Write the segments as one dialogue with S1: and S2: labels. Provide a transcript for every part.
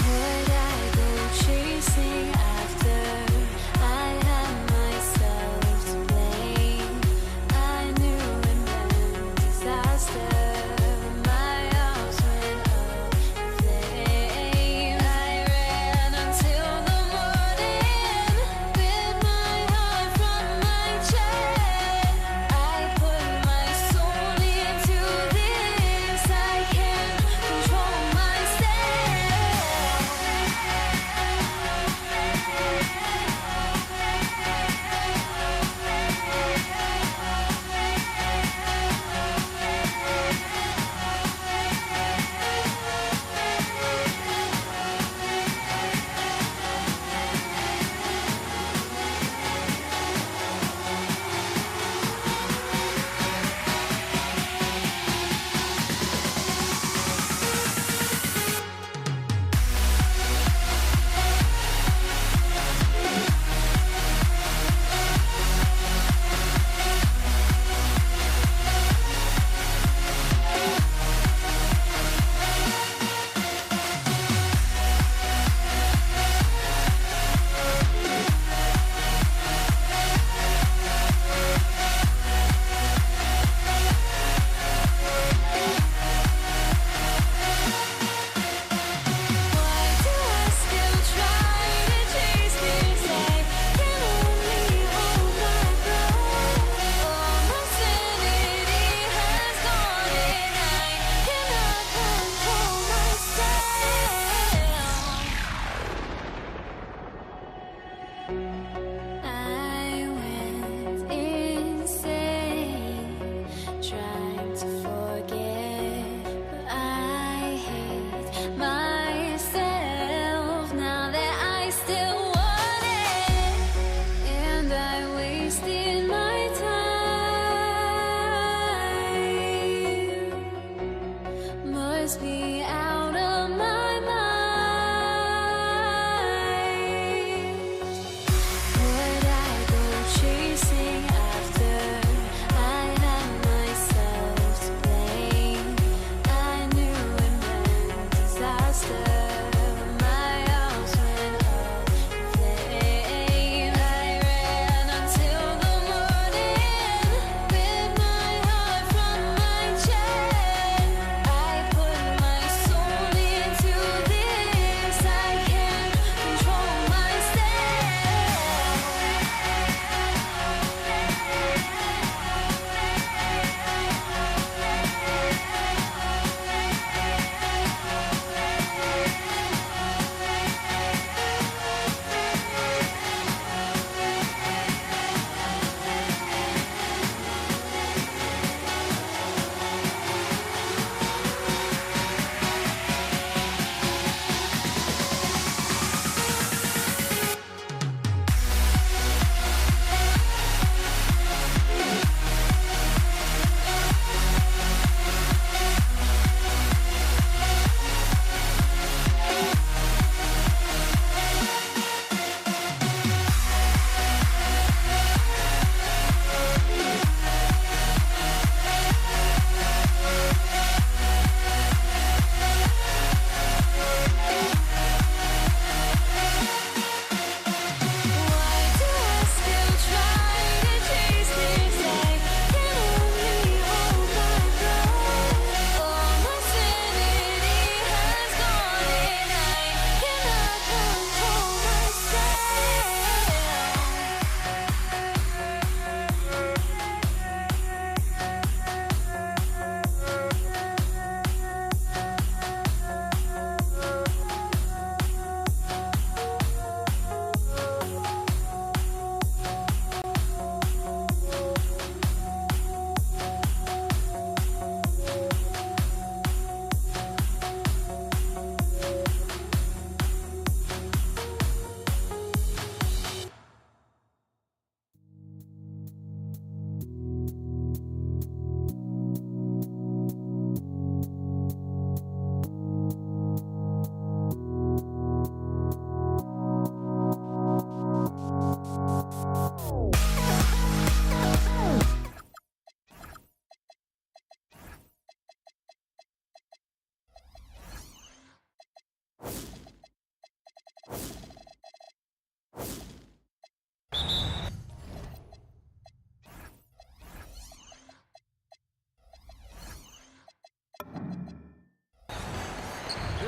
S1: Would I go chasing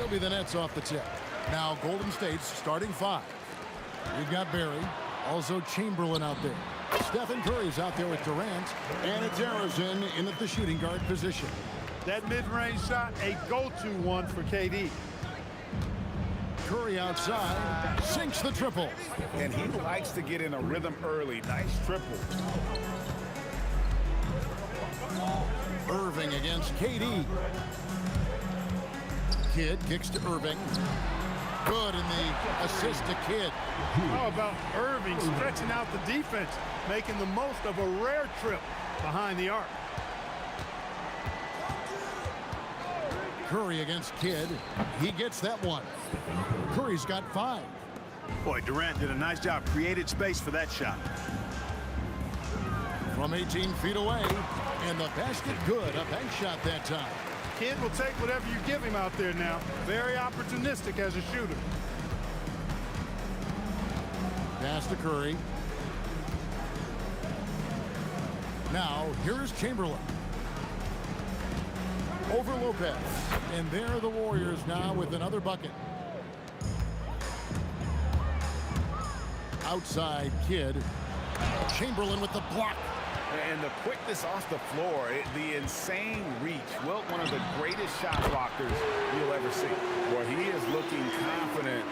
S1: He'll be the Nets off the tip. Now Golden State's starting five. You've got Barry, also Chamberlain out there. Stephen Curry's out there with Durant, and it's Arizon in at the shooting guard position.
S2: That mid-range shot, a go-to one for KD.
S1: Curry outside, sinks the triple.
S3: And he likes to get in a rhythm early. Nice triple.
S1: Irving against KD. Kidd kicks to Irving. Good in the assist to Kidd.
S2: How about Irving stretching out the defense, making the most of a rare trip behind the arc.
S1: Curry against Kidd. He gets that one. Curry's got 5.
S4: Boy, Durant did a nice job. Created space for that shot.
S1: From 18 feet away, and the basket good. A bank shot that time.
S2: Kidd will take whatever you give him out there now. Very opportunistic as a shooter.
S1: Pass to Curry. Now, here's Chamberlain. Over Lopez. And there are the Warriors now with another bucket. Outside Kidd. Chamberlain with the block.
S3: And the quickness off the floor, the insane reach. Well, one of the greatest shot blockers you'll ever see. Boy, he is looking confident.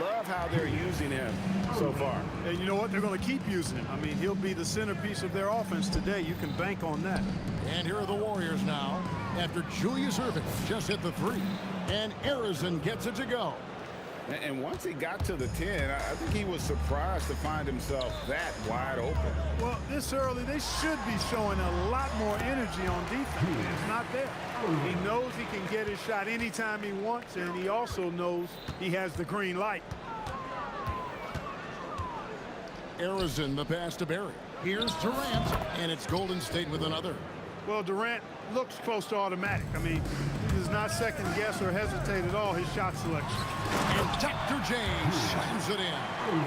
S3: Love how they're using him so far.
S2: And you know what? They're going to keep using him. I mean, he'll be the centerpiece of their offense today. You can bank on that.
S1: And here are the Warriors now after Julius Irving just hit the 3. And Arizon gets it to go.
S3: And once he got to the 10, I think he was surprised to find himself that wide open.
S2: Well, this early, they should be showing a lot more energy on defense. It's not there. He knows he can get his shot anytime he wants, and he also knows he has the green light.
S1: Arizon, the pass to Barry. Here's Durant, and it's Golden State with another.
S2: Well, Durant looks close to automatic. I mean, he does not second guess or hesitate at all his shot selection.
S1: And Dr. James slams it in.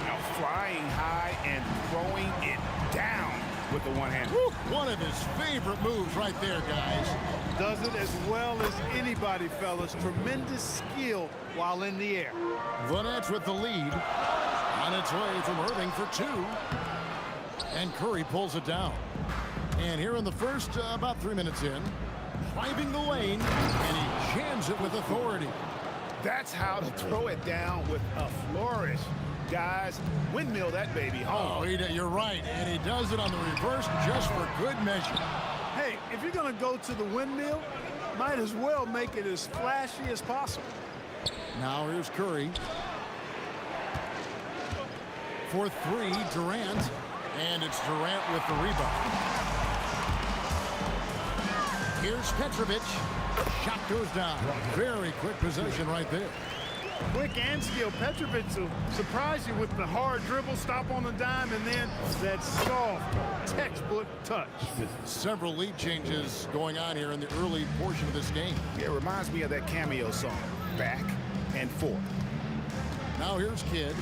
S3: Now flying high and throwing it down with the one hand.
S1: One of his favorite moves right there, guys.
S2: Does it as well as anybody, fellas. Tremendous skill while in the air.
S1: The Nets with the lead. On its way from Irving for 2. And Curry pulls it down. And here in the first, about 3 minutes in, driving the lane, and he jams it with authority.
S3: That's how to throw it down with a flourish. Guys, windmill that baby home.
S1: Oh, you're right, and he does it on the reverse just for good measure.
S2: Hey, if you're going to go to the windmill, might as well make it as flashy as possible.
S1: Now here's Curry. For 3, Durant, and it's Durant with the rebound. Here's Petrovic. Shot goes down. Very quick possession right there.
S2: Quick and skill. Petrovic will surprise you with the hard dribble, stop on the dime, and then that soft, textbook touch.
S1: Several lead changes going on here in the early portion of this game.
S3: Yeah, it reminds me of that cameo song, Back and Forth.
S1: Now here's Kidd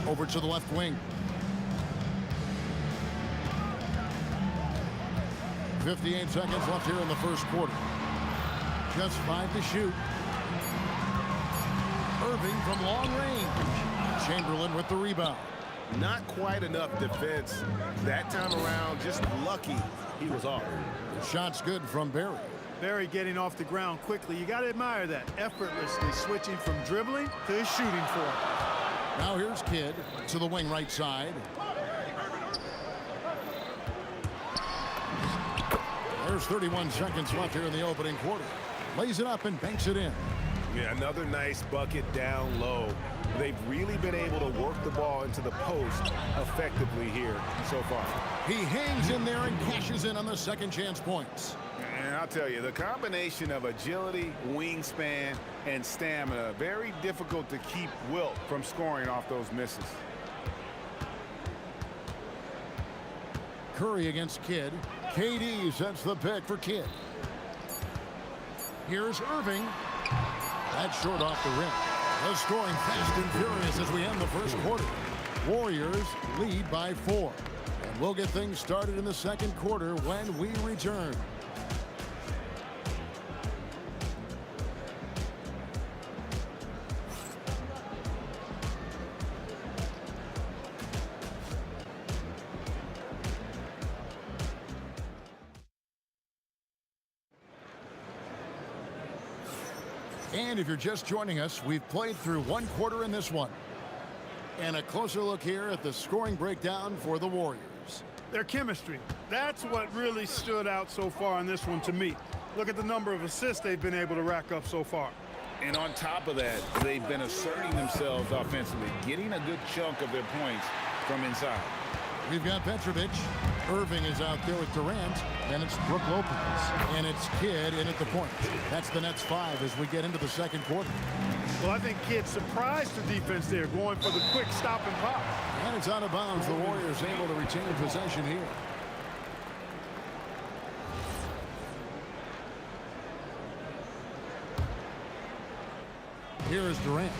S1: over to the left wing. 58 seconds left here in the first quarter. Just 5 to shoot. Irving from long range. Chamberlain with the rebound.
S3: Not quite enough defense that time around. Just lucky he was off.
S1: The shot's good from Barry.
S2: Barry getting off the ground quickly. You got to admire that. Effortlessly switching from dribbling to his shooting form.
S1: Now here's Kidd to the wing right side. There's 31 seconds left here in the opening quarter. Lays it up and banks it in.
S3: Yeah, another nice bucket down low. They've really been able to work the ball into the post effectively here so far.
S1: He hangs in there and cashes in on the second chance points.
S3: And I'll tell you, the combination of agility, wingspan, and stamina, very difficult to keep Wilt from scoring off those misses.
S1: Curry against Kidd. KD sets the pick for Kidd. Here's Irving. That's short off the rim. The scoring fast and furious as we end the first quarter. Warriors lead by 4. And we'll get things started in the second quarter when we return. And if you're just joining us, we've played through one quarter in this one. And a closer look here at the scoring breakdown for the Warriors.
S2: Their chemistry, that's what really stood out so far in this one to me. Look at the number of assists they've been able to rack up so far.
S3: And on top of that, they've been asserting themselves offensively, getting a good chunk of their points from inside.
S1: We've got Petrovic. Irving is out there with Durant. Then it's Brook Lopez. And it's Kidd in at the point. That's the Nets 5 as we get into the second quarter.
S2: Well, I think Kidd surprised the defense there, going for the quick stop and pop.
S1: And it's out of bounds. The Warriors able to retain possession here. Here is Durant.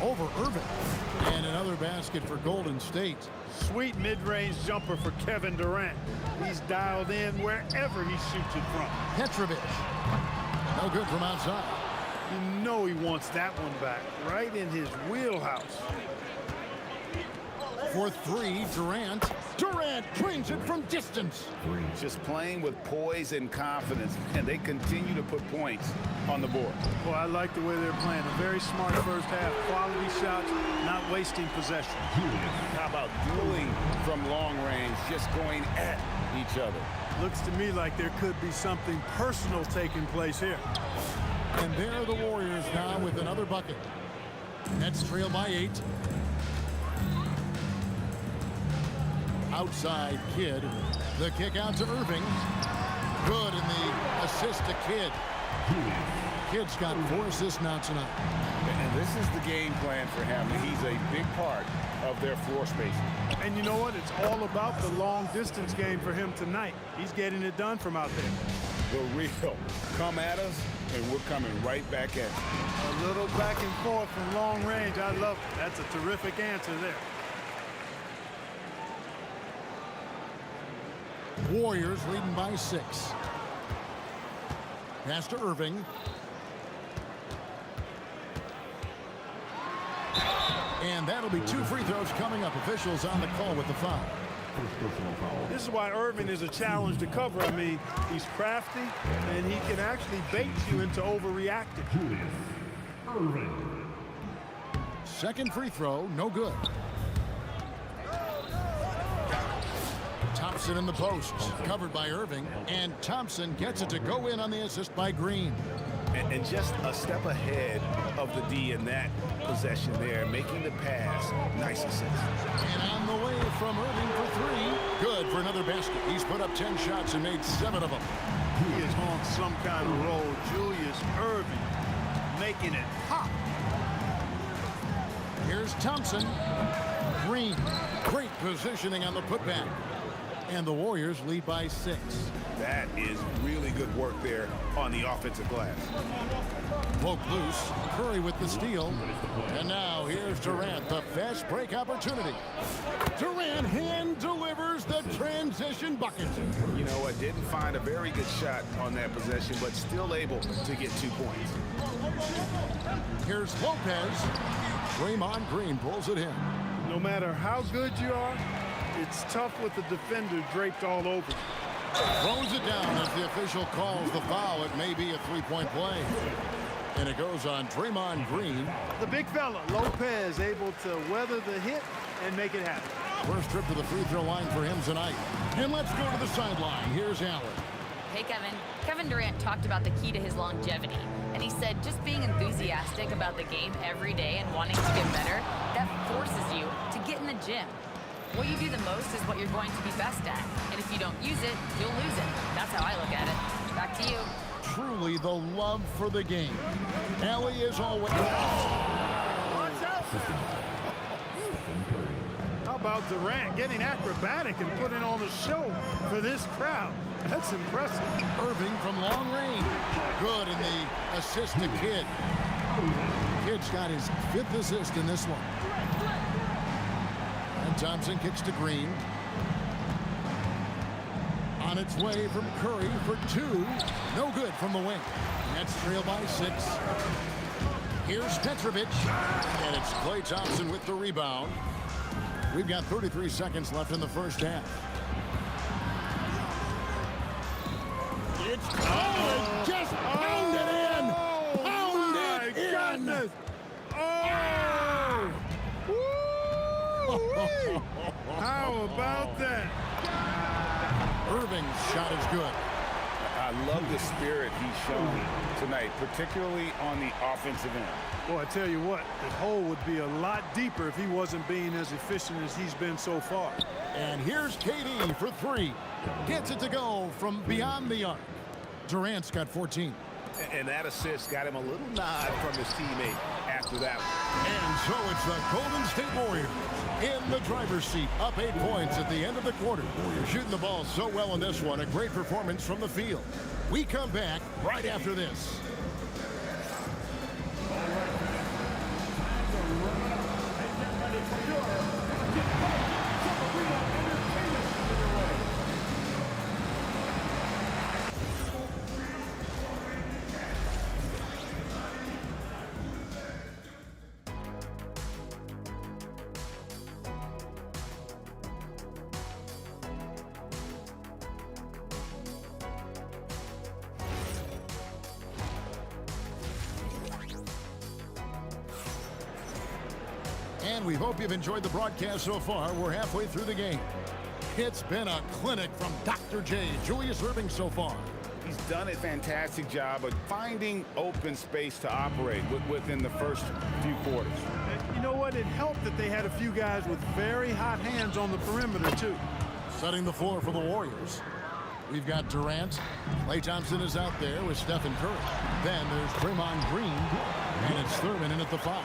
S1: Over Irving. And another basket for Golden State.
S2: Sweet mid-range jumper for Kevin Durant. He's dialed in wherever he shoots it from.
S1: Petrovic. No good from outside.
S2: You know he wants that one back, right in his wheelhouse.
S1: For three, Durant. Durant drains it from distance.
S3: Just playing with poise and confidence, and they continue to put points on the board.
S2: Well, I like the way they're playing. A very smart first half. Quality shots, not wasting possession.
S3: How about dueling from long range, just going at each other?
S2: Looks to me like there could be something personal taking place here.
S1: And there are the Warriors now with another bucket. Nets trail by 8. Outside Kidd. The kick out to Irving. Good, and the assist to Kidd. Kidd's got 4 assists now tonight.
S3: And this is the game plan for him. He's a big part of their floor spacing.
S2: And you know what? It's all about the long distance game for him tonight. He's getting it done from out there.
S3: The real come at us, and we're coming right back at you.
S2: A little back and forth from long range. I love it. That's a terrific answer there.
S1: Warriors leading by 6. Pass to Irving. And that'll be 2 free throws coming up. Officials on the call with the foul.
S2: This is why Irving is a challenge to cover. I mean, he's crafty, and he can actually bait you into overreacting.
S1: Second free throw, no good. Thompson in the post, covered by Irving, and Thompson gets it to go in on the assist by Green.
S3: And just a step ahead of the D in that possession there, making the pass. Nice assist.
S1: And on the way from Irving for 3. Good for another basket. He's put up 10 shots and made 7 of them.
S2: He is on some kind of roll. Julius Irving making it pop.
S1: Here's Thompson. Green. Great positioning on the putback. And the Warriors lead by 6.
S3: That is really good work there on the offensive glass.
S1: Poke loose. Curry with the steal. And now here's Durant, the fast break opportunity. Durant hand delivers the transition bucket.
S3: You know what? Didn't find a very good shot on that possession, but still able to get 2 points.
S1: Here's Lopez. Draymond Green pulls it in.
S2: No matter how good you are, it's tough with the defender draped all over you.
S1: Throws it down as the official calls the foul. It may be a 3-point play. And it goes on Draymond Green.
S2: The big fella, Lopez, able to weather the hit and make it happen.
S1: First trip to the free throw line for him tonight. And let's go to the sideline. Here's Allen.
S5: Hey, Kevin. Kevin Durant talked about the key to his longevity. And he said just being enthusiastic about the game every day and wanting to get better, that forces you to get in the gym. What you do the most is what you're going to be best at. And if you don't use it, you'll lose it. That's how I look at it. Back to you.
S1: Truly the love for the game. Ellie is always...
S2: How about Durant getting acrobatic and putting on a show for this crowd? That's impressive.
S1: Irving from long range. Good in the assist to Kidd. Kidd's got his 5th assist in this one. And Thompson kicks to Green. On its way from Curry for 2. No good from the wing. Nets trail by 6. Here's Petrovic. And it's Klay Thompson with the rebound. We've got 33 seconds left in the first half. It's oh, just pound it in. Pound it in.
S2: Goodness. Oh! Woo-wee. How about that?
S1: Irving's shot is good.
S3: I love the spirit he's shown tonight, particularly on the offensive end.
S2: Boy, I tell you what, the hole would be a lot deeper if he wasn't being as efficient as he's been so far.
S1: And here's KD for three. Gets it to go from beyond the arc. Durant's got 14.
S3: And that assist got him a little nod from his teammate after that one.
S1: And so it's the Golden State Warriors in the driver's seat, up 8 points at the end of the quarter. Shooting the ball so well in this one, a great performance from the field. We come back right after this. And we hope you've enjoyed the broadcast so far. We're halfway through the game. It's been a clinic from Dr. J, Julius Erving so far.
S3: He's done a fantastic job of finding open space to operate within the first few quarters.
S2: And you know what? It helped that they had a few guys with very hot hands on the perimeter, too.
S1: Setting the floor for the Warriors. We've got Durant. Klay Thompson is out there with Stephen Curry. Then there's Draymond Green. And it's Thurman in at the 5.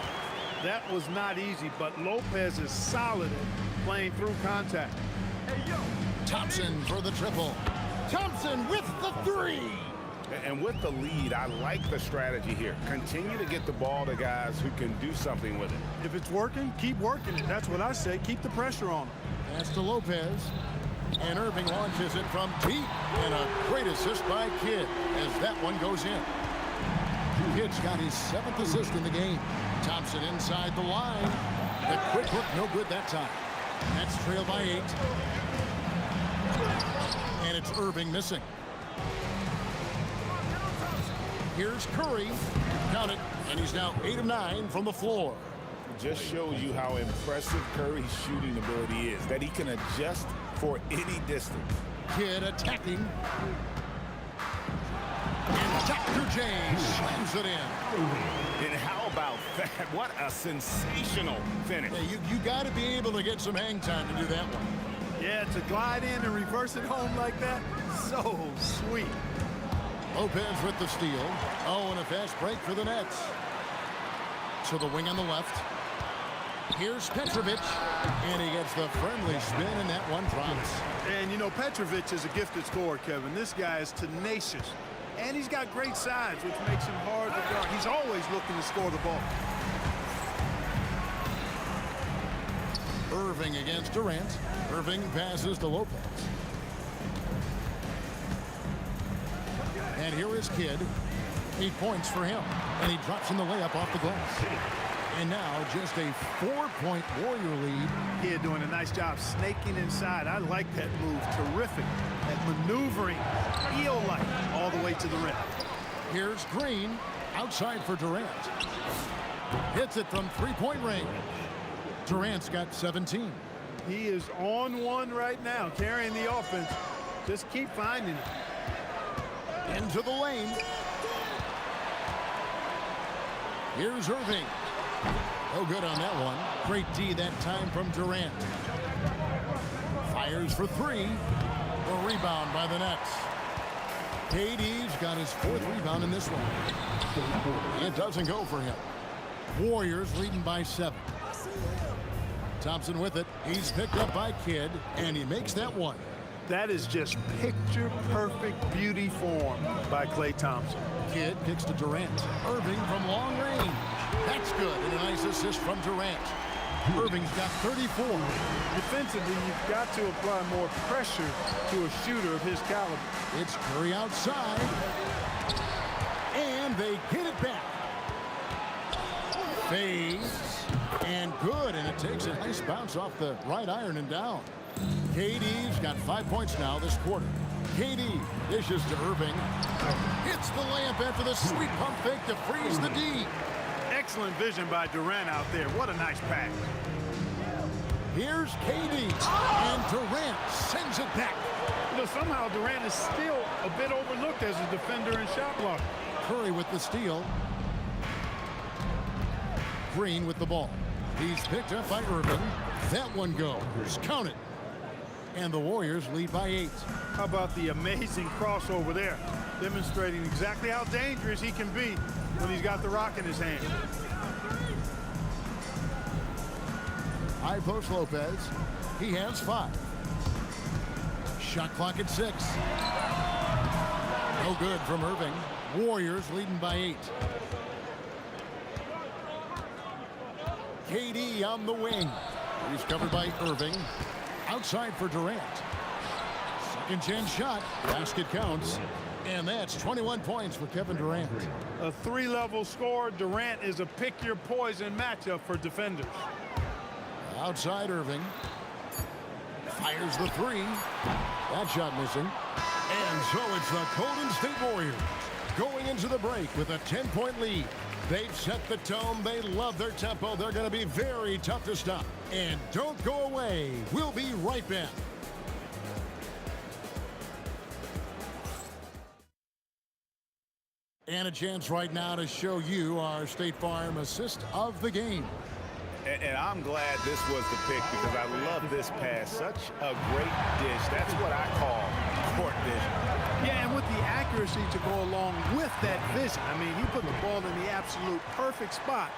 S2: That was not easy, but Lopez is solid at playing through contact.
S1: Thompson for the triple. Thompson with the 3.
S3: And with the lead, I like the strategy here. Continue to get the ball to guys who can do something with it.
S2: If it's working, keep working it. That's what I say. Keep the pressure on him.
S1: Pass to Lopez. And Irving launches it from deep. And a great assist by Kidd as that one goes in. Kidd's got his 7th assist in the game. Thompson inside the line. The quick hook, no good that time. That's trailed by 8. And it's Irving missing. Here's Curry. Count it. And he's now 8 of 9 from the floor.
S3: Just shows you how impressive Curry's shooting ability is, that he can adjust for any distance.
S1: Kidd attacking. And Dr. J slams it in.
S3: And how about that? What a sensational finish.
S1: Hey, you got to be able to get some hang time to do that one.
S2: Yeah, to glide in and reverse it home like that, so sweet.
S1: Lopez with the steal. Oh, and a fast break for the Nets. To the wing on the left. Here's Petrovic. And he gets the friendly spin, and that one drops.
S2: And, you know, Petrovic is a gifted scorer, Kevin. This guy is tenacious. And he's got great size, which makes him hard to guard. He's always looking to score the ball.
S1: Irving against Durant. Irving passes to Lopez. And here is Kidd. 8 points for him. And he drops in the layup off the glass. And now just a 4-point Warrior lead.
S2: Kidd doing a nice job snaking inside. I like that move. Terrific. That maneuvering, eel-like, all the way to the rim.
S1: Here's Green. Outside for Durant. Hits it from 3-point range. Durant's got 17.
S2: He is on one right now, carrying the offense. Just keep finding it.
S1: Into the lane. Here's Irving. No good on that one. Great D that time from Durant. Fires for 3. A rebound by the Nets. KD's got his 4th rebound in this one. It doesn't go for him. Warriors leading by 7. Thompson with it. He's picked up by Kidd, and he makes that one.
S2: That is just picture-perfect beauty form by Klay Thompson.
S1: Kidd kicks to Durant. Irving from long range. That's good, and a nice assist from Durant. Irving's got 34.
S2: Defensively, you've got to apply more pressure to a shooter of his caliber.
S1: It's Curry outside. And they get it back. Fades. And good, and it takes a nice bounce off the right iron and down. KD's got 5 points now this quarter. KD dishes to Irving. Hits the layup after the sweet pump fake to freeze the D.
S2: Excellent vision by Durant out there. What a nice pass.
S1: Here's KD, and Durant sends it back.
S2: You know, somehow Durant is still a bit overlooked as a defender and shot blocker.
S1: Curry with the steal. Green with the ball. He's picked up by Irving. That one goes. Count it. And the Warriors lead by 8.
S2: How about the amazing crossover there? Demonstrating exactly how dangerous he can be when he's got the rock in his hand.
S1: High post Lopez. He has 5. Shot clock at 6. No good from Irving. Warriors leading by 8. KD on the wing. He's covered by Irving. Outside for Durant. Second chance shot. Basket counts. And that's 21 points for Kevin Durant.
S2: A 3-level score. Durant is a pick-your-poison matchup for defenders.
S1: Outside Irving. Fires the 3. That shot missing. And so it's the Golden State Warriors going into the break with a 10-point lead. They've set the tone. They love their tempo. They're going to be very tough to stop. And don't go away. We'll be right back. And a chance right now to show you our State Farm assist of the game.
S3: And I'm glad this was the pick because I love this pass. Such a great dish. That's what I call court vision.
S2: Yeah, and with the accuracy to go along with that vision. I mean, he put the ball in the absolute perfect spot.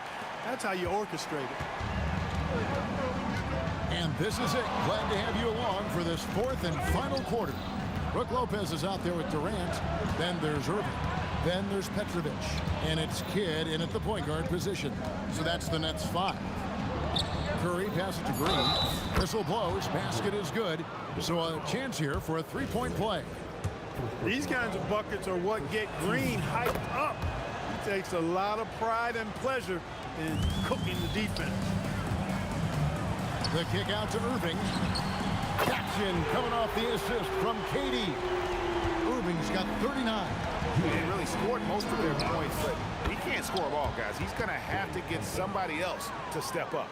S2: That's how you orchestrate it.
S1: And this is it. Glad to have you along for this 4th and final quarter. Brook Lopez is out there with Durant. Then there's Irving. Then there's Petrovic. And it's Kidd in at the point guard position. So that's the Nets 5. Curry passes to Green. Whistle blows. Basket is good. So a chance here for a 3-point play.
S2: These kinds of buckets are what get Green hyped up. He takes a lot of pride and pleasure in cooking the defense.
S1: The kick out to Irving. Action coming off the assist from KD. Irving's got 39.
S3: They really scored most of their points, but he can't score them all, guys. He's going to have to get somebody else to step up.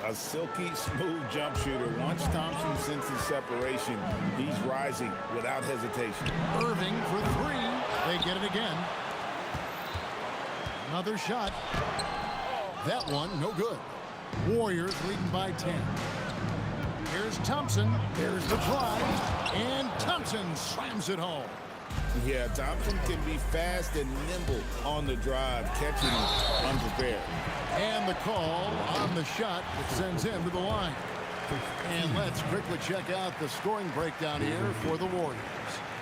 S3: A silky smooth jump shooter. Once Thompson senses separation, he's rising without hesitation.
S1: Irving for 3. They get it again. Another shot. That one, no good. Warriors leading by 10. Here's Thompson. There's the drive. And Thompson slams it home.
S3: Yeah, Thompson can be fast and nimble on the drive, catching him unprepared.
S1: And the call on the shot that sends him to the line. And let's quickly check out the scoring breakdown here for the Warriors.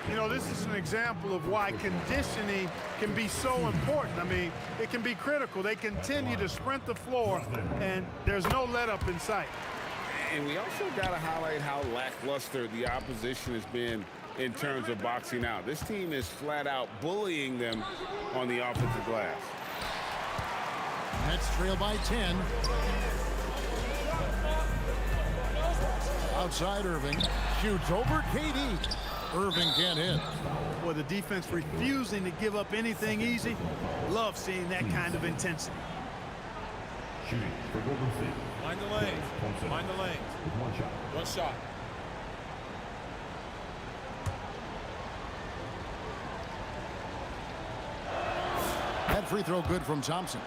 S2: You know, this is an example of why conditioning can be so important. I mean, it can be critical. They continue to sprint the floor, and there's no let-up in sight.
S3: And we also got to highlight how lackluster the opposition has been in terms of boxing out. This team is flat out bullying them on the offensive glass.
S1: Nets trail by 10. Outside Irving. Shoots over KD. Irving can't hit.
S2: Boy, the defense refusing to give up anything easy. Love seeing that kind of intensity.
S6: Mind the lane. Mind the lane. One shot.
S1: That free throw good from Thompson.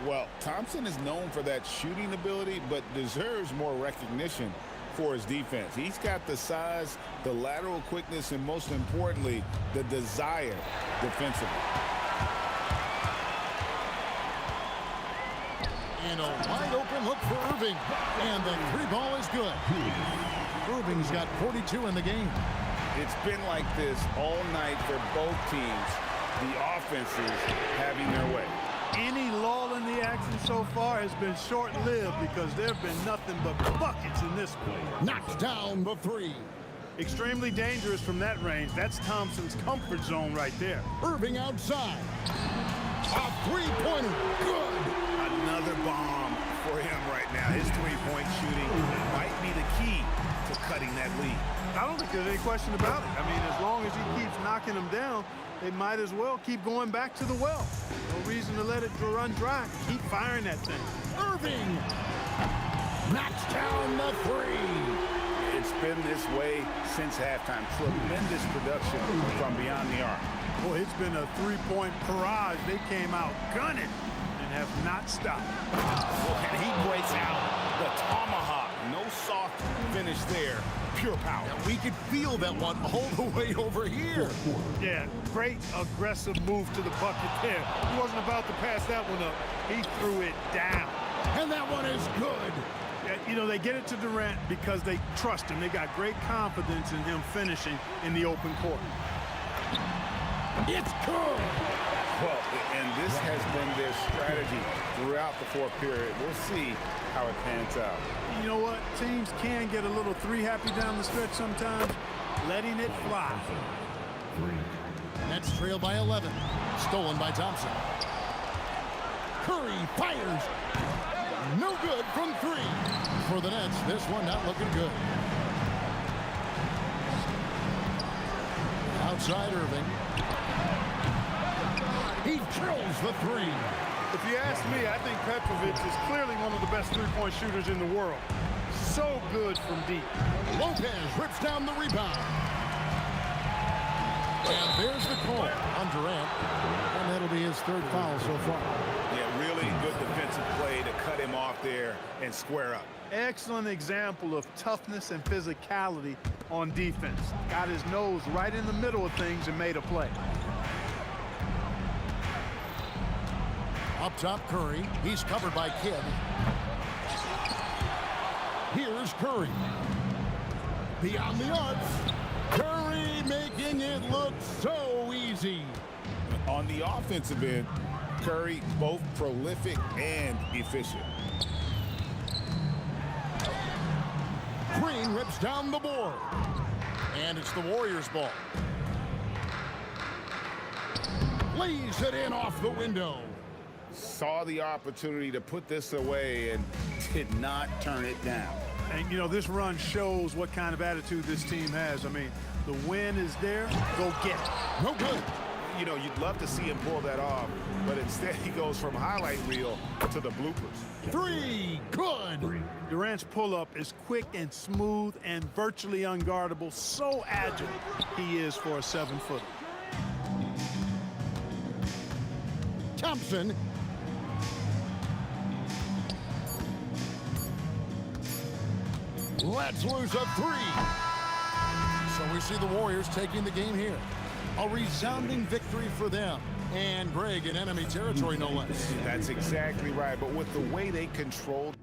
S3: Well, Thompson is known for that shooting ability, but deserves more recognition for his defense. He's got the size, the lateral quickness, and most importantly, the desire defensively.
S1: And a wide open look for Irving. And the 3-ball is good. Irving's got 42 in the game.
S3: It's been like this all night for both teams. The offenses having their way.
S2: Any lull in the action so far has been short-lived because there have been nothing but buckets in this play.
S1: Knocks down the 3.
S2: Extremely dangerous from that range. That's Thompson's comfort zone right there.
S1: Irving outside. A 3-pointer. Good.
S3: Another bomb for him right now. His three-point shooting might be the key to cutting that lead.
S2: I don't think there's any question about it. I mean, as long as he keeps knocking them down, they might as well keep going back to the well. No reason to let it run dry. Keep firing that thing.
S1: Irving knocks down the three.
S3: It's been this way since halftime. Tremendous production from beyond the arc.
S2: Boy, it's been a three-point barrage. They came out gunning and have not stopped.
S3: And he breaks out the tomahawk. No soft finish there. Pure power.
S1: And we could feel that one all the way over here.
S2: Yeah, great aggressive move to the bucket there. He wasn't about to pass that one up. He threw it down.
S1: And that one is good.
S2: Yeah, you know, they get it to Durant because they trust him. They got great confidence in him finishing in the open court.
S1: It's good.
S3: Well, and this has been their strategy throughout the fourth period. We'll see how it pans out.
S2: You know what? Teams can get a little three-happy down the stretch sometimes. Letting it fly.
S1: Nets trail by 11. Stolen by Thompson. Curry fires. No good from three. For the Nets, this one not looking good. Outside Irving. He drills the three.
S2: If you ask me, I think Petrovic is clearly one of the best three-point shooters in the world. So good from deep.
S1: Lopez rips down the rebound. And there's the call on Durant. And that'll be his third foul so far.
S3: Yeah, really good defensive play to cut him off there and square up.
S2: Excellent example of toughness and physicality on defense. Got his nose right in the middle of things and made a play.
S1: Up top, Curry. He's covered by Kidd. Here's Curry. Beyond the arcs. Curry making it look so easy.
S3: On the offensive end, Curry both prolific and efficient.
S1: Green rips down the board. And it's the Warriors' ball. Lays it in off the window.
S3: Saw the opportunity to put this away and did not turn it down.
S2: And, you know, this run shows what kind of attitude this team has. I mean, the win is there. Go get it.
S1: No good.
S3: You know, you'd love to see him pull that off, but instead he goes from highlight reel to the bloopers.
S1: Three. Good.
S2: Durant's pull-up is quick and smooth and virtually unguardable. So agile he is for a 7-footer.
S1: Thompson. Let's lose a three. So we see the Warriors taking the game here. A resounding victory for them. And Greg in enemy territory, no less.
S3: That's exactly right. But with the way they controlled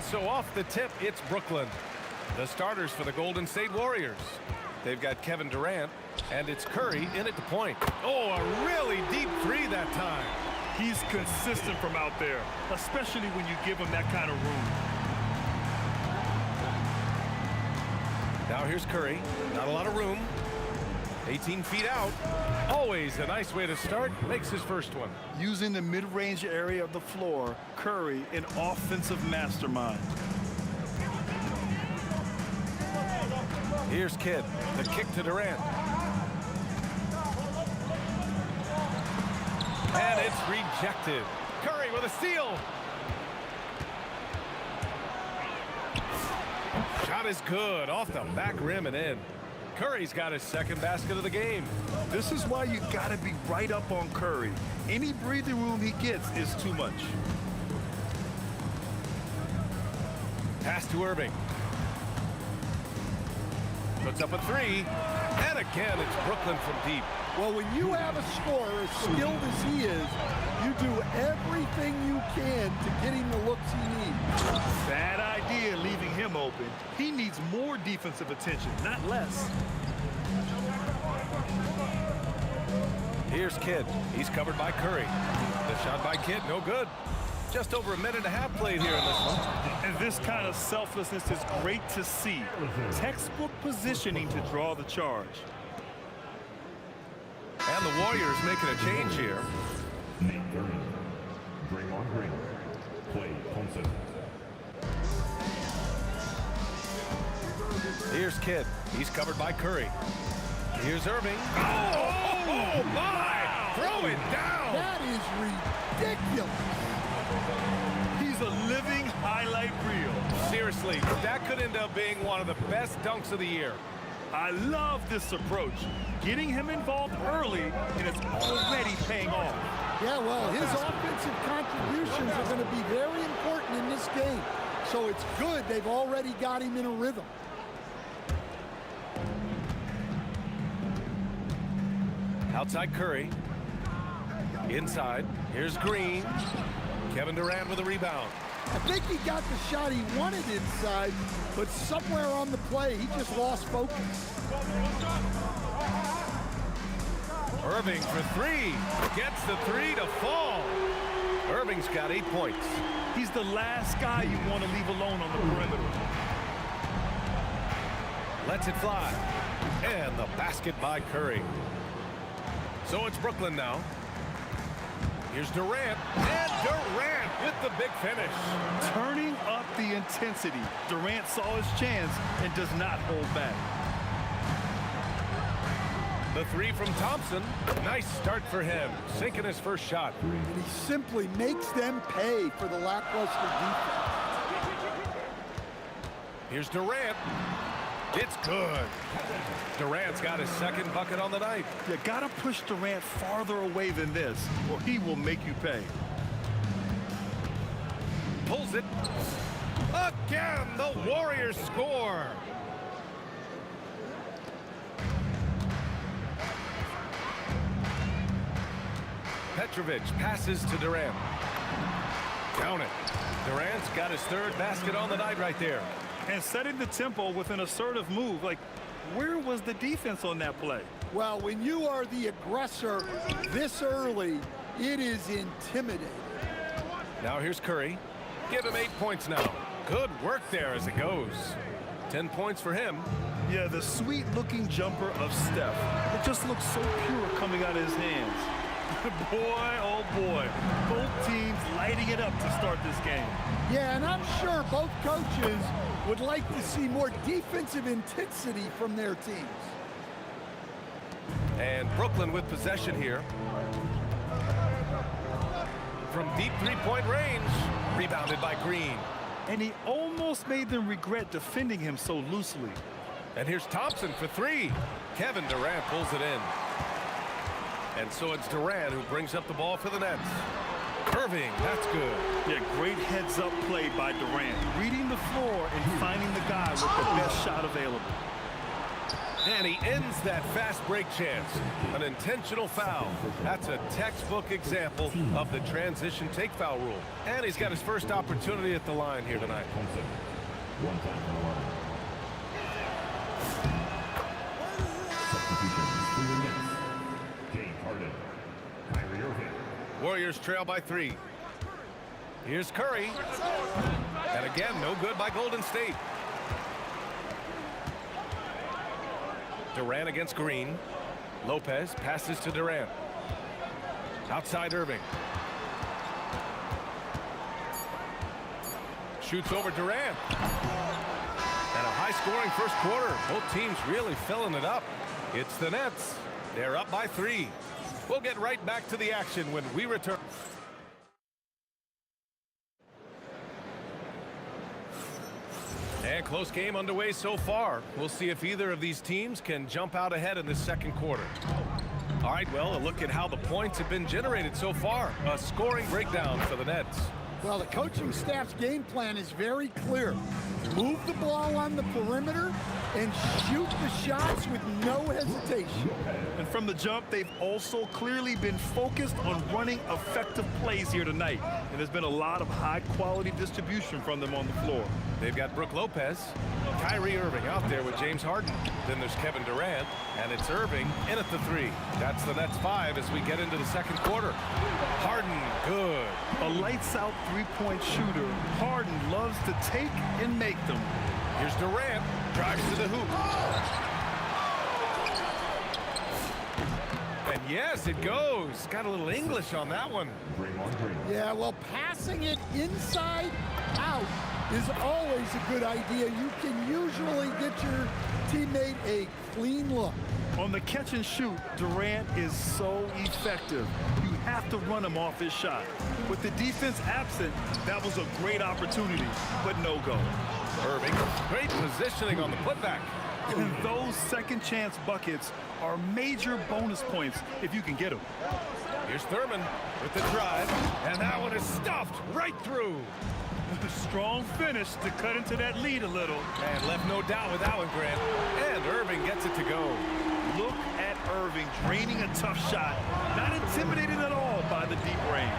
S7: And so off the tip, it's Brooklyn. The starters for the Golden State Warriors. They've got Kevin Durant, and it's Curry in at the point. Oh, a really deep three that time.
S8: He's consistent from out there, especially when you give him that kind of room.
S7: Now here's Curry. Not a lot of room. 18 feet out. Always a nice way to start. Makes his first one.
S8: Using the mid-range area of the floor, Curry, an offensive mastermind.
S7: Here's Kidd. The kick to Durant. And it's rejected. Curry with a steal. Shot is good. Off the back rim and in. Curry's got his second basket of the game.
S8: This is why you got to be right up on Curry. Any breathing room he gets is too much.
S7: Pass to Irving. Puts up a three. And again, it's Brooklyn from deep.
S9: Well, when you have a scorer as skilled as he is, you do everything you can to get him the looks he needs.
S8: Bad idea leaving him open. He needs more defensive attention, not less.
S7: Here's Kidd. He's covered by Curry. The shot by Kidd, no good. Just over a minute and a half played here in this one.
S8: And this kind of selflessness is great to see. Textbook positioning to draw the charge.
S7: And the Warriors making a change here.
S10: Nate Green. Draymond Green. Klay Thompson.
S7: Here's Kidd. He's covered by Curry. Here's Irving. Oh my! Throw it down!
S9: That is ridiculous.
S8: He's a living highlight reel.
S7: Seriously, that could end up being one of the best dunks of the year.
S8: I love this approach. Getting him involved early, and it's already paying off.
S9: Yeah, well, his offensive contributions are going to be very important in this game. So it's good they've already got him in a rhythm.
S7: Outside Curry. Inside. Here's Green. Kevin Durant with a rebound.
S9: I think he got the shot he wanted inside, but somewhere on the play, he just lost focus.
S7: Irving for three. Gets the three to fall. Irving's got 8 points.
S8: He's the last guy you want to leave alone on the perimeter.
S7: Lets it fly. And the basket by Curry. So it's Brooklyn now. Here's Durant. And Durant with the big finish.
S8: Turning up the intensity. Durant saw his chance and does not hold back.
S7: The three from Thompson. Nice start for him. Sinking his first shot.
S9: And he simply makes them pay for the lackluster defense.
S7: Here's Durant. It's good. Durant's got his second bucket on the night.
S8: You got to push Durant farther away than this, or he will make you pay.
S7: Pulls it. Again, the Warriors score. Petrovic passes to Durant. Count it. Durant's got his third basket on the night right there.
S8: And setting the tempo with an assertive move. Like, where was the defense on that play?
S9: Well, when you are the aggressor this early, it is intimidating.
S7: Now here's Curry. Give him 8 points now. Good work there as it goes. 10 points for him.
S8: Yeah, the sweet-looking jumper of Steph. It just looks so pure coming out of his hands. Boy, oh boy. Both teams lighting it up to start this game.
S9: Yeah, and I'm sure both coaches would like to see more defensive intensity from their teams.
S7: And Brooklyn with possession here. From deep three-point range. Rebounded by Green.
S8: And he almost made them regret defending him so loosely.
S7: And here's Thompson for three. Kevin Durant pulls it in. And so it's Durant who brings up the ball for the Nets. Irving, that's good.
S8: Yeah, great heads-up play by Durant. Reading the floor and finding the guy with the best shot available.
S7: And he ends that fast break chance. An intentional foul. That's a textbook example of the transition take foul rule. And he's got his first opportunity at the line here tonight.
S10: Thompson. One time on the line. Substitutions for the Knicks. James Harden. Kyrie Irving.
S7: Warriors trail by 3. Here's Curry. And again, no good by Golden State. Durant against Green. Lopez passes to Durant. Outside Irving. Shoots over Durant. And a high-scoring first quarter. Both teams really filling it up. It's the Nets. They're up by 3. We'll get right back to the action when we return. And close game underway so far. We'll see if either of these teams can jump out ahead in the second quarter. All right, well, a look at how the points have been generated so far. A scoring breakdown for the Nets.
S9: Well, the coaching staff's game plan is very clear. Move the ball on the perimeter and shoot the shots with no hesitation.
S8: And from the jump, they've also clearly been focused on running effective plays here tonight. And there's been a lot of high-quality distribution from them on the floor.
S7: They've got Brook Lopez, Kyrie Irving out there with James Harden. Then there's Kevin Durant, and it's Irving in at the 3. That's the Nets 5 as we get into the second quarter. Harden, good.
S8: A lights-out three-point shooter. Harden loves to take and make them.
S7: Here's Durant, drives to the hoop. And yes, it goes. Got a little English on that one.
S9: Yeah, well, passing it inside out is always a good idea. You can usually get your teammate a clean look.
S8: On the catch and shoot, Durant is so effective. You have to run him off his shot. With the defense absent, that was a great opportunity, but no go.
S7: Irving, great positioning on the putback.
S8: And those second chance buckets are major bonus points if you can get them.
S7: Here's Thurman with the drive, and that one is stuffed right through.
S8: Strong finish to cut into that lead a little.
S7: And left no doubt with that one, Grant. And Irving gets it to go.
S8: Look at Irving draining a tough shot. Not intimidated at all by the deep range.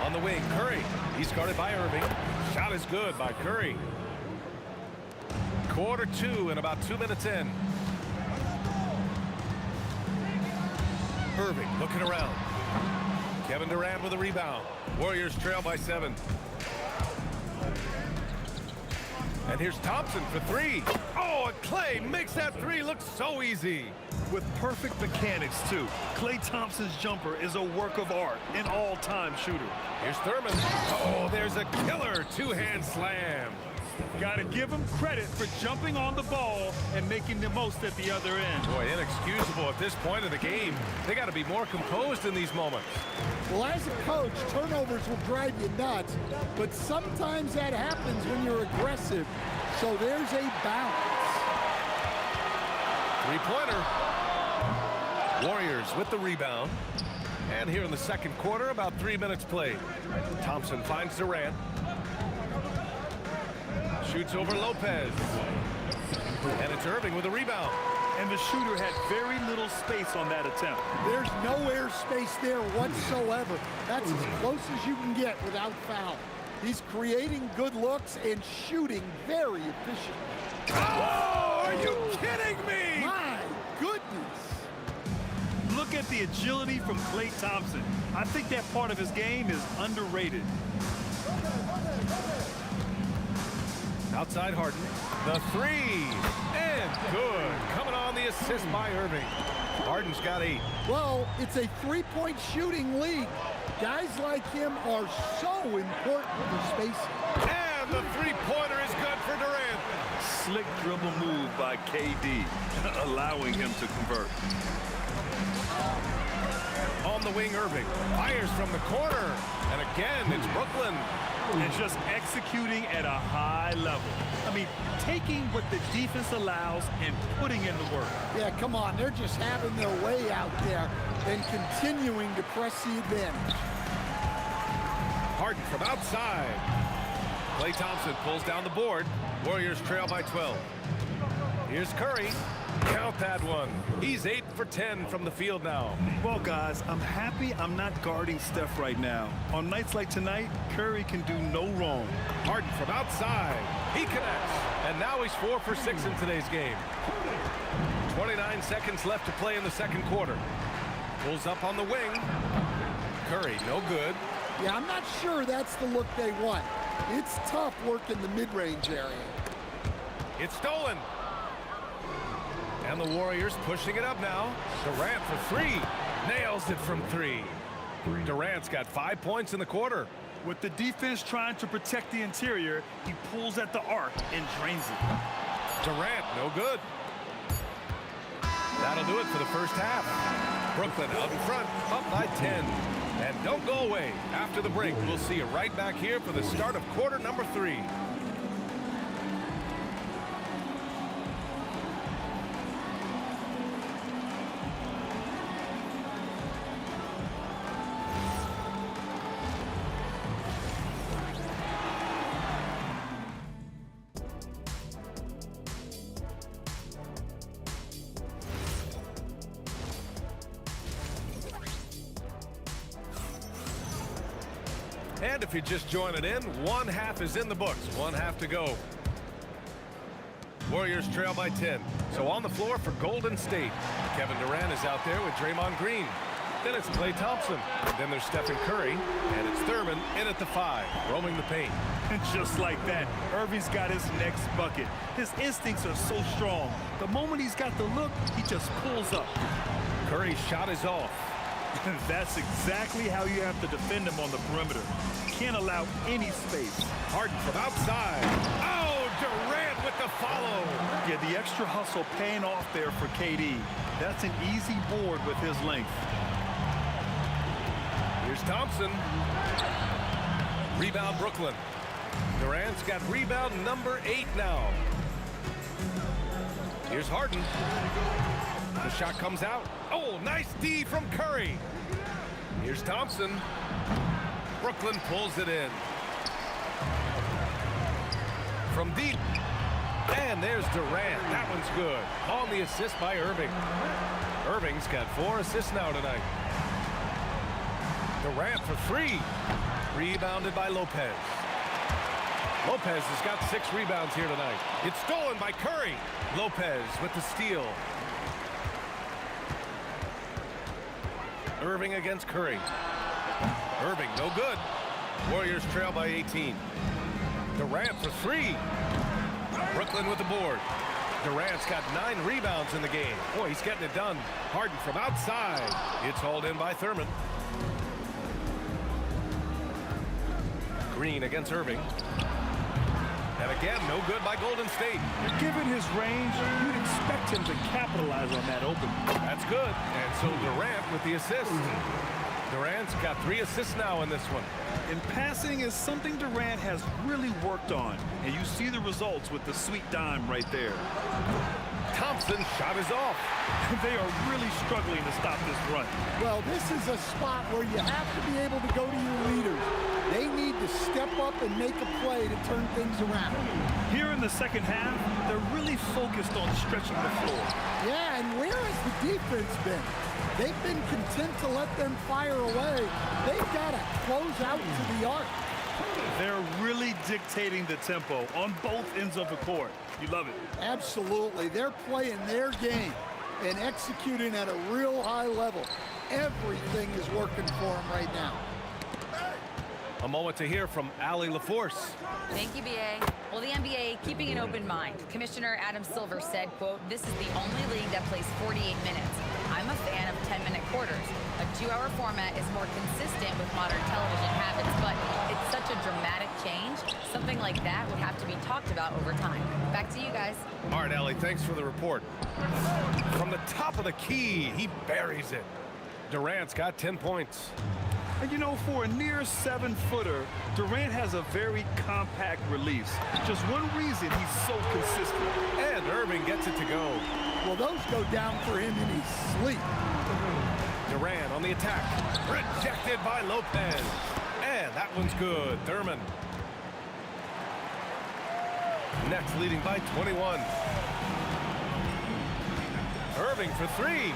S7: On the wing, Curry. He's guarded by Irving. Shot is good by Curry. Quarter 2 and about 2 minutes in. Irving looking around. Kevin Durant with a rebound. Warriors trail by 7. And here's Thompson for 3. Oh, and Clay makes that 3 look so easy.
S8: With perfect mechanics, too. Klay Thompson's jumper is a work of art, an all-time shooter.
S7: Here's Thurman. Oh, there's a killer two-hand slam.
S8: Got to give him credit for jumping on the ball and making the most at the other end.
S7: Boy, inexcusable at this point of the game. They got to be more composed in these moments.
S9: Well, as a coach, turnovers will drive you nuts, but sometimes that happens when you're aggressive. So there's a balance.
S7: Three-pointer. Warriors with the rebound. And here in the second quarter, about 3 minutes played. Thompson finds Durant. Shoots over Lopez. And it's Irving with a rebound.
S8: And the shooter had very little space on that attempt.
S9: There's no air space there whatsoever. That's as close as you can get without foul. He's creating good looks and shooting very efficiently.
S7: Oh, are you kidding me?
S9: My goodness.
S8: Look at the agility from Klay Thompson. I think that part of his game is underrated.
S7: Outside Harden. The 3. And good. Coming on the assist by Irving. Harden's got 8.
S9: Well, it's a three-point shooting league. Guys like him are so important for spacing.
S7: And the three-pointer is good for Durant.
S8: Slick dribble move by KD, allowing him to convert.
S7: On the wing, Irving fires from the corner. And again, it's Brooklyn.
S8: And just executing at a high level. I mean, taking what the defense allows and putting in the work.
S9: Yeah, come on. They're just having their way out there and continuing to press the advantage.
S7: Harden from outside. Klay Thompson pulls down the board. Warriors trail by 12. Here's Curry. Count that one. He's 8 for 10 from the field now.
S8: Well, guys, I'm happy I'm not guarding Steph right now. On nights like tonight, Curry can do no wrong.
S7: Harden from outside. He connects. And now he's 4 for 6 in today's game. 29 seconds left to play in the second quarter. Pulls up on the wing. Curry, no good.
S9: Yeah, I'm not sure that's the look they want. It's tough working the mid-range area.
S7: It's stolen. And the Warriors pushing it up now. Durant for 3. Nails it from 3. Durant's got 5 points in the quarter.
S8: With the defense trying to protect the interior, he pulls at the arc and drains it.
S7: Durant, no good. That'll do it for the first half. Brooklyn out in front, up by 10. And don't go away. After the break, we'll see you right back here for the start of quarter number 3. And if you're just joining in, one half is in the books. One half to go. Warriors trail by 10. So on the floor for Golden State. Kevin Durant is out there with Draymond Green. Then it's Klay Thompson. And then there's Stephen Curry. And it's Thurman in at the 5, roaming the paint.
S8: And just like that, Irving's got his next bucket. His instincts are so strong. The moment he's got the look, he just pulls up.
S7: Curry's shot is off.
S8: That's exactly how you have to defend him on the perimeter. Can't allow any space.
S7: Harden from outside. Oh, Durant with the follow.
S8: Yeah, the extra hustle paying off there for KD. That's an easy board with his length.
S7: Here's Thompson. Rebound Brooklyn. Durant's got rebound number 8 now. Here's Harden. The shot comes out. Oh, nice D from Curry. Here's Thompson. Brooklyn pulls it in. From deep. And there's Durant. That one's good. On the assist by Irving. Irving's got 4 assists now tonight. Durant for 3. Rebounded by Lopez. Lopez has got 6 rebounds here tonight. It's stolen by Curry. Lopez with the steal. Irving against Curry. Irving, no good. Warriors trail by 18. Durant for 3. Brooklyn with the board. Durant's got 9 rebounds in the game. Boy, he's getting it done. Harden from outside. It's hauled in by Thurman. Green against Irving. And again, no good by Golden State.
S8: Given his range, you'd expect him to capitalize on that open.
S7: That's good. And so Durant with the assist. Durant's got 3 assists now in this one.
S8: And passing is something Durant has really worked on. And you see the results with the sweet dime right there.
S7: Thompson's shot is off.
S8: They are really struggling to stop this run.
S9: Well, this is a spot where you have to be able to go to your leaders. They need to step up and make a play to turn things around.
S8: Here in the second half, they're really focused on stretching the floor.
S9: Yeah, and where has the defense been? They've been content to let them fire away. They've got to close out to the arc.
S8: They're really dictating the tempo on both ends of the court. You love it.
S9: Absolutely. They're playing their game and executing at a real high level. Everything is working for them right now.
S7: A moment to hear from Allie LaForce.
S5: Thank you, BA. Well, the NBA keeping an open mind. Commissioner Adam Silver said, quote, "This is the only league that plays 48 minutes. I'm a fan of 10-minute quarters. A 2-hour format is more consistent with modern television habits, but it's such a dramatic change. Something like that would have to be talked about over time." Back to you guys.
S7: All right, Allie, thanks for the report. From the top of the key, he buries it. Durant's got 10 points.
S8: And you know, for a near 7-footer, Durant has a very compact release. Just one reason he's so consistent.
S7: And Irving gets it to go.
S9: Well, those go down for him in his sleep.
S7: Durant on the attack. Rejected by Lopez. And that one's good. Thurman. Nets leading by 21. Irving for three.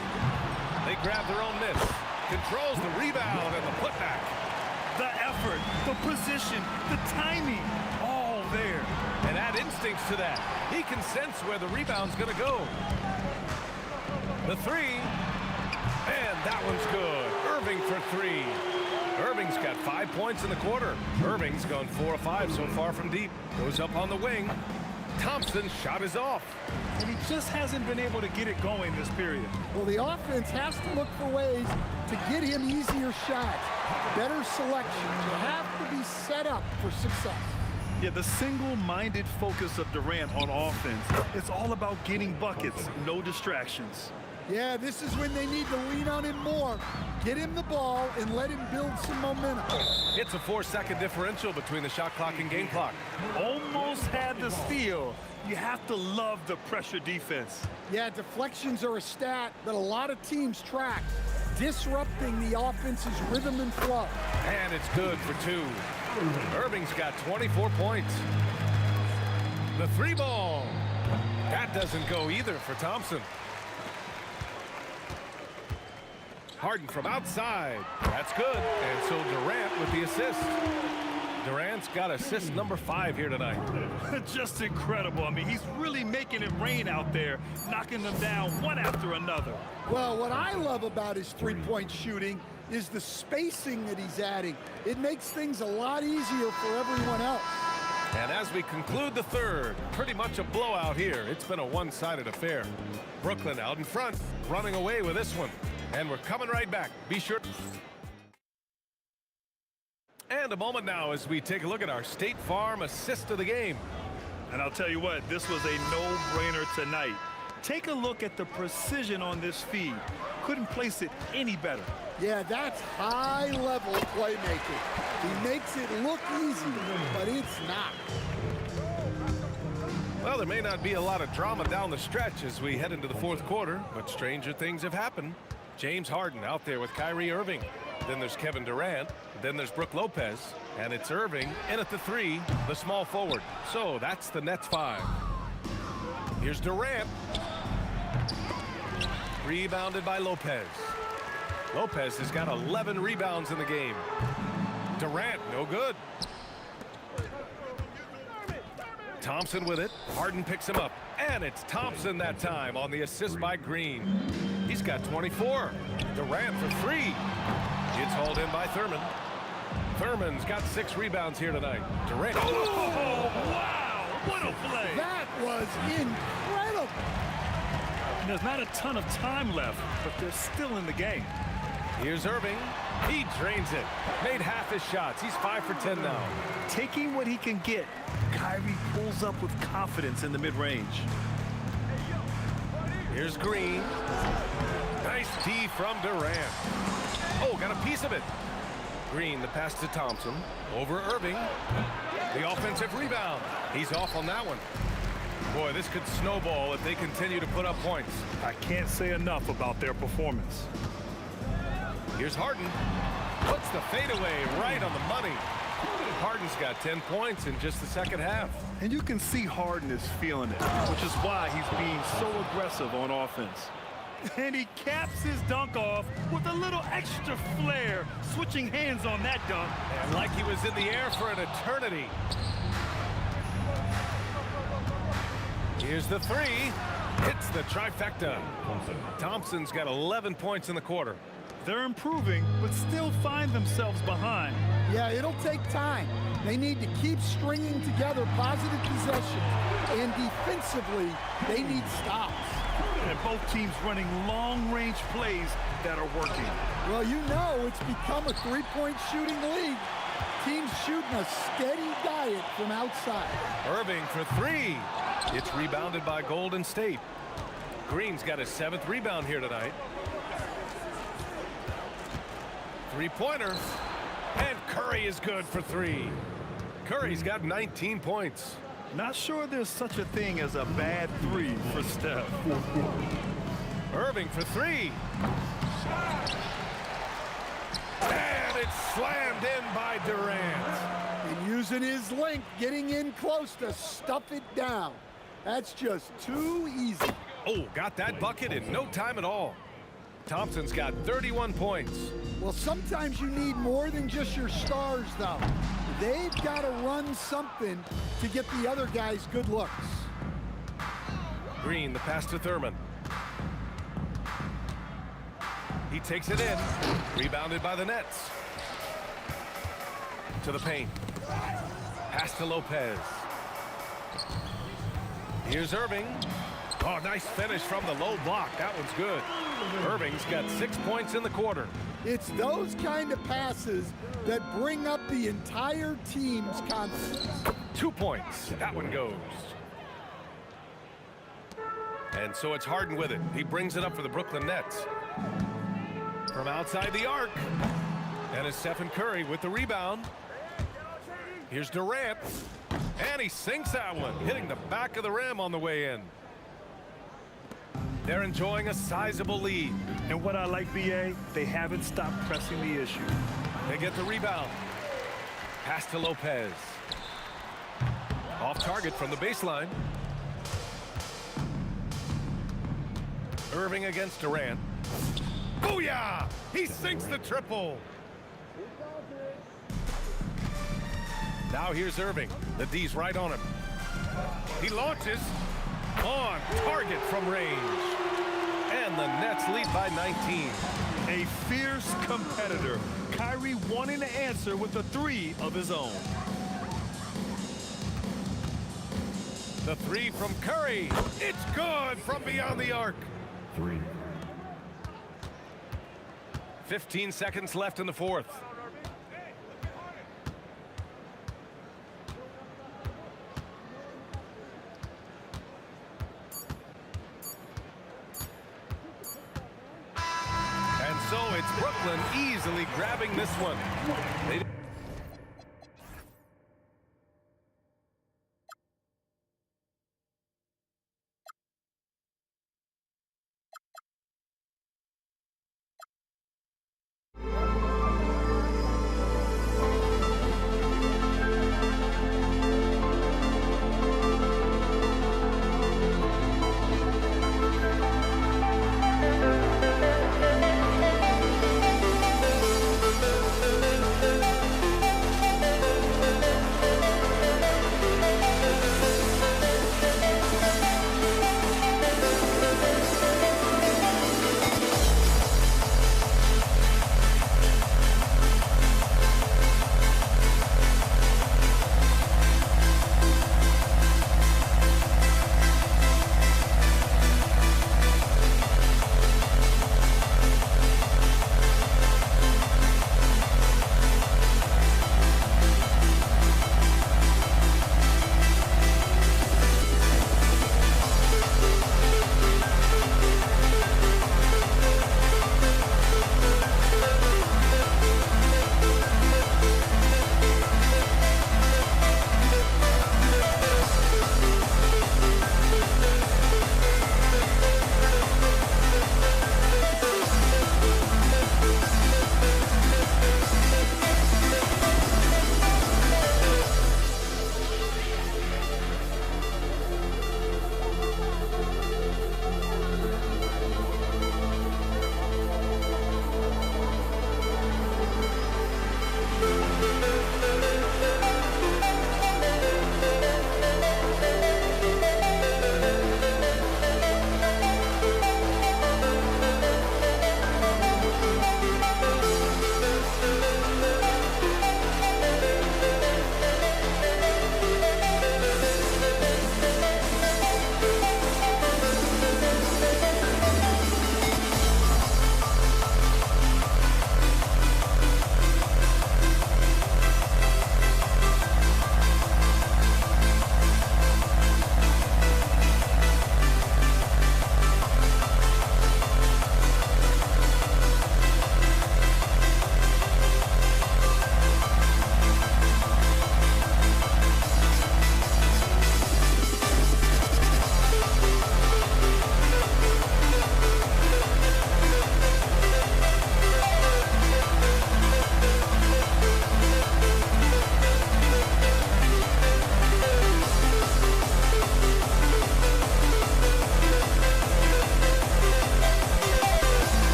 S7: They grab their own miss. Controls the rebound and the putback.
S8: The effort, the position, the timing, all there.
S7: And add instincts to that. He can sense where the rebound's going to go. The three. And that one's good. Irving for three. Irving's got 5 points in the quarter. Irving's gone 4 of 5 so far from deep. Goes up on the wing. Thompson's shot is off.
S8: And he just hasn't been able to get it going this period.
S9: Well, the offense has to look for ways to get him easier shots, better selection. You have to be set up for success.
S8: Yeah, the single-minded focus of Durant on offense, it's all about getting buckets, no distractions.
S9: Yeah, this is when they need to lean on him more. Get him the ball and let him build some momentum.
S7: It's a 4-second differential between the shot clock and game clock.
S8: Almost had the steal. You have to love the pressure defense.
S9: Yeah, deflections are a stat that a lot of teams track, disrupting the offense's rhythm and flow.
S7: And it's good for two. Irving's got 24 points. The three ball. That doesn't go either for Thompson. Harden from outside. That's good. And so Durant with the assist. Durant's got assist number 5 here tonight.
S8: Just incredible. I mean, he's really making it rain out there, knocking them down one after another.
S9: Well, what I love about his three-point shooting is the spacing that he's adding. It makes things a lot easier for everyone else.
S7: And as we conclude the third, pretty much a blowout here. It's been a one-sided affair. Brooklyn out in front, running away with this one. And we're coming right back. Be sure. And a moment now as we take a look at our State Farm assist of the game.
S8: And I'll tell you what, this was a no-brainer tonight. Take a look at the precision on this feed. Couldn't place it any better.
S9: Yeah, that's high-level playmaking. He makes it look easy, but it's not.
S7: Well, there may not be a lot of drama down the stretch as we head into the fourth quarter, but stranger things have happened. James Harden out there with Kyrie Irving. Then there's Kevin Durant. Then there's Brook Lopez. And it's Irving in at the three, the small forward. So that's the Nets 5. Here's Durant. Rebounded by Lopez. Lopez has got 11 rebounds in the game. Durant, no good. Thompson with it. Harden picks him up. And it's Thompson that time on the assist by Green. He's got 24. Durant for three. It's hauled in by Thurman. Thurman's got 6 rebounds here tonight. Durant.
S8: Oh, wow! What a play!
S9: That was incredible.
S8: And there's not a ton of time left, but they're still in the game.
S7: Here's Irving. He drains it. Made half his shots. He's 5 for 10 now.
S8: Taking what he can get, Kyrie pulls up with confidence in the mid-range.
S7: Here's Green. Nice D from Durant. Oh, got a piece of it. Green, the pass to Thompson. Over Irving. The offensive rebound. He's off on that one. Boy, this could snowball if they continue to put up points.
S8: I can't say enough about their performance.
S7: Here's Harden. Puts the fadeaway right on the money. Harden's got 10 points in just the second half.
S8: And you can see Harden is feeling it, which is why he's being so aggressive on offense. And he caps his dunk off with a little extra flair, switching hands on that dunk.
S7: And like he was in the air for an eternity. Here's the three. Hits the trifecta. Thompson's got 11 points in the quarter.
S8: They're improving, but still find themselves behind.
S9: Yeah, it'll take time. They need to keep stringing together positive possessions, and defensively, they need stops.
S8: And both teams running long-range plays that are working.
S9: Well, you know it's become a three-point shooting league. Teams shooting a steady diet from outside.
S7: Irving for three. It's rebounded by Golden State. Green's got his 7th rebound here tonight. Three-pointer. And Curry is good for 3. Curry's got 19 points.
S8: Not sure there's such a thing as a bad 3 for Steph.
S7: Irving for 3. And it's slammed in by Durant.
S9: And using his length, getting in close to stuff it down. That's just too easy.
S7: Oh, got that bucket in no time at all. Thompson's got 31 points.
S9: Well, sometimes you need more than just your stars, though. They've got to run something to get the other guys good looks.
S7: Green, the pass to Thurman. He takes it in. Rebounded by the Nets. To the paint. Pass to Lopez. Here's Irving. Oh, nice finish from the low block. That one's good. Irving's got 6 points in the quarter.
S9: It's those kind of passes that bring up the entire team's confidence.
S7: 2 points. That one goes. And so it's Harden with it. He brings it up for the Brooklyn Nets. From outside the arc. And it's Stephen Curry with the rebound. Here's Durant. And he sinks that one, hitting the back of the rim on the way in. They're enjoying a sizable lead.
S8: And what I like, BA, they haven't stopped pressing the issue.
S7: They get the rebound. Pass to Lopez. Off target from the baseline. Irving against Durant. Booyah! He sinks the triple. Now here's Irving. The D's right on him. He launches. On target from range. And the Nets lead by 19.
S8: A fierce competitor. Kyrie wanting to answer with a three of his own.
S7: The three from Curry. It's good from beyond the arc.
S10: 3.
S7: 15 seconds left in the fourth. So it's Brooklyn easily grabbing this one.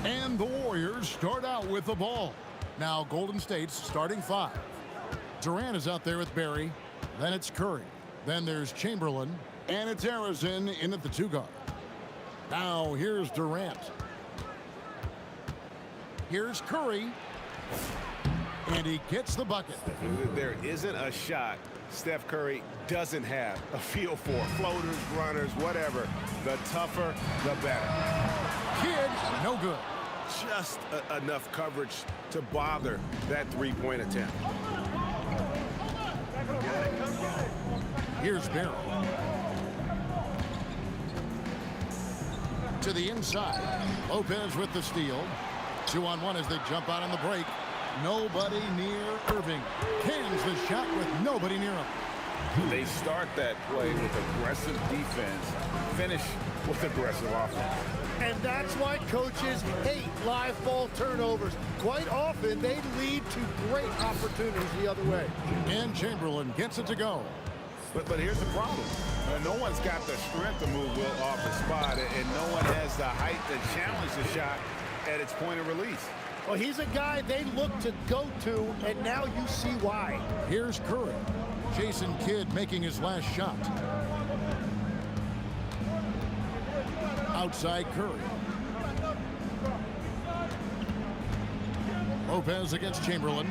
S1: And the Warriors start out with the ball. Now Golden State's starting 5. Durant is out there with Barry. Then it's Curry. Then there's Chamberlain. And it's Harrison in at the 2 guard. Now here's Durant. Here's Curry. And he gets the bucket.
S3: There isn't a shot Steph Curry doesn't have a feel for. Floaters, runners, whatever. The tougher, the better.
S1: Kid, no good.
S3: Just enough coverage to bother that three-point attempt.
S1: Here's Barry. To the inside. Lopez with the steal. 2-on-1 as they jump out on the break. Nobody near Irving. Cans the shot with nobody near him.
S3: They start that play with aggressive defense, finish with aggressive offense.
S9: And that's why coaches hate live ball turnovers. Quite often, they lead to great opportunities the other way.
S1: And Chamberlain gets it to go.
S3: But here's the problem. No one's got the strength to move Wilt off the spot, and no one has the height to challenge the shot at its point of release.
S9: Well, he's a guy they look to go to, and now you see why.
S1: Here's Curry. Jason Kidd making his last shot. Outside Curry. Lopez against Chamberlain.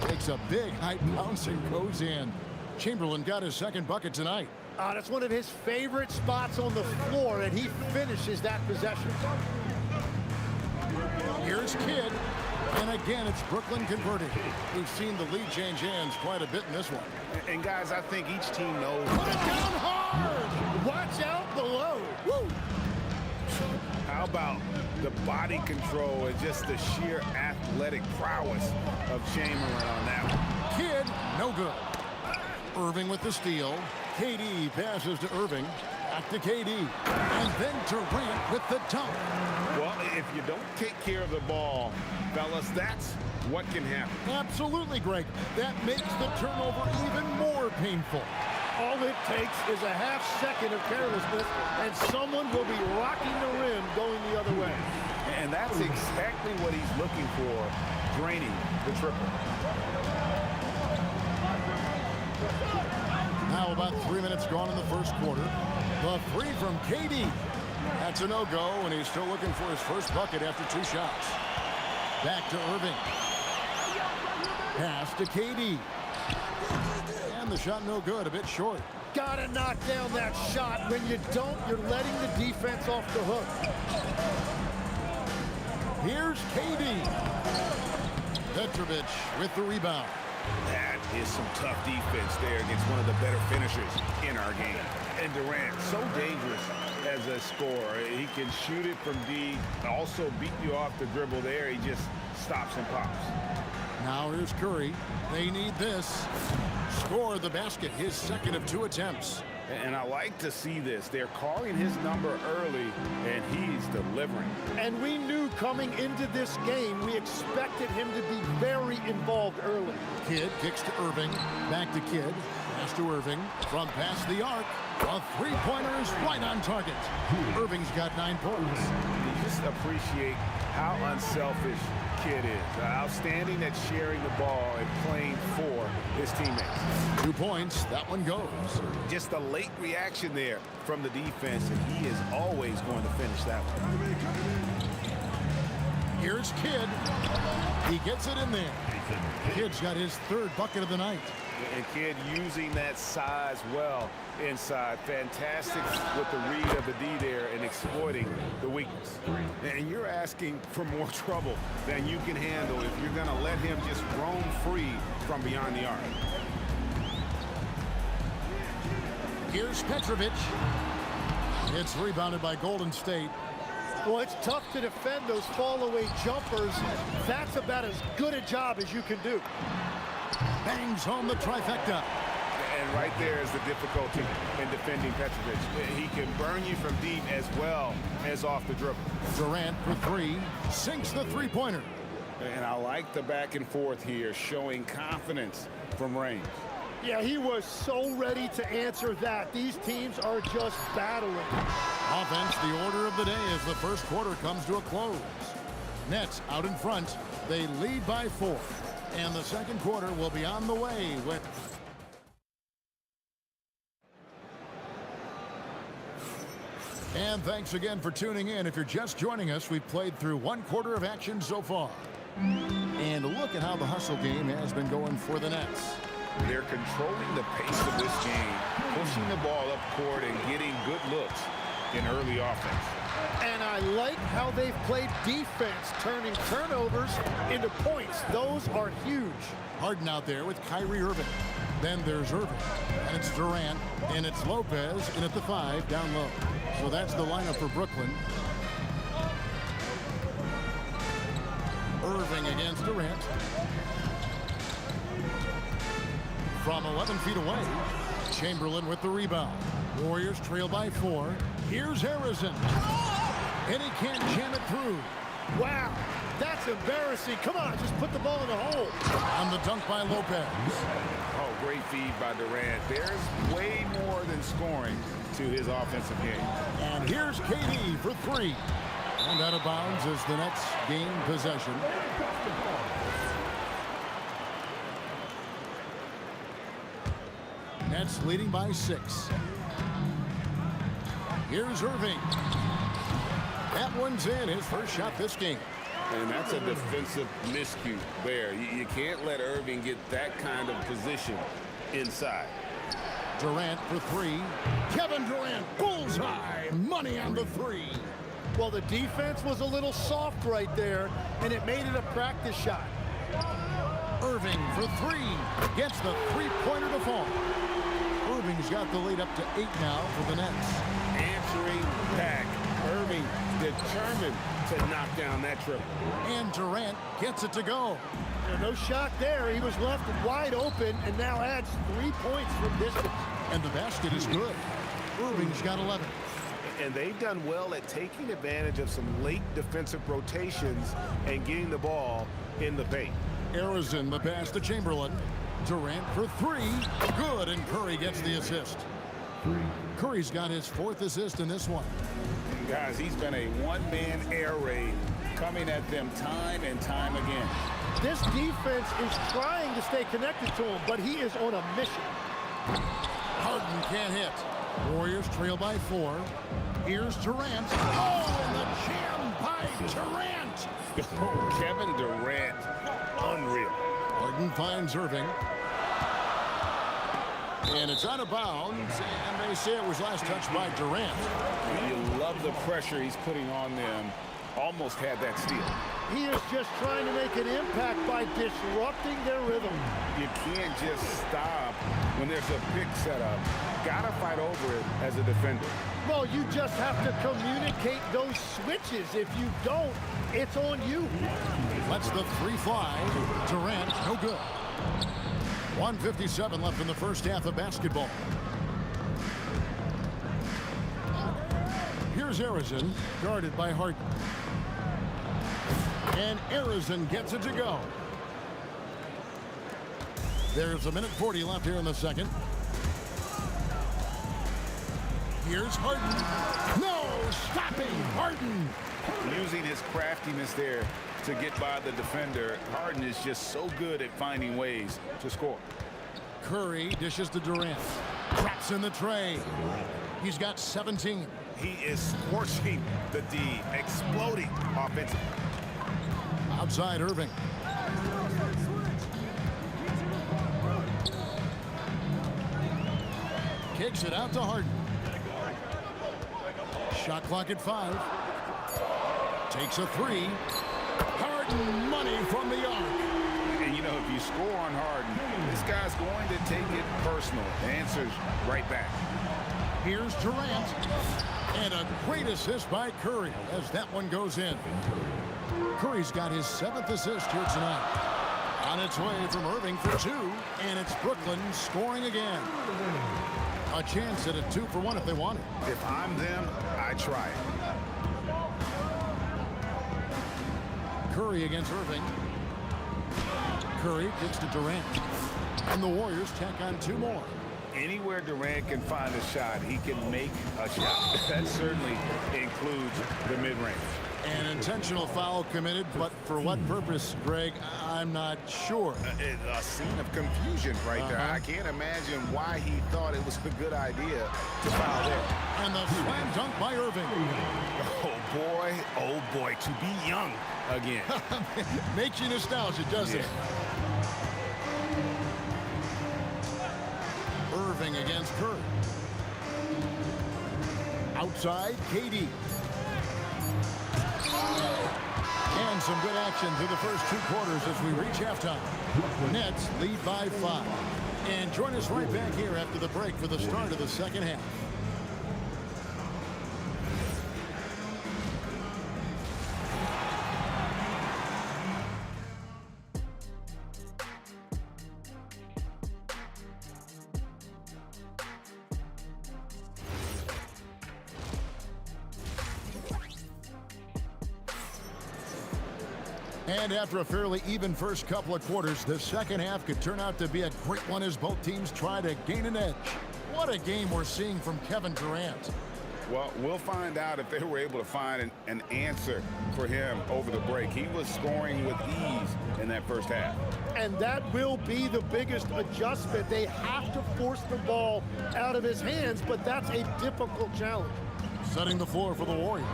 S1: Takes a big height bounce and goes in. Chamberlain got his second bucket tonight.
S9: That's one of his favorite spots on the floor, and he finishes that possession.
S1: Here's Kidd. And again, it's Brooklyn converting. We've seen the lead change hands quite a bit in this one.
S3: And guys, I think each team knows.
S1: Put it down hard!
S9: Watch out below. Woo!
S3: How about the body control and just the sheer athletic prowess of Chamberlain on that one?
S1: Kidd, no good. Irving with the steal. KD passes to Irving. Back to KD. And then Durant with the dunk.
S3: Well, if you don't take care of the ball, fellas, that's what can happen.
S1: Absolutely, Greg. That makes the turnover even more painful.
S9: All it takes is a half second of carelessness, and someone will be rocking the rim going the other way.
S3: And that's exactly what he's looking for, draining the triple.
S1: Now about 3 minutes gone in the first quarter. The three from KD. That's a no-go, and he's still looking for his first bucket after 2 shots. Back to Irving. Pass to KD. And the shot no good, a bit short.
S9: Gotta knock down that shot. When you don't, you're letting the defense off the hook.
S1: Here's KD. Petrovic with the rebound.
S3: That is some tough defense there against one of the better finishers in our game. And Durant, so dangerous as a scorer. He can shoot it from deep, also beat you off the dribble there. He just stops and pops.
S1: Now here's Curry. They need this. Score the basket, his second of 2 attempts.
S3: And I like to see this. They're calling his number early, and he's delivering.
S9: And we knew coming into this game, we expected him to be very involved early.
S1: Kidd kicks to Irving. Back to Kidd. Pass to Irving. From past the arc. A three-pointer is right on target. Irving's got 9 points.
S3: You just appreciate how unselfish kid is. Outstanding at sharing the ball and playing for his teammates.
S1: 2 points. That one goes.
S3: Just a late reaction there from the defense, and he is always going to finish that one.
S1: Here's Kidd. He gets it in there. Kidd's got his 3rd bucket of the night.
S3: And Kidd using that size well inside. Fantastic with the read of the D there and exploiting the weakness. And you're asking for more trouble than you can handle if you're going to let him just roam free from beyond the arc.
S1: Here's Petrovic. It's rebounded by Golden State.
S9: Well, it's tough to defend those fall-away jumpers. That's about as good a job as you can do.
S1: Bangs home the trifecta.
S3: And right there is the difficulty in defending Petrovic. He can burn you from deep as well as off the dribble.
S1: Durant for 3. Sinks the three-pointer.
S3: And I like the back and forth here, showing confidence from range.
S9: Yeah, he was so ready to answer that. These teams are just battling.
S1: Offense, the order of the day as the first quarter comes to a close. Nets out in front. They lead by 4. And the second quarter will be on the way with... And thanks again for tuning in. If you're just joining us, we've played through 1 quarter of action so far. And look at how the hustle game has been going for the Nets.
S3: They're controlling the pace of this game, pushing the ball up court and getting good looks in early offense.
S9: And I like how they've played defense, turning turnovers into points. Those are huge.
S1: Harden out there with Kyrie Irving. Then there's Irving. And it's Durant. And it's Lopez in at the 5 down low. So that's the lineup for Brooklyn. Irving against Durant. From 11 feet away, Chamberlain with the rebound. Warriors trail by 4. Here's Harrison. And he can't jam it through.
S9: Wow, that's embarrassing. Come on, just put the ball in the hole.
S1: On the dunk by Lopez.
S3: Oh, great feed by Durant. There's way more than scoring to his offensive game.
S1: And here's KD for 3. And out of bounds as the Nets gain possession. Nets leading by 6. Here's Irving. That one's in, his first shot this game.
S3: And that's a defensive miscue there. You can't let Irving get that kind of position inside.
S1: Durant for 3. Kevin Durant, bullseye. Money on the 3.
S9: Well, the defense was a little soft right there, and it made it a practice shot.
S1: Irving for 3. Gets the three-pointer to fall. Irving's got the lead up to 8 now for the Nets.
S3: Answering back. Irving determined to knock down that triple.
S1: And Durant gets it to go.
S9: No shot there. He was left wide open and now adds 3 points from distance.
S1: And the basket is good. Irving's got 11.
S3: And they've done well at taking advantage of some late defensive rotations and getting the ball in the paint.
S1: Harrison, the pass to Chamberlain. Durant for 3. Good, and Curry gets the assist. Curry's got his 4th assist in this one.
S3: Guys, he's been a one-man air raid coming at them time and time again.
S9: This defense is trying to stay connected to him, but he is on a mission.
S1: Harden can't hit. Warriors trail by 4. Here's Durant. Oh, and the jam by Durant.
S3: Kevin Durant, unreal.
S1: Harden finds Irving. And it's out of bounds, and they say it was last touched by Durant.
S3: You love the pressure he's putting on them. Almost had that steal.
S9: He is just trying to make an impact by disrupting their rhythm.
S3: You can't just stop when there's a pick set up. Gotta fight over it as a defender.
S9: Well, you just have to communicate those switches. If you don't, it's on you.
S1: Lets the 3 fly. Durant, no good. 1:57 left in the first half of basketball. Here's Harrison, guarded by Harden. And Harrison gets it to go. There's 1:40 left here in the second. Here's Harden. No, stopping Harden.
S3: Using his craftiness there to get by the defender. Harden is just so good at finding ways to score.
S1: Curry dishes to Durant. Traps in the tray. He's got 17.
S3: He is scorching the D, exploding offensively.
S1: Outside Irving. Kicks it out to Harden. Shot clock at 5. Takes a 3. Harden money from the arc.
S3: And you know, if you score on Harden, this guy's going to take it personal. The answer's right back.
S1: Here's Durant. And a great assist by Curry as that one goes in. Curry's got his 7th assist here tonight. On its way from Irving for 2, and it's Brooklyn scoring again. A chance at a 2-for-1 if they want it.
S3: If I'm them, I try it.
S1: Curry against Irving. Curry kicks to Durant. And the Warriors tack on 2 more.
S3: Anywhere Durant can find a shot, he can make a shot. That certainly includes the mid-range.
S1: An intentional foul committed, but for what purpose, Greg, I'm not sure.
S3: A scene of confusion right there. I can't imagine why he thought it was a good idea to foul there.
S1: And the slam dunk by Irving.
S3: Oh boy, to be young again.
S1: Makes you nostalgic, doesn't it? Irving against Curry. Outside, KD. And some good action through the first 2 quarters as we reach halftime. Nets lead by 5. And join us right back here after the break for the start of the second half. And after a fairly even first couple of quarters, the second half could turn out to be a great one as both teams try to gain an edge. What a game we're seeing from Kevin Durant.
S3: Well, we'll find out if they were able to find an answer for him over the break. He was scoring with ease in that first half.
S9: And that will be the biggest adjustment. They have to force the ball out of his hands, but that's a difficult challenge.
S1: Setting the floor for the Warriors.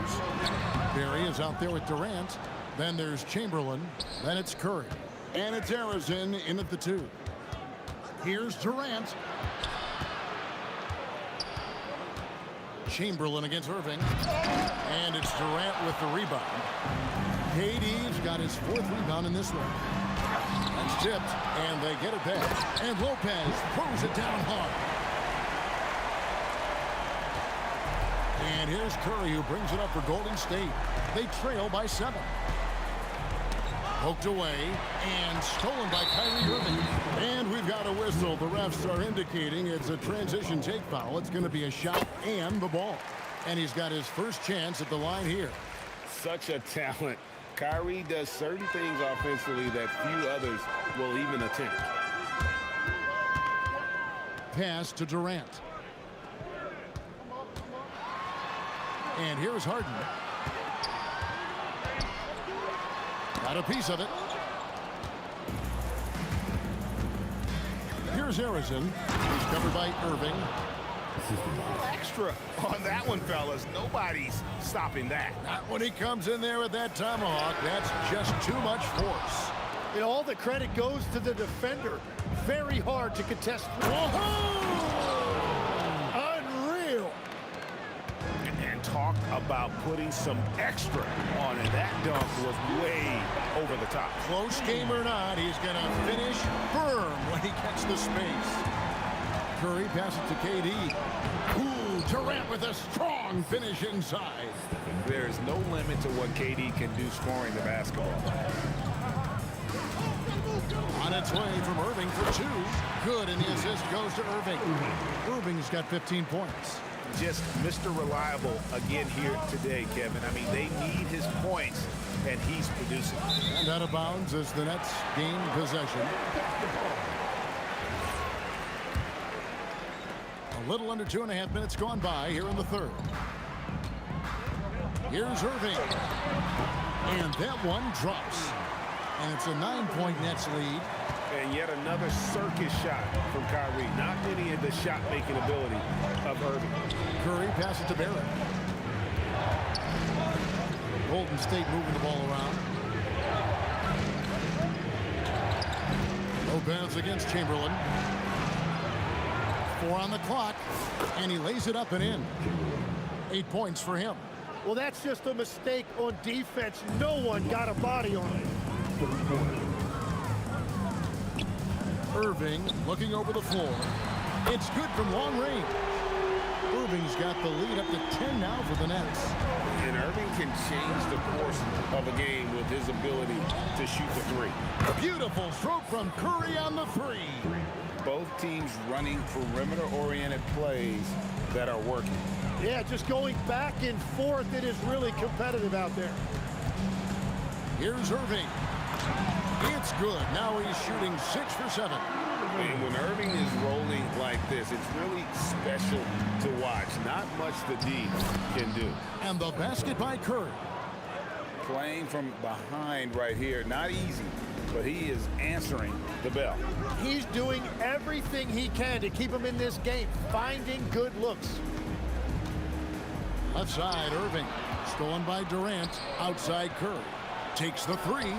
S1: Barry is out there with Durant. Then there's Chamberlain. Then it's Curry. And it's Arizin in at the 2. Here's Durant. Chamberlain against Irving. And it's Durant with the rebound. KD's got his 4th rebound in this one. That's tipped, and they get it back. And Lopez throws it down hard. And here's Curry, who brings it up for Golden State. They trail by 7. Poked away and stolen by Kyrie Irving. And we've got a whistle. The refs are indicating it's a transition take foul. It's going to be a shot and the ball. And he's got his first chance at the line here.
S3: Such a talent. Kyrie does certain things offensively that few others will even attempt.
S1: Pass to Durant. And here's Harden. Got a piece of it. Here's Arizin. He's covered by Irving.
S3: Extra on that one, fellas. Nobody's stopping that.
S1: Not when he comes in there with that tomahawk. That's just too much force.
S9: And all the credit goes to the defender. Very hard to contest. Unreal.
S3: And talk about putting some extra on it. That dunk was way over the top.
S1: Close game or not, he's going to finish firm when he gets the space. Curry passes to KD. Ooh, Durant with a strong finish inside.
S3: There's no limit to what KD can do scoring the basketball.
S1: On its way from Irving for 2. Good, and the assist goes to Irving. Irving's got 15 points.
S3: Just Mr. Reliable again here today, Kevin. I mean, they need his points, and he's producing.
S1: And out of bounds as the Nets gain possession. A little under 2.5 minutes gone by here in the third. Here's Irving. And that one drops. And it's a 9-point Nets lead.
S3: And yet another circus shot from Kyrie. Not many of the shot-making ability of Irving.
S1: Curry passes to Barrett. Golden State moving the ball around. Lopez against Chamberlain. 4 on the clock. And he lays it up and in. 8 points for him.
S9: Well, that's just a mistake on defense. No one got a body on it.
S1: Irving looking over the floor. It's good from long range. Irving's got the lead up to 10 now for the Nets.
S3: And Irving can change the course of a game with his ability to shoot the three.
S1: Beautiful stroke from Curry on the three.
S3: Both teams running perimeter-oriented plays that are working.
S9: Yeah, just going back and forth. It is really competitive out there.
S1: Here's Irving. It's good. Now he's shooting 6 for 7.
S3: And when Irving is rolling like this, it's really special to watch. Not much the D can do.
S1: And the basket by Curry.
S3: Playing from behind right here. Not easy, but he is answering the bell.
S9: He's doing everything he can to keep him in this game, finding good looks.
S1: Left side, Irving. Stolen by Durant. Outside Curry. Takes the three.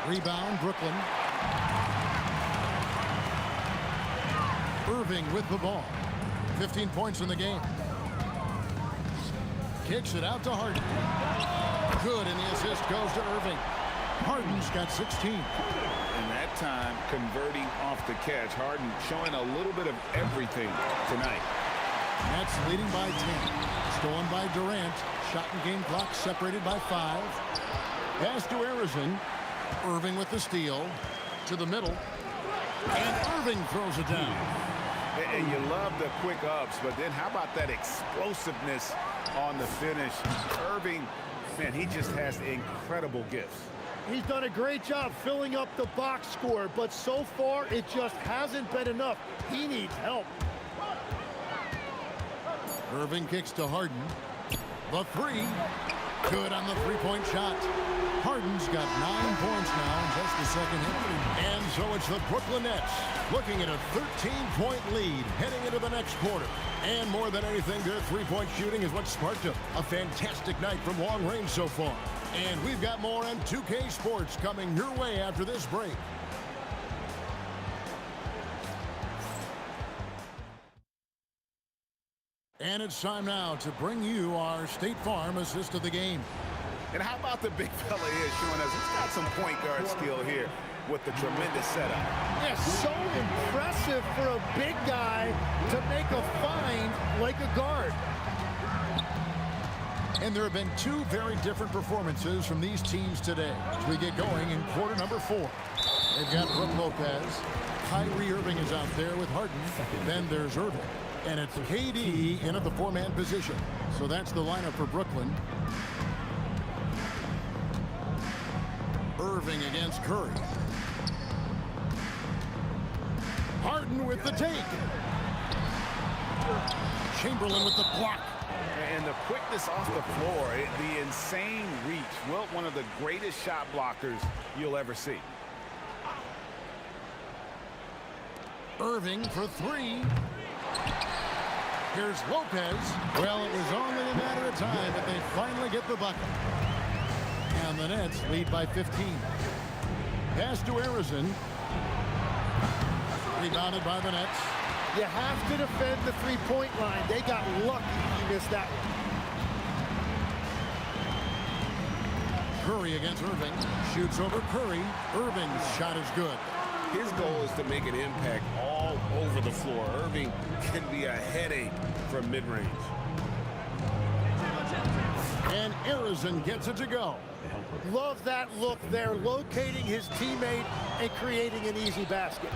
S1: Rebound, Brooklyn. Irving with the ball. 15 points in the game. Kicks it out to Harden. Good, and the assist goes to Irving. Harden's got 16.
S3: And that time, converting off the catch. Harden showing a little bit of everything tonight.
S1: Nets leading by 10. Stolen by Durant. Shot and game clock separated by 5. Pass to Arizon. Irving with the steal. To the middle. And Irving throws it down.
S3: And you love the quick ups, but then how about that explosiveness on the finish? Irving, man, he just has incredible gifts.
S9: He's done a great job filling up the box score, but so far it just hasn't been enough. He needs help.
S1: Irving kicks to Harden. The three. Good on the three-point shot. Harden's got 9 points now in just the second half. And so it's the Brooklyn Nets looking at a 13-point lead heading into the next quarter. And more than anything, their three-point shooting is what sparked a fantastic night from long range so far. And we've got more on 2K Sports coming your way after this break. And it's time now to bring you our State Farm assist of the game.
S3: And how about the big fella here showing us he's got some point guard skill here with the tremendous setup.
S9: Yeah, so impressive for a big guy to make a find like a guard.
S1: And there have been 2 very different performances from these teams today as we get going in quarter number 4. They've got Brook Lopez. Kyrie Irving is out there with Harden. Then there's Irving. And it's KD in at the 4-man position. So that's the lineup for Brooklyn. Irving against Curry. Harden with the take. Chamberlain with the block.
S3: And the quickness off the floor, the insane reach. Wilt, one of the greatest shot blockers you'll ever see.
S1: Irving for 3. Here's Lopez. Well, it was only a matter of time that they finally get the bucket. And the Nets lead by 15. Pass to Arizon. Rebounded by the Nets.
S9: You have to defend the three-point line. They got lucky you missed that one.
S1: Curry against Irving. Shoots over Curry. Irving's shot is good.
S3: His goal is to make an impact all over the floor. Irving can be a headache from mid-range.
S1: And Arizon gets it to go.
S9: Love that look there, locating his teammate and creating an easy basket.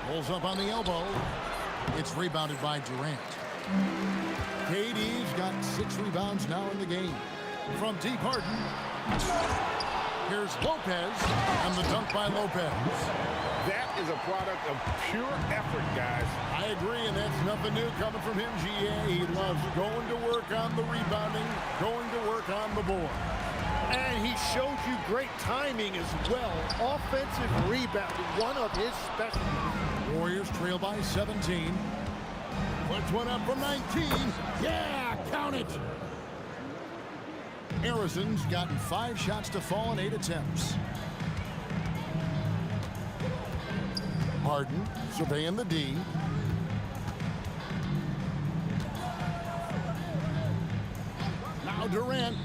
S1: Pulls up on the elbow. It's rebounded by Durant. KD's got 6 rebounds now in the game. From deep, Harden. Here's Lopez, and the dunk by Lopez.
S3: That is a product of pure effort, guys.
S1: I agree, and that's nothing new coming from him, GA. He loves going to work on the rebounding, going to work on the board.
S9: And he showed you great timing as well. Offensive rebounding, one of his specialties.
S1: Warriors trail by 17. Puts one up from 19. Yeah, count it. Harrison's gotten 5 shots to fall in 8 attempts. Harden surveying the D. Now Durant.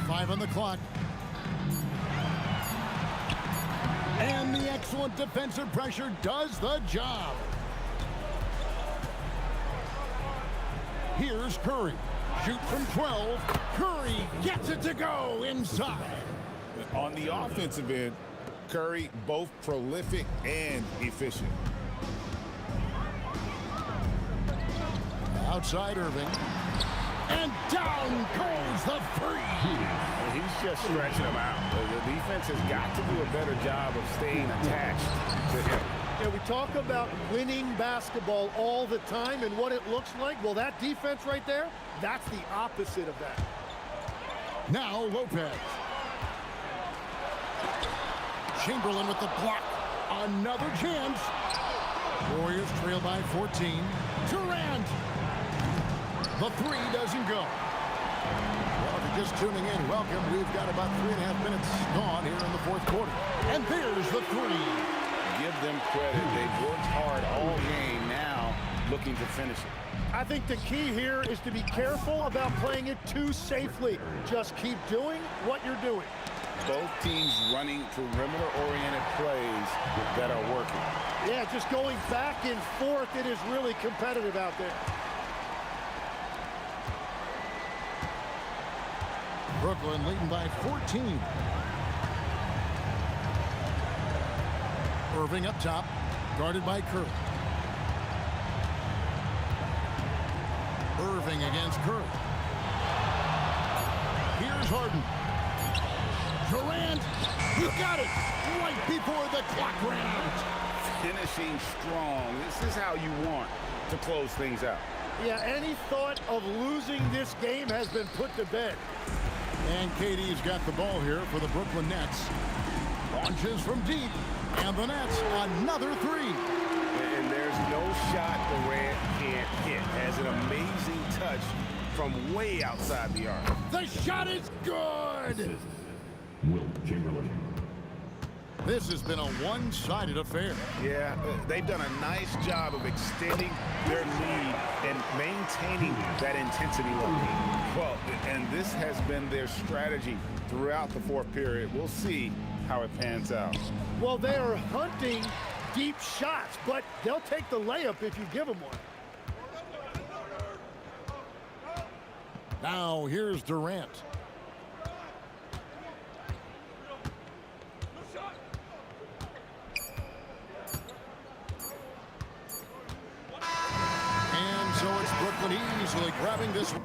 S1: 5 on the clock. And the excellent defensive pressure does the job. Here's Curry. Shoot from 12. Curry gets it to go inside.
S3: On the offensive end, Curry both prolific and efficient.
S1: Outside Irving. And down goes the free.
S3: He's just stretching them out. The defense has got to do a better job of staying attached to him.
S9: Yeah, we talk about winning basketball all the time and what it looks like. Well, that defense right there, that's the opposite of that.
S1: Now Lopez. Chamberlain with the block. Another chance. Warriors trail by 14. Durant. The 3 doesn't go. Well, if you're just tuning in, welcome. We've got about 3.5 minutes gone here in the 4th quarter. And there's the 3.
S3: Give them credit. They've worked hard all game, now looking to finish it.
S9: I think the key here is to be careful about playing it too safely. Just keep doing what you're doing.
S3: Both teams running perimeter-oriented plays that are working.
S9: Yeah, just going back and forth, it is really competitive out there.
S1: Brooklyn leading by 14. Irving up top, guarded by Curry. Irving against Curry. Here's Harden. Durant, you got it right before the clock ran out.
S3: Finishing strong. This is how you want to close things out.
S9: Yeah, any thought of losing this game has been put to bed.
S1: And KD's got the ball here for the Brooklyn Nets. Launches from deep. And the Nets, another 3.
S3: And there's no shot Durant can't hit. Has an amazing touch from way outside the arc.
S1: The shot is good.
S10: Wilt Chamberlain.
S1: This has been a one-sided affair.
S3: Yeah, they've done a nice job of extending their lead and maintaining that intensity level. Well, and this has been their strategy throughout the 4th period. We'll see how it pans out.
S9: Well, they are hunting deep shots, but they'll take the layup if you give them one.
S1: Now here's Durant. And so it's Brooklyn easily grabbing this one.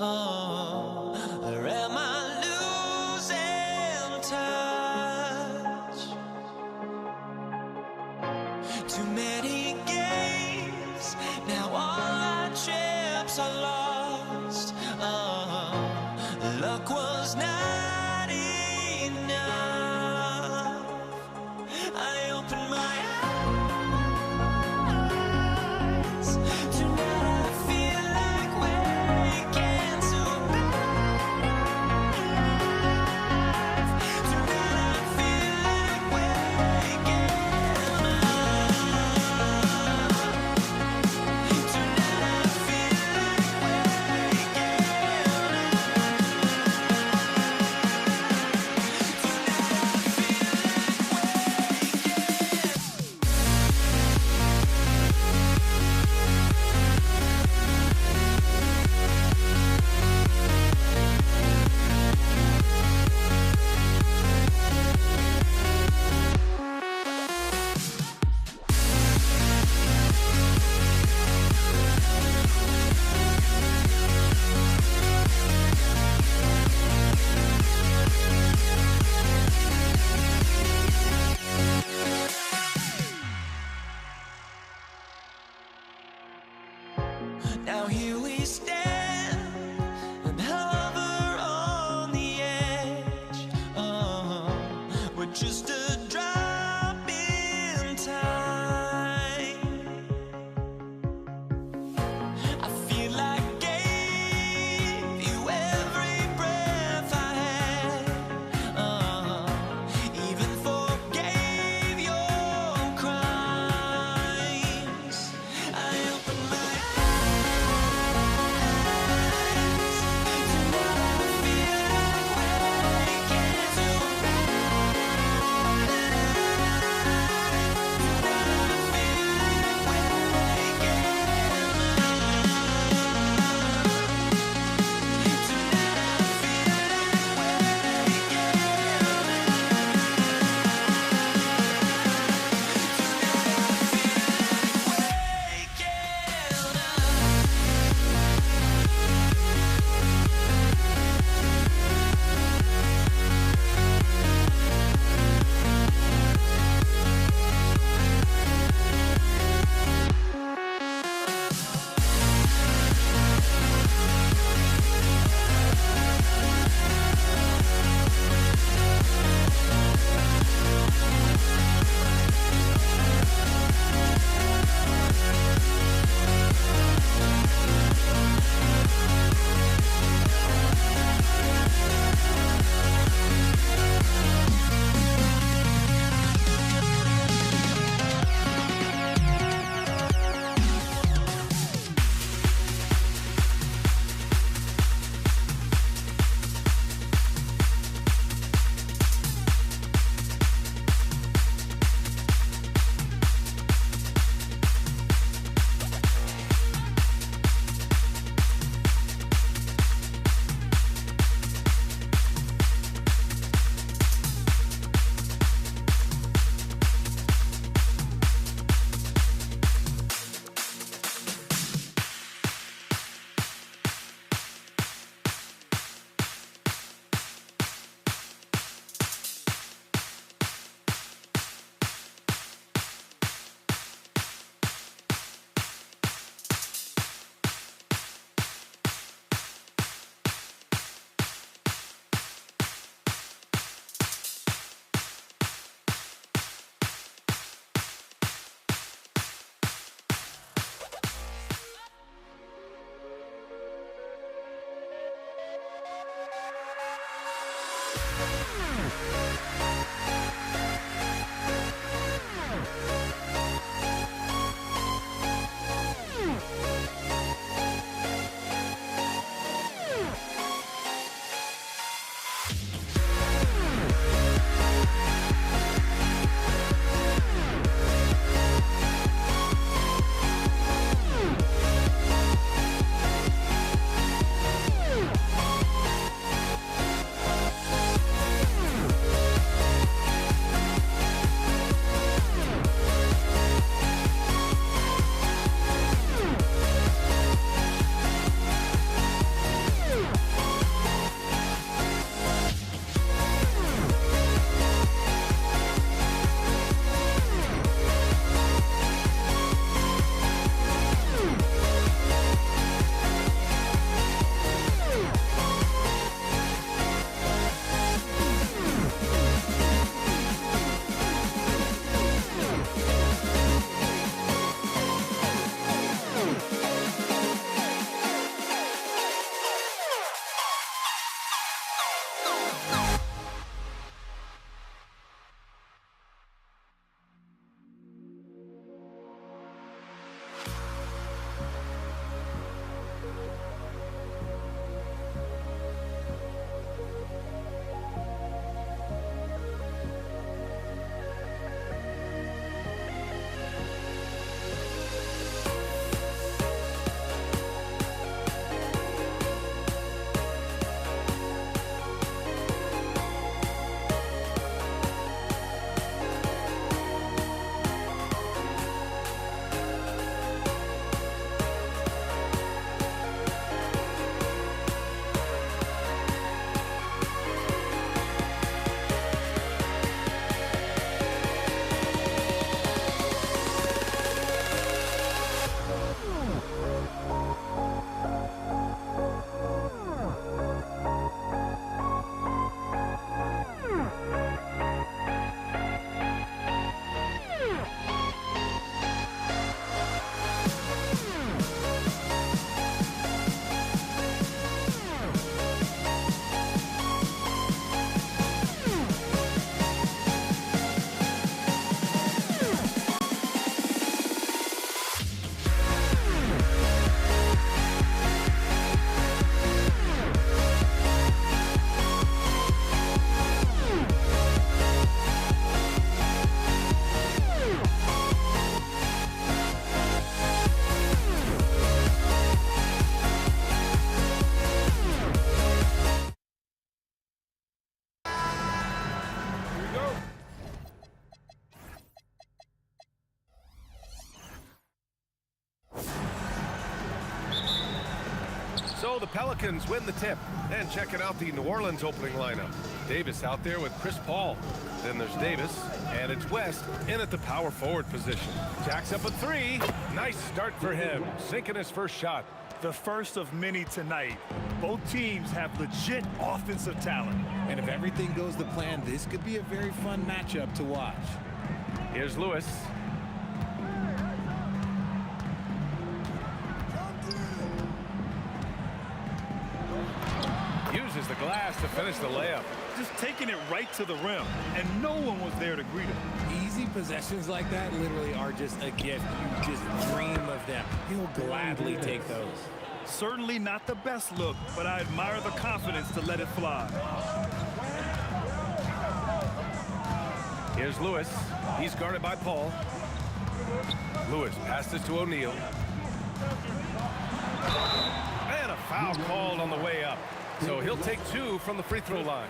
S11: Or am I losing touch? Too many games, now all our chips are lost. Luck was not enough. I opened my eyes. Tonight I feel like waking to life. Tonight I feel like waking up. Tonight I feel like waking up.
S7: So the Pelicans win the tip. And checking out the New Orleans opening lineup. Davis out there with Chris Paul. Then there's Davis, and it's West in at the power forward position. Jacks up a three. Nice start for him, sinking his first shot.
S8: The first of many tonight. Both teams have legit offensive talent.
S6: And if everything goes to plan, this could be a very fun matchup to watch.
S7: Here's Lewis. Uses the glass to finish the layup.
S8: Just taking it right to the rim, and no one was there to greet him.
S6: Easy possessions like that literally are just a gift. You just dream of them. He'll gladly take those.
S8: Certainly not the best look, but I admire the confidence to let it fly.
S7: Here's Lewis. He's guarded by Paul. Lewis passes to O'Neal. And a foul called on the way up. So he'll take two from the free throw line.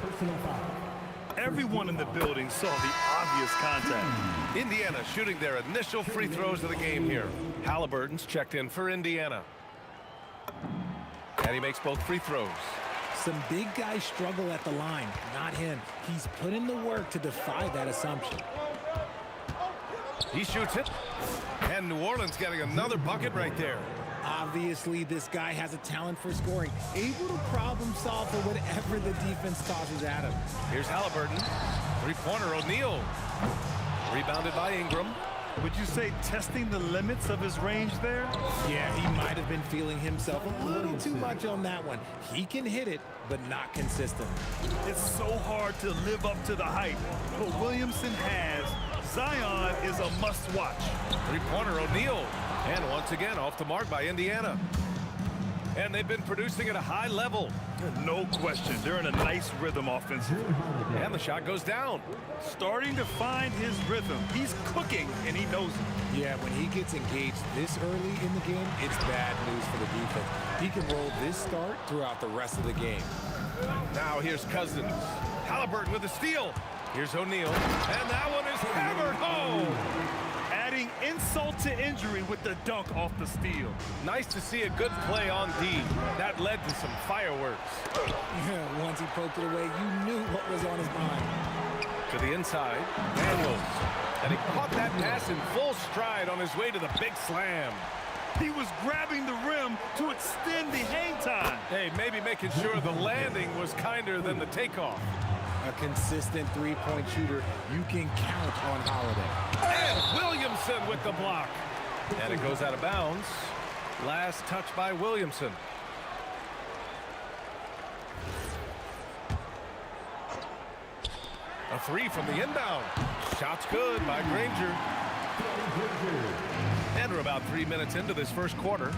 S8: Everyone in the building saw the obvious contact.
S7: Indiana shooting their initial free throws of the game here. Halliburton's checked in for Indiana. And he makes both free throws.
S6: Some big guys struggle at the line, not him. He's put in the work to defy that assumption.
S7: He shoots it. And New Orleans getting another bucket right there.
S6: Obviously, this guy has a talent for scoring, able to problem solve for whatever the defense tosses at him.
S7: Here's Halliburton. Three-pointer, O'Neal. Rebounded by Ingram.
S8: Would you say testing the limits of his range there?
S6: Yeah, he might have been feeling himself a little too much on that one. He can hit it, but not consistent.
S8: It's so hard to live up to the hype, but Williamson has. Zion is a must-watch.
S7: Three-pointer, O'Neal. And once again, off the mark by Indiana. And they've been producing at a high level.
S8: No question. They're in a nice rhythm offensively.
S7: And the shot goes down.
S8: Starting to find his rhythm. He's cooking, and he knows it.
S6: Yeah, when he gets engaged this early in the game, it's bad news for the defense. He can roll this start throughout the rest of the game.
S7: Now here's Cousins. Halliburton with a steal. Here's O'Neal. And that one is hammered home.
S8: Adding insult to injury with the dunk off the steal.
S7: Nice to see a good play on D. That led to some fireworks.
S6: Yeah, once he poked it away, you knew what was on his mind.
S7: To the inside, Daniels. And he caught that pass in full stride on his way to the big slam.
S8: He was grabbing the rim to extend the hang time.
S7: Hey, maybe making sure the landing was kinder than the takeoff.
S6: A consistent three-point shooter, you can count on Holiday.
S7: And Williamson with the block. And it goes out of bounds. Last touch by Williamson. A three from the inbound. Shot's good by Granger. And we're about 3 minutes into this first quarter.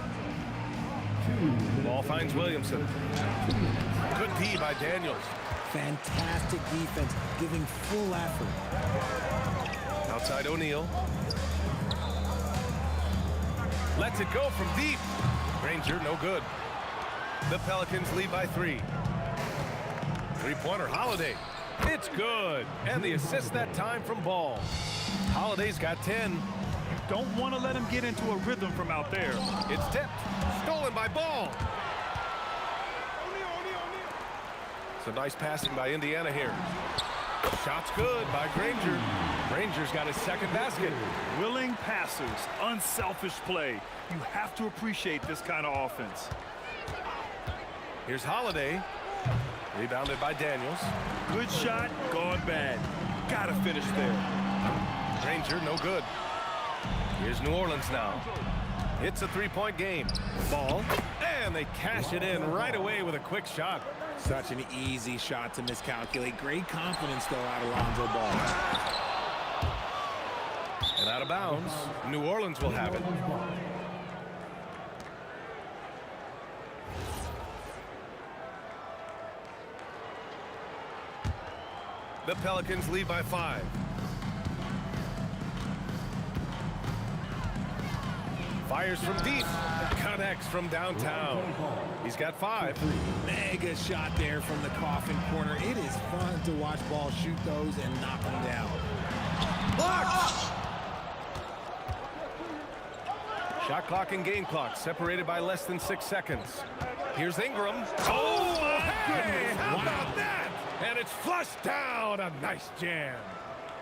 S7: Ball finds Williamson. Good D by Daniels.
S6: Fantastic defense, giving full effort.
S7: Outside O'Neal. Lets it go from deep. Granger, no good. The Pelicans lead by 3. Three-pointer, Holiday. It's good. And the assist that time from Ball. Holiday's got 10.
S8: You don't want to let him get into a rhythm from out there.
S7: It's tipped. Stolen by Ball. Some nice passing by Indiana here. Shot's good by Granger. Granger's got his second basket.
S8: Willing passers, unselfish play. You have to appreciate this kind of offense.
S7: Here's Holiday. Rebounded by Daniels.
S8: Good shot, gone bad. Gotta finish there.
S7: Granger, no good. Here's New Orleans now. It's a three-point game. Ball. And they cash it in right away with a quick shot.
S6: Such an easy shot to miscalculate. Great confidence, though, out of Lonzo Ball.
S7: And out of bounds, New Orleans will have it. The Pelicans lead by 5. Fires from deep. Connects from downtown. He's got 5.
S6: Mega shot there from the coffin corner. It is fun to watch Ball shoot those and knock them down.
S7: Shot clock and game clock separated by less than 6 seconds. Here's Ingram. Oh, my goodness. How about that? And it's flushed down. A nice jam.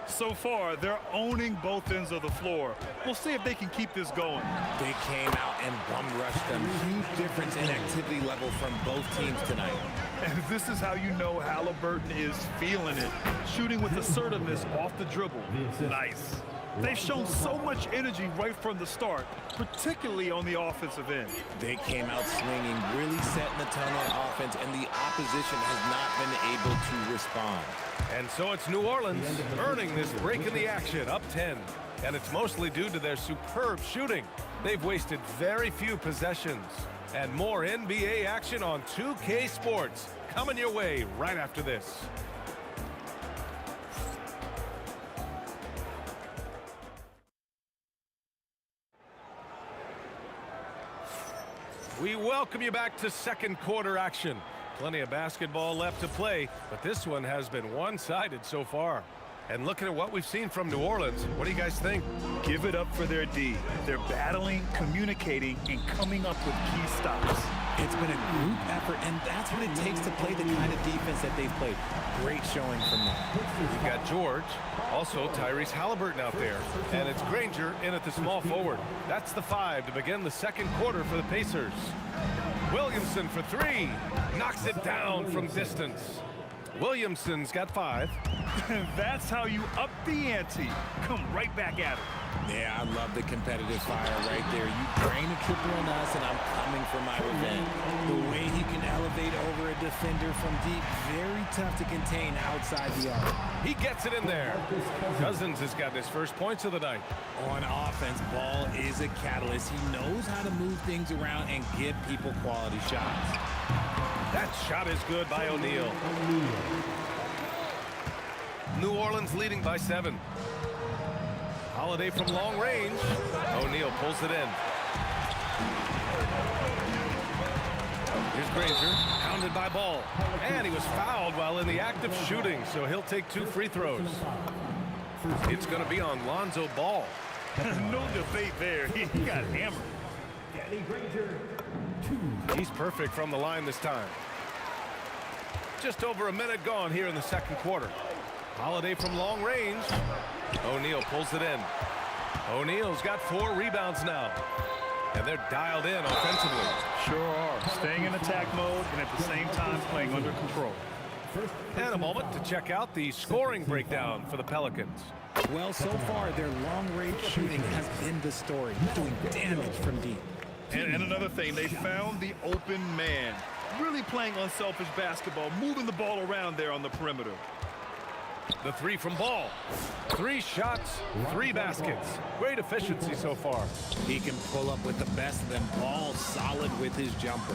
S8: So far, they're owning both ends of the floor. We'll see if they can keep this going.
S6: They came out and bum-rushed them. Huge difference in activity level from both teams tonight.
S8: And this is how you know Halliburton is feeling it. Shooting with assertiveness off the dribble. Nice. They've shown so much energy right from the start, particularly on the offensive end.
S6: They came out swinging, really setting the tone on offense, and the opposition has not been able to respond.
S7: And so it's New Orleans earning this break in the action, up 10. And it's mostly due to their superb shooting. They've wasted very few possessions. And more NBA action on 2K Sports coming your way right after this. We welcome you back to second quarter action. Plenty of basketball left to play, but this one has been one-sided so far. And looking at what we've seen from New Orleans, what do you guys think?
S8: Give it up for their D. They're battling, communicating, and coming up with key stops.
S6: It's been a group effort, and that's what it takes to play the kind of defense that they've played. Great showing from them.
S7: We've got George, also Tyrese Halliburton out there, and it's Granger in at the small forward. That's the 5 to begin the second quarter for the Pacers. Williamson for 3, knocks it down from distance. Williamson's got 5.
S8: That's how you up the ante. Come right back at it.
S6: Yeah, I love the competitive fire right there. You drain a triple on us, and I'm coming for my revenge. The way he can elevate over a defender from deep, very tough to contain outside the arc.
S7: He gets it in there. Cousins has got his first points of the night.
S6: On offense, Ball is a catalyst. He knows how to move things around and give people quality shots.
S7: That shot is good by O'Neal. New Orleans leading by 7. Holiday from long range. O'Neal pulls it in. Here's Granger, pounded by Ball. And he was fouled while in the act of shooting, so he'll take 2 free throws. It's going to be on Lonzo Ball.
S8: No debate there. He got hammered.
S7: He's perfect from the line this time. Just over a minute gone here in the second quarter. Holiday from long range. O'Neal pulls it in. O'Neal's got 4 rebounds now. And they're dialed in offensively.
S8: Sure are. Staying in attack mode and at the same time playing under control.
S7: And a moment to check out the scoring breakdown for the Pelicans.
S6: Well, so far, their long-range shooting has been the story, doing damage from deep.
S8: And another thing, they found the open man. Really playing unselfish basketball, moving the ball around there on the perimeter.
S7: The 3 from Ball. 3 shots, 3 baskets. Great efficiency so far.
S6: He can pull up with the best of them. Ball solid with his jumper.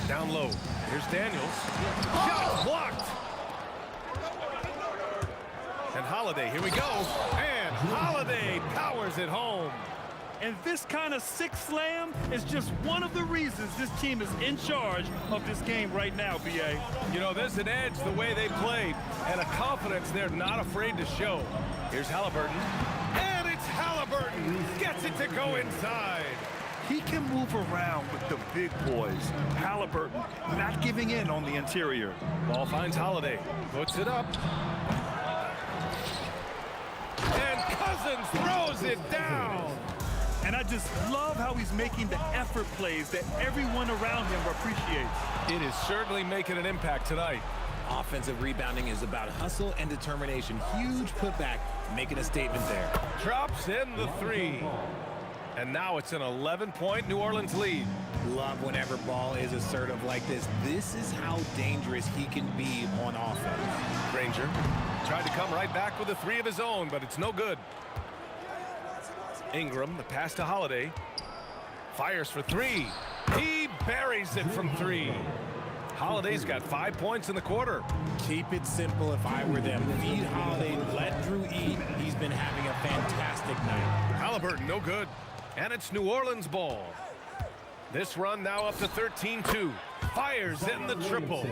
S7: Down low. Here's Daniels. Shot blocked. And Holiday, here we go. And Holiday powers it home.
S8: And this kind of sick slam is just one of the reasons this team is in charge of this game right now, B.A.
S7: You know, there's an edge the way they played and a confidence they're not afraid to show. Here's Halliburton. And it's Halliburton. Gets it to go inside.
S8: He can move around with the big boys. Halliburton not giving in on the interior.
S7: Ball finds Holiday. Puts it up. And Cousins throws it down.
S8: And I just love how he's making the effort plays that everyone around him appreciates.
S7: It is certainly making an impact tonight.
S6: Offensive rebounding is about hustle and determination. Huge putback, making a statement there.
S7: Drops in the 3. And now it's an 11-point New Orleans lead.
S6: Love whenever Ball is assertive like this. This is how dangerous he can be on offense.
S7: Granger tried to come right back with a 3 of his own, but it's no good. Ingram, the pass to Holiday. Fires for 3. He buries it from 3. Holiday's got 5 points in the quarter.
S6: Keep it simple if I were them. Feed Holiday, let Drew eat. He's been having a fantastic night.
S7: Halliburton, no good. And it's New Orleans ball. This run now up to 13-2. Fires in the triple.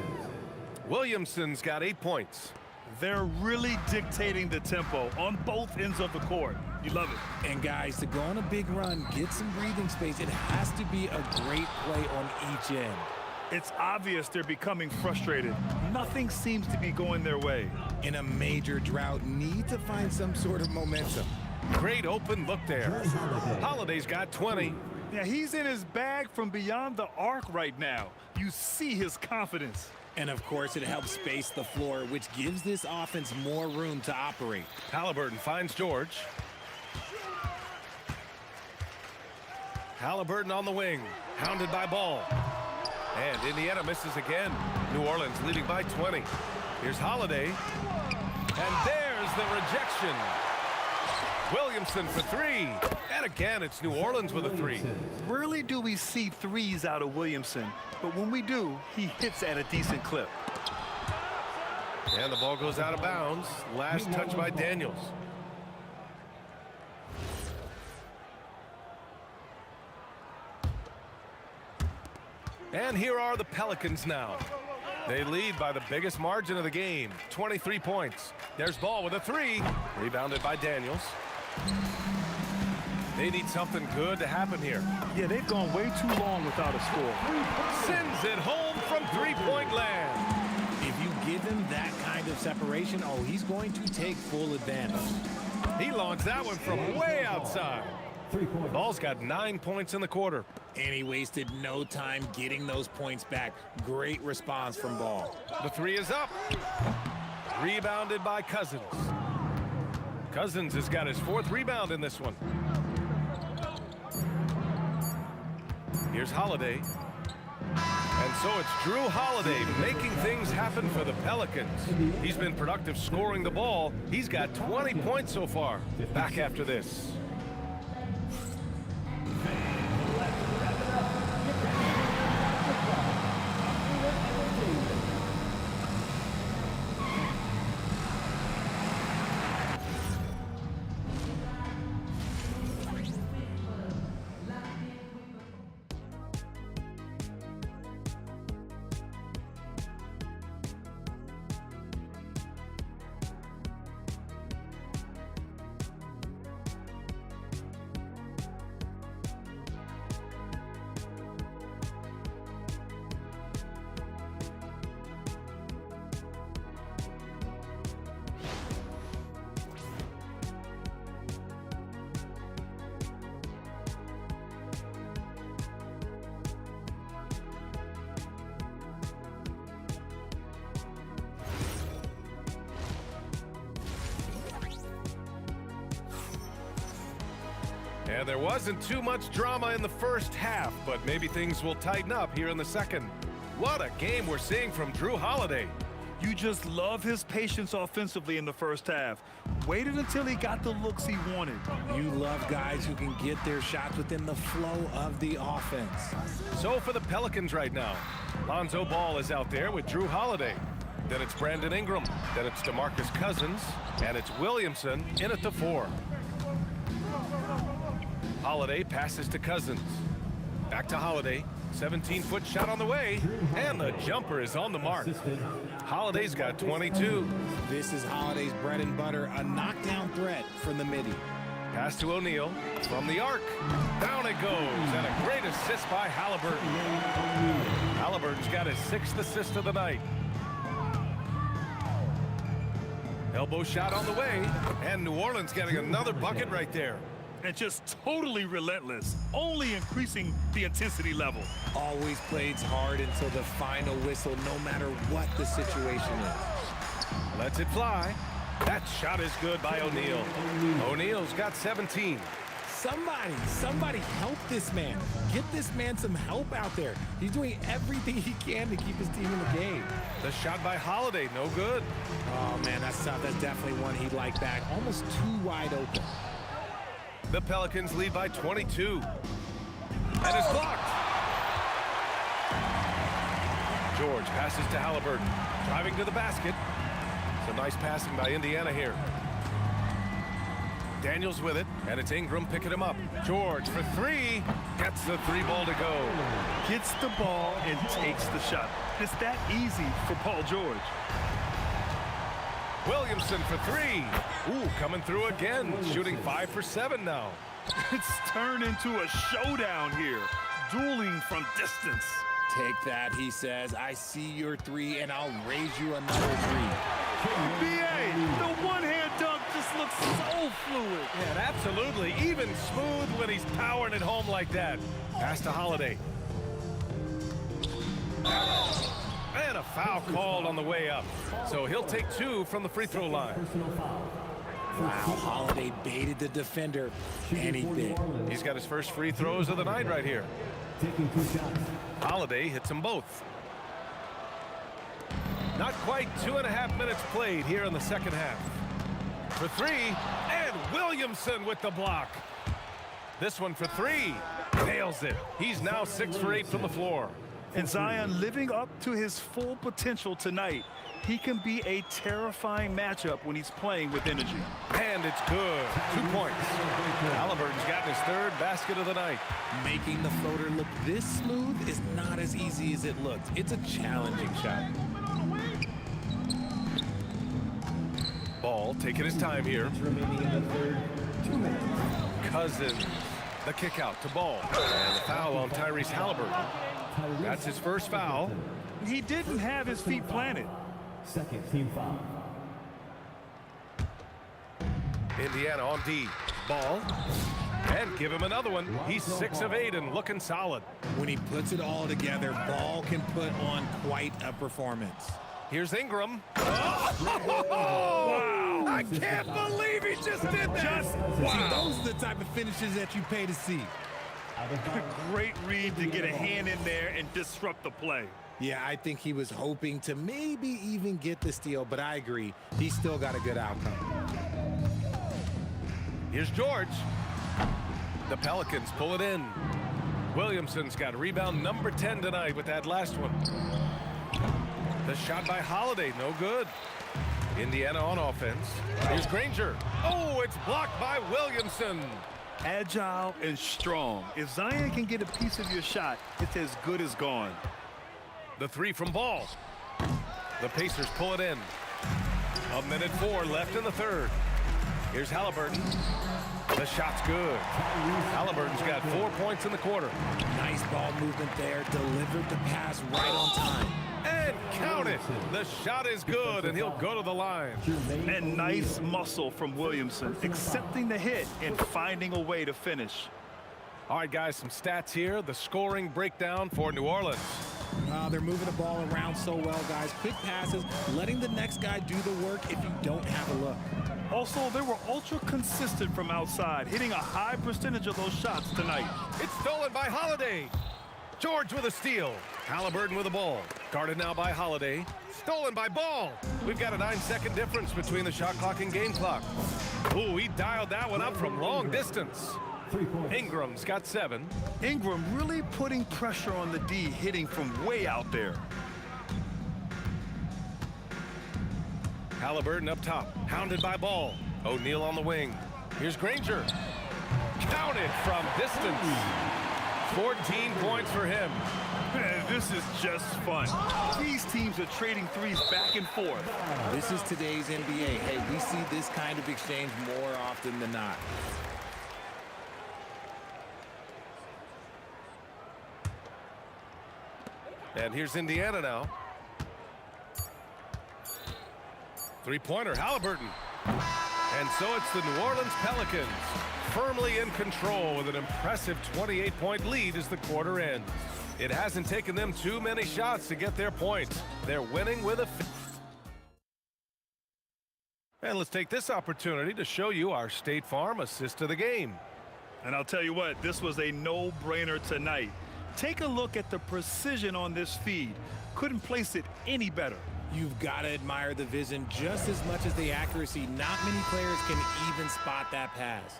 S7: Williamson's got 8 points.
S8: They're really dictating the tempo on both ends of the court. You love it.
S6: And guys, to go on a big run, get some breathing space, it has to be a great play on each end.
S8: It's obvious they're becoming frustrated. Nothing seems to be going their way.
S6: In a major drought, need to find some sort of momentum.
S7: Great open look there. Holiday's got 20.
S8: Yeah, he's in his bag from beyond the arc right now. You see his confidence.
S6: And of course, it helps space the floor, which gives this offense more room to operate.
S7: Halliburton finds George. Halliburton on the wing, hounded by Ball. And Indiana misses again. New Orleans leading by 20. Here's Holiday. And there's the rejection. Williamson for three. And again, it's New Orleans with a three.
S8: Rarely do we see threes out of Williamson, but when we do, he hits at a decent clip.
S7: And the ball goes out of bounds. Last touch by Daniels. And here are the Pelicans now. They lead by the biggest margin of the game, 23 points. There's Ball with a three. Rebounded by Daniels. They need something good to happen here.
S8: Yeah, they've gone way too long without a score.
S7: Sends it home from three-point land.
S6: If you give him that kind of separation, oh, he's going to take full advantage.
S7: He launched that one from way outside. Ball's got 9 points in the quarter.
S6: And he wasted no time getting those points back. Great response from Ball.
S7: The three is up. Rebounded by Cousins. Cousins has got his fourth rebound in this one. Here's Holiday. And so it's Drew Holiday making things happen for the Pelicans. He's been productive scoring the ball. He's got 20 points so far. Back after this. And there wasn't too much drama in the first half, but maybe things will tighten up here in the second. What a game we're seeing from Drew Holiday.
S8: You just love his patience offensively in the first half. Waited until he got the looks he wanted.
S6: You love guys who can get their shots within the flow of the offense.
S7: So for the Pelicans right now, Lonzo Ball is out there with Drew Holiday. Then it's Brandon Ingram. Then it's DeMarcus Cousins. And it's Williamson in at the 4. Holiday passes to Cousins. Back to Holiday. 17-foot shot on the way. And the jumper is on the mark. Holiday's got 22.
S6: This is Holiday's bread and butter, a knockdown threat from the midi.
S7: Pass to O'Neal from the arc. Down it goes. And a great assist by Halliburton. Halliburton's got his 6th assist of the night. Elbow shot on the way. And New Orleans getting another bucket right there.
S8: And just totally relentless, only increasing the intensity level.
S6: Always plays hard until the final whistle, no matter what the situation is.
S7: Lets it fly. That shot is good by O'Neal. O'Neal's got 17.
S6: Somebody help this man. Get this man some help out there. He's doing everything he can to keep his team in the game.
S7: The shot by Holiday, no good.
S6: Oh, man, that's tough. That's definitely one he'd like back. Almost too wide open.
S7: The Pelicans lead by 22. And it's blocked. George passes to Halliburton. Driving to the basket. Some nice passing by Indiana here. Daniels with it, and it's Ingram picking him up. George for 3. Gets the 3 ball to go.
S8: Gets the ball and takes the shot. It's that easy for Paul George.
S7: Williamson for 3. Ooh, coming through again. Shooting 5 for 7 now.
S8: It's turned into a showdown here. Dueling from distance.
S6: Take that, he says. I see your 3, and I'll raise you another 3.
S8: BA, the one-hand dunk just looks so fluid.
S7: Yeah, absolutely. Even smooth when he's powering it home like that. Pass to Holiday. And a foul called on the way up. So he'll take 2 from the free throw line.
S6: Wow, Holiday baited the defender, and he bit.
S7: He's got his first free throws of the night right here. Holiday hits them both. Not quite 2.5 minutes played here in the second half. For 3, and Williamson with the block. This one for 3, nails it. He's now 6 for 8 from the floor.
S8: And Zion living up to his full potential tonight. He can be a terrifying matchup when he's playing with energy.
S7: And it's good. 2 points. Halliburton's gotten his 3rd basket of the night.
S6: Making the floater look this smooth is not as easy as it looks. It's a challenging shot.
S7: Ball taking his time here. Cousins, the kick out to Ball. And the foul on Tyrese Halliburton. That's his first foul.
S8: He didn't have his feet planted.
S10: Second team foul.
S7: Indiana on D. Ball. And give him another one. He's 6 of 8 and looking solid.
S6: When he puts it all together, Ball can put on quite a performance.
S7: Here's Ingram. Wow! I can't believe he just did that.
S6: See, those are the type of finishes that you pay to see.
S8: Great read to get a hand in there and disrupt the play.
S6: Yeah, I think he was hoping to maybe even get the steal, but I agree. He's still got a good outcome.
S7: Here's George. The Pelicans pull it in. Williamson's got rebound number 10 tonight with that last one. The shot by Holiday, no good. Indiana on offense. Here's Granger. Oh, it's blocked by Williamson.
S8: Agile and strong. If Zion can get a piece of your shot, it's as good as gone.
S7: The 3 from Ball. The Pacers pull it in. 1:04 left in the 3rd. Here's Halliburton. The shot's good. Halliburton's got 4 points in the quarter.
S6: Nice ball movement there. Delivered the pass right on time.
S7: And count it. The shot is good, and he'll go to the line.
S8: And nice muscle from Williamson, accepting the hit and finding a way to finish.
S7: All right, guys, some stats here. The scoring breakdown for New Orleans.
S6: They're moving the ball around so well, guys. Quick passes, letting the next guy do the work if you don't have a look.
S8: Also, they were ultra consistent from outside, hitting a high percentage of those shots tonight.
S7: It's stolen by Holiday. George with a steal. Halliburton with the ball. Guarded now by Holiday. Stolen by Ball. We've got a 9-second difference between the shot clock and game clock. Ooh, he dialed that one up from long distance. Ingram's got 7.
S8: Ingram really putting pressure on the D, hitting from way out there.
S7: Halliburton up top, hounded by Ball. O'Neal on the wing. Here's Granger. Counted from distance. 14 points for him.
S8: Man, this is just fun. These teams are trading threes back and forth.
S6: This is today's NBA. Hey, we see this kind of exchange more often than not.
S7: And here's Indiana now. 3-pointer, Halliburton. And so it's the New Orleans Pelicans firmly in control with an impressive 28-point lead as the quarter ends. It hasn't taken them too many shots to get their points. They're winning with a... And let's take this opportunity to show you our State Farm assist of the game.
S8: And I'll tell you what, this was a no-brainer tonight. Take a look at the precision on this feed. Couldn't place it any better.
S6: You've got to admire the vision just as much as the accuracy. Not many players can even spot that pass.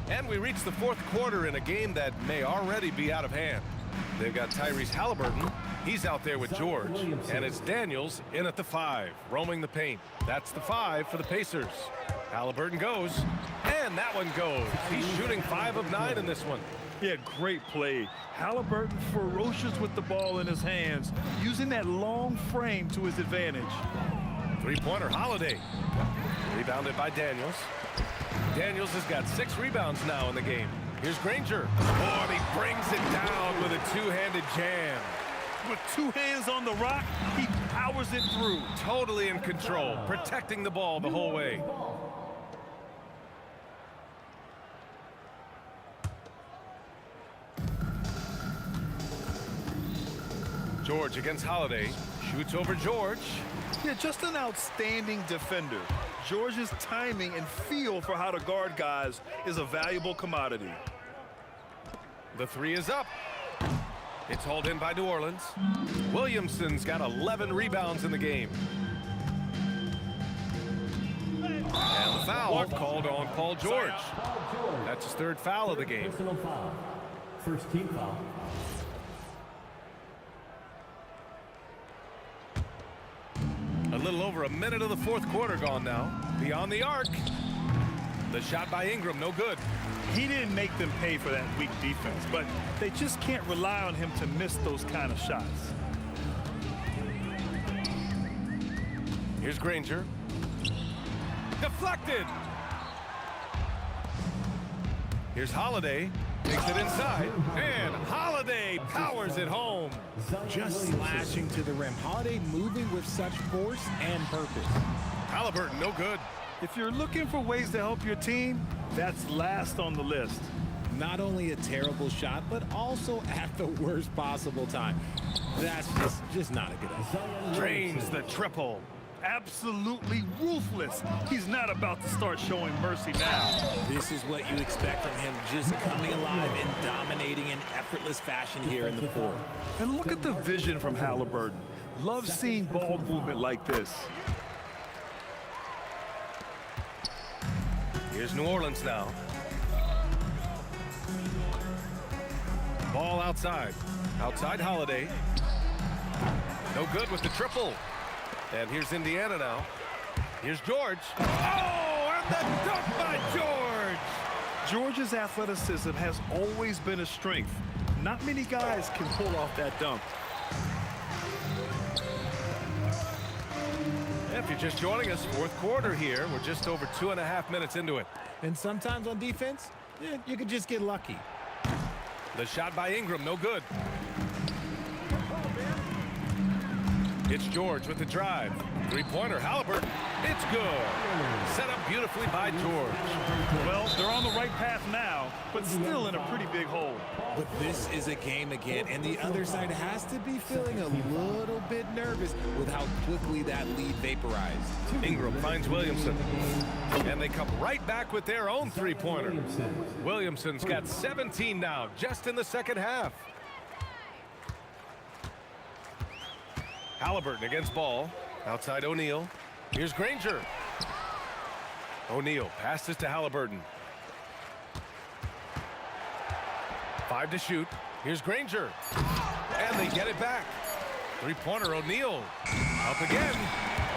S7: And we reach the 4th quarter in a game that may already be out of hand. They've got Tyrese Halliburton. He's out there with George. And it's Daniels in at the 5, roaming the paint. That's the 5 for the Pacers. Halliburton goes, and that one goes. He's shooting 5 of 9 in this one.
S8: Yeah, great play. Halliburton ferocious with the ball in his hands, using that long frame to his advantage.
S7: 3-pointer, Holiday. Rebounded by Daniels. Daniels has got 6 rebounds now in the game. Here's Granger. Oh, and he brings it down with a two-handed jam.
S8: With two hands on the rock, he powers it through.
S7: Totally in control, protecting the ball the whole way. George against Holiday. Shoots over George.
S8: Yeah, just an outstanding defender. George's timing and feel for how to guard guys is a valuable commodity.
S7: The three is up. It's hauled in by New Orleans. Williamson's got 11 rebounds in the game. And the foul called on Paul George. That's his third foul of the game.
S10: Personal foul. First team foul.
S7: A little over a minute of the fourth quarter gone now. Beyond the arc. The shot by Ingram, no good.
S8: He didn't make them pay for that weak defense, but they just can't rely on him to miss those kind of shots.
S7: Here's Granger. Deflected. Here's Holiday. Takes it inside. And Holiday powers it home.
S6: Just slashing to the rim. Holiday moving with such force and purpose.
S7: Halliburton, no good.
S8: If you're looking for ways to help your team, that's last on the list.
S6: Not only a terrible shot, but also at the worst possible time. That's just not a good idea.
S7: Drains the triple.
S8: Absolutely ruthless. He's not about to start showing mercy now.
S6: This is what you expect from him, just coming alive and dominating in effortless fashion here in the fourth.
S8: And look at the vision from Halliburton. Love seeing ball movement like this.
S7: Here's New Orleans now. Ball outside. Outside Holiday. No good with the triple. And here's Indiana now. Here's George. Oh, and the dunk by George.
S8: George's athleticism has always been a strength. Not many guys can pull off that dunk.
S7: If you're just joining us, fourth quarter here. We're just over 2.5 minutes into it.
S6: And sometimes on defense, you could just get lucky.
S7: The shot by Ingram, no good. It's George with the drive. Three-pointer, Halliburton. It's good. Set up beautifully by George.
S8: Well, they're on the right path now, but still in a pretty big hole.
S6: But this is a game again, and the other side has to be feeling a little bit nervous with how quickly that lead vaporized.
S7: Ingram finds Williamson. And they come right back with their own three-pointer. Williamson's got 17 now, just in the second half. Halliburton against ball. Outside O'Neal. Here's Granger. O'Neal passes to Halliburton. 5 to shoot. Here's Granger. And they get it back. Three-pointer, O'Neal. Up again.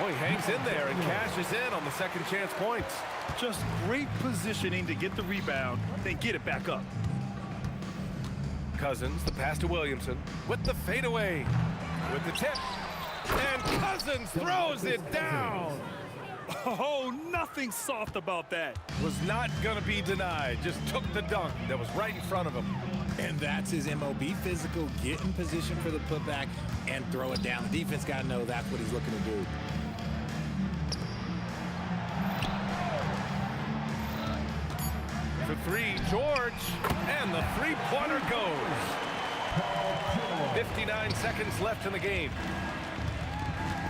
S7: Oh, he hangs in there and cashes in on the second chance points.
S8: Just great positioning to get the rebound, then get it back up.
S7: Cousins, the pass to Williamson. With the fadeaway. With the tip. And Cousins throws it down.
S8: Oh, nothing soft about that.
S7: Was not going to be denied. Just took the dunk that was right in front of him.
S6: And that's his MOB, physical, get in position for the putback and throw it down. The defense got to know that's what he's looking to do.
S7: For three, George. And the three-pointer goes. 59 seconds left in the game.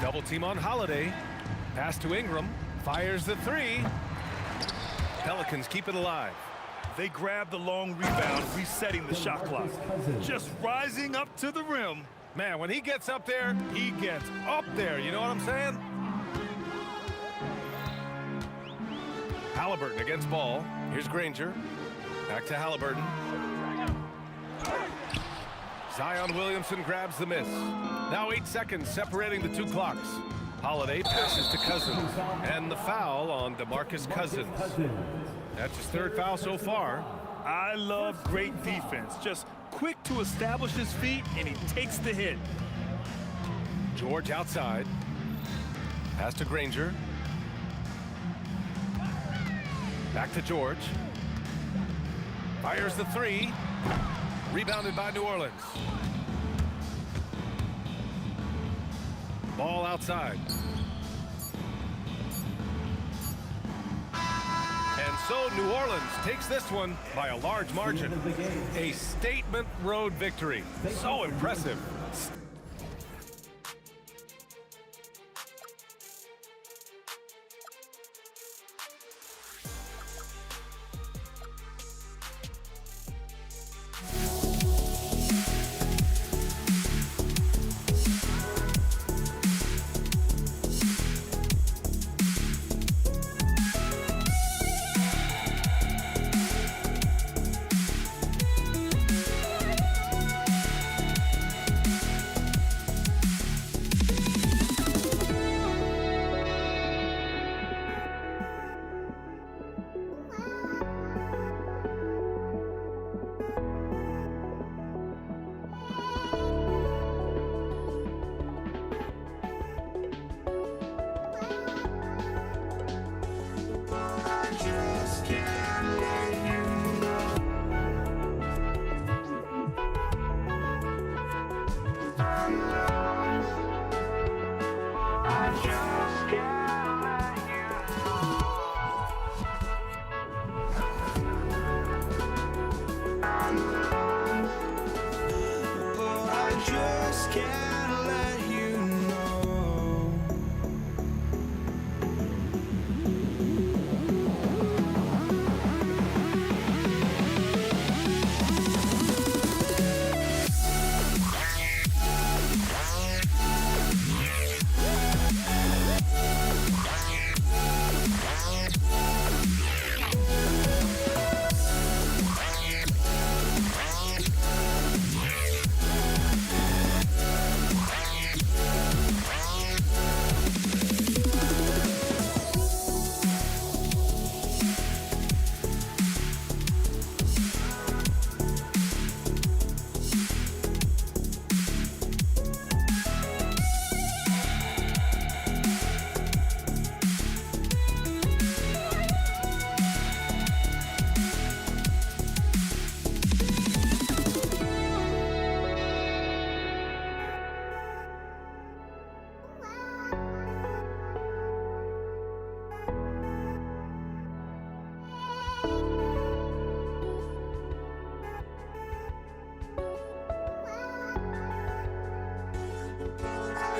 S7: Double team on Holiday. Pass to Ingram. Fires the three. Pelicans keep it alive.
S8: They grab the long rebound, resetting the shot clock. Just rising up to the rim.
S7: Man, when he gets up there, he gets up there. You know what I'm saying? Halliburton against ball. Here's Granger. Back to Halliburton. Zion Williamson grabs the miss. Now 8 seconds separating the two clocks. Holiday passes to Cousins. And the foul on DeMarcus Cousins. That's his third foul so far.
S8: I love great defense. Just quick to establish his feet, and he takes the hit.
S7: George outside. Pass to Granger. Back to George. Fires the three. Rebounded by New Orleans. Ball outside. And so New Orleans takes this one by a large margin. A statement road victory. So impressive.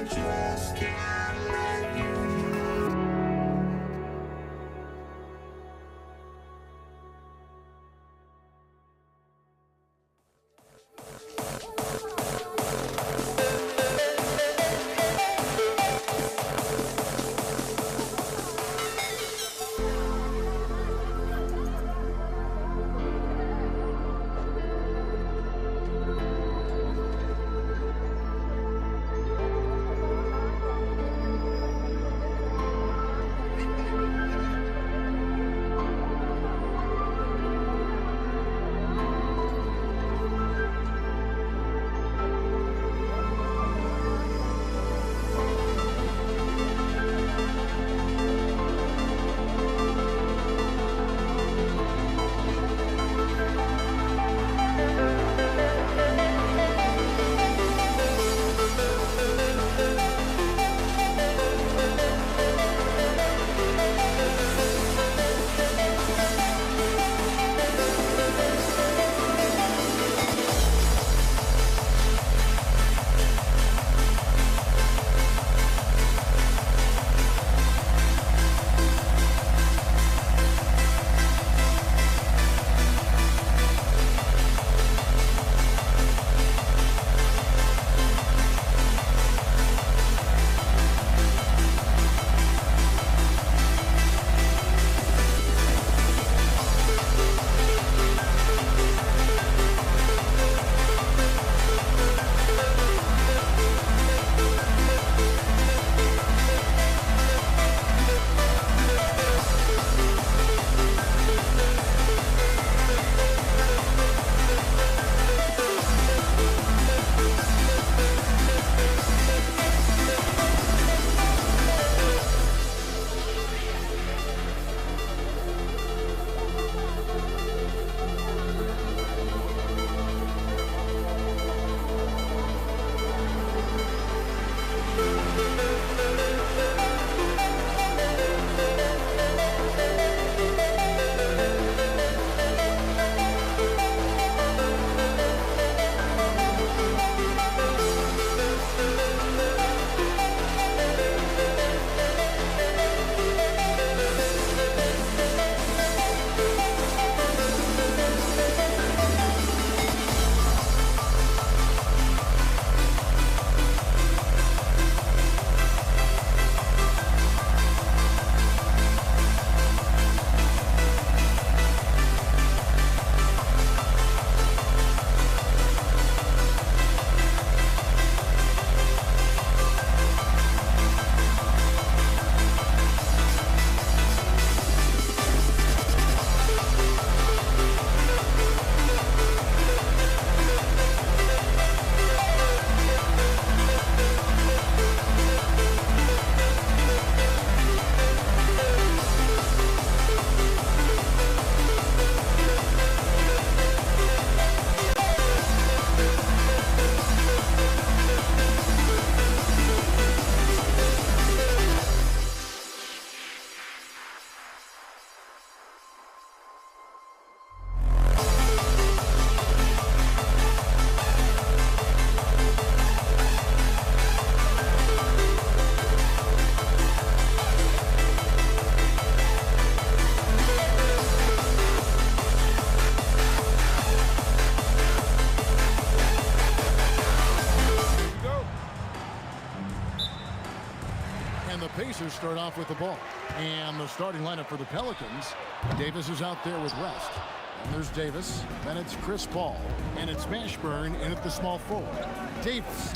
S11: just can't let you know.
S1: the Pacers start off with the ball. And the starting lineup for the Pelicans. Davis is out there with West. And there's Davis. Then it's Chris Paul. And it's Mashburn in at the small forward. Davis.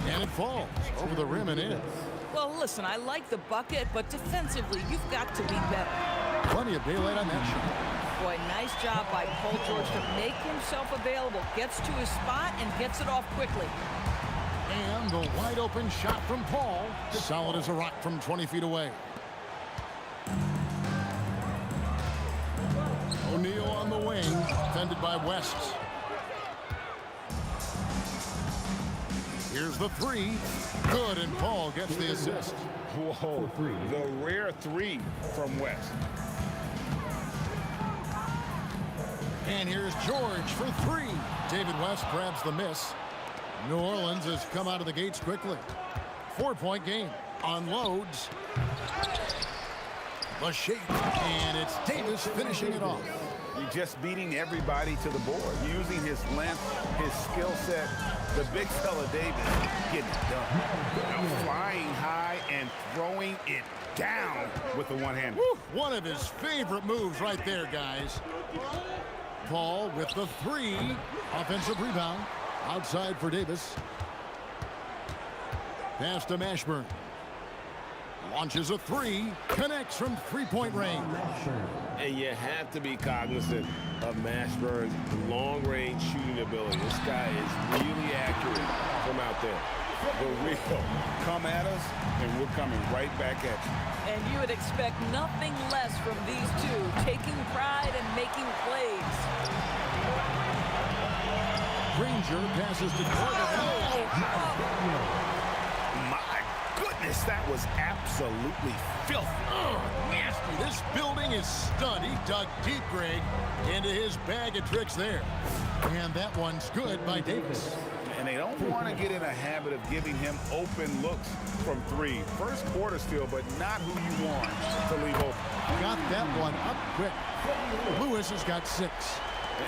S1: And it falls over the rim and in.
S12: Well, listen, I like the bucket, but defensively, you've got to be better.
S1: Plenty of daylight on that shot.
S12: Boy, nice job by Paul George to make himself available. Gets to his spot and gets it off quickly.
S1: And the wide open shot from Paul. Solid as a rock from 20 feet away. O'Neal on the wing, defended by West. Here's the three. Good, and Paul gets the assist.
S3: Whoa, the rare three from West.
S1: And here's George for three. David West grabs the miss. New Orleans has come out of the gates quickly. 4-point game. Unloads. The shake. And it's Davis finishing it off.
S3: He's just beating everybody to the board, using his length, his skill set. The big fella Davis getting it done. Flying high and throwing it down with the one-hand.
S1: One of his favorite moves right there, guys. Paul with the three. Offensive rebound. Outside for Davis. Pass to Mashburn. Launches a three. Connects from three-point range.
S13: And you have to be cognizant of Mashburn's long-range shooting ability. This guy is really accurate from out there.
S3: The real come at us, and we're coming right back at you.
S12: And you would expect nothing less from these two, taking pride and making plays.
S1: Granger passes to Carter.
S3: My goodness, that was absolutely filthy.
S1: Nasty. This building is stud. He dug deep, Greg, into his bag of tricks there. And that one's good by Davis.
S3: And they don't want to get in a habit of giving him open looks from three. First quarter still, but not who you want to leave open.
S1: Got that one up quick. Lewis has got 6.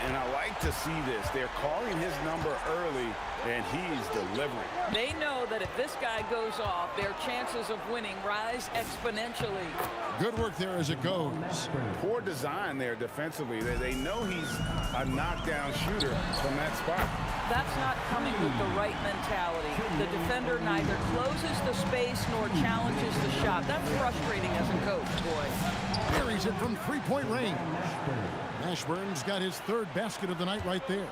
S3: And I like to see this. They're calling his number early, and he's delivering.
S12: They know that if this guy goes off, their chances of winning rise exponentially.
S1: Good work there as it goes.
S3: Poor design there defensively. They know he's a knockdown shooter from that spot.
S12: That's not coming with the right mentality. The defender neither closes the space nor challenges the shot. That's frustrating as a coach, boy.
S1: Buries it from three-point range. Mashburn's got his third basket of the night right there.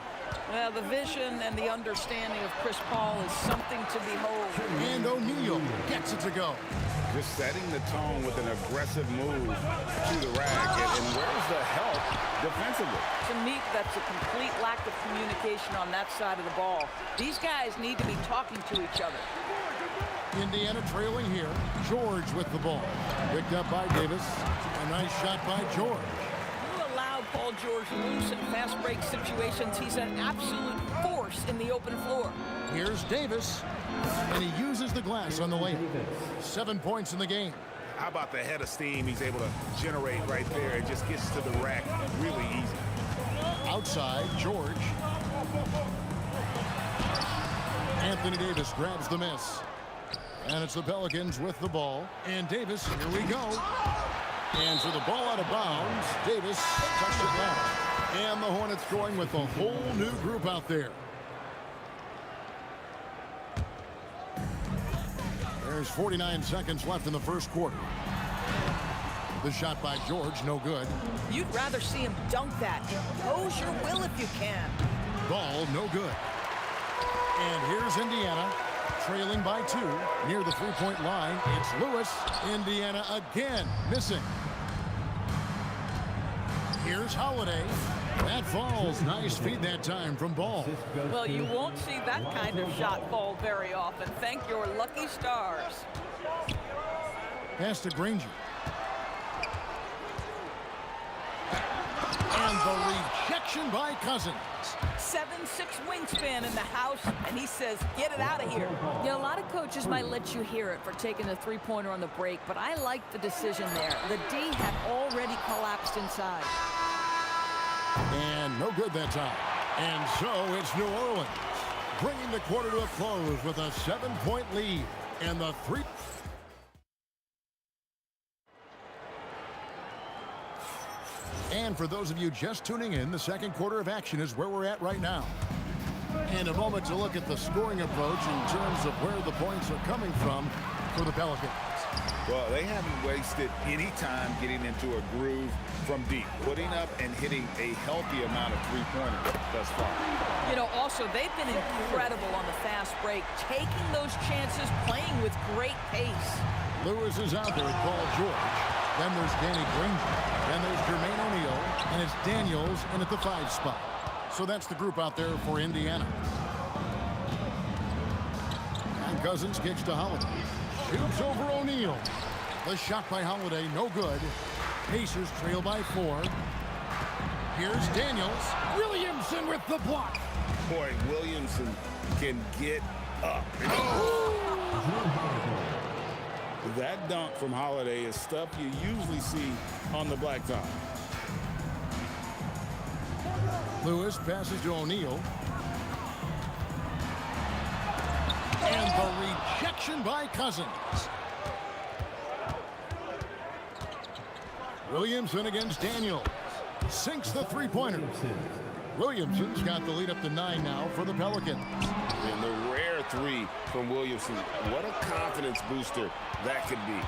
S12: Well, the vision and the understanding of Chris Paul is something to behold.
S1: And O'Neal gets it to go.
S3: Just setting the tone with an aggressive move to the rack. And where's the help defensively?
S12: To me, that's a complete lack of communication on that side of the ball. These guys need to be talking to each other.
S1: Indiana trailing here. George with the ball. Picked up by Davis. A nice shot by George.
S12: Paul George loose in fast break situations. He's an absolute force in the open floor.
S1: Here's Davis, and he uses the glass on the layup. 7 points in the game.
S3: How about the head of steam he's able to generate right there? It just gets to the rack really easy.
S1: Outside, George. Anthony Davis grabs the miss. And it's the Pelicans with the ball. And Davis, here we go. And so the ball out of bounds. Davis touched it down. And the Hornets going with a whole new group out there. There's 49 seconds left in the first quarter. The shot by George, no good.
S12: You'd rather see him dunk that. Impose your will if you can.
S1: Ball, no good. And here's Indiana, trailing by 2 near the three-point line. It's Lewis. Indiana again missing. Here's Holiday. That falls. Nice feed that time from Ball.
S12: Well, you won't see that kind of shot fall very often. Thank your lucky stars.
S1: Pass to Granger. And the rejection by Cousins.
S12: 7'6" wingspan in the house, and he says, get it out of here. You know, a lot of coaches might let you hear it for taking the three-pointer on the break, but I like the decision there. The D had already collapsed inside.
S1: And no good that time. And so it's New Orleans bringing the quarter to a close with a 7-point lead. And the three... And for those of you just tuning in, the second quarter of action is where we're at right now. And a moment to look at the scoring approach in terms of where the points are coming from for the Pelicans.
S3: Well, they haven't wasted any time getting into a groove from deep, putting up and hitting a healthy amount of three-pointers thus far.
S12: You know, also, they've been incredible on the fast break, taking those chances, playing with great pace.
S1: Lewis is out there with Paul George. Then there's Danny Granger. Then there's Jermaine O'Neal. And it's Daniels in at the 5 spot. So that's the group out there for Indiana. And Cousins kicks to Holiday. Shoots over O'Neal. The shot by Holiday, no good. Pacers trail by 4. Here's Daniels. Williamson with the block.
S3: Boy, Williamson can get up. That dunk from Holiday is stuff you usually see on the blacktop.
S1: Lewis passes to O'Neal. And the rejection by Cousins. Williamson against Daniels. Sinks the three-pointer. Williamson's got the lead up to 9 now for the Pelicans.
S3: And the rare 3 from Williamson. What a confidence booster that could be.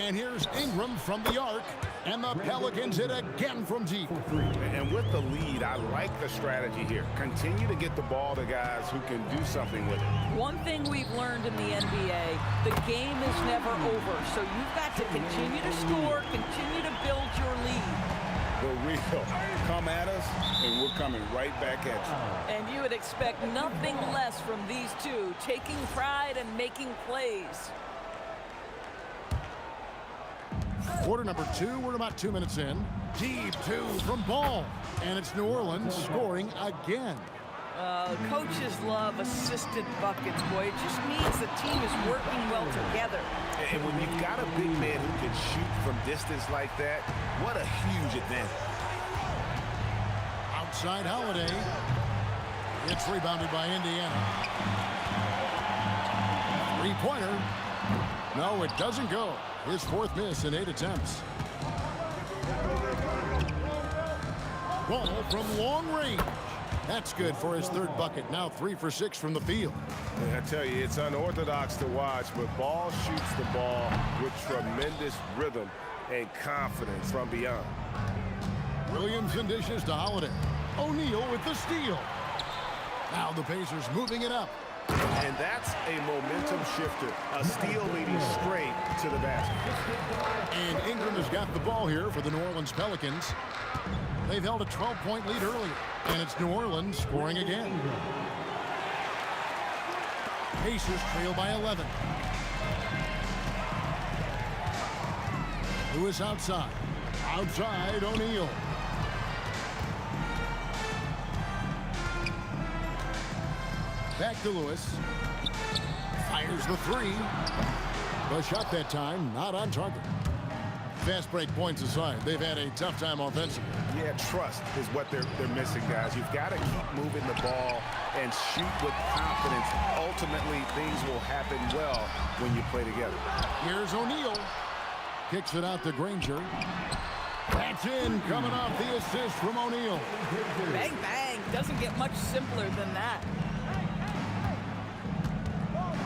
S1: And here's Ingram from the arc. And the Pelicans hit again from deep.
S3: And with the lead, I like the strategy here. Continue to get the ball to guys who can do something with it.
S12: One thing we've learned in the NBA, the game is never over. So you've got to continue to score, continue to build your lead.
S3: The real come at us, and we're coming right back at you.
S12: And you would expect nothing less from these two, taking pride and making plays.
S1: Quarter number 2, we're about 2 minutes in. Deep 2 from Ball. And it's New Orleans scoring again.
S12: Coaches love assisted buckets, boy. It just means the team is working well together.
S3: And when you've got a big man who can shoot from distance like that, what a huge advantage.
S1: Outside Holiday. It's rebounded by Indiana. Three-pointer. No, it doesn't go. His 4th miss in 8 attempts. Ball from long range. That's good for his 3rd bucket. Now 3 for 6 from the field.
S3: And I tell you, it's unorthodox to watch, but Ball shoots the ball with tremendous rhythm and confidence from beyond.
S1: Williamson dishes to Holiday. O'Neal with the steal. Now the Pacers moving it up.
S3: And that's a momentum shifter. A steal leading straight to the basket.
S1: And Ingram has got the ball here for the New Orleans Pelicans. They've held a 12-point lead earlier. And it's New Orleans scoring again. Pacers trail by 11. Lewis outside. Outside O'Neal. Back to Lewis. Fires the 3. The shot that time, not on target. Fast break points aside, they've had a tough time offensively.
S3: Yeah, trust is what they're missing, guys. You've got to keep moving the ball and shoot with confidence. Ultimately, things will happen well when you play together.
S1: Here's O'Neal. Kicks it out to Granger. That's in, coming off the assist from O'Neal.
S12: Bang, bang. Doesn't get much simpler than that.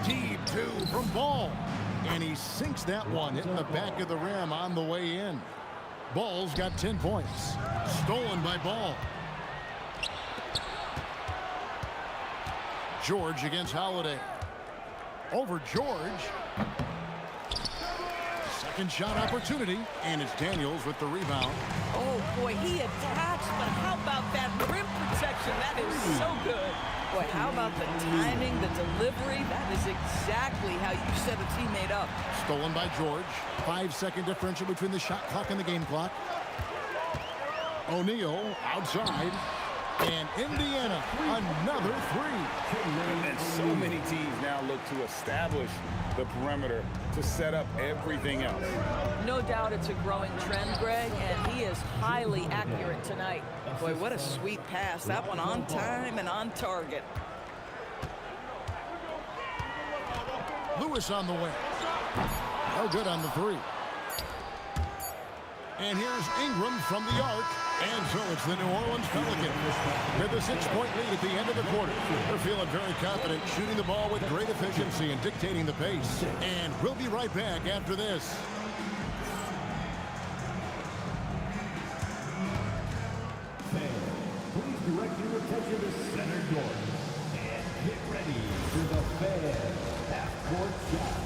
S1: Deep 2 from Ball. And he sinks that one, hitting the back of the rim on the way in. Ball's got 10 points. Stolen by Ball. George against Holiday. Over George. Second shot opportunity. And it's Daniels with the rebound.
S12: Oh, boy, he attacks, but how about that rim protection? That is so good. Boy, how about the timing, the delivery? That is exactly how you set a teammate up.
S1: Stolen by George. 5-second differential between the shot clock and the game clock. O'Neal outside. And Indiana, another 3.
S3: And so many teams now look to establish the perimeter to set up everything else.
S12: No doubt it's a growing trend, Greg, and he is highly accurate tonight. Boy, what a sweet pass. That one on time and on target.
S1: Lewis on the way. No good on the 3. And here's Ingram from the arc. And so it's the New Orleans Pelicans with a 6-point lead at the end of the quarter. They're feeling very confident, shooting the ball with great efficiency and dictating the pace. And we'll be right back after this.
S10: Please direct your attention to center court. And get ready for the Fan half-court shot.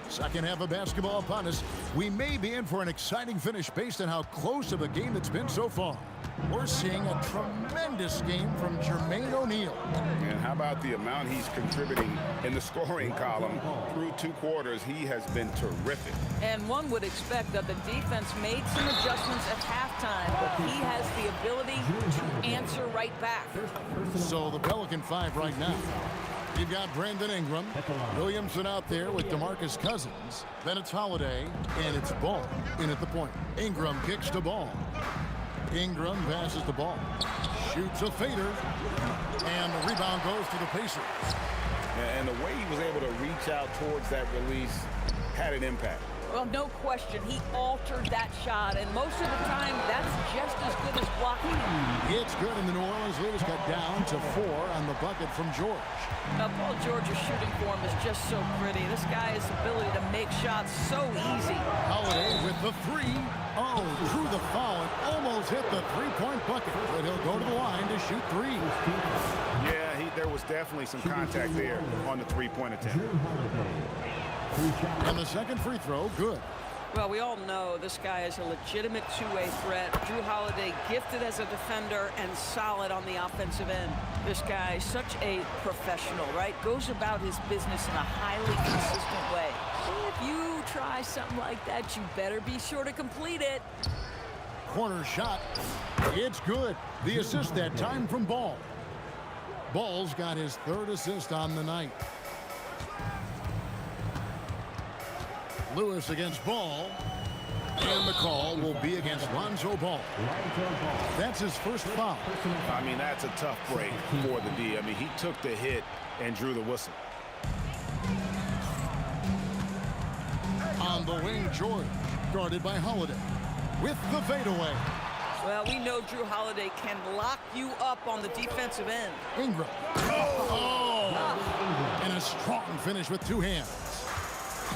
S1: Second half of basketball upon us. We may be in for an exciting finish based on how close of a game it's been so far. We're seeing a tremendous game from Jermaine O'Neal.
S3: And how about the amount he's contributing in the scoring column? Through 2 quarters, he has been terrific.
S12: And one would expect that the defense made some adjustments at halftime, but he has the ability to answer right back.
S1: So the Pelican 5 right now. You've got Brandon Ingram, Williamson out there with DeMarcus Cousins. Then it's Holiday, and it's Ball in at the point. Ingram kicks to Ball. Ingram passes the ball, shoots a fader, and the rebound goes to the Pacers.
S3: And the way he was able to reach out towards that release had an impact.
S12: Well, no question, he altered that shot, and most of the time, that's just as good as blocking.
S1: It's good, and the New Orleans lead is cut down to 4 on the bucket from George.
S12: Now, Paul George's shooting form is just so pretty. This guy's ability to make shots so easy.
S1: Holiday with the 3. Oh, drew the foul and almost hit the 3-point bucket, but he'll go to the line to shoot 3.
S3: Yeah, there was definitely some contact there on the 3-point attempt.
S1: And the second free throw, good.
S12: Well, we all know this guy is a legitimate two-way threat. Drew Holiday gifted as a defender and solid on the offensive end. This guy is such a professional, right? Goes about his business in a highly consistent way. If you try something like that, you better be sure to complete it.
S1: Corner shot. It's good. The assist that time from Ball. Ball's got his 3rd assist on the night. Lewis against Ball, and the call will be against Lonzo Ball. That's his first foul.
S3: I mean, that's a tough break for the D. I mean, he took the hit and drew the whistle.
S1: On the wing, George, guarded by Holiday, with the fadeaway.
S12: Well, we know Drew Holiday can lock you up on the defensive end.
S1: Ingram. Oh! And a strong finish with 2 hands.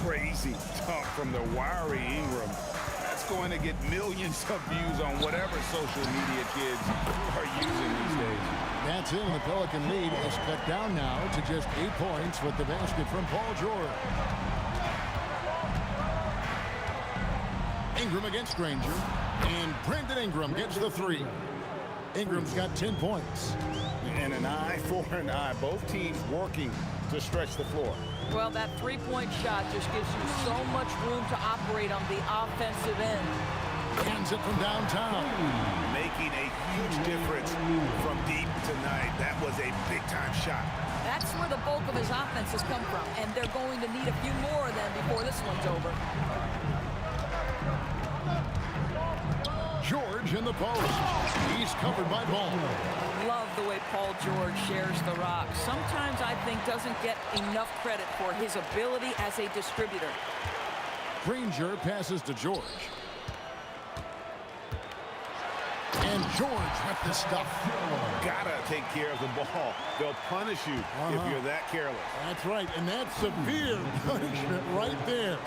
S3: Crazy dunk from the wiry Ingram. That's going to get millions of views on whatever social media kids are using these days.
S1: That's it, and the Pelican lead is cut down now to just 8 points with the basket from Paul George. Ingram against Granger, and Brandon Ingram gets the 3. Ingram's got 10 points.
S3: And an eye for an eye. Both teams working to stretch the floor.
S12: Well, that 3-point shot just gives you so much room to operate on the offensive end.
S1: Hands it from downtown.
S3: Making a huge difference from deep tonight. That was a big-time shot.
S12: That's where the bulk of his offense has come from, and they're going to need a few more of them before this one's over.
S1: George in the post. He's covered by Ball.
S12: Love the way Paul George shares the rock. Sometimes I think doesn't get enough credit for his ability as a distributor.
S1: Granger passes to George. And George with the stuff.
S3: Gotta take care of the ball. They'll punish you if you're that careless.
S1: That's right, and that's severe punishment right there.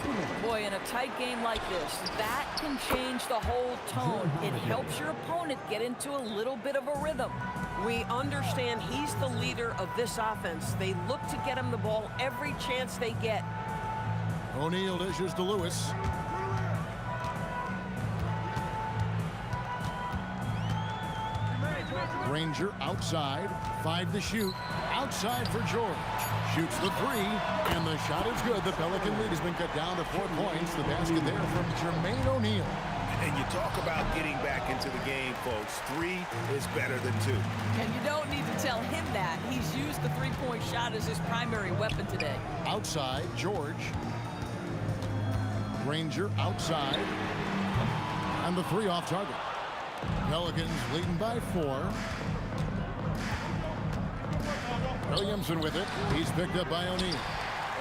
S12: Boy, in a tight game like this, that can change the whole tone. It helps your opponent get into a little bit of a rhythm. We understand he's the leader of this offense. They look to get him the ball every chance they get.
S1: O'Neal dishes to Lewis. Granger outside, 5 to shoot, outside for George. Shoots the 3, and the shot is good. The Pelican lead has been cut down to 4 points. The basket there from Jermaine O'Neal.
S3: And you talk about getting back into the game, folks. 3 is better than 2.
S12: And you don't need to tell him that. He's used the 3-point shot as his primary weapon today. Outside,
S1: George. Granger outside. And the 3 off target. Pelicans leading by 4. Williamson with it. He's picked up by O'Neal.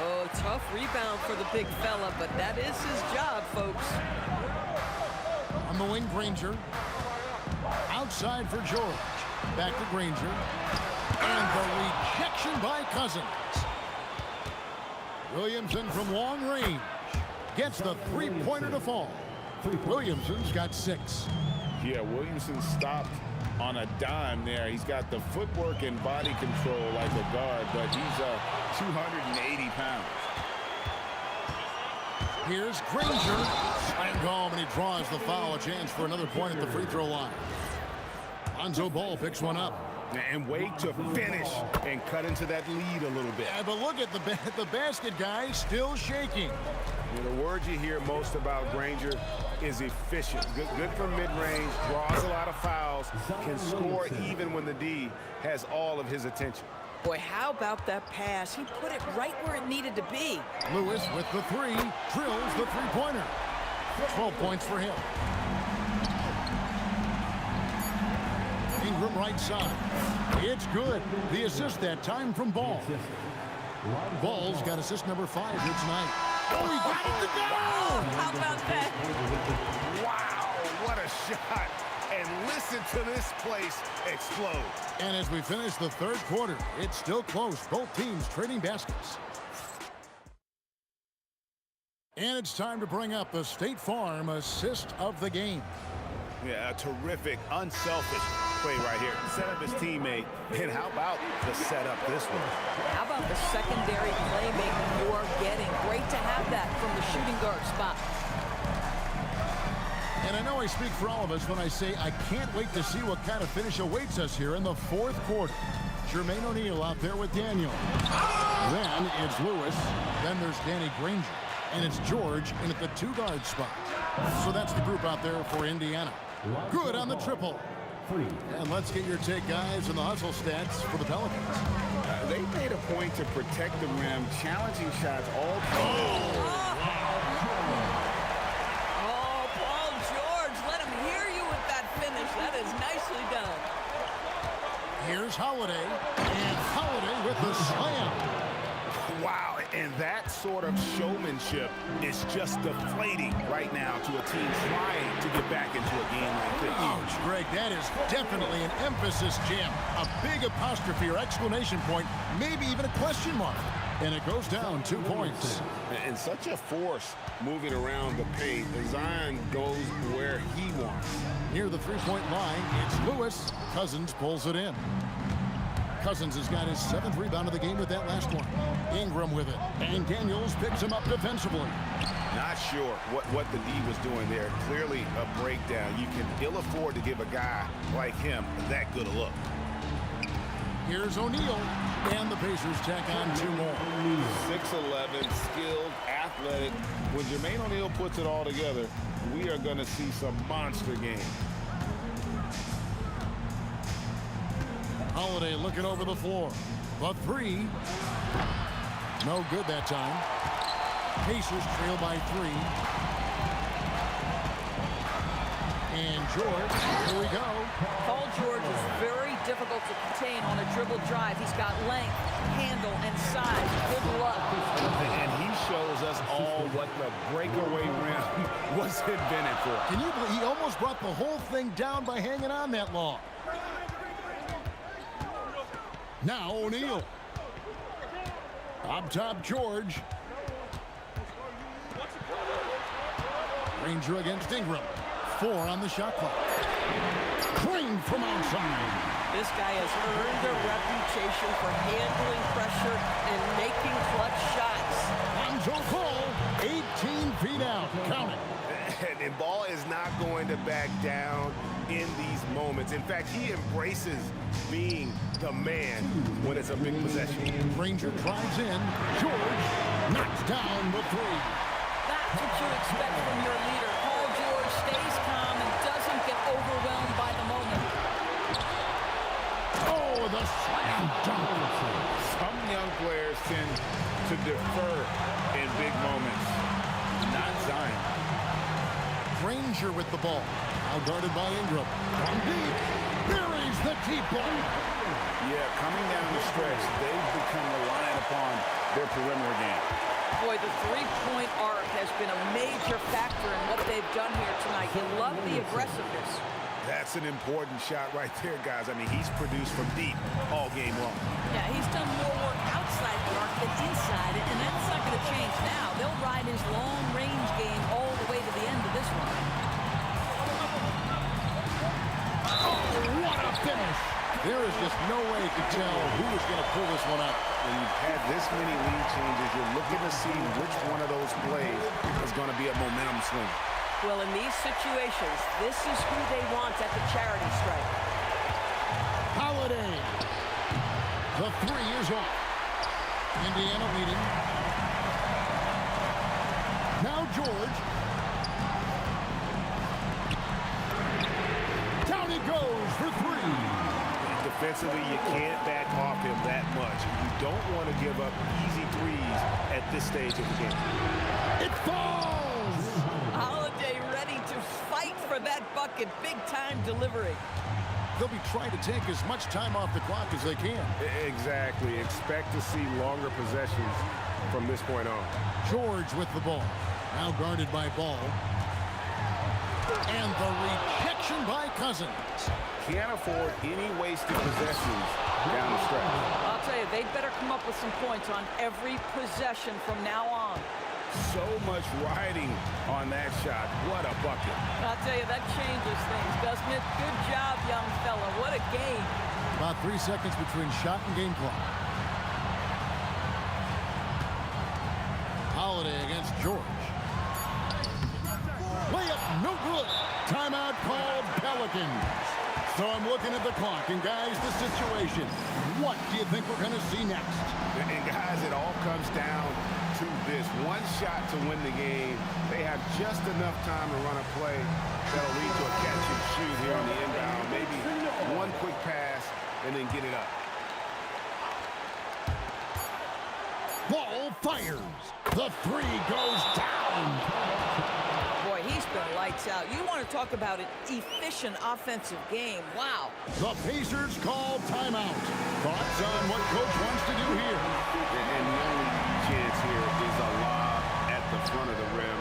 S12: Oh, tough rebound for the big fella, but that is his job, folks.
S1: On the wing, Granger. Outside for George. Back to Granger. And the rejection by Cousins. Williamson from long range gets the 3-pointer to fall. Williamson's got 6.
S3: Yeah, Williamson stopped on a dime there. He's got the footwork and body control like a guard, but he's 280 pounds.
S1: Here's Granger. Slammed home, and he draws the foul. A chance for another point at the free throw line. Lonzo Ball picks one up.
S3: And wait to finish and cut into that lead a little bit.
S1: Yeah, but look at the basket, guys, still shaking.
S3: The word you hear most about Granger is efficient. Good from mid-range, draws a lot of fouls, can score even when the D has all of his attention.
S12: Boy, how about that pass? He put it right where it needed to be.
S1: Lewis with the 3, drills the 3-pointer. 12 points for him. Ingram right side. It's good. The assist that time from Ball. Ball's got assist number 5 here tonight. Oh, he got it to go!
S12: How about that?
S3: Wow, what a shot. And listen to this place explode.
S1: And as we finish the 3rd quarter, it's still close. Both teams trading baskets. And it's time to bring up the State Farm assist of the game.
S3: Yeah, a terrific, unselfish play right here. Set up his teammate. And how about the setup this one?
S12: How about the secondary playmaking you are getting? Great to have that from the shooting guard spot.
S1: And I know I speak for all of us when I say I can't wait to see what kind of finish awaits us here in the 4th quarter. Jermaine O'Neal out there with Daniel. Then it's Lewis. Then there's Danny Granger. And it's George in at the 2-guard spot. So that's the group out there for Indiana. Good on the triple. And let's get your take, guys, on the hustle stats for the Pelicans.
S3: They made a point to protect the rim, challenging shots all time.
S12: Oh, Paul George, let him hear you with that finish. That is nicely done.
S1: Here's Holiday, and Holiday with the slam.
S3: Wow, and that sort of showmanship is just deflating right now to a team trying to get back into a game like this.
S1: Ouch, Greg, that is definitely an emphasis jam. A big apostrophe or exclamation point, maybe even a question mark. And it goes down 2 points.
S3: And such a force moving around the paint. Zion goes where he wants.
S1: Near the 3-point line, it's Lewis. Cousins pulls it in. Cousins has got his 7th rebound of the game with that last one. Ingram with it. And Daniels picks him up defensively.
S3: Not sure what the D was doing there. Clearly a breakdown. You can ill afford to give a guy like him that good a look.
S1: Here's O'Neal. And the Pacers tack on 2 more.
S3: 6'11", skilled, athletic. When Jermaine O'Neal puts it all together, we are going to see some monster games.
S1: Holiday looking over the floor. The 3. No good that time. Pacers trail by 3. And George, here we go.
S12: Paul George is very difficult to contain on a dribble drive. He's got length, handle, and size. Good luck.
S3: And he shows us all what the breakaway rim was invented for.
S1: Can you believe he almost brought the whole thing down by hanging on that long? Now O'Neal. Up top, George. Granger against Ingram. 4 on the shot clock. Clean from outside.
S12: This guy has earned a reputation for handling pressure and making clutch shots.
S1: Lonzo Ball, 18 feet out. Count it.
S3: And Ball is not going to back down in these moments. In fact, he embraces being the man when it's a big possession.
S1: Granger drives in. George knocks down the 3.
S12: That's what you expect from your leader. Paul George stays calm and doesn't get overwhelmed by the moment.
S1: Oh, the slam dunk.
S3: Some young players tend to defer in big moments. Not Zion.
S1: Granger with the ball. Now guarded by Ingram. From deep. Buries the deep ball.
S3: Yeah, coming down the stretch, they've become reliant upon their perimeter game.
S12: Boy, the three-point arc has been a major factor in what they've done here tonight. You love the aggressiveness.
S3: That's an important shot right there, guys. I mean, he's produced from deep all game long.
S12: Yeah, he's done more work outside the arc than inside it, and that's not going to change now. They'll ride his long-range game all the way to the end of this one.
S1: Oh, what a finish. There is just no way to tell who is going to pull this one out.
S3: When you've had this many lead changes, you're looking to see which one of those plays is going to be a momentum swing.
S12: Well, in these situations, this is who they want at the charity stripe.
S1: Holiday. The 3 is off. Indiana leading. Now George. Down he goes for 3.
S3: Defensively, you can't back off him that much. You don't want to give up easy threes at this stage of the game.
S1: It falls!
S12: Holiday ready to fight for that bucket. Big-time delivery.
S1: They'll be trying to take as much time off the clock as they can.
S3: Exactly. Expect to see longer possessions from this point on.
S1: George with the ball. Now guarded by Ball. And the rejection by Cousins.
S3: Can't afford any wasted possessions down the stretch.
S12: I'll tell you, they better come up with some points on every possession from now on.
S3: So much riding on that shot. What a bucket.
S12: I'll tell you, that changes things, doesn't it? Good job, young fella. What a game.
S1: About 3 seconds between shot and game clock. Holiday against George. Layup, no good. Timeout called Pelicans. So I'm looking at the clock, and guys, the situation. What do you think we're going to see next?
S3: And guys, it all comes down to this. One shot to win the game. They have just enough time to run a play that'll lead to a catch and shoot here on the inbound. Maybe one quick pass and then get it up.
S1: Ball fires. The 3 goes down.
S12: Boy, he's been lights out. You want to talk about an efficient offensive game. Wow.
S1: The Pacers call timeout. Thoughts on what coach wants to do here?
S3: And the only chance here is a lob at the front of the rim.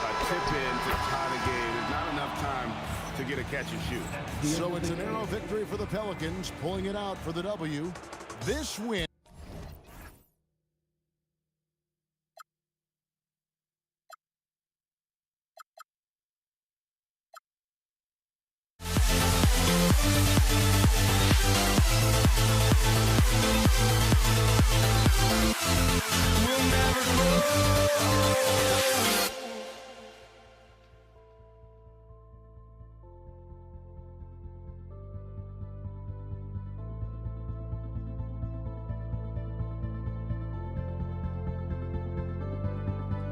S3: A tip in to tie the game. There's not enough time to get a catch and shoot.
S1: So it's a narrow victory for the Pelicans, pulling it out for the W. This win.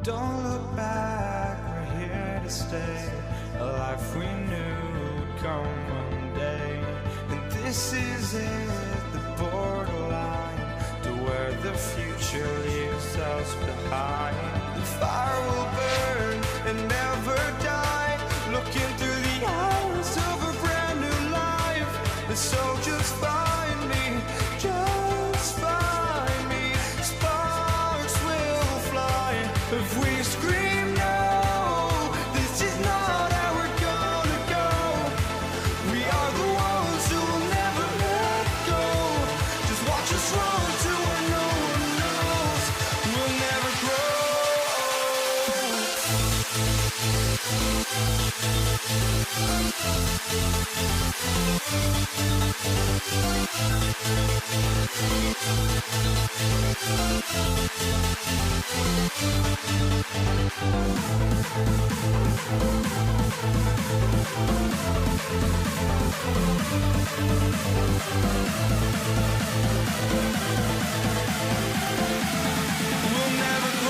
S11: Don't look back, we're here to stay. A life we knew would come one day. And this is it, the borderline to where the future leaves us behind. The fire will burn and never die. Looking through the eyes of a brand new life. And so just find me, just find me. Sparks will fly if we scream no. This is not how we're gonna go. We are the ones who will never let go. Just watch us run to where no one knows. We'll never grow. We'll never grow.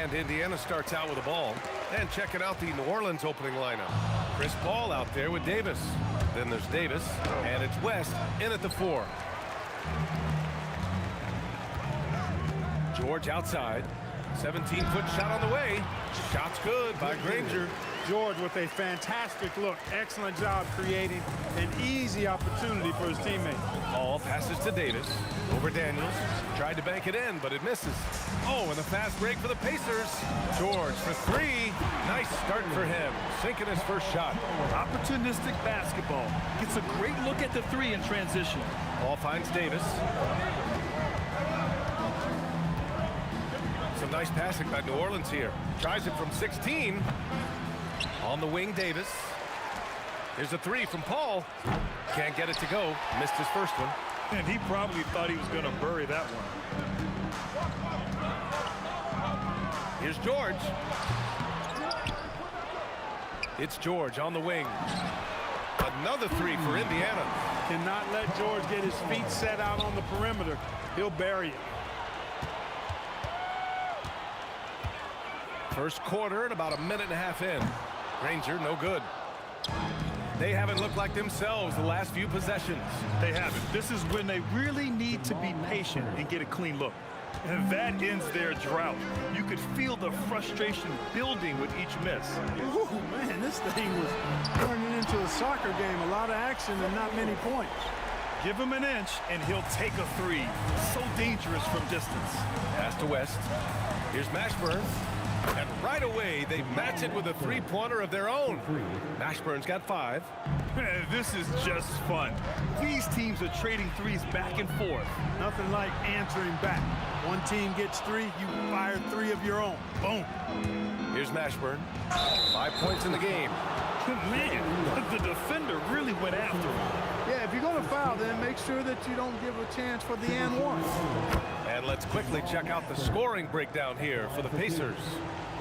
S7: And Indiana starts out with the ball. And checking out the New Orleans opening lineup. Chris Paul out there with Davis. Then there's Davis, and it's West in at the 4. George outside. 17-foot shot on the way. Shot's good by Granger.
S2: George with a fantastic look. Excellent job creating an easy opportunity for his teammate.
S7: Paul passes to Davis. Over Daniels. Tried to bank it in, but it misses. Oh, and the fast break for the Pacers. George for 3. Nice start for him. Sinking his first shot.
S8: Opportunistic basketball. Gets a great look at the 3 in transition.
S7: Paul finds Davis. Some nice passing by New Orleans here. Tries it from 16. On the wing, Davis. Here's a 3 from Paul. Can't get it to go. Missed his first one.
S8: And he probably thought he was going to bury that one.
S7: Here's George. It's George on the wing. Another 3 for Indiana.
S2: Cannot let George get his feet set out on the perimeter. He'll bury it.
S7: First quarter and about a minute and a half in. Granger, no good. They haven't looked like themselves the last few possessions.
S8: They haven't. This is when they really need to be patient and get a clean look. And that ends their drought. You could feel the frustration building with each miss.
S2: Ooh, man, this thing was turning into a soccer game. A lot of action and not many points.
S8: Give him an inch, and he'll take a 3. So dangerous from distance.
S7: Pass to West. Here's Mashburn. And right away, they match it with a 3-pointer of their own. Mashburn's got 5.
S8: This is just fun. These teams are trading 3s back and forth.
S2: Nothing like answering back. One team gets 3, you fire 3 of your own. Boom.
S7: Here's Mashburn. 5 points in the game.
S8: Man, the defender really went after him.
S2: Yeah, if you're going to foul, then make sure that you don't give a chance for the and 1.
S7: And let's quickly check out the scoring breakdown here for the Pacers.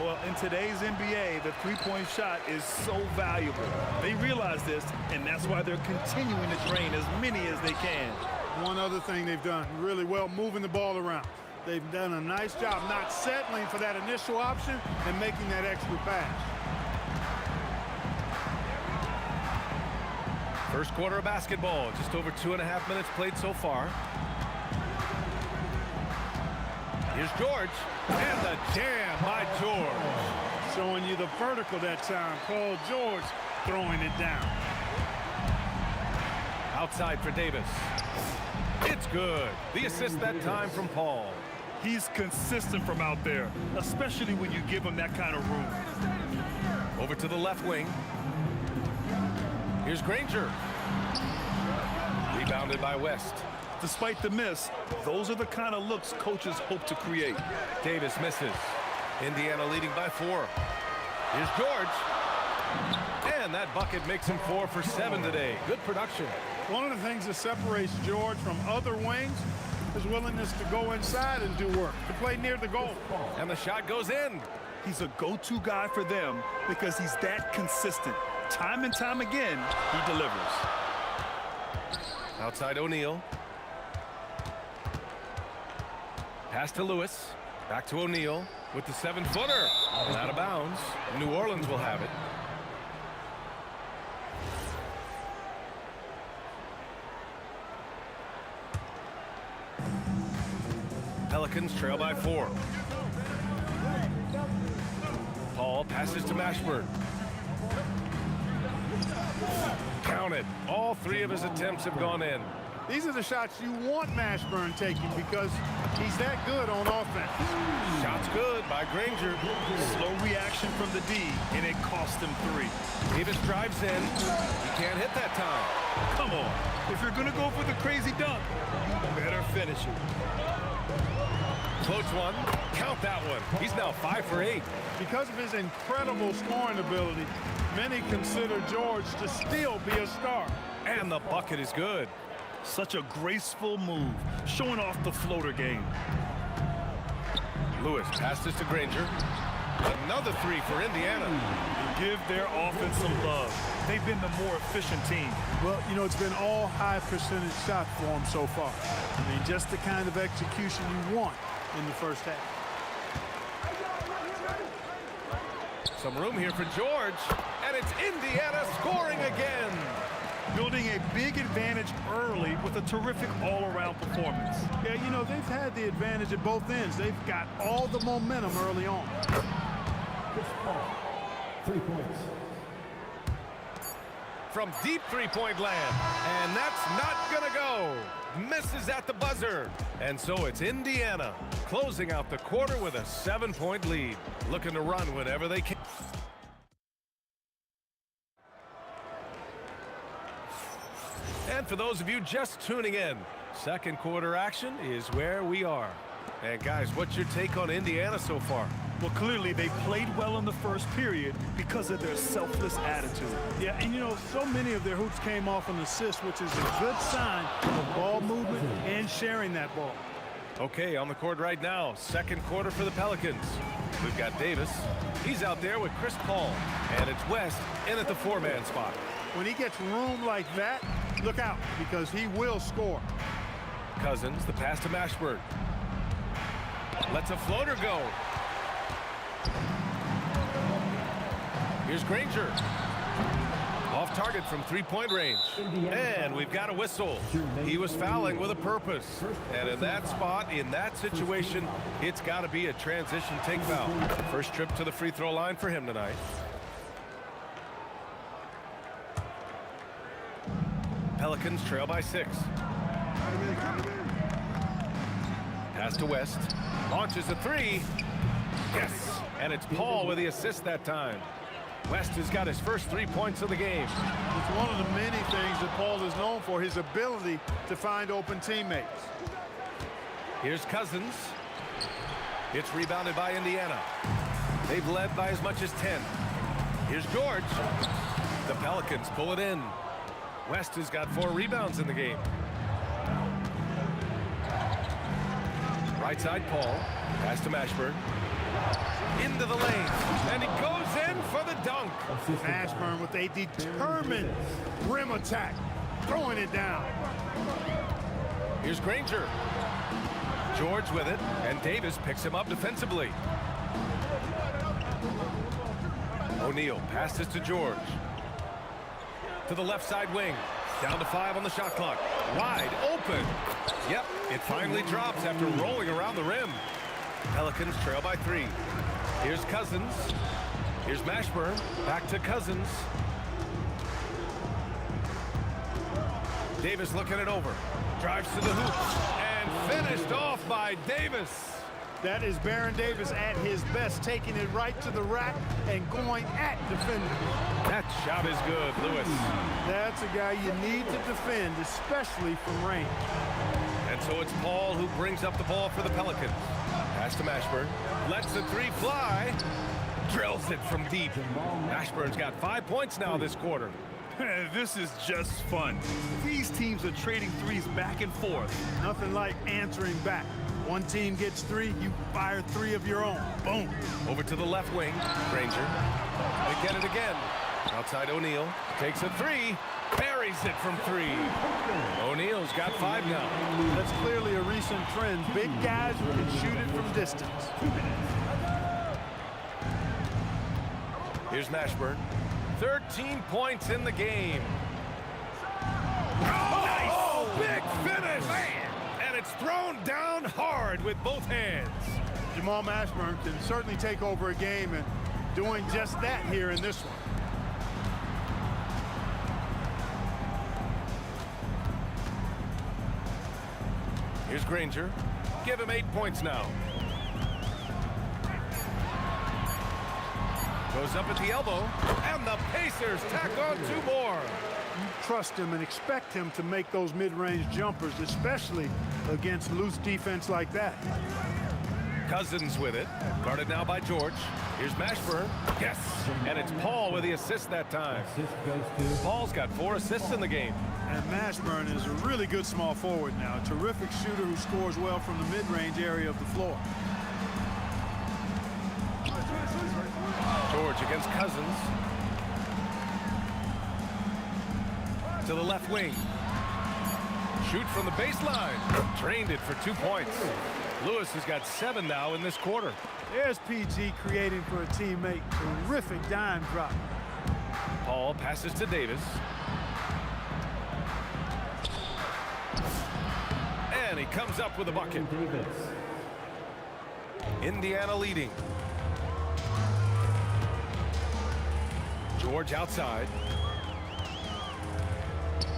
S8: Well, in today's NBA, the 3-point shot is so valuable. They realize this, and that's why they're continuing to drain as many as they can.
S2: One other thing they've done really well, moving the ball around. They've done a nice job not settling for that initial option and making that extra pass.
S7: First quarter of basketball, just over 2.5 minutes played so far. Here's George, and the jam by George.
S2: Showing you the vertical that time. Paul George throwing it down.
S7: Outside for Davis. It's good. The assist that time from Paul.
S8: He's consistent from out there, especially when you give him that kind of room.
S7: Over to the left wing. Here's Granger. Rebounded by West.
S8: Despite the miss, those are the kind of looks coaches hope to create.
S7: Davis misses. Indiana leading by 4. Here's George. And that bucket makes him 4 for 7 today. Good production.
S2: One of the things that separates George from other wings is willingness to go inside and do work, to play near the goal.
S7: And the shot goes in.
S8: He's a go-to guy for them because he's that consistent. Time and time again, he delivers.
S7: Outside O'Neal. Pass to Lewis. Back to O'Neal with the 7-footer. And out of bounds. New Orleans will have it. Pelicans trail by 4. Paul passes to Mashburn. Counted. All 3 of his attempts have gone in.
S2: These are the shots you want Mashburn taking because he's that good on offense.
S7: Shot's good by Granger.
S8: Slow reaction from the D, and it cost him 3.
S7: Davis drives in. He can't hit that time.
S8: Come on. If you're going to go for the crazy dunk, you better finish it.
S7: Floats one. Count that one. He's now 5 for 8.
S2: Because of his incredible scoring ability, many consider George to still be a star.
S7: And the bucket is good.
S8: Such a graceful move, showing off the floater game.
S7: Lewis passes to Granger. Another 3 for Indiana.
S8: Give their offense some love. They've been the more efficient team.
S2: Well, you know, it's been all high percentage shots for them so far. I mean, just the kind of execution you want in the first half.
S7: Some room here for George, and it's Indiana scoring again.
S8: Building a big advantage early with a terrific all-around performance.
S2: Yeah, you know, they've had the advantage at both ends. They've got all the momentum early on.
S10: Chris Paul, 3 points.
S7: From deep three-point land, and that's not gonna go. Misses at the buzzer, and so it's Indiana closing out the quarter with a 7-point lead, looking to run whenever they can. And for those of you just tuning in, second quarter action is where we are. And guys, what's your take on Indiana so far?
S8: Well, clearly they played well in the first period because of their selfless attitude.
S2: Yeah, and you know, so many of their hoops came off an assist, which is a good sign of ball movement and sharing that ball.
S7: Okay, on the court right now, second quarter for the Pelicans. We've got Davis. He's out there with Chris Paul. And it's West in at the 4-man spot.
S2: When he gets room like that, look out, because he will score.
S7: Cousins, the pass to Mashburn. Lets a floater go. Here's Granger. Off target from three-point range. And we've got a whistle. He was fouling with a purpose. And in that spot, in that situation, it's got to be a transition take foul. First trip to the free throw line for him tonight. Pelicans trail by 6. Pass to West. Launches a 3. Yes. And it's Paul with the assist that time. West has got his first 3 points of the game.
S2: It's one of the many things that Paul is known for, his ability to find open teammates.
S7: Here's Cousins. It's rebounded by Indiana. They've led by as much as 10. Here's George. The Pelicans pull it in. West has got 4 rebounds in the game. Right side, Paul. Pass to Mashburn. Into the lane. And he goes in for the dunk.
S2: Mashburn with a determined rim attack. Throwing it down.
S7: Here's Granger. George with it. And Davis picks him up defensively. O'Neal passes to George. To the left side wing. Down to 5 on the shot clock. Wide open. Yep, it finally drops after rolling around the rim. Pelicans trail by 3. Here's Cousins. Here's Mashburn. Back to Cousins. Davis looking it over. Drives to the hoop. And finished off by Davis.
S2: That is Baron Davis at his best, taking it right to the rack and going at defenders.
S7: That shot is good, Lewis.
S2: That's a guy you need to defend, especially from range.
S7: And so it's Paul who brings up the ball for the Pelicans. Pass to Mashburn. Lets the 3 fly. Drills it from deep. Mashburn's got 5 points now this quarter.
S8: This is just fun. These teams are trading threes back and forth.
S2: Nothing like answering back. One team gets 3, you fire 3 of your own. Boom.
S7: Over to the left wing. Granger. They get it again. Outside O'Neal. Takes a 3. Buries it from 3. O'Neal's got 5 now.
S2: That's clearly a recent trend. Big guys who can shoot it from distance.
S7: Here's Mashburn. 13 points in the game. Oh, nice! Big finish! Man. And it's thrown down hard with both hands.
S2: Jamal Mashburn can certainly take over a game, and doing just that here in this one.
S7: Here's Granger. Give him 8 points now. Goes up at the elbow, and the Pacers tack on 2 more.
S2: You trust him and expect him to make those mid-range jumpers, especially against loose defense like that.
S7: Cousins with it. Guarded now by George. Here's Mashburn. Yes. And it's Paul with the assist that time. Paul's got 4 assists in the game.
S2: And Mashburn is a really good small forward now. A terrific shooter who scores well from the mid-range area of the floor.
S7: George against Cousins. To the left wing. Shoot from the baseline. Drained it for 2 points. Lewis has got 7 now in this quarter.
S2: There's PG creating for a teammate. Terrific dime drop.
S7: Paul passes to Davis. And he comes up with a bucket. Indiana leading. George outside.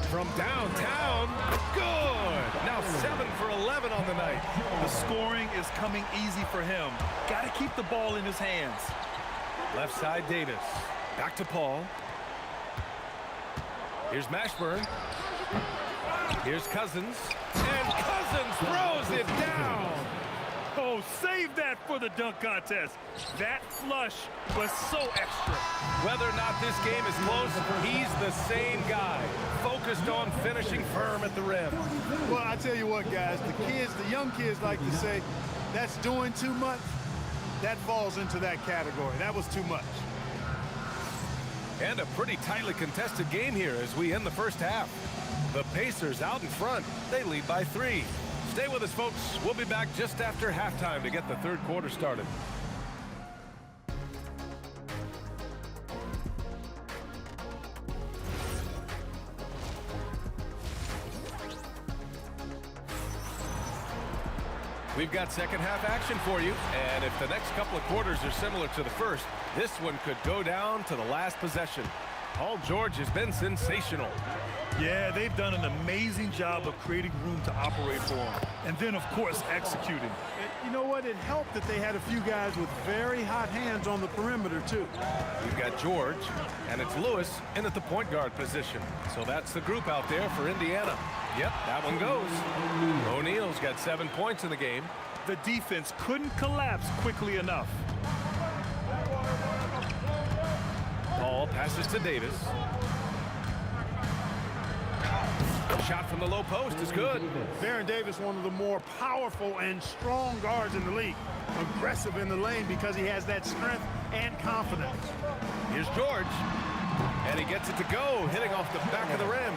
S7: From downtown, good! Now 7 for 11 on the night.
S8: The scoring is coming easy for him. Got to keep the ball in his hands.
S7: Left side, Davis. Back to Paul. Here's Mashburn. Here's Cousins. And Cousins throws it down!
S8: Oh, save that for the dunk contest. That flush was so extra.
S7: Whether or not this game is close, he's the same guy, focused on finishing firm at the rim.
S2: Well, I tell you what, guys, the young kids like to say, that's doing too much. That falls into that category. That was too much.
S7: And a pretty tightly contested game here as we end the first half. The Pacers out in front. They lead by 3. Stay with us, folks. We'll be back just after halftime to get the third quarter started. We've got second half action for you, and if the next couple of quarters are similar to the first, this one could go down to the last possession. Paul George has been sensational.
S8: Yeah, they've done an amazing job of creating room to operate for him. And then, of course, executing.
S2: You know what? It helped that they had a few guys with very hot hands on the perimeter, too.
S7: We've got George, and it's Lewis in at the point guard position. So that's the group out there for Indiana. Yep, that one goes. O'Neal's got 7 points in the game.
S8: The defense couldn't collapse quickly enough.
S7: Paul passes to Davis. Shot from the low post is good.
S2: Baron Davis, one of the more powerful and strong guards in the league. Aggressive in the lane because he has that strength and confidence.
S7: Here's George. And he gets it to go, hitting off the back of the rim.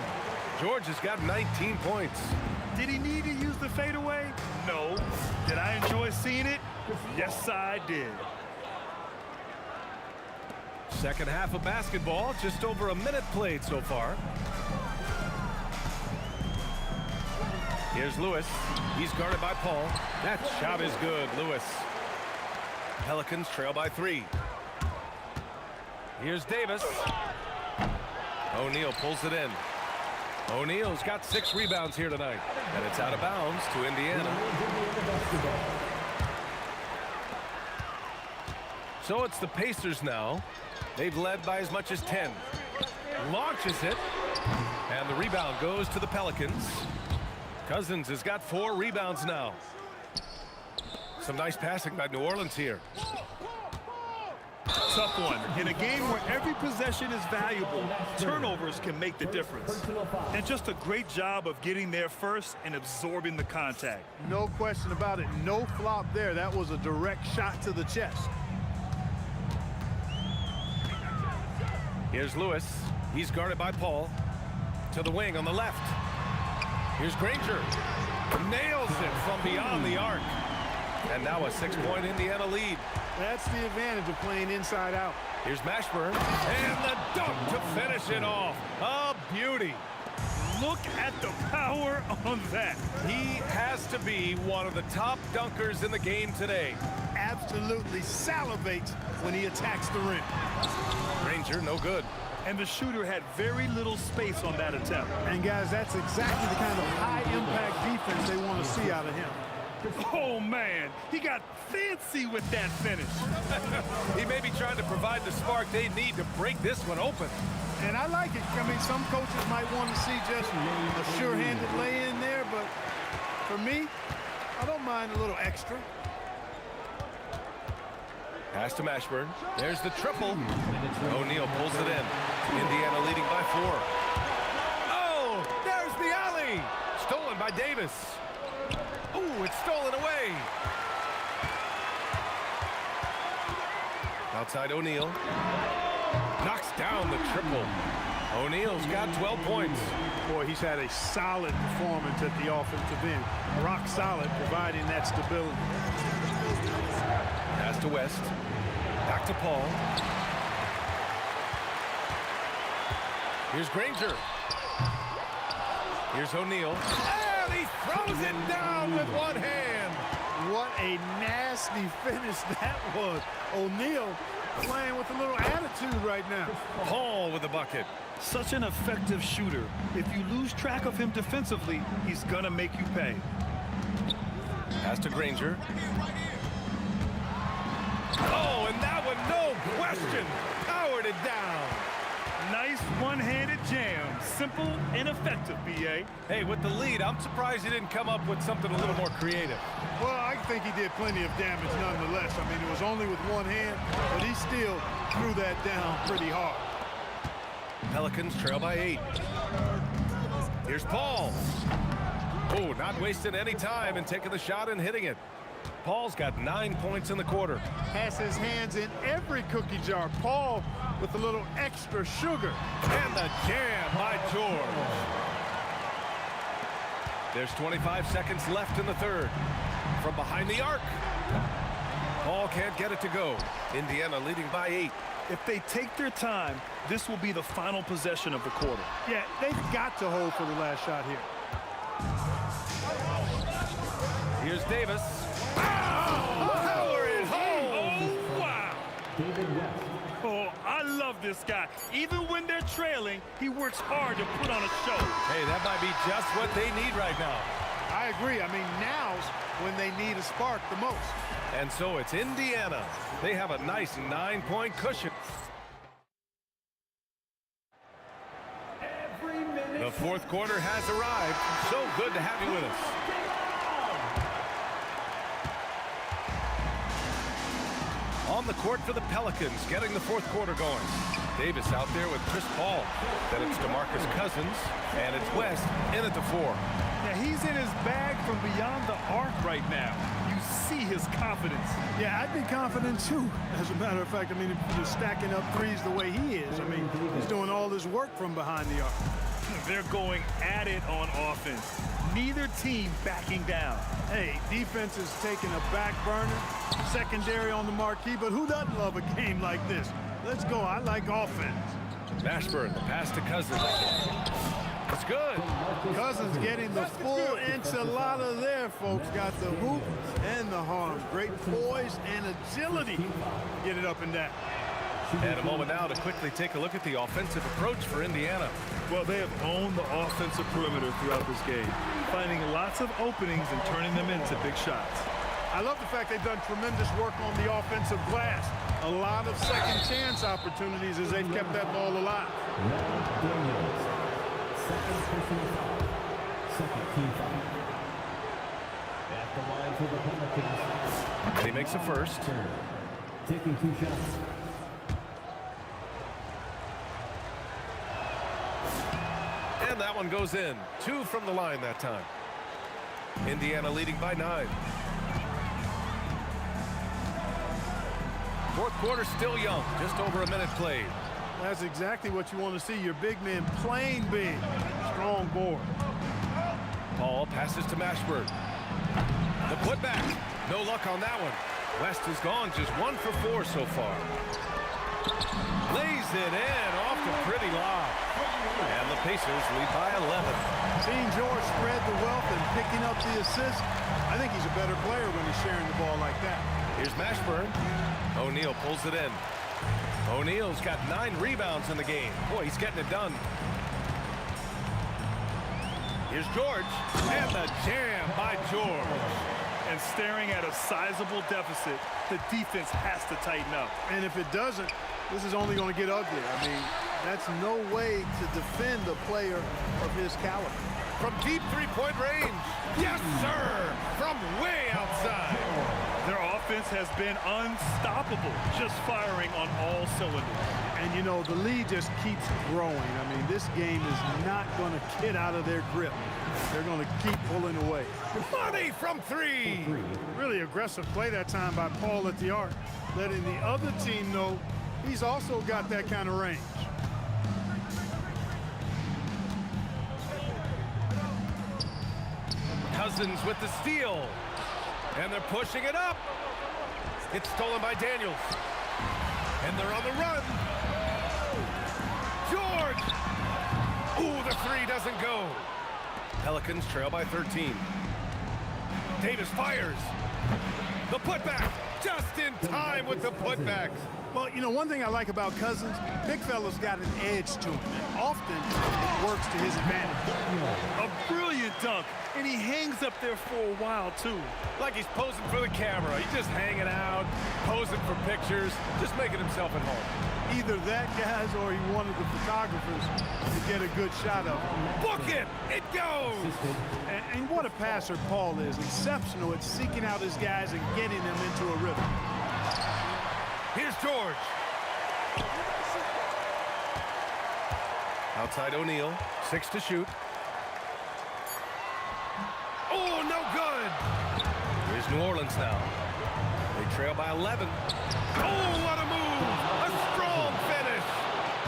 S7: George has got 19 points.
S8: Did he need to use the fadeaway? No. Did I enjoy seeing it? Yes, I did.
S7: Second half of basketball, just over a minute played so far. Here's Lewis. He's guarded by Paul. That shot is good, Lewis. Pelicans trail by 3. Here's Davis. O'Neal pulls it in. O'Neal's got 6 rebounds here tonight. And it's out of bounds to Indiana. So it's the Pacers now. They've led by as much as 10. Launches it. And the rebound goes to the Pelicans. Cousins has got 4 rebounds now. Some nice passing by New Orleans here.
S8: Tough one. In a game where every possession is valuable, turnovers can make the difference. And just a great job of getting there first and absorbing the contact.
S2: No question about it. No flop there. That was a direct shot to the chest.
S7: Here's Lewis. He's guarded by Paul. To the wing on the left. Here's Granger. Nails it from beyond the arc. And now a 6-point Indiana lead.
S2: That's the advantage of playing inside out.
S7: Here's Mashburn. And the dunk to finish it off. A beauty.
S8: Look at the power on that.
S7: He has to be one of the top dunkers in the game today.
S2: Absolutely salivates when he attacks the rim.
S7: Granger, no good.
S8: And the shooter had very little space on that attempt.
S2: And guys, that's exactly the kind of high-impact defense they want to see out of him.
S8: Oh, man, he got fancy with that finish.
S7: He may be trying to provide the spark they need to break this one open.
S2: And I like it. I mean, some coaches might want to see just a sure-handed lay-in there, but for me, I don't mind a little extra.
S7: Pass to Mashburn. There's the triple. O'Neal pulls it in. Indiana leading by 4. Oh, there's the alley. Stolen by Davis. Ooh, it's stolen away. Outside O'Neal. Knocks down the triple. O'Neal's got 12 points.
S2: Boy, he's had a solid performance at the offensive end. Rock solid, providing that stability.
S7: Pass to West. Back to Paul. Here's Granger. Here's O'Neal. And he throws it down with one hand.
S2: What a nasty finish that was. O'Neal playing with a little attitude right now.
S7: Paul with the bucket.
S8: Such an effective shooter. If you lose track of him defensively, he's gonna make you pay.
S7: Pass to Granger. Oh, and that one, no question, powered it down.
S8: Nice one-handed jam. Simple and effective, B.A.
S7: Hey, with the lead, I'm surprised he didn't come up with something a little more creative.
S2: Well, I think he did plenty of damage nonetheless. I mean, it was only with one hand, but he still threw that down pretty hard.
S7: Pelicans trail by 8. Here's Paul. Oh, not wasting any time and taking the shot and hitting it. Paul's got 9 points in the quarter.
S2: Has his hands in every cookie jar. Paul with a little extra sugar.
S7: And the jam by George. There's 25 seconds left in the third. From behind the arc. Paul can't get it to go. Indiana leading by 8.
S8: If they take their time, this will be the final possession of the quarter.
S2: Yeah, they've got to hold for the last shot here.
S7: Here's Davis. Power it home!
S8: Oh, wow! Oh, I love this guy. Even when they're trailing, he works hard to put on a show.
S7: Hey, that might be just what they need right now.
S2: I agree. I mean, now's when they need a spark the most.
S7: And so it's Indiana. They have a nice 9-point cushion. The fourth quarter has arrived. So good to have you with us. On the court for the Pelicans, getting the fourth quarter going. Davis out there with Chris Paul. Then it's DeMarcus Cousins, and it's West in at the 4.
S8: Yeah, he's in his bag from beyond the arc right now. You see his confidence.
S2: Yeah, I'd be confident too. As a matter of fact, I mean, if you're stacking up threes the way he is, I mean, he's doing all this work from behind the arc.
S8: They're going at it on offense. Neither team backing down.
S2: Hey, defense is taking a back burner, secondary on the marquee, but who doesn't love a game like this? Let's go. I like offense.
S7: Mashburn, the pass to Cousins. It's good.
S2: Cousins getting the full enchilada there, folks. Got the hoop and the harm. Great poise and agility. Get it up and down.
S7: And a moment now to quickly take a look at the offensive approach for Indiana.
S8: Well, they have owned the offensive perimeter throughout this game, finding lots of openings and turning them into big shots.
S2: I love the fact they've done tremendous work on the offensive glass. A lot of second chance opportunities as they've kept that ball alive.
S10: Second team foul. At the line for the Pelicans.
S7: And he makes a first.
S10: Taking 2 shots.
S7: And that one goes in. 2 from the line that time. Indiana leading by 9. Fourth quarter still young. Just over a minute played.
S2: That's exactly what you want to see. Your big men playing big. Strong board.
S7: Paul passes to Mashburn. The putback. No luck on that one. West has gone just 1 for 4 so far. Lays it in off the pretty lob. And the Pacers lead by 11.
S2: Seeing George spread the wealth and picking up the assist, I think he's a better player when he's sharing the ball like that.
S7: Here's Mashburn. O'Neal pulls it in. O'Neal's got 9 rebounds in the game. Boy, he's getting it done. Here's George. And the jam by George.
S8: And staring at a sizable deficit, the defense has to tighten up.
S2: And if it doesn't, this is only going to get ugly. I mean, that's no way to defend a player of his caliber.
S7: From deep three-point range. Yes, sir. From way outside.
S8: Their offense has been unstoppable, just firing on all cylinders.
S2: And, you know, the lead just keeps growing. I mean, this game is not going to get out of their grip. They're going to keep pulling away.
S7: Money from 3.
S2: Really aggressive play that time by Paul at the arc, letting the other team know he's also got that kind of range.
S7: Cousins with the steal. And they're pushing it up. It's stolen by Daniels. And they're on the run. George! Ooh, the three doesn't go. Pelicans trail by 13. Davis fires. The putback, just in time with the putbacks.
S2: Well, you know, one thing I like about Cousins, big fella's got an edge to him. And often it works to his advantage.
S8: A brilliant dunk, and he hangs up there for a while, too.
S7: Like he's posing for the camera. He's just hanging out, posing for pictures, just making himself at home.
S2: Either that, guys, or he wanted the photographers to get a good shot of him.
S7: Book it! It goes!
S2: And what a passer Paul is. Exceptional at seeking out his guys and getting them into a rhythm.
S7: Here's George. Outside O'Neal, 6 to shoot. Oh, no good! Here's New Orleans now. They trail by 11. Oh, what a move! A strong finish!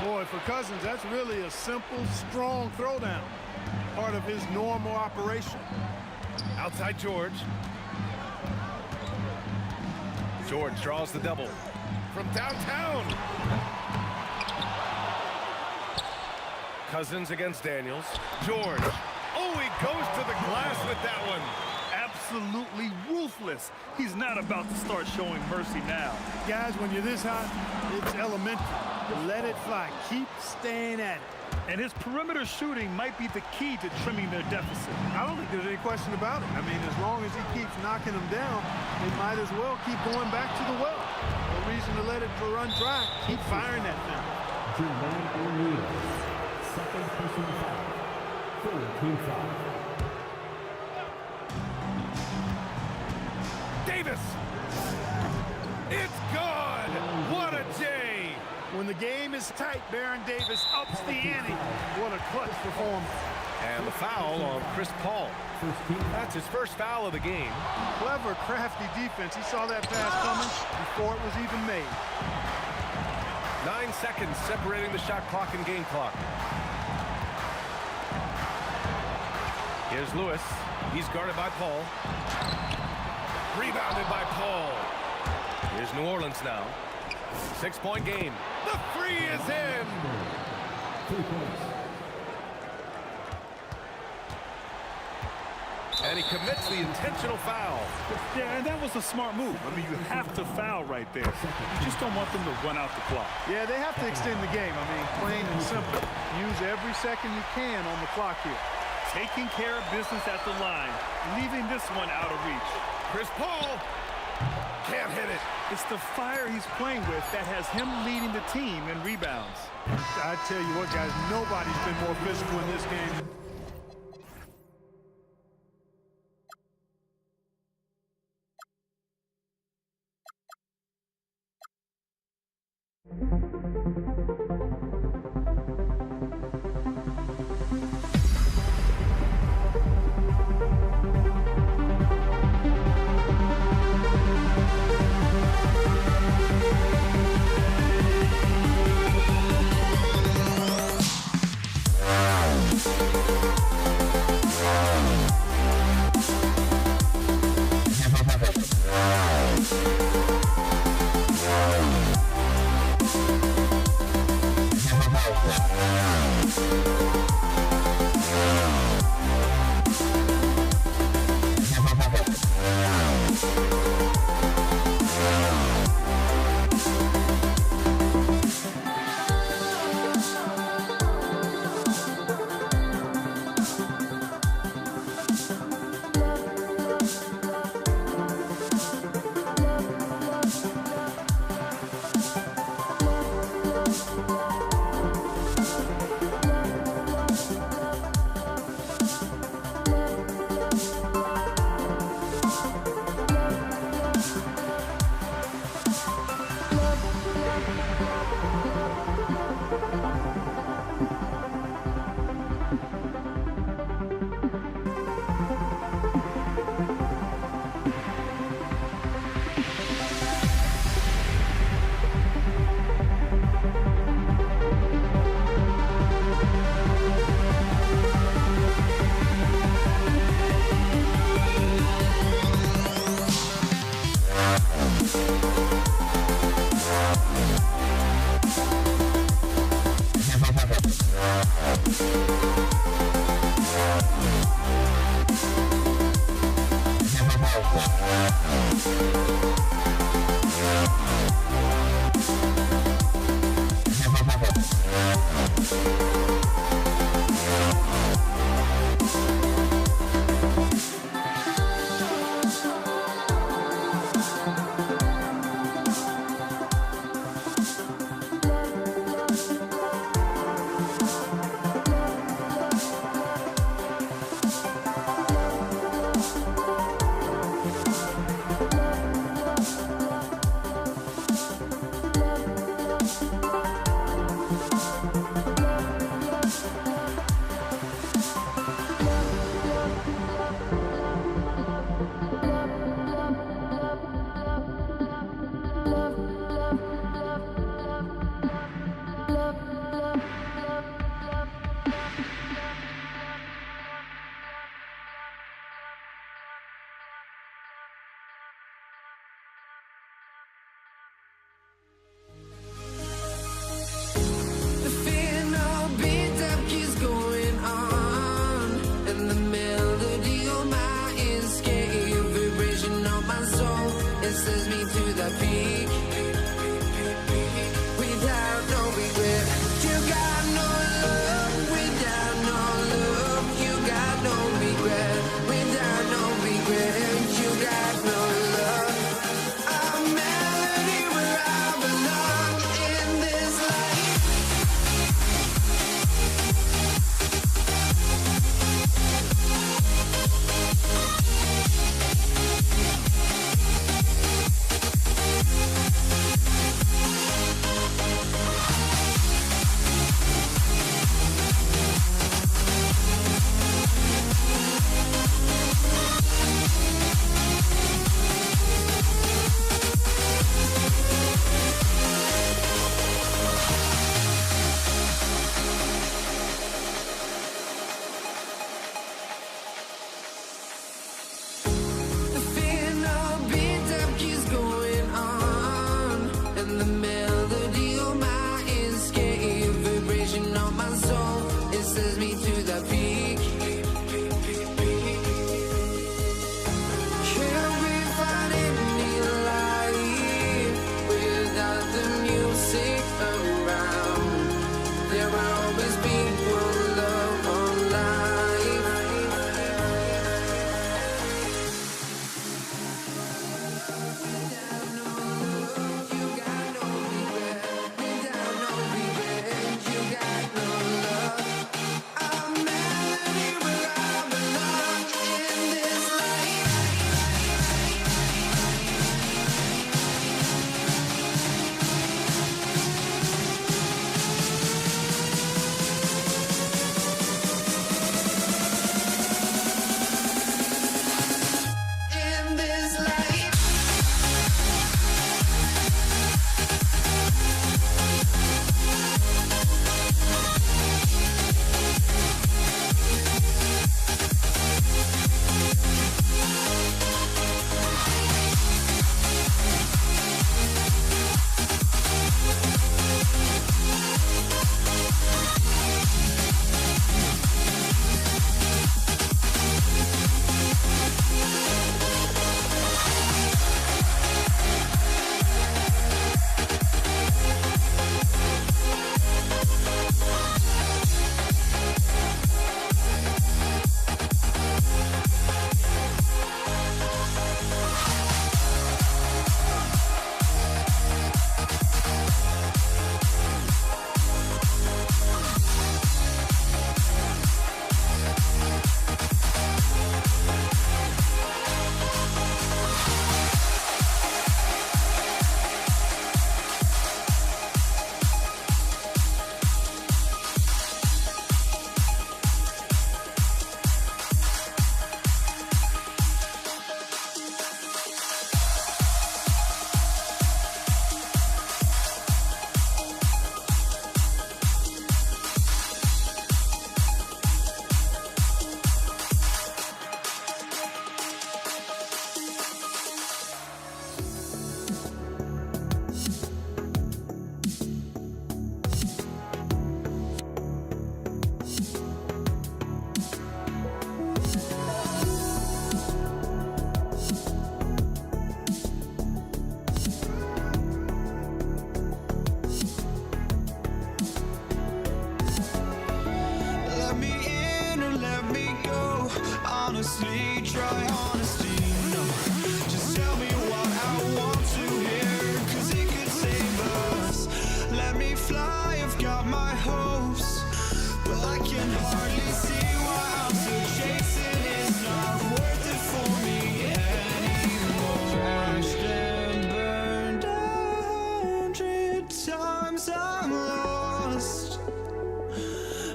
S2: Boy, for Cousins, that's really a simple, strong throwdown. Part of his normal operation.
S7: Outside George. George draws the double. From downtown. Cousins against Daniels. George. Oh, he goes to the glass with that one.
S8: Absolutely ruthless. He's not about to start showing mercy now.
S2: Guys, when you're this hot, it's elementary. Let it fly. Keep staying at it.
S8: And his perimeter shooting might be the key to trimming their deficit.
S2: I don't think there's any question about it. I mean, as long as he keeps knocking them down, they might as well keep going back to the well. No reason to let it run dry. Keep firing that thing.
S10: Jermaine O'Neal, second personal foul. Full team foul.
S7: Davis! It's good! What a J!
S2: When the game is tight, Baron Davis ups the ante. What a clutch performance.
S7: And the foul on Chris Paul. That's his first foul of the game.
S2: Clever, crafty defense. He saw that pass coming before it was even made.
S7: 9 seconds separating the shot clock and game clock. Here's Lewis. He's guarded by Paul. Rebounded by Paul. Here's New Orleans now. 6-point game. The three is in.
S10: 3 points.
S7: And he commits the intentional foul.
S8: Yeah, and that was a smart move. I mean, you have to foul right there. You just don't want them to run out the clock.
S2: Yeah, they have to extend the game. I mean, plain and simple. Use every second you can on the clock here.
S8: Taking care of business at the line, leaving this one out of reach.
S7: Chris Paul can't hit it.
S8: It's the fire he's playing with that has him leading the team in rebounds.
S2: I tell you what, guys, nobody's been more physical in this game.
S11: honestly, try honesty. No, just tell me what I want to hear, 'cause it could save us. Let me fly, I've got my hopes, but I can hardly see why I'm still chasing. It's not worth it for me anymore. Crashed and burned 100 times, I'm lost.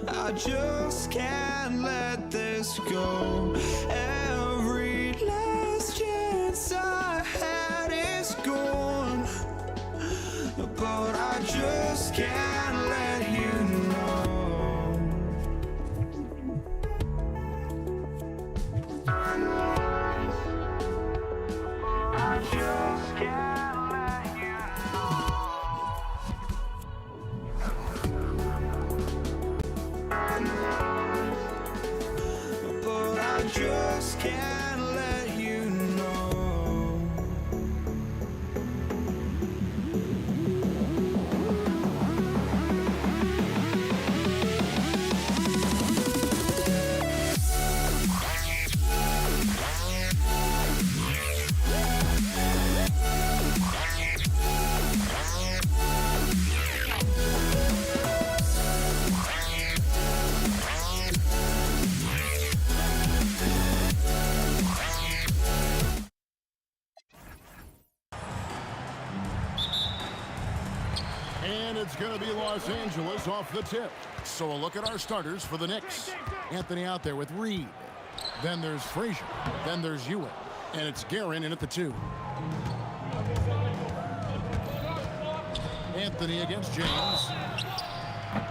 S11: I just can't let this go. Every last chance I had is gone, but I just can't let you know. I just can't let you know. But I just can't let you know.
S1: And it's going to be Los Angeles off the tip. So a look at our starters for the Knicks. Anthony out there with Reed. Then there's Frazier. Then there's Ewing. And it's Guerin in at the 2. Anthony against James.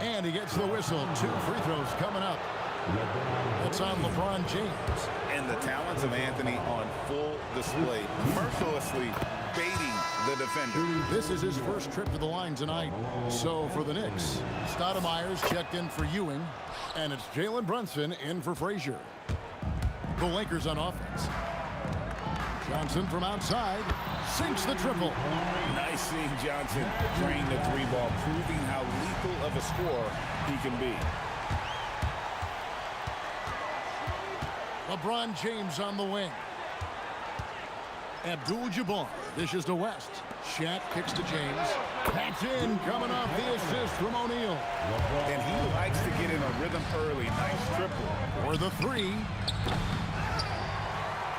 S1: And he gets the whistle. 2 free throws coming up. That's on LeBron James.
S3: And the talents of Anthony on full display, mercilessly baiting the defender.
S1: This is his first trip to the line tonight. So for the Knicks, Stoudemire's checked in for Ewing, and it's Jalen Brunson in for Frazier. The Lakers on offense. Johnson from outside sinks the triple.
S3: Nice seeing Johnson drain the 3-ball, proving how lethal of a scorer he can be.
S1: LeBron James on the wing. Abdul-Jabbar dishes to West. Shaq kicks to James. That's in, coming off the assist from O'Neal.
S3: And he likes to get in a rhythm early. Nice triple.
S1: For the 3.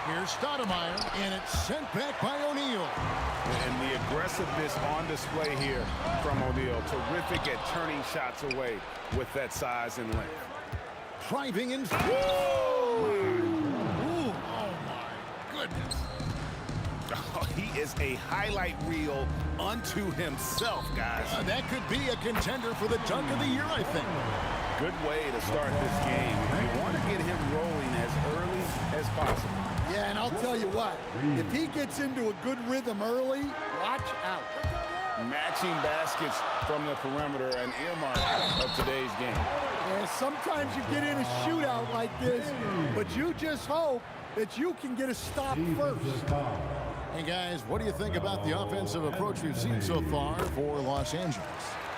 S1: Here's Stoudemire, and it's sent back by O'Neal.
S3: And the aggressiveness on display here from O'Neal. Terrific at turning shots away with that size and length.
S1: Driving in. Whoa! Ooh, oh my goodness.
S3: Oh, he is a highlight reel unto himself, guys.
S1: That could be a contender for the dunk of the year, I think.
S3: Good way to start this game. You want to get him rolling as early as possible.
S9: Yeah, and I'll tell you what, if he gets into a good rhythm early, watch out.
S3: Matching baskets from the perimeter, an earmark of today's game.
S9: Yeah, sometimes you get in a shootout like this, but you just hope that you can get a stop first.
S1: Hey guys, what do you think about the offensive approach we've seen so far for Los Angeles?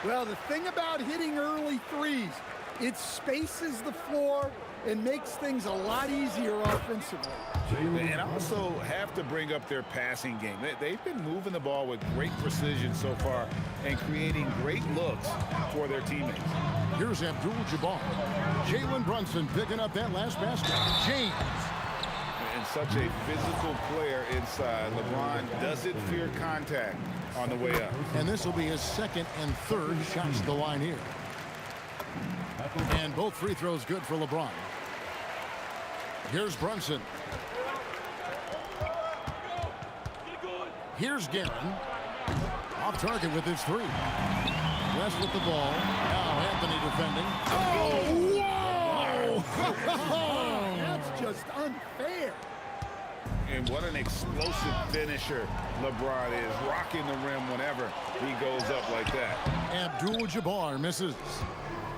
S9: Well, the thing about hitting early threes, it spaces the floor and makes things a lot easier offensively.
S3: And also have to bring up their passing game. They've been moving the ball with great precision so far and creating great looks for their teammates.
S1: Here's Abdul-Jabbar. Jalen Brunson picking up that last basket. James.
S3: And such a physical player inside. LeBron doesn't fear contact on the way up.
S1: And this will be his second and third shots to the line here. And both free throws good for LeBron. Here's Brunson. Here's Guerin. Off target with his 3. West with the ball. Now Anthony defending. Oh, whoa!
S9: That's just unfair.
S3: And what an explosive finisher LeBron is. Rocking the rim whenever he goes up like that.
S1: Abdul-Jabbar misses.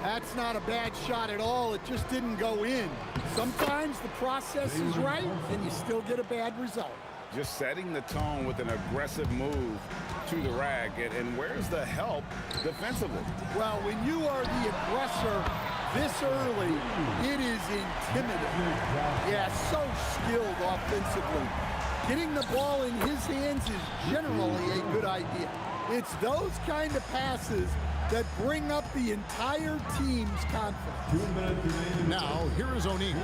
S9: That's not a bad shot at all. It just didn't go in. Sometimes the process is right, and you still get a bad result.
S3: Just setting the tone with an aggressive move to the rack. And where's the help defensively?
S9: Well, when you are the aggressor this early, it is intimidating. Yeah, so skilled offensively. Getting the ball in his hands is generally a good idea. It's those kind of passes that bring up the entire team's confidence.
S1: Now, here is O'Neal.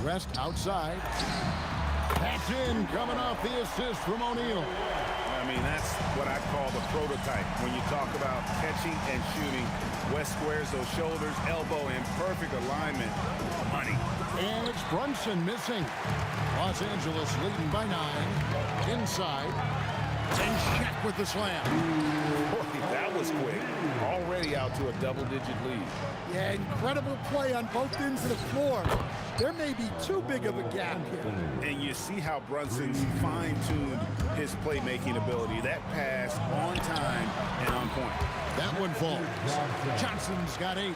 S1: West outside. That's in, coming off the assist from O'Neal.
S3: I mean, that's what I call the prototype. When you talk about catching and shooting, West squares those shoulders, elbow in perfect alignment. Money.
S1: And it's Brunson missing. Los Angeles leading by 9. Inside. And Shaq with the slam.
S3: Boy, that was quick. Already out to a double-digit lead.
S9: Yeah, incredible play on both ends of the floor. There may be too big of a gap here.
S3: And you see how Brunson's fine-tuned his playmaking ability. That pass on time and on point.
S1: That one falls. Johnson's got 8.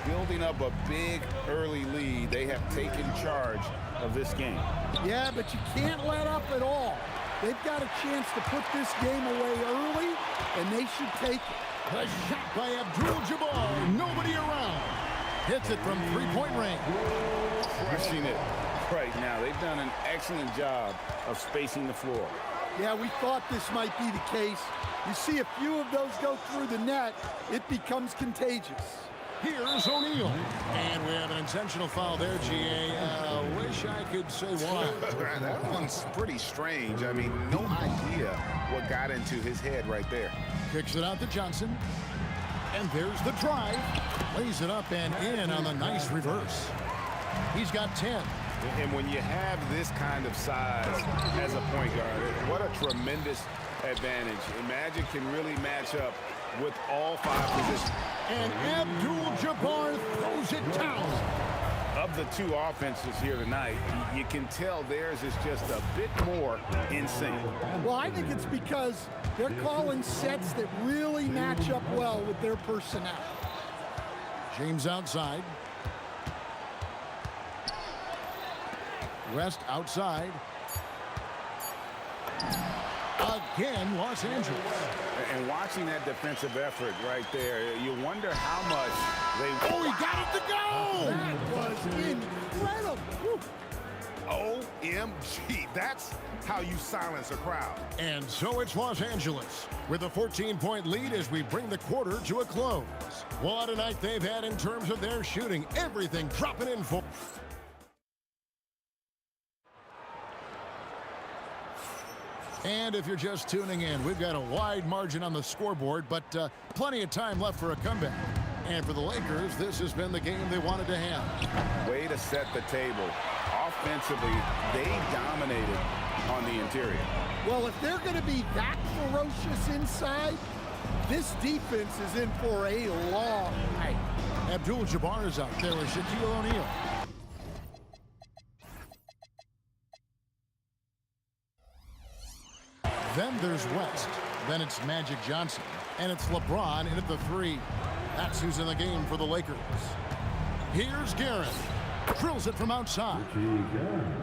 S3: Building up a big early lead, they have taken charge of this game.
S9: Yeah, but you can't let up at all. They've got a chance to put this game away early, and they should take it.
S1: The shot by Abdul-Jabbar. Nobody around. Hits it from three-point range.
S3: Crushing it right now. They've done an excellent job of spacing the floor.
S9: Yeah, we thought this might be the case. You see a few of those go through the net, it becomes contagious.
S1: Here's O'Neal. And we have an intentional foul there, GA. Wish I could say why.
S3: That one's pretty strange. I mean, no idea what got into his head right there.
S1: Kicks it out to Johnson. And there's the drive. Lays it up and in on the nice reverse. He's got 10.
S3: And when you have this kind of size as a point guard, what a tremendous advantage. And Magic can really match up with all 5 positions.
S1: And Abdul-Jabbar throws it down.
S3: Of the 2 offenses here tonight, you can tell theirs is just a bit more in sync.
S9: Well, I think it's because they're calling sets that really match up well with their personnel.
S1: James outside. West outside. Again, Los Angeles.
S3: And watching that defensive effort right there, you wonder how much they...
S1: Oh, he got it to go!
S9: That was incredible.
S3: OMG, that's how you silence a crowd.
S1: And so it's Los Angeles with a 14-point lead as we bring the quarter to a close. What a night they've had in terms of their shooting. Everything dropping in for... And if you're just tuning in, we've got a wide margin on the scoreboard, but plenty of time left for a comeback. And for the Lakers, this has been the game they wanted to have.
S3: Way to set the table. Offensively, they dominated on the interior.
S9: Well, if they're going to be that ferocious inside, this defense is in for a long night.
S1: Abdul-Jabbar is out there with Shaquille O'Neal. Then there's West. Then it's Magic Johnson. And it's LeBron in at the 3. That's who's in the game for the Lakers. Here's Guerin. Drills it from outside.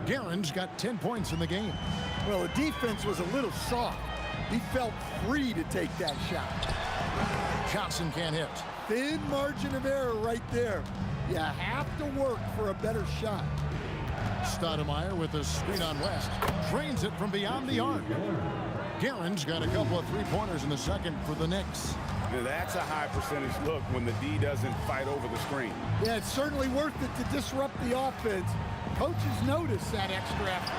S1: Guerin's got 10 points in the game.
S9: Well, the defense was a little soft. He felt free to take that shot.
S1: Johnson can't hit.
S9: Thin margin of error right there. You have to work for a better shot.
S1: Stoudemire with a screen on West. Drains it from beyond the arc. Guerin's got a couple of three-pointers in the second for the Knicks.
S3: Now that's a high percentage look when the D doesn't fight over the screen.
S9: Yeah, it's certainly worth it to disrupt the offense. Coaches notice that extra effort.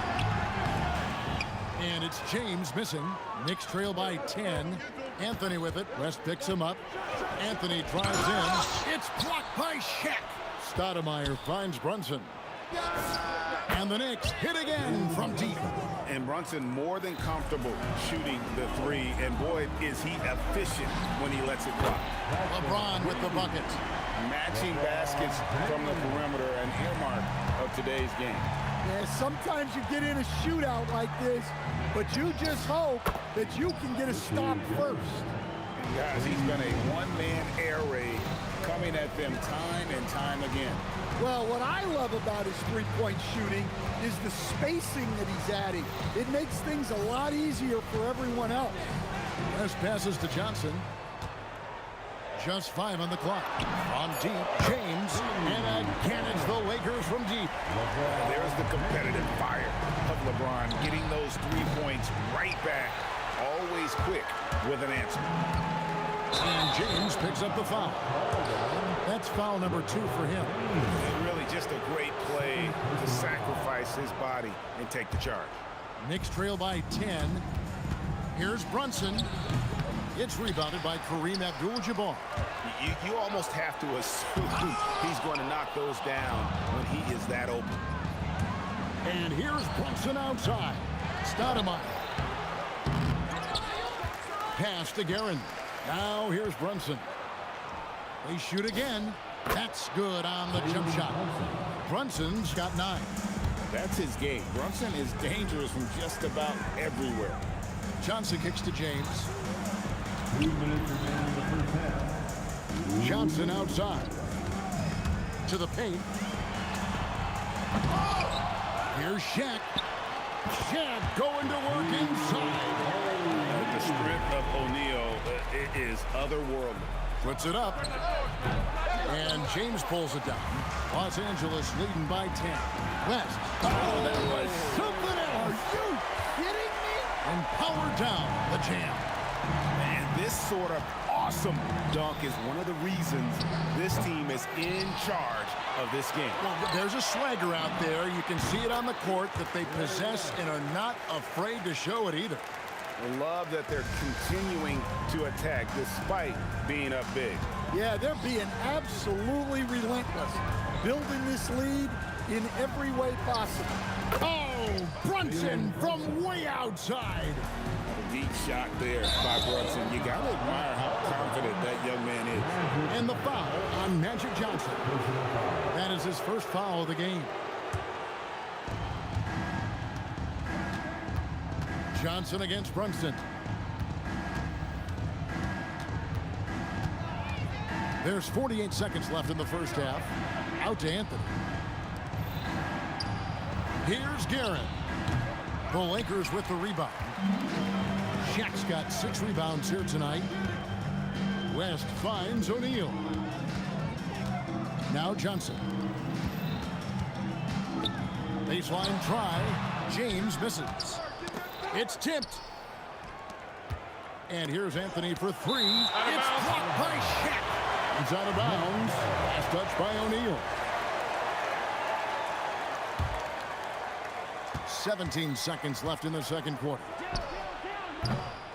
S1: And it's James missing. Knicks trail by 10. Anthony with it. West picks him up. Anthony drives in. It's blocked by Shaq. Stoudemire finds Brunson. And the Knicks hit again from deep.
S3: And Brunson more than comfortable shooting the 3. And boy, is he efficient when he lets it fly.
S1: LeBron with the bucket.
S3: Matching baskets from the perimeter, an earmark of today's game.
S9: Yeah, sometimes you get in a shootout like this, but you just hope that you can get a stop first.
S3: And guys, he's been a one-man air raid coming at them time and time again.
S9: Well, what I love about his three-point shooting is the spacing that he's adding. It makes things a lot easier for everyone else.
S1: West passes to Johnson. Just 5 on the clock. From deep, James. And again, it's the Lakers from deep.
S3: There's the competitive fire of LeBron, getting those 3 points right back. Always quick with an answer.
S1: And James picks up the foul. That's foul number 2 for him.
S3: Really just a great play to sacrifice his body and take the charge.
S1: Knicks trail by 10. Here's Brunson. It's rebounded by Kareem Abdul-Jabbar.
S3: You almost have to assume he's going to knock those down when he is that open.
S1: And here's Brunson outside. Stoudemire. Pass to Guerin. Now here's Brunson. They shoot again. That's good on the jump shot. Brunson's got 9.
S3: That's his game. Brunson is dangerous from just about everywhere.
S1: Johnson kicks to James.
S10: 2 minutes remaining in the first half.
S1: Johnson outside. To the paint. Here's Shaq. Shaq going to work inside.
S3: The strength of O'Neal is otherworldly.
S1: Puts it up. And James pulls it down. Los Angeles leading by 10. West. Oh, that was something else.
S9: Are you kidding me?
S1: And powered down the jam.
S3: And this sort of awesome dunk is one of the reasons this team is in charge of this game.
S1: Well, there's a swagger out there. You can see it on the court that they possess and are not afraid to show it either.
S3: I love that they're continuing to attack despite being up big.
S9: Yeah, they're being absolutely relentless, building this lead in every way possible.
S1: Oh, Brunson from way outside.
S3: Deep shot there by Brunson. You got to admire how confident that young man is.
S1: And the foul on Magic Johnson. That is his first foul of the game. Johnson against Brunson. There's 48 seconds left in the first half. Out to Anthony. Here's Guerin. The Lakers with the rebound. Shaq's got 6 rebounds here tonight. West finds O'Neal. Now Johnson. Baseline try. James misses. It's tipped. And here's Anthony for 3. It's blocked by Shaq. He's out of bounds. Last touch by O'Neal. 17 seconds left in the second quarter.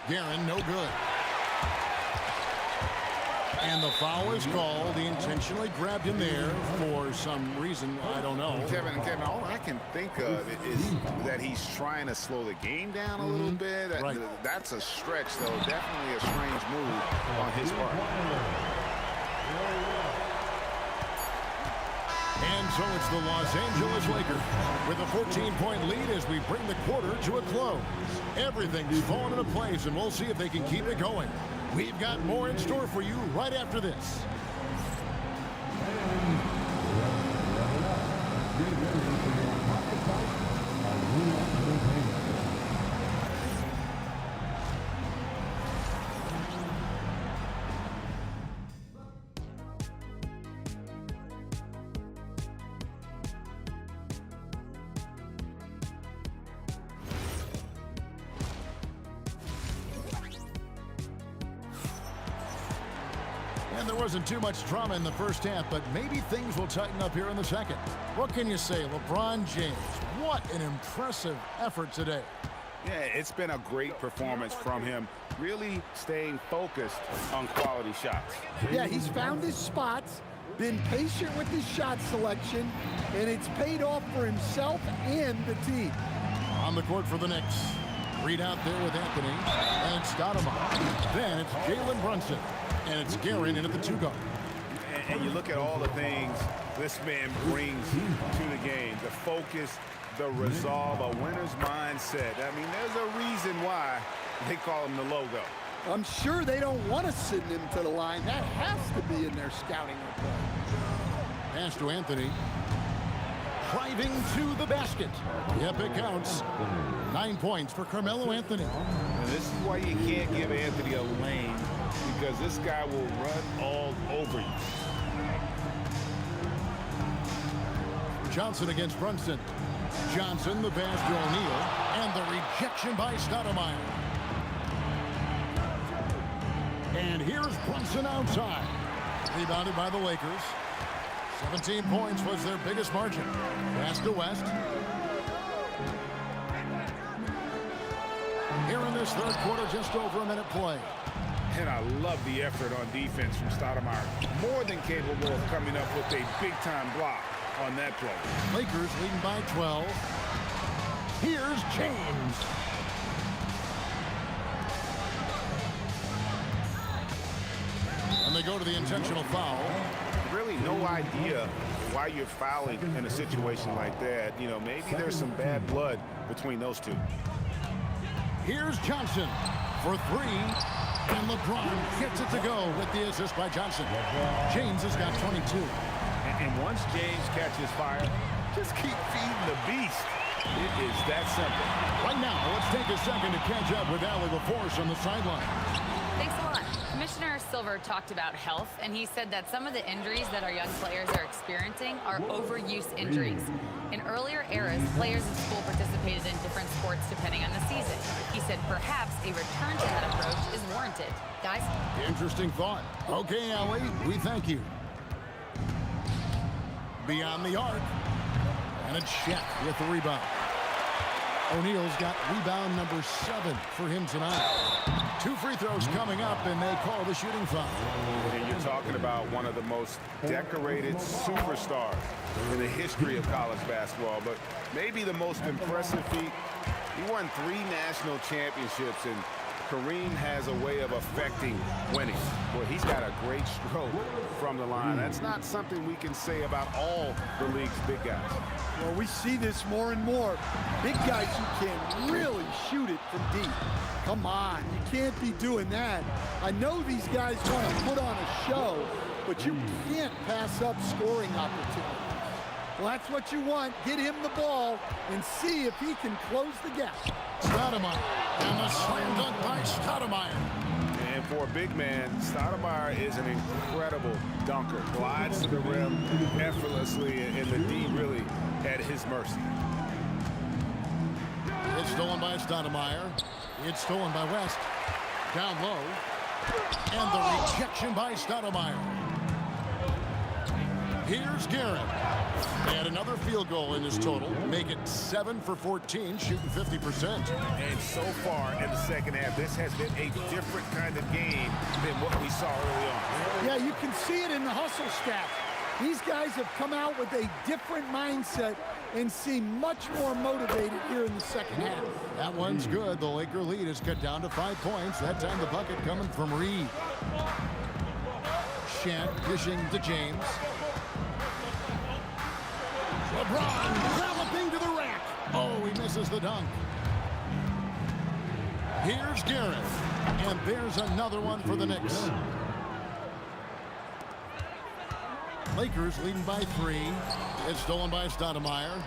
S1: Guerin, no good. And the foul is called. He intentionally grabbed him there for some reason. I don't know.
S3: Kevin, all I can think of is that he's trying to slow the game down a little bit.
S1: Right.
S3: That's a stretch, though. Definitely a strange move on his part.
S1: And so it's the Los Angeles Lakers with a 14-point lead as we bring the quarter to a close. Everything's falling into place, and we'll see if they can keep it going. We've got more in store for you right after this. And there wasn't too much drama in the first half, but maybe things will tighten up here in the second. What can you say? LeBron James, what an impressive effort today.
S3: Yeah, it's been a great performance from him, really staying focused on quality shots.
S9: Yeah, he's found his spots, been patient with his shot selection, and it's paid off for himself and the team.
S1: On the court for the Knicks. Reed out there with Anthony and Stoudemire. Then it's Jalen Brunson. And it's Guerin in at the 2-guard.
S3: And you look at all the things this man brings to the game. The focus, the resolve, a winner's mindset. I mean, there's a reason why they call him the logo.
S9: I'm sure they don't want to send him to the line. That has to be in their scouting report.
S1: Pass to Anthony. Driving to the basket. Yep, it counts. 9 points for Carmelo Anthony.
S3: And this is why you can't give Anthony a lane because this guy will run all over you.
S1: Johnson against Brunson. Johnson, the pass to O'Neal, and the rejection by Stoudemire. And here's Brunson outside. Rebounded by the Lakers. 17 points was their biggest margin. Pass to West. Here in this third quarter, just over a minute play.
S3: And I love the effort on defense from Stoudemire. More than capable of coming up with a big-time block on that play.
S1: Lakers leading by 12. Here's James. And they go to the intentional foul.
S3: Really no idea why you're fouling in a situation like that. You know, maybe there's some bad blood between those two.
S1: Here's Johnson for three. And LeBron gets it to go with the assist by Johnson. James has got 22.
S3: And once James catches fire, just keep feeding the beast. It is that simple.
S1: Right now, let's take a second to catch up with Allie LaForce on the sideline.
S5: Thanks a lot. Commissioner Silver talked about health, and he said that some of the injuries that our young players are experiencing are overuse injuries. In earlier eras, players in school participated in different sports depending on the season. He said perhaps a return to that approach is warranted. Guys?
S1: Interesting thought. Okay, Allie, we thank you. Beyond the arc. And a check with the rebound. O'Neal's got rebound number 7 for him tonight. 2 free throws coming up, and they call the shooting foul.
S3: And you're talking about one of the most decorated superstars in the history of college basketball, but maybe the most impressive feat. He won 3 national championships, and Kareem has a way of affecting winning. Well, he's got a great stroke from the line. That's not something we can say about all the league's big guys.
S9: Well, we see this more and more. Big guys who can really shoot it from deep. Come on, you can't be doing that. I know these guys want to put on a show, but you can't pass up scoring opportunities. Well, that's what you want. Get him the ball and see if he can close the gap.
S1: Stoudemire, and the slam dunk by Stoudemire.
S3: And for a big man, Stoudemire is an incredible dunker. Glides to the rim effortlessly, and the D really at his mercy.
S1: It's stolen by Stoudemire. It's stolen by West. Down low. And the rejection by Stoudemire. Here's Garrett. And another field goal in his total. Make it 7 for 14, shooting 50%.
S3: And so far in the second half, this has been a different kind of game than what we saw early on.
S9: Yeah, you can see it in the hustle stat. These guys have come out with a different mindset and seem much more motivated here in the second half.
S1: That one's good. The Laker lead is cut down to 5 points. That time the bucket coming from Reed. Shant dishing to James. LeBron galloping to the rack. Oh, he misses the dunk. Here's Garrett. And there's another one for the Knicks. Lakers leading by 3. It's stolen by Stoudemire.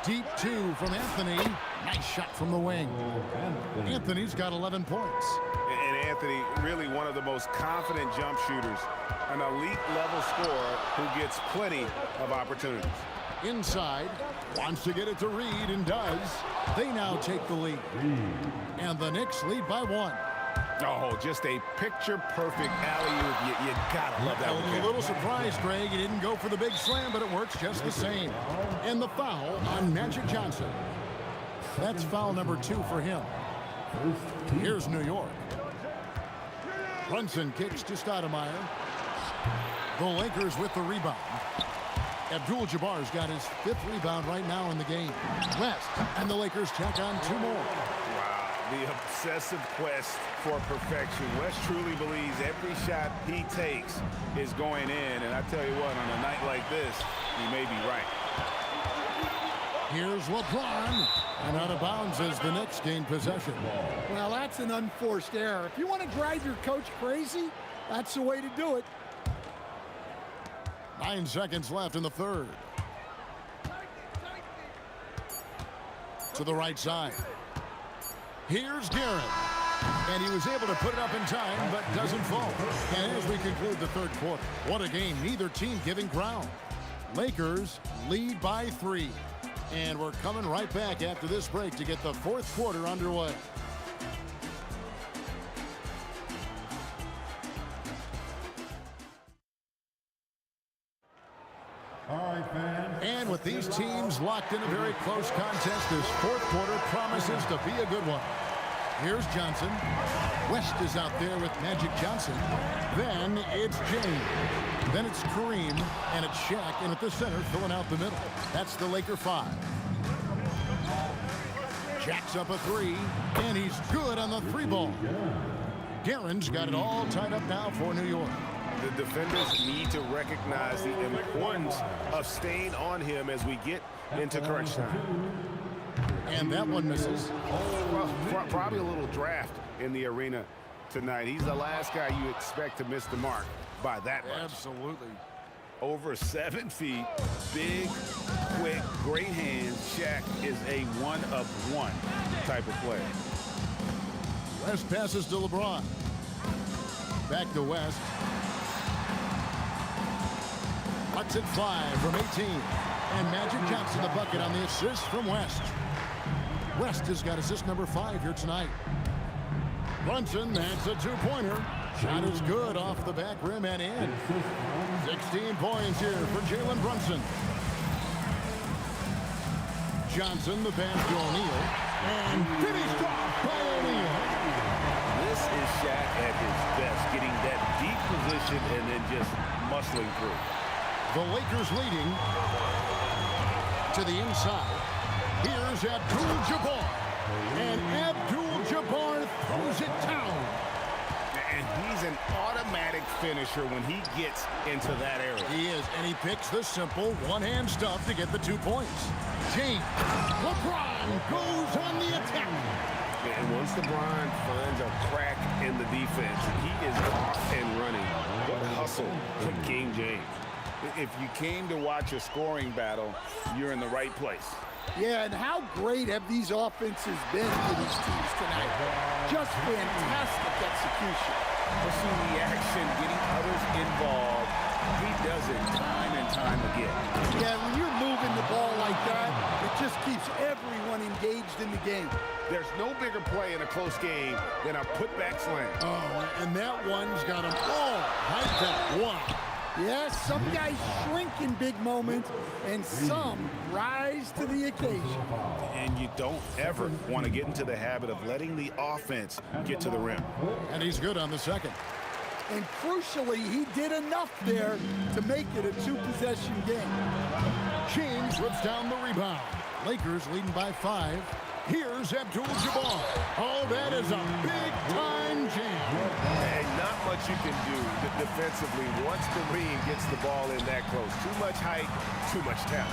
S1: Deep 2 from Anthony. Nice shot from the wing. Anthony's got 11 points.
S3: And Anthony, really one of the most confident jump shooters, an elite level scorer who gets plenty of opportunities.
S1: Inside, wants to get it to Reed and does. They now take the lead. And the Knicks lead by 1.
S3: Oh, just a picture-perfect alley-oop. You gotta love that one.
S1: A little surprised, Greg. He didn't go for the big slam, but it works just the same. And the foul on Magic Johnson. That's foul number 2 for him. Here's New York. Brunson kicks to Stoudemire. The Lakers with the rebound. Abdul-Jabbar's got his 5th rebound right now in the game. West, and the Lakers check on 2 more.
S3: The obsessive quest for perfection. West truly believes every shot he takes is going in. And I tell you what, on a night like this, he may be right.
S1: Here's LeBron. And out of bounds as the Knicks gain possession.
S9: Well, that's an unforced error. If you want to drive your coach crazy, that's the way to do it.
S1: 9 seconds left in the third. To the right side. Here's Garrett. And he was able to put it up in time, but doesn't fall. And as we conclude the third quarter, what a game, neither team giving ground. Lakers lead by 3. And we're coming right back after this break to get the fourth quarter underway.
S10: All right, fans.
S1: And with these teams locked in a very close contest, this fourth quarter promises to be a good one. Here's Johnson. West is out there with Magic Johnson. Then it's James. Then it's Kareem, and it's Shaq, and at the center, filling out the middle. That's the Laker 5. Jacks up a 3, and he's good on the 3 ball. Guerin's got it all tied up now for New York.
S3: The defenders need to recognize the importance of staying on him as we get into correction time.
S1: And that one misses.
S3: Well, probably a little draft in the arena tonight. He's the last guy you expect to miss the mark by that much.
S1: Absolutely.
S3: Over 7 feet, big, quick, great hands. Shaq is a one-of-one type of player.
S1: West passes to LeBron. Back to West. Bucks at 5 from 18. And Magic Johnson the bucket on the assist from West. West has got assist number 5 here tonight. Brunson, that's a 2-pointer. Shot is good off the back rim and in. 16 points here for Jalen Brunson. Johnson, the pass to O'Neal. And finished off by O'Neal.
S3: This is Shaq at his best, getting that deep position and then just muscling through.
S1: The Lakers leading to the inside. Here's Abdul-Jabbar. And Abdul-Jabbar throws it down.
S3: And he's an automatic finisher when he gets into that area.
S1: He is, and he picks the simple one-hand stuff to get the 2 points. James, LeBron goes on the attack.
S3: And once LeBron finds a crack in the defense, he is off and running. What hustle from King James. If you came to watch a scoring battle, you're in the right place.
S9: Yeah, and how great have these offenses been for these teams tonight? Just fantastic execution.
S3: Pushing the action, getting others involved. He does it time and time again.
S9: Yeah, when you're moving the ball like that, it just keeps everyone engaged in the game.
S3: There's no bigger play in a close game than a putback slam.
S1: Oh, and that one's got him all hyped up. Wow.
S9: Yes, some guys shrink in big moments, and some rise to the occasion.
S3: And you don't ever want to get into the habit of letting the offense get to the rim.
S1: And he's good on the second.
S9: And crucially, he did enough there to make it a 2-possession game.
S1: James rips down the rebound. Lakers leading by 5. Here's Abdul-Jabbar. Oh, that is a big-time jam.
S3: And not much you can do defensively once Kareem gets the ball in that close. Too much height, too much talent.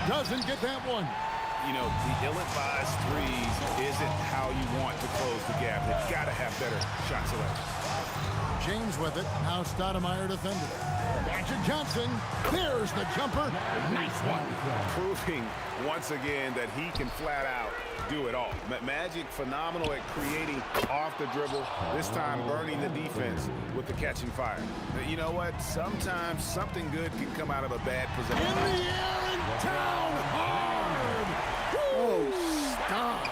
S1: Doesn't get that one.
S3: You know, the ill-advised threes isn't how you want to close the gap. You've got to have better shot selection.
S1: James with it. Now Stoudemire defended. Magic Johnson. There's the jumper. Nice one.
S3: Proving once again that he can flat out do it all. Magic phenomenal at creating off the dribble. This time burning the defense with the catching fire. You know what? Sometimes something good can come out of a bad possession.
S1: In the air and down hard.
S9: Oh, stop.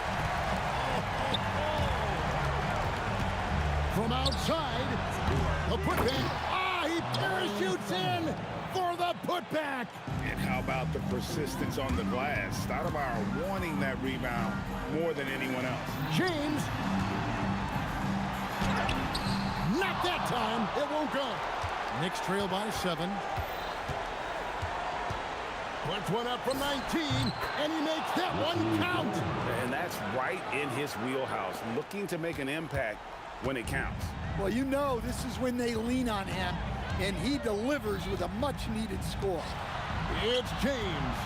S1: From outside, a putback. Ah, he parachutes in for the putback.
S3: And how about the persistence on the glass? Stoudemire wanting that rebound more than anyone else.
S1: James. Not that time. It won't go. Knicks trail by 7. Puts one up from 19, and he makes that one count.
S3: And that's right in his wheelhouse, looking to make an impact when it counts.
S9: Well, you know this is when they lean on him, and he delivers with a much-needed score.
S1: It's James.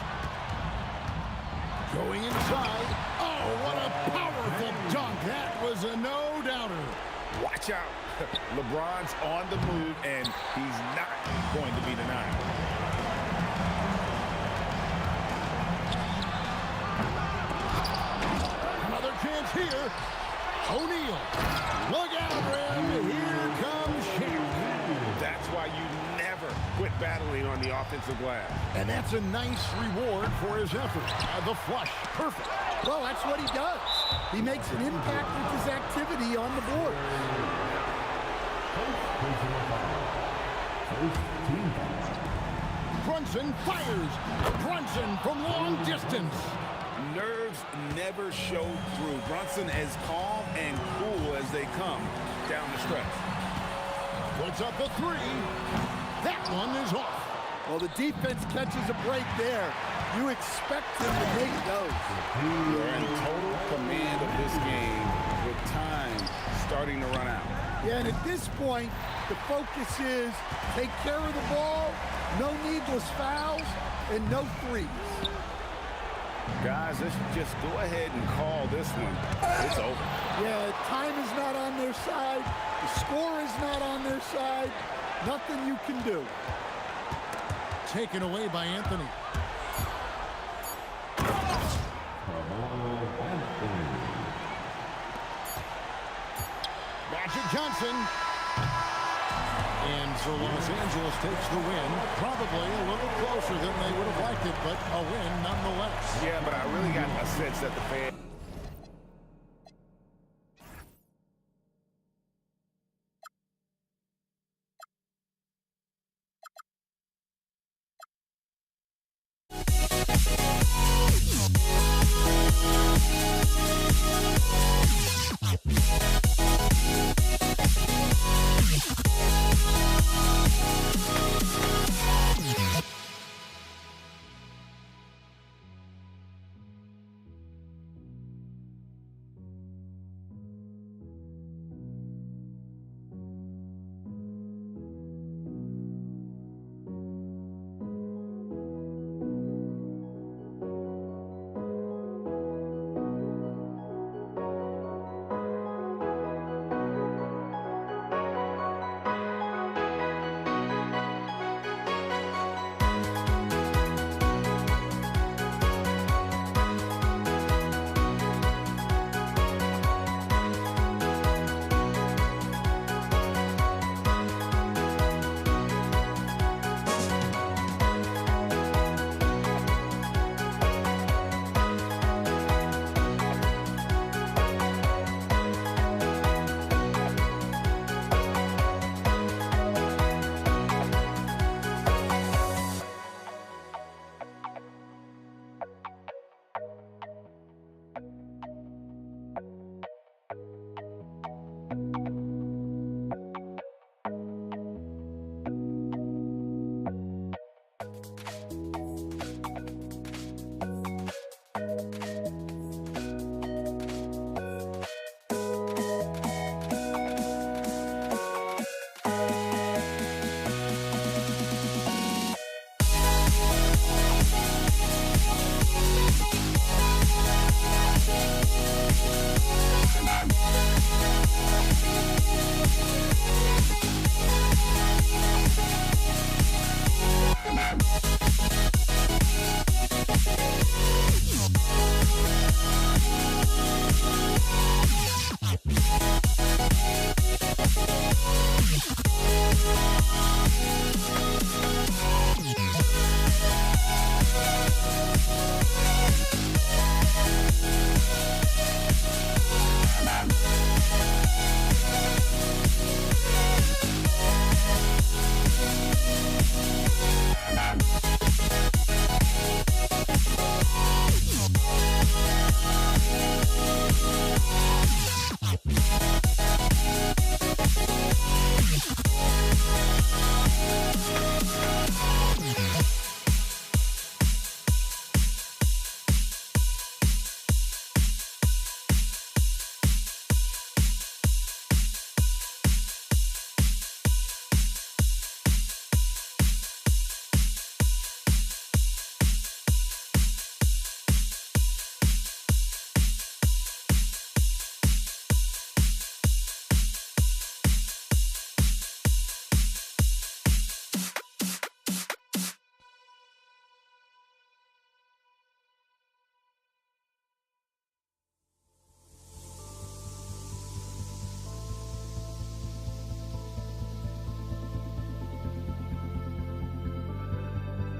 S1: Going inside. Oh, what a powerful dunk. That was a no-doubter.
S3: Watch out. LeBron's on the move, and he's not going to be denied.
S1: Another chance here. O'Neal. Look out, Rim. Here comes Shaq.
S3: That's why you never quit battling on the offensive glass.
S1: And that's a nice reward for his effort. The flush. Perfect.
S9: Well, that's what he does. He makes an impact with his activity on the board.
S1: Brunson fires. Brunson from long distance.
S3: Nerves never show through. Brunson as calm and cool as they come down the stretch.
S1: Puts up the three. That one is off.
S9: Well, the defense catches a break there. You expect him to make those.
S3: You're in total command of this game with time starting to run out.
S9: Yeah, and at this point, the focus is take care of the ball, no needless fouls, and no threes.
S3: Guys, let's just go ahead and call this one. It's over.
S9: Yeah, time is not on their side. The score is not on their side. Nothing you can do.
S1: Taken away by Anthony. Magic Johnson. And so Los Angeles takes the win. Probably a little closer than they would have liked it, but a win nonetheless.
S3: Yeah, but I really got a sense that the fans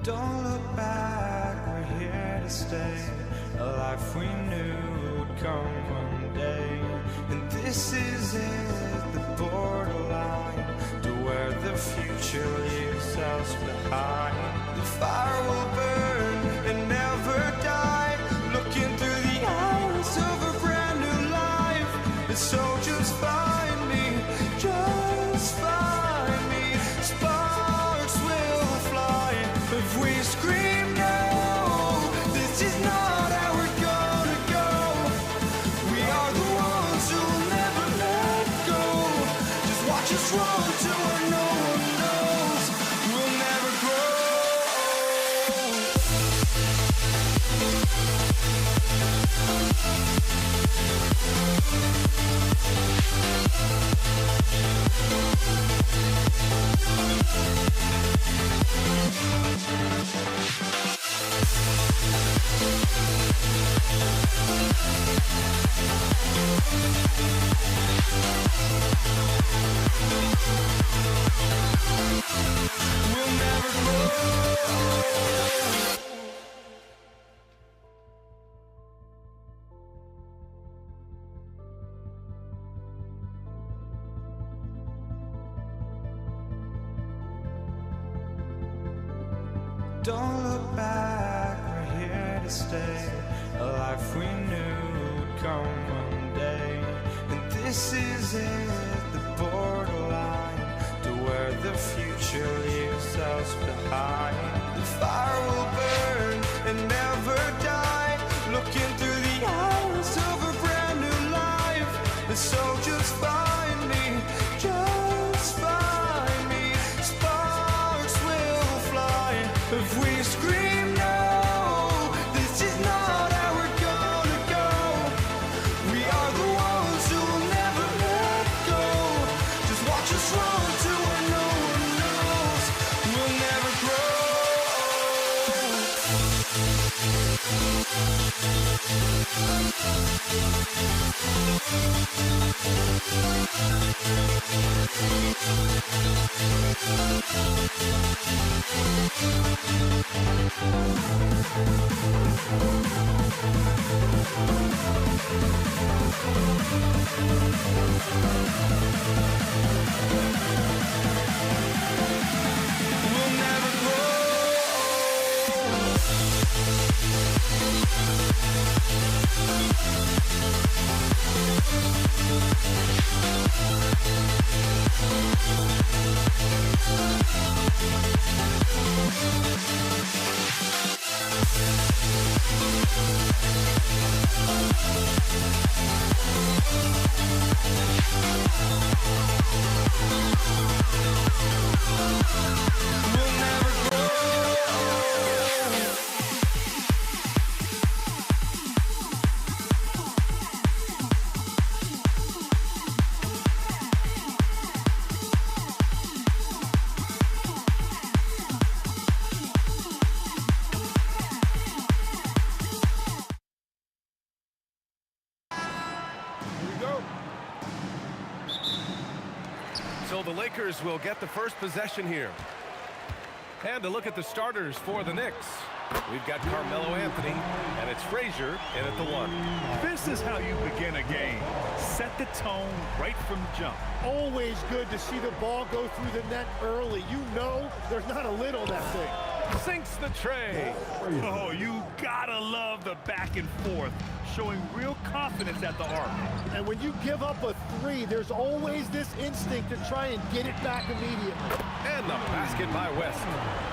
S11: Don't look back, we're here to stay. A life we knew would come one day. And this is it, the borderline to where the future leaves us behind. The fire will burn and never die, looking through the eyes of a brand new life. And so just find me, just find me. Sparks will fly if we scream no. This is not how we're gonna go. We are the ones who will never let go. Just watch us run to where no one knows. We'll never grow. We'll never grow. Don't look back, we're here to stay. A life we knew would come one day. And this is it, the borderline to where the future leaves us behind. The fire will burn and never die, looking through the eyes of a brand new life. And so just find me, just find me. Sparks will fly if we scream no. This is not how we're gonna go. We are the ones who will never let go. Just watch us run to where no one knows. We'll never grow. We'll never grow. We'll never grow.
S7: So the Lakers will get the first possession here. And to look at the starters for the Knicks, we've got Carmelo Anthony, and it's Frazier in at the 1.
S8: This is how you begin a game. Set the tone right from the jump.
S2: Always good to see the ball go through the net early. You know there's not a lid on that thing.
S7: Sinks the tray.
S8: Oh, you gotta love the back and forth, showing real confidence at the arc.
S2: And when you give up a three, there's always this instinct to try and get it back immediately.
S7: And the basket by West.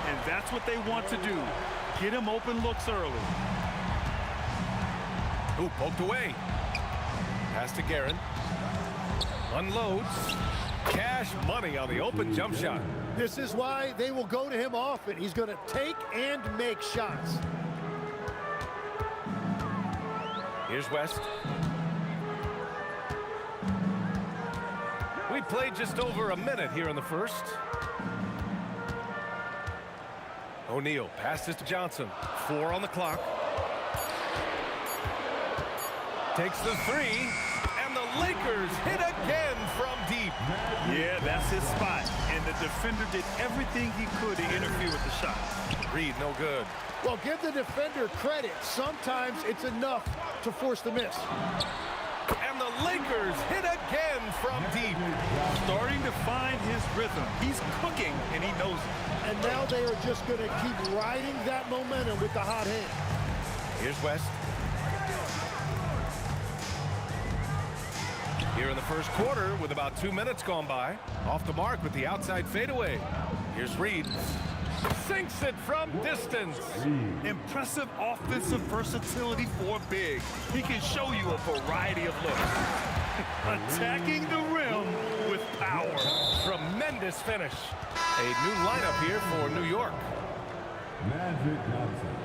S8: And that's what they want to do. Get him open looks early.
S7: Ooh, poked away. Pass to Guerin. Unloads. Cash money on the open jump shot.
S2: This is why they will go to him often. He's going to take and make shots.
S7: Here's West. We played just over a minute here in the first. O'Neal passes to Johnson. 4 on the clock. Takes the 3, and the Lakers hit again from deep.
S8: Yeah, that's his spot. And the defender did everything he could to interfere with the shot.
S7: Reed, no good.
S1: Well, give the defender credit. Sometimes it's enough to force the miss.
S7: And the Lakers hit again from deep.
S8: Starting to find his rhythm. He's cooking, and he knows it.
S1: And now they are just going to keep riding that momentum with the hot hand.
S7: Here's West. Here in the first quarter with about 2 minutes gone by. Off the mark with the outside fadeaway. Here's Reed. Sinks it from distance.
S8: Impressive offensive versatility for big. He can show you a variety of looks. Attacking the rim with power.
S7: Tremendous finish. A new lineup here for New York.
S10: Magic Johnson.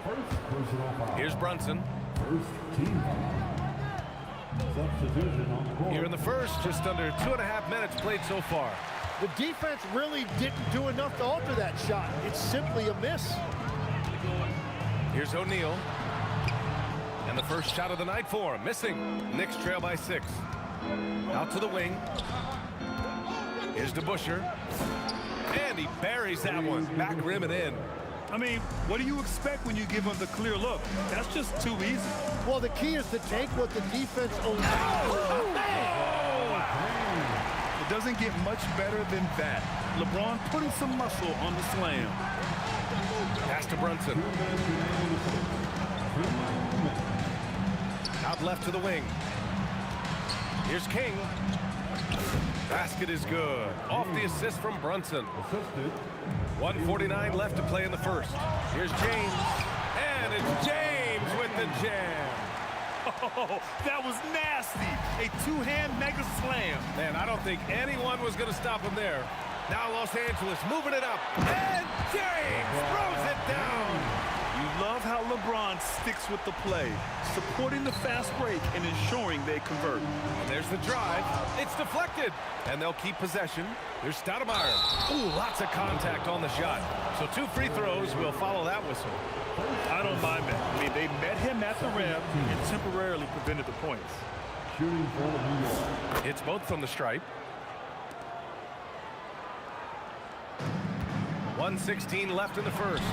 S10: First personal foul.
S7: Here's Brunson.
S10: First team foul. Substitution on the court.
S7: Here in the first, just under 2.5 minutes played so far.
S1: The defense really didn't do enough to alter that shot. It's simply a miss.
S7: Here's O'Neal. And the first shot of the night for him. Missing. Knicks trail by 6. Out to the wing. Here's DeBusschere. And he buries that one. Back rim and in.
S8: I mean, what do you expect when you give him the clear look? That's just too easy.
S1: Well, the key is to take what the defense owns.
S8: It doesn't get much better than that. LeBron putting some muscle on the slam.
S7: Pass to Brunson. Out left to the wing. Here's King. Basket is good. Off the assist from Brunson. 1:49 left to play in the first. Here's James. And it's James with the jam.
S8: Oh, that was nasty. A two-hand mega slam.
S7: Man, I don't think anyone was going to stop him there. Now Los Angeles moving it up. And James throws it down.
S8: You love how LeBron sticks with the play, supporting the fast break and ensuring they convert.
S7: And there's the drive. It's deflected. And they'll keep possession. There's Stoudemire. Ooh, lots of contact on the shot. So 2 free throws will follow that whistle.
S8: I don't mind that. I mean, they met him at the rim and temporarily prevented the points.
S10: Shooting for New York.
S7: It's both from the stripe. 1:16 left in the first.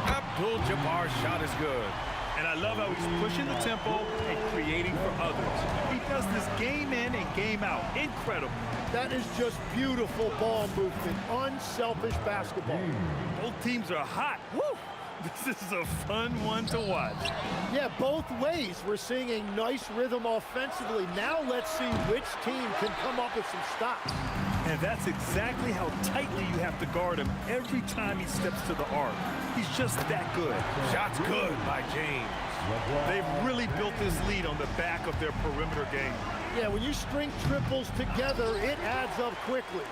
S7: Abdul-Jabbar's shot is good.
S8: And I love how he's pushing the tempo and creating for others. He does this game in and game out. Incredible.
S1: That is just beautiful ball movement. Unselfish basketball.
S8: Both teams are hot. Woo! This is a fun one to watch.
S1: Yeah, both ways. We're seeing a nice rhythm offensively. Now let's see which team can come up with some stops.
S8: And that's exactly how tightly you have to guard him every time he steps to the arc. He's just that good.
S7: Shots good by James.
S8: They've really built this lead on the back of their perimeter game.
S1: Yeah, when you string triples together, it adds up quickly.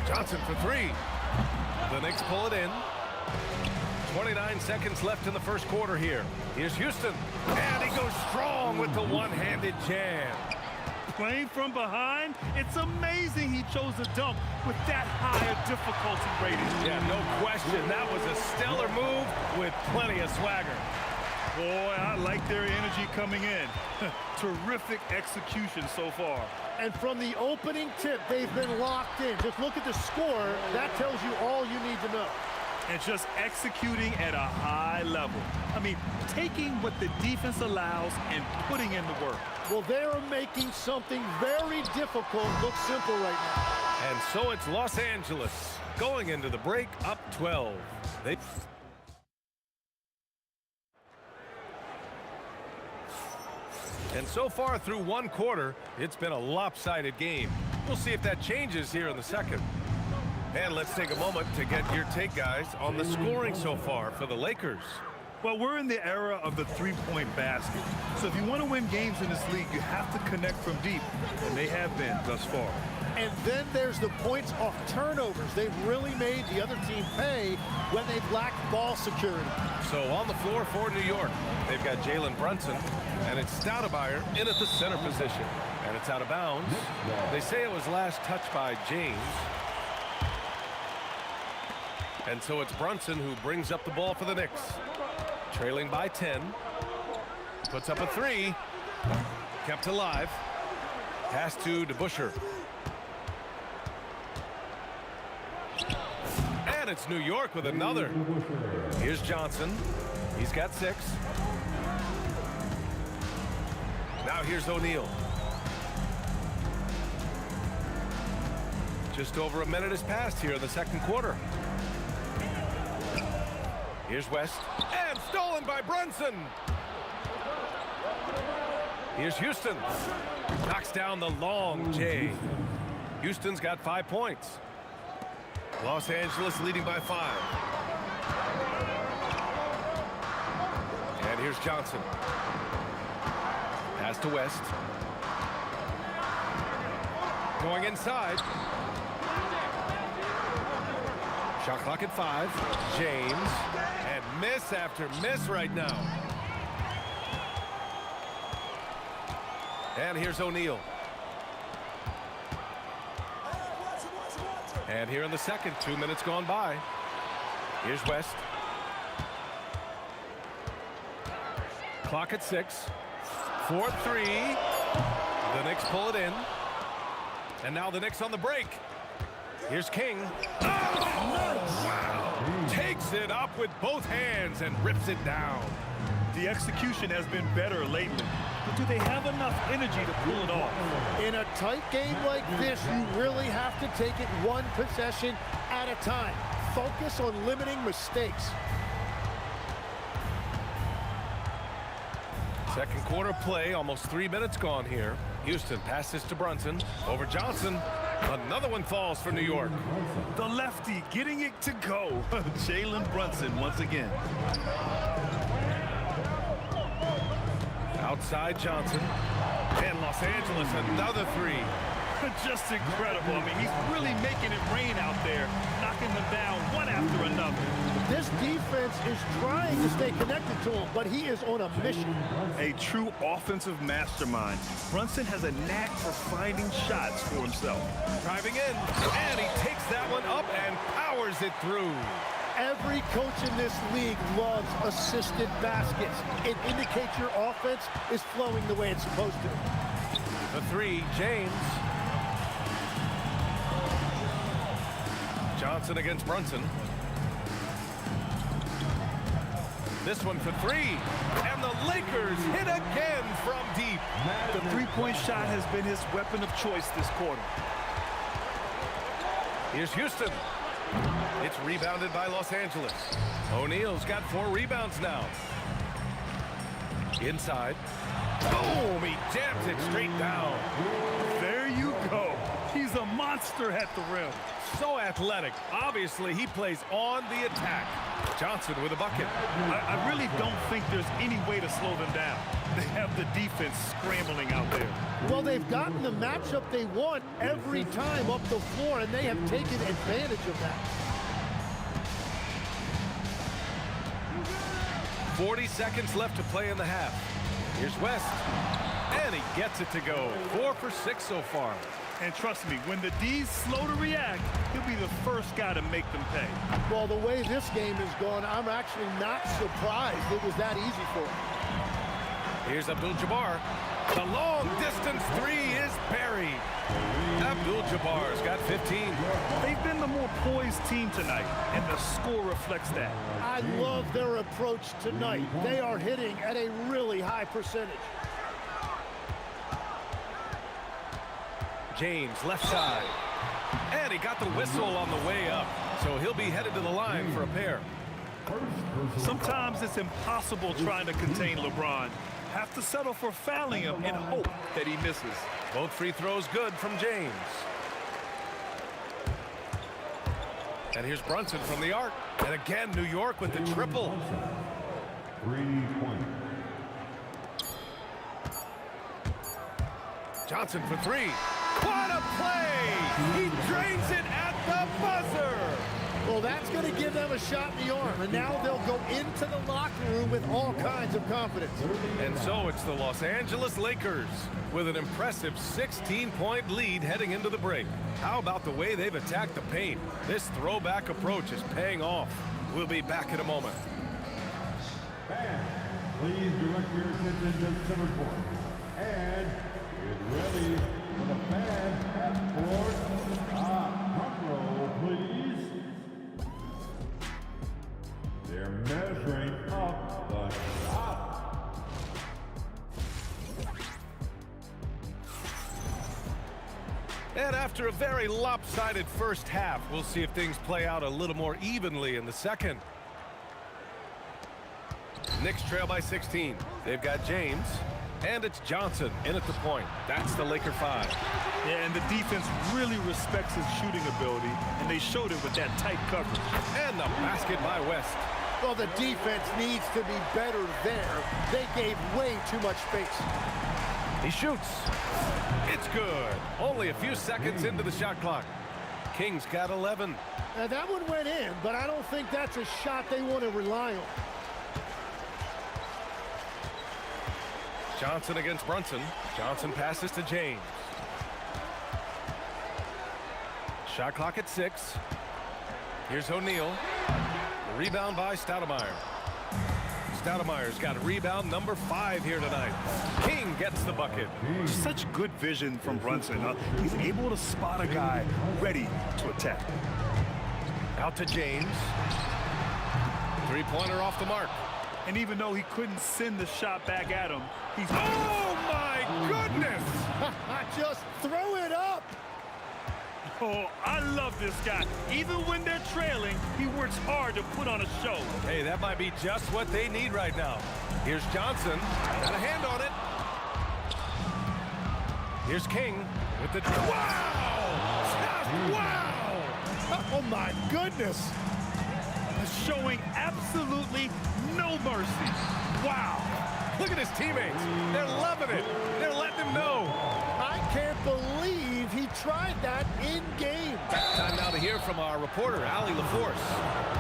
S7: Johnson for 3. The Knicks pull it in. 29 seconds left in the first quarter here. Here's Houston. And he goes strong with the one-handed jam.
S8: Playing from behind, it's amazing he chose a dunk with that higher difficulty rating.
S7: Yeah, no question. That was a stellar move with plenty of swagger.
S8: Boy, I like their energy coming in. Terrific execution so far.
S1: And from the opening tip, they've been locked in. Just look at the score. That tells you all you need to know.
S8: And just executing at a high level. I mean, taking what the defense allows and putting in the work.
S1: Well, they're making something very difficult look simple right now.
S7: And so it's Los Angeles going into the break up 12. And so far through one quarter, it's been a lopsided game. We'll see if that changes here in the second. And let's take a moment to get your take, guys, on the scoring so far for the Lakers.
S8: Well, we're in the era of the three-point basket. So if you want to win games in this league, you have to connect from deep, and they have been thus far.
S1: And then there's the points off turnovers. They've really made the other team pay when they've lacked ball security.
S7: So on the floor for New York, they've got Jalen Brunson, and it's Stoudemire in at the center position. And it's out of bounds. They say it was last touched by James. And so it's Brunson who brings up the ball for the Knicks. Trailing by 10. Puts up a three. Kept alive. Pass to DeBuscher. And it's New York with another. Here's Johnson. He's got 6. Now here's O'Neal. Just over a minute has passed here in the second quarter. Here's West. And stolen by Brunson. Here's Houston. Knocks down the long J. Houston's got 5 points. Los Angeles leading by 5. And here's Johnson. Pass to West. Going inside. Shot clock at 5. James. And miss after miss right now. And here's O'Neal. And here in the second, 2 minutes gone by. Here's West. Clock at 6. 4-3. The Knicks pull it in. And now the Knicks on the break. Here's King. Oh! Wow. Takes it up with both hands and rips it down.
S8: The execution has been better lately. But do they have enough energy to pull it off?
S9: In a tight game like this, you really have to take it one possession at a time. Focus on limiting mistakes.
S7: Second quarter play, almost 3 minutes gone here. Houston passes to Brunson. Over Johnson. Another one falls for New York.
S8: The lefty getting it to go. Jalen Brunson once again.
S7: Outside Johnson. And Los Angeles, another 3.
S8: Just incredible. I mean, he's really making it rain out there, knocking them down one after another.
S9: This defense is trying to stay connected to him, but he is on a mission.
S8: A true offensive mastermind. Brunson has a knack for finding shots for himself.
S7: Driving in, and he takes that one up and powers it through.
S9: Every coach in this league loves assisted baskets. It indicates your offense is flowing the way it's supposed to.
S7: The 3, James. Johnson against Brunson. This one for 3. And the Lakers hit again from deep.
S8: The three-point shot has been his weapon of choice this quarter.
S7: Here's Houston. It's rebounded by Los Angeles. O'Neal's got 4 rebounds now. Inside. Boom! He jams it straight down.
S8: There you go. He's a monster at the rim.
S7: So athletic. Obviously, he plays on the attack. Johnson with a bucket.
S8: I really don't think there's any way to slow them down. They have the defense scrambling out there.
S9: Well, they've gotten the matchup they want every time up the floor, and they have taken advantage of that.
S7: 40 seconds left to play in the half. Here's West. And he gets it to go. 4 for 6 so far.
S8: And trust me, when the D's slow to react, he'll be the first guy to make them pay.
S9: Well, the way this game is going, I'm actually not surprised it was that easy for him.
S7: Here's Abdul-Jabbar. The long distance 3 is buried. Abdul-Jabbar's got 15.
S8: They've been the more poised team tonight, and the score reflects that.
S9: I love their approach tonight. They are hitting at a really high percentage.
S7: James, left side. And he got the whistle on the way up. So he'll be headed to the line for a pair.
S8: Sometimes it's impossible trying to contain LeBron. Have to settle for fouling him and hope that he misses.
S7: Both free throws good from James. And here's Brunson from the arc. And again, New York with the triple.
S10: 3-point.
S7: Johnson for 3. What a play! He drains it at the buzzer!
S9: Well, that's going to give them a shot in the arm, and now they'll go into the locker room with all kinds of confidence.
S7: And so it's the Los Angeles Lakers with an impressive 16-point lead heading into the break. How about the way they've attacked the paint? This throwback approach is paying off. We'll be back in a moment.
S10: Please direct your attention to center court. And get ready for the fan half court. Front row, please. They're measuring up the shot.
S7: And after a very lopsided first half, we'll see if things play out a little more evenly in the second. Knicks trail by 16. They've got James, and it's Johnson in at the point. That's the Laker 5.
S8: Yeah, and the defense really respects his shooting ability, and they showed it with that tight coverage.
S7: And the basket by West.
S9: Well, the defense needs to be better there. They gave way too much space.
S7: He shoots. It's good. Only a few seconds into the shot clock. Kings got 11.
S9: Now, that one went in, but I don't think that's a shot they want to rely on.
S7: Johnson against Brunson. Johnson passes to James. Shot clock at 6. Here's O'Neal. Rebound by Stoudemire. Stoudemire's got rebound number 5 here tonight. King gets the bucket.
S8: Such good vision from Brunson. He's able to spot a guy ready to attack.
S7: Out to James. Three-pointer off the mark.
S8: And even though he couldn't send the shot back at him, he's...
S7: Oh, my goodness!
S9: Just throw it up!
S8: Oh, I love this guy. Even when they're trailing, he works hard to put on a show.
S7: Hey, that might be just what they need right now. Here's Johnson. Got a hand on it. Here's King with the... Wow! Just wow!
S9: Oh, my goodness!
S8: Showing absolutely no mercy. Wow.
S7: Look at his teammates. They're loving it. They're letting him know.
S9: I can't believe he tried that in game.
S7: Time now to hear from our reporter, Allie LaForce.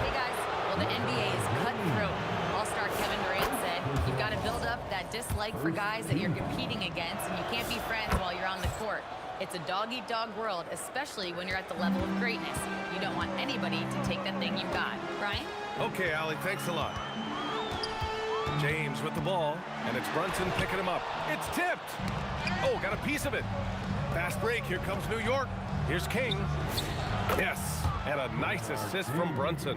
S5: Hey guys, well the NBA is cutthroat. All-star Kevin Durant said you've got to build up that dislike for guys that you're competing against, and you can't be friends while you're on the court. It's a dog-eat-dog world, especially when you're at the level of greatness. You don't want anybody to take the thing you've got. Brian?
S7: Okay, Allie, thanks a lot. James with the ball, and it's Brunson picking him up. It's tipped. Oh, got a piece of it. Fast break. Here comes New York. Here's King. Yes, and a nice assist from Brunson.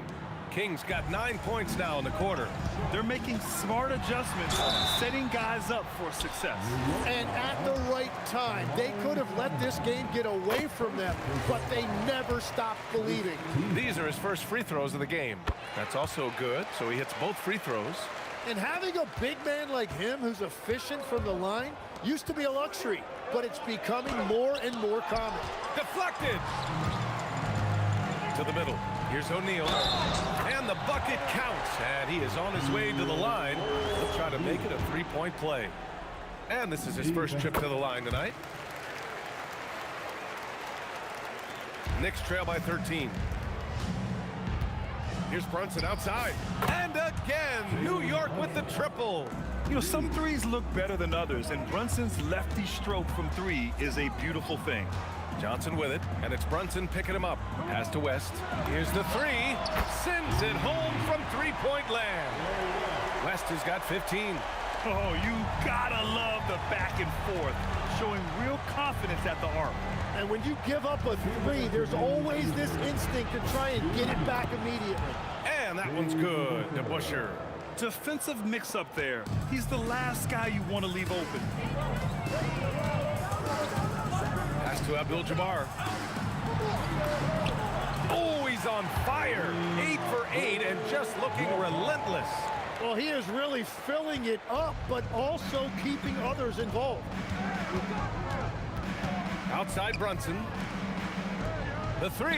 S7: Kings got 9 points now in the quarter.
S8: They're making smart adjustments, setting guys up for success.
S9: And at the right time, they could have let this game get away from them, but they never stopped believing.
S7: These are his first free throws of the game. That's also good, so he hits both free throws.
S9: And having a big man like him who's efficient from the line used to be a luxury, but it's becoming more and more common.
S7: Deflected! To the middle. Here's O'Neal. And the bucket counts. And he is on his way to the line. He'll try to make it a three-point play. And this is his first trip to the line tonight. Knicks trail by 13. Here's Brunson outside. And again, New York with the triple.
S8: You know, some threes look better than others, and Brunson's lefty stroke from 3 is a beautiful thing.
S7: Johnson with it, and it's Brunson picking him up. Pass to West. Here's the 3. Sends it home from three-point land. West has got 15.
S8: Oh, you gotta love the back and forth, showing real confidence at the arc.
S9: And when you give up a 3, there's always this instinct to try and get it back immediately.
S7: And that one's good to Busher.
S8: Defensive mix-up there. He's the last guy you want to leave open.
S7: Pass to Abdul-Jabbar. Oh, he's on fire. 8 for 8 and just looking relentless.
S9: Well, he is really filling it up, but also keeping others involved.
S7: Outside Brunson. The 3.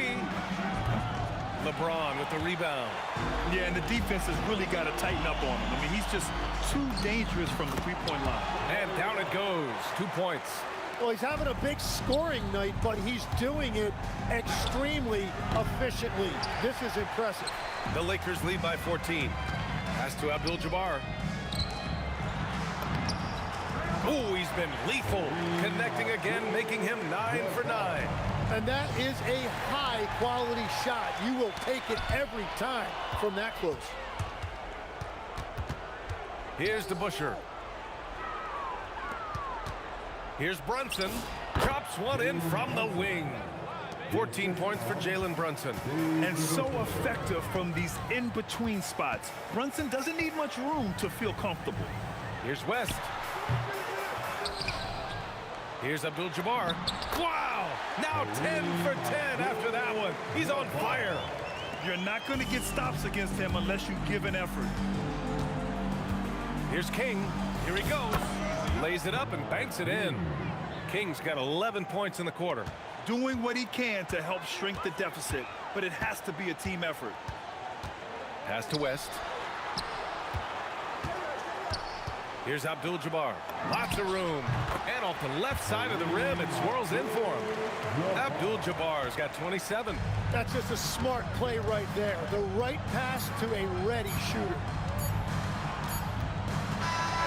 S7: LeBron with the rebound.
S8: Yeah, and the defense has really got to tighten up on him. I mean, he's just too dangerous from the three-point line.
S7: And down it goes. 2 points.
S9: Well, he's having a big scoring night, but he's doing it extremely efficiently. This is impressive.
S7: The Lakers lead by 14. Pass to Abdul-Jabbar. Oh, he's been lethal. Connecting again, making him 9 for 9.
S9: And that is a high-quality shot. You will take it every time from that close.
S7: Here's the Busher. Here's Brunson. Chops one in from the wing. 14 points for Jalen Brunson.
S8: And so effective from these in-between spots. Brunson doesn't need much room to feel comfortable.
S7: Here's West. Here's Abdul-Jabbar. Wow! Now 10 for 10 after that one. He's on fire.
S8: You're not going to get stops against him unless you give an effort.
S7: Here's King. Here he goes. Lays it up and banks it in. King's got 11 points in the quarter.
S8: Doing what he can to help shrink the deficit, but it has to be a team effort.
S7: Pass to West. Here's Abdul-Jabbar. Lots of room. And off the left side of the rim, it swirls in for him. Abdul-Jabbar's got 27.
S9: That's just a smart play right there. The right pass to a ready shooter.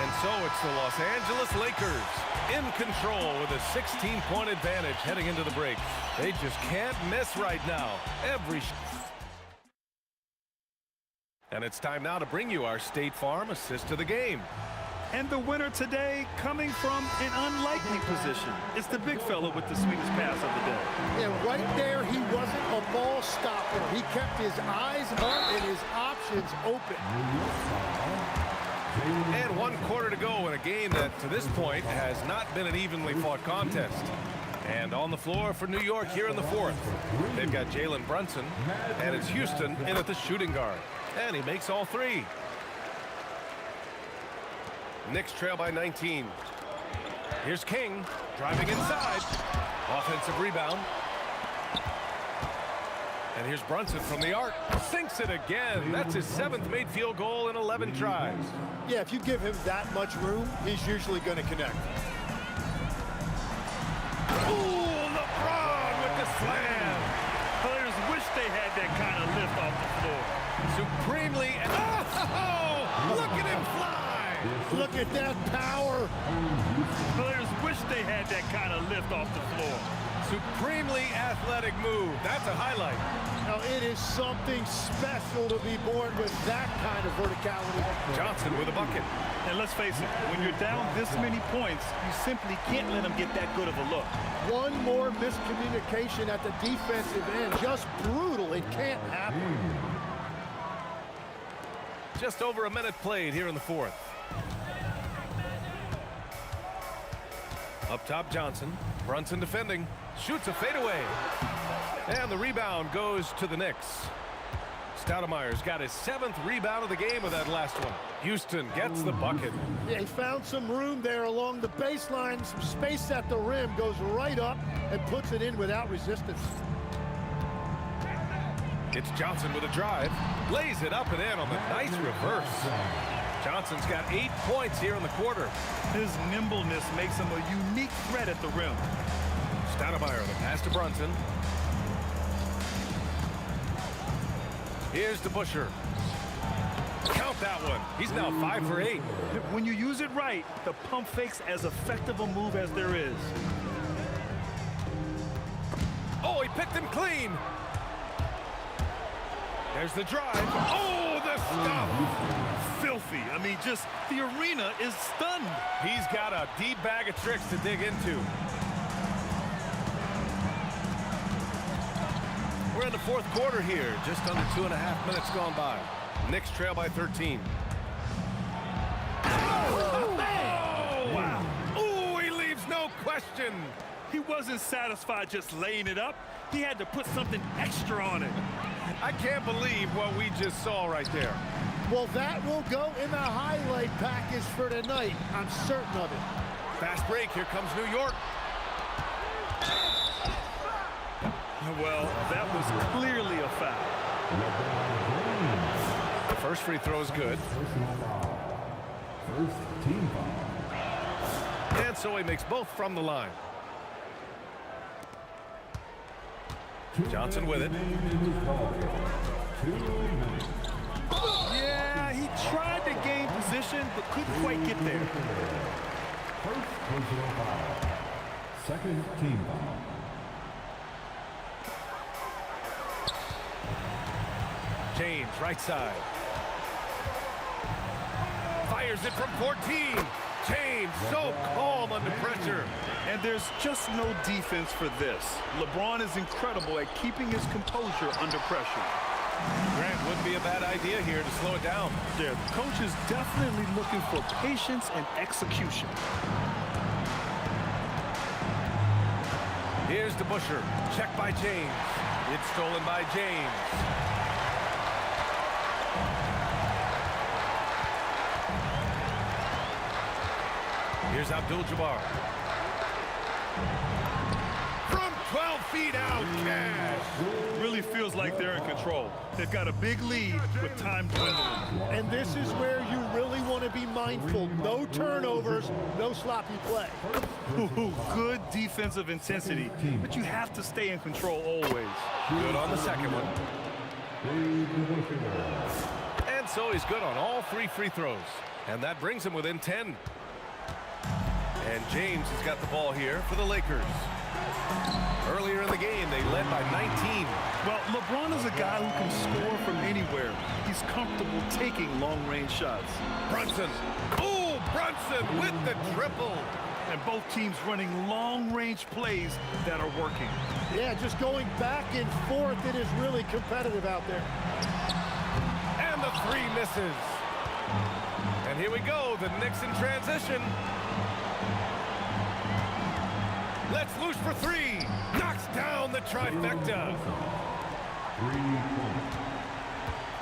S7: And so it's the Los Angeles Lakers in control with a 16-point advantage heading into the break. They just can't miss right now. And it's time now to bring you our State Farm assist to the game.
S8: And the winner today coming from an unlikely position. It's the big fella with the sweetest pass of the day.
S9: And right there, he wasn't a ball stopper. He kept his eyes up and his options open.
S7: And 1 quarter to go in a game that, to this point, has not been an evenly fought contest. And on the floor for New York here in the fourth, they've got Jalen Brunson, and it's Houston in at the shooting guard. And he makes all three. Knicks trail by 19. Here's King, driving inside. Offensive rebound. And here's Brunson from the arc. Sinks it again. That's his 7th made field goal in 11 tries.
S9: Yeah, if you give him that much room, he's usually going to connect.
S7: Ooh, LeBron with the slam.
S8: Players wish they had that kind of lift off the floor.
S7: Supremely, oh, look at him fly.
S9: Look at that power.
S8: Players wish they had that kind of lift off the floor.
S7: Supremely athletic move. That's a highlight.
S9: Now, it is something special to be born with that kind of verticality.
S7: Johnson with a bucket.
S8: And let's face it, when you're down this many points, you simply can't let them get that good of a look.
S9: One more miscommunication at the defensive end. Just brutal. It can't happen.
S7: Just over a minute played here in the fourth. Up top, Johnson. Brunson defending. Shoots a fadeaway. And the rebound goes to the Knicks. Stoudemire's got his 7th rebound of the game with that last one. Houston gets the bucket.
S9: Yeah, he found some room there along the baseline. Some space at the rim. Goes right up and puts it in without resistance.
S7: It's Johnson with a drive. Lays it up and in on the nice reverse. Johnson's got 8 points here in the quarter.
S8: His nimbleness makes him a unique threat at the rim.
S7: Stoudemire, the pass to Brunson. Here's the Busher. Count that one. He's now 5 for 8.
S8: When you use it right, the pump fake's as effective a move as there is.
S7: Oh, he picked him clean. There's the drive. Oh, the stuff.
S8: Filthy. I mean, just the arena is stunned.
S7: He's got a deep bag of tricks to dig into. We're in the fourth quarter here. Just under 2.5 minutes gone by. Knicks trail by 13.
S8: Oh, wow.
S7: Oh, he leaves no question.
S8: He wasn't satisfied just laying it up. He had to put something extra on it.
S7: I can't believe what we just saw right there.
S9: Well, that will go in the highlight package for tonight. I'm certain of it.
S7: Fast break. Here comes New York.
S8: Well, that was clearly a foul.
S7: The first free throw is good.
S10: First team foul.
S7: And so he makes both from the line. Johnson with it.
S8: Yeah, he tried to gain position, but couldn't quite get there.
S10: First personal foul. Second team foul.
S7: James, right side. Fires Fires it from 14. James so calm under pressure.
S8: And there's just no defense for this. LeBron is incredible at keeping his composure under pressure.
S7: Grant wouldn't be a bad idea here to slow it down.
S8: Yeah, the coach is definitely looking for patience and execution.
S7: Here's the Busher. Check by James. It's stolen by James. Here's Abdul-Jabbar. From 12 feet out, Cash.
S8: Really feels like they're in control. They've got a big lead with time dwindling.
S2: And this is where you really want to be mindful. No turnovers, no sloppy play.
S8: Ooh, good defensive intensity, but you have to stay in control always.
S7: Good on the second one. And so he's good on all 3 free throws. And that brings him within 10. And James has got the ball here for the Lakers. Earlier in the game, they led by 19.
S8: Well, LeBron is a guy who can score from anywhere. He's comfortable taking long-range shots.
S7: Brunson. Oh, Brunson with the triple.
S8: And both teams running long-range plays that are working.
S2: Yeah, just going back and forth. It is really competitive out there.
S7: And the 3 misses. And here we go, the Knicks in transition. Let's loose for 3. Knocks down the trifecta.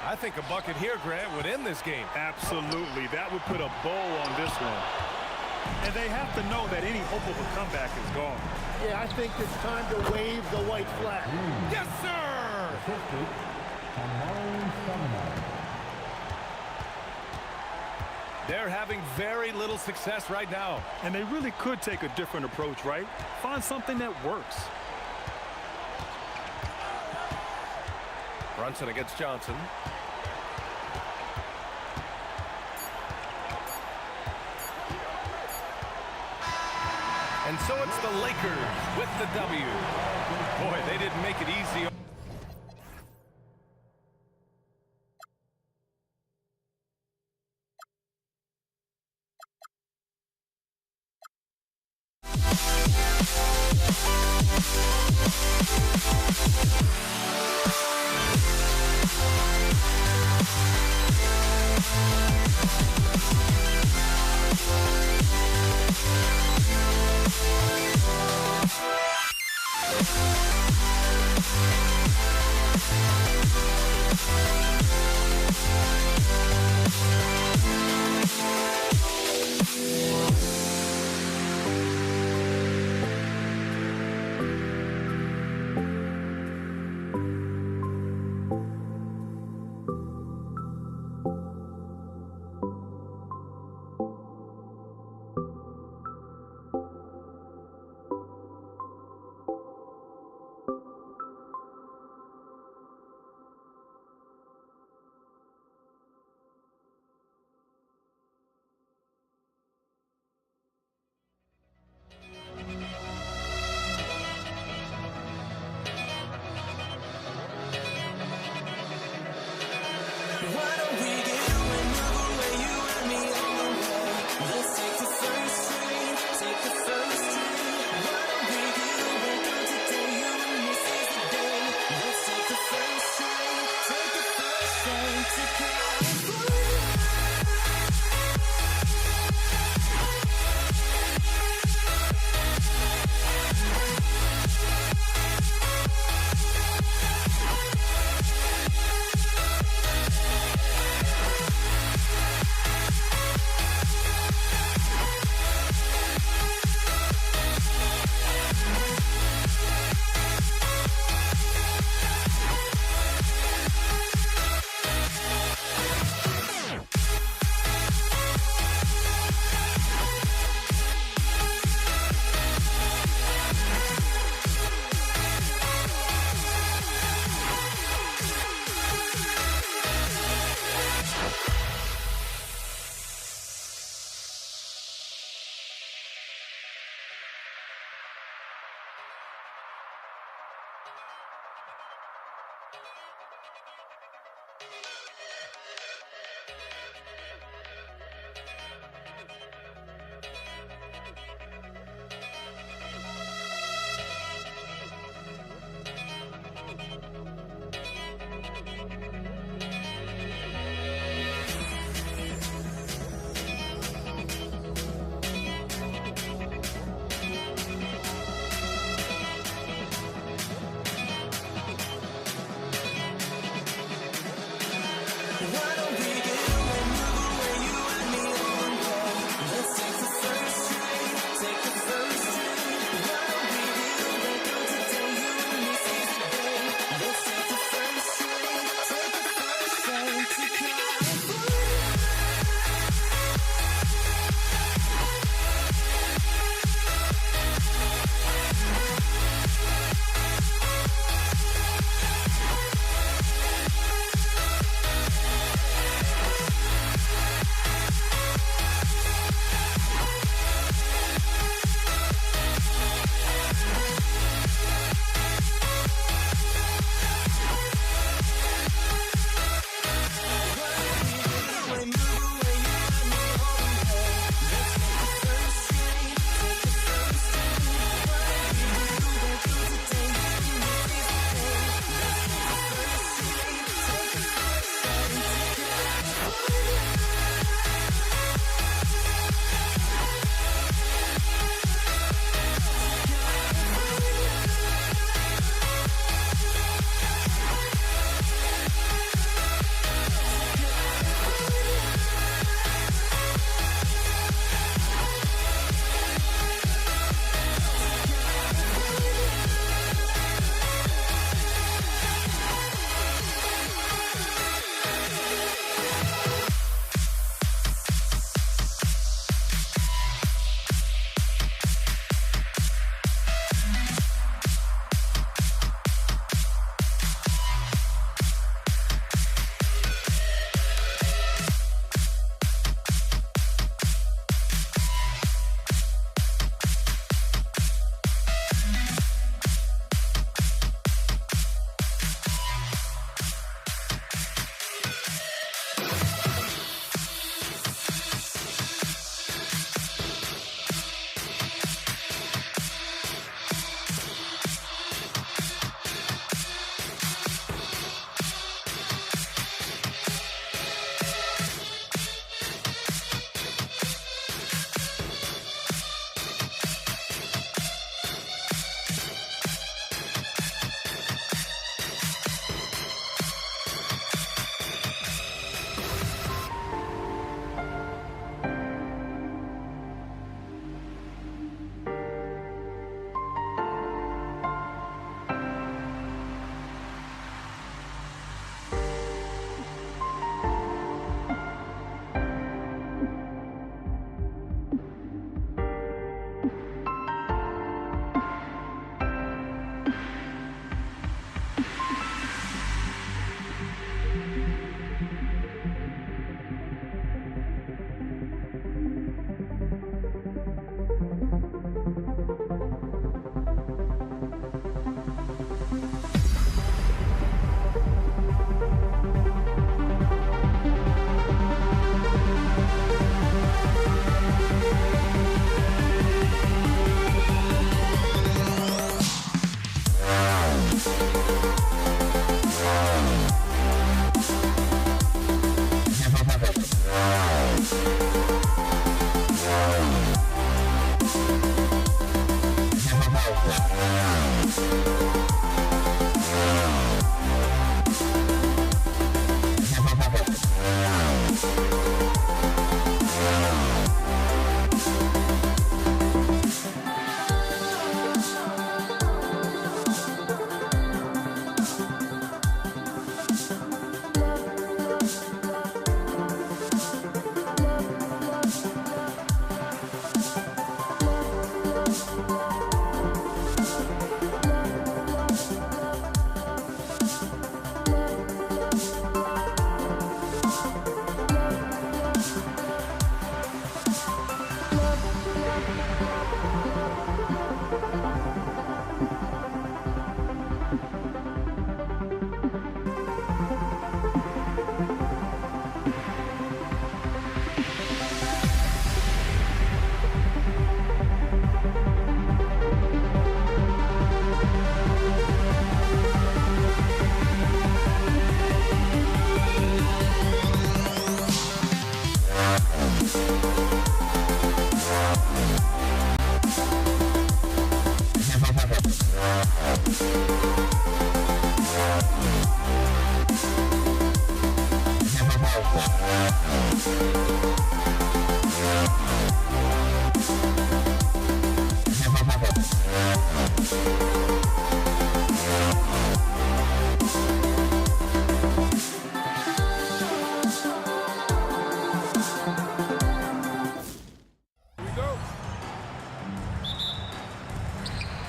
S7: I think a bucket here, Grant, would end this game.
S8: Absolutely. That would put a bow on this one. And they have to know that any hope of a comeback is gone.
S2: Yeah, I think it's time to wave the white flag.
S7: Yes, sir! They're having very little success right now.
S8: And they really could take a different approach, right? Find something that works.
S7: Brunson against Johnson. And so it's the Lakers with the W. Boy, they didn't make it easy.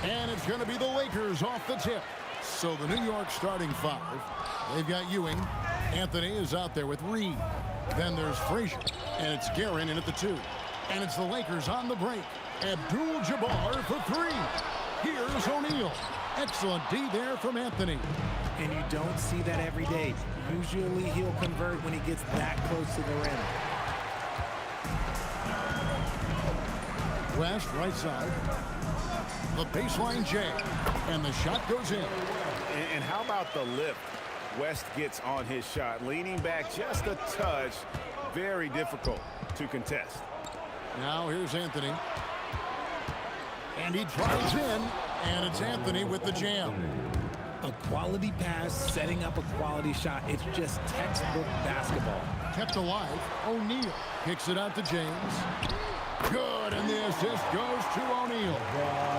S1: And it's going to be the Lakers off the tip. So the New York starting five. They've got Ewing. Anthony is out there with Reed. Then there's Frazier. And it's Guerin in at the 2. And it's the Lakers on the break. Abdul-Jabbar for 3. Here's O'Neal. Excellent D there from Anthony.
S6: And you don't see that every day. Usually he'll convert when he gets that close to the rim.
S1: West, right side. The baseline J. And the shot goes in.
S3: And how about the lift West gets on his shot? Leaning back just a touch. Very difficult to contest.
S1: Now here's Anthony. And he drives in. And it's Anthony with the jam.
S6: A quality pass, setting up a quality shot. It's just textbook basketball.
S1: Kept alive. O'Neal kicks it out to James. Good, and the assist goes to O'Neal.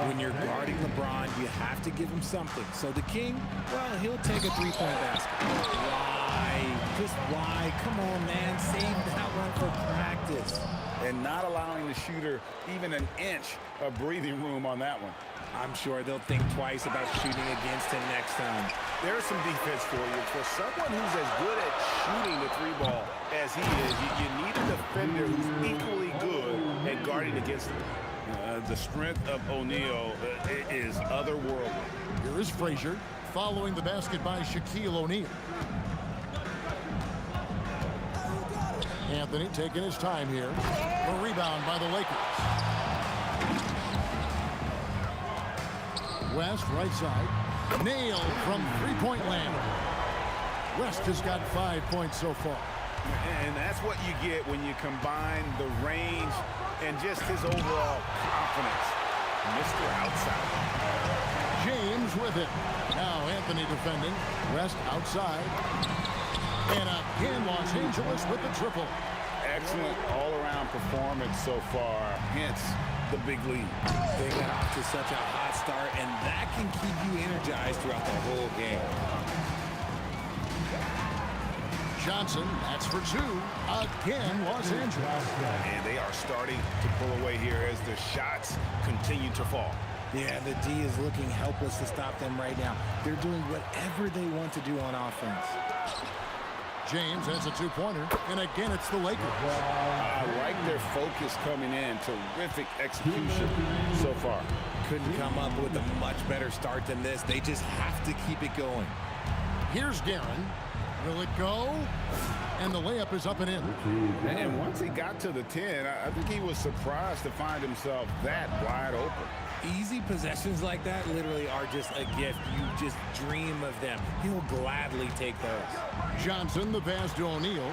S6: When you're guarding LeBron, you have to give him something. So the King, well, he'll take a three-point basket. Why? Just why? Come on, man. Save that one for practice.
S3: And not allowing the shooter even an inch of breathing room on that one.
S6: I'm sure they'll think twice about shooting against him next time.
S3: There's some defense for you. For someone who's as good at shooting the three ball as he is, you need a defender who's equally good at guarding against him. The strength of O'Neal is otherworldly.
S1: Here is Frazier following the basket by Shaquille O'Neal. Anthony taking his time here. A rebound by the Lakers. West, right side. Nailed from three-point land. West has got 5 points so far.
S3: And that's what you get when you combine the range and just his overall confidence. Mr. Outside.
S1: James with it. Now Anthony defending. West outside. And again, Los Angeles with the triple.
S3: Excellent all-around performance so far. Hence the big lead.
S6: They got off to such a hot start, and that can keep you energized throughout the whole game.
S1: Johnson, that's for 2. Again, Los Angeles.
S3: And they are starting to pull away here as the shots continue to fall.
S6: Yeah, the D is looking helpless to stop them right now. They're doing whatever they want to do on offense.
S1: James has a 2-pointer, and again it's the Lakers.
S3: I like their focus coming in. Terrific execution so far.
S6: Couldn't come up with a much better start than this. They just have to keep it going.
S1: Here's Guerin. Will it go? And the layup is up and in.
S3: And once he got to the 10, I think he was surprised to find himself that wide open.
S6: Easy possessions like that literally are just a gift. You just dream of them. He'll gladly take those.
S1: Johnson, the pass to O'Neal.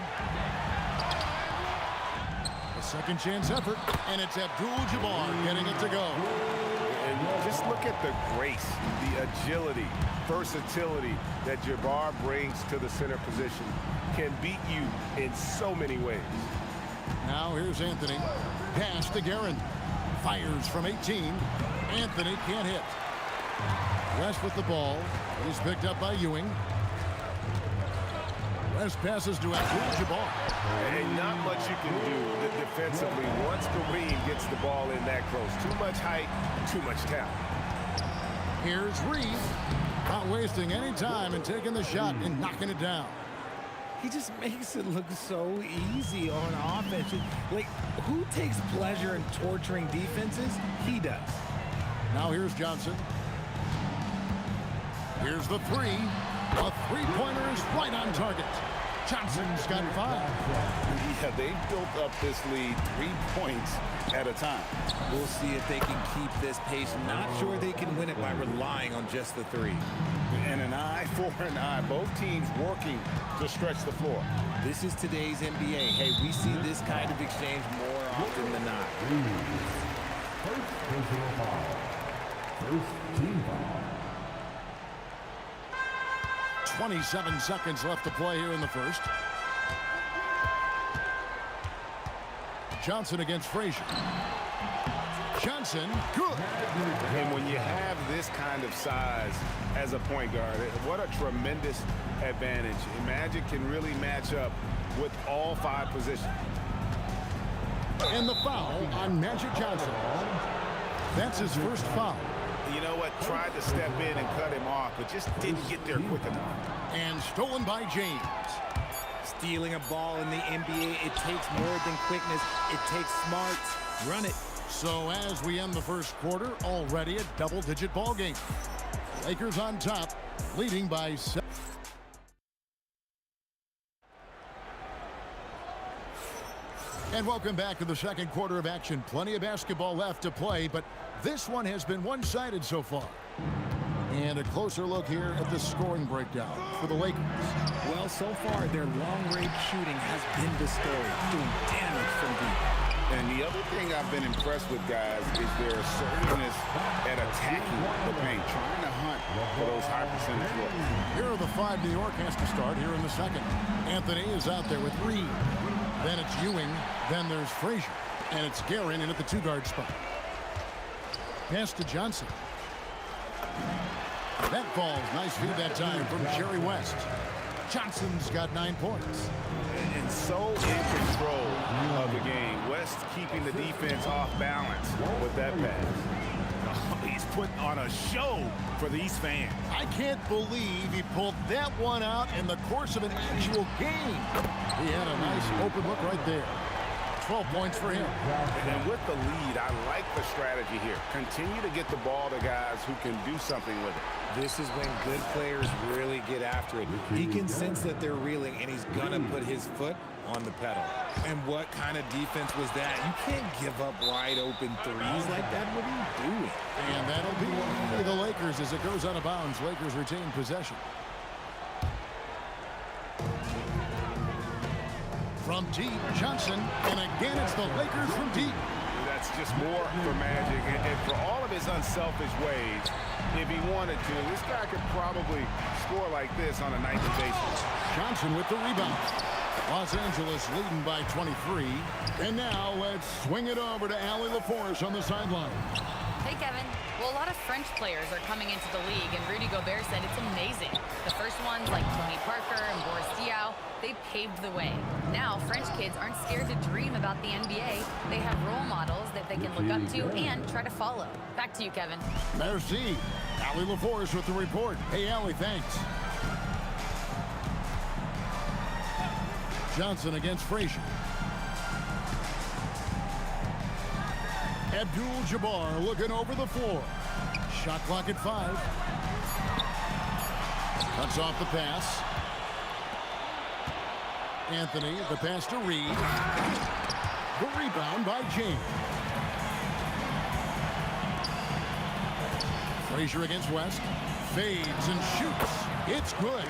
S1: A second chance effort, and it's Abdul-Jabbar getting it to go.
S3: And just look at the grace, the agility, versatility that Jabbar brings to the center position. Can beat you in so many ways.
S1: Now here's Anthony. Pass to Guerin. Fires from 18. Anthony can't hit. West with the ball. He's picked up by Ewing. West passes to Abdul-Jabbar.
S3: And not much you can do defensively once Kareem gets the ball in that close. Too much height, too much talent.
S1: Here's Reed. Not wasting any time and taking the shot and knocking it down.
S6: He just makes it look so easy on offense. Like, who takes pleasure in torturing defenses? He does.
S1: Now here's Johnson. Here's the 3. A 3-pointer is right on target. Johnson's got 5.
S3: Yeah, they built up this lead 3 points at a time.
S6: We'll see if they can keep this pace. Not sure they can win it by relying on just the 3.
S3: And an eye for an eye. Both teams working to stretch the floor.
S6: This is today's NBA. Hey, we see this kind of exchange more often than not.
S10: First personal foul. First team foul.
S1: 27 seconds left to play here in the first. Johnson against Frazier. Johnson, good.
S3: And when you have this kind of size as a point guard, what a tremendous advantage. Magic can really match up with all 5 positions.
S1: And the foul on Magic Johnson. That's his first foul.
S3: You know what? Tried to step in and cut him off, but just didn't get there quick enough.
S1: And stolen by James.
S6: Stealing a ball in the NBA, it takes more than quickness. It takes smarts. Run it.
S1: So as we end the first quarter, already a double-digit ball game. Lakers on top, leading by 7. And welcome back to the second quarter of action. Plenty of basketball left to play, but this one has been one-sided so far. And a closer look here at the scoring breakdown for the Lakers.
S6: Well, so far, their long-range shooting has been the story, doing damage from deep.
S3: And the other thing I've been impressed with, guys, is their assertiveness at attacking the paint, trying to hunt for those high percentage looks.
S1: Here are the 5 New York has to start here in the second. Anthony is out there with Reed. Then it's Ewing. Then there's Frazier. And it's Guerin in at the 2-guard spot. Pass to Johnson. That falls. Nice feed that time from Jerry West. Johnson's got 9 points.
S3: And so in control of the game. West keeping the defense off balance with that pass. He's putting on a show for these fans.
S1: I can't believe he pulled that one out in the course of an actual game. He had a nice open look right there. 12 points for him.
S3: And with the lead, I like the strategy here. Continue to get the ball to guys who can do something with it.
S6: This is when good players really get after it. He can sense that they're reeling, and he's going to put his foot on the pedal. And what kind of defense was that? You can't give up wide open threes like that. What are you doing?
S1: And that'll be the Lakers as it goes out of bounds. Lakers retain possession. From deep, Johnson, and again it's the Lakers from deep.
S3: That's just more for Magic, and for all of his unselfish ways, if he wanted to, this guy could probably score like this on a nightly basis.
S1: Johnson with the rebound. Los Angeles leading by 23. And now let's swing it over to Allie LaForce on the sideline.
S5: Hey, Kevin. Well, a lot of French players are coming into the league, and Rudy Gobert said it's amazing. The first ones, like Tony Parker and Boris Diaw, they paved the way. Now, French kids aren't scared to dream about the NBA. They have role models that they can look up to and try to follow. Back to you, Kevin.
S1: Merci. Allie LaForce with the report. Hey, Allie, thanks. Johnson against Frazier. Abdul-Jabbar looking over the floor. Shot clock at 5. Cuts off the pass. Anthony, the pass to Reed. The rebound by James. Frazier against West. Fades and shoots. It's good.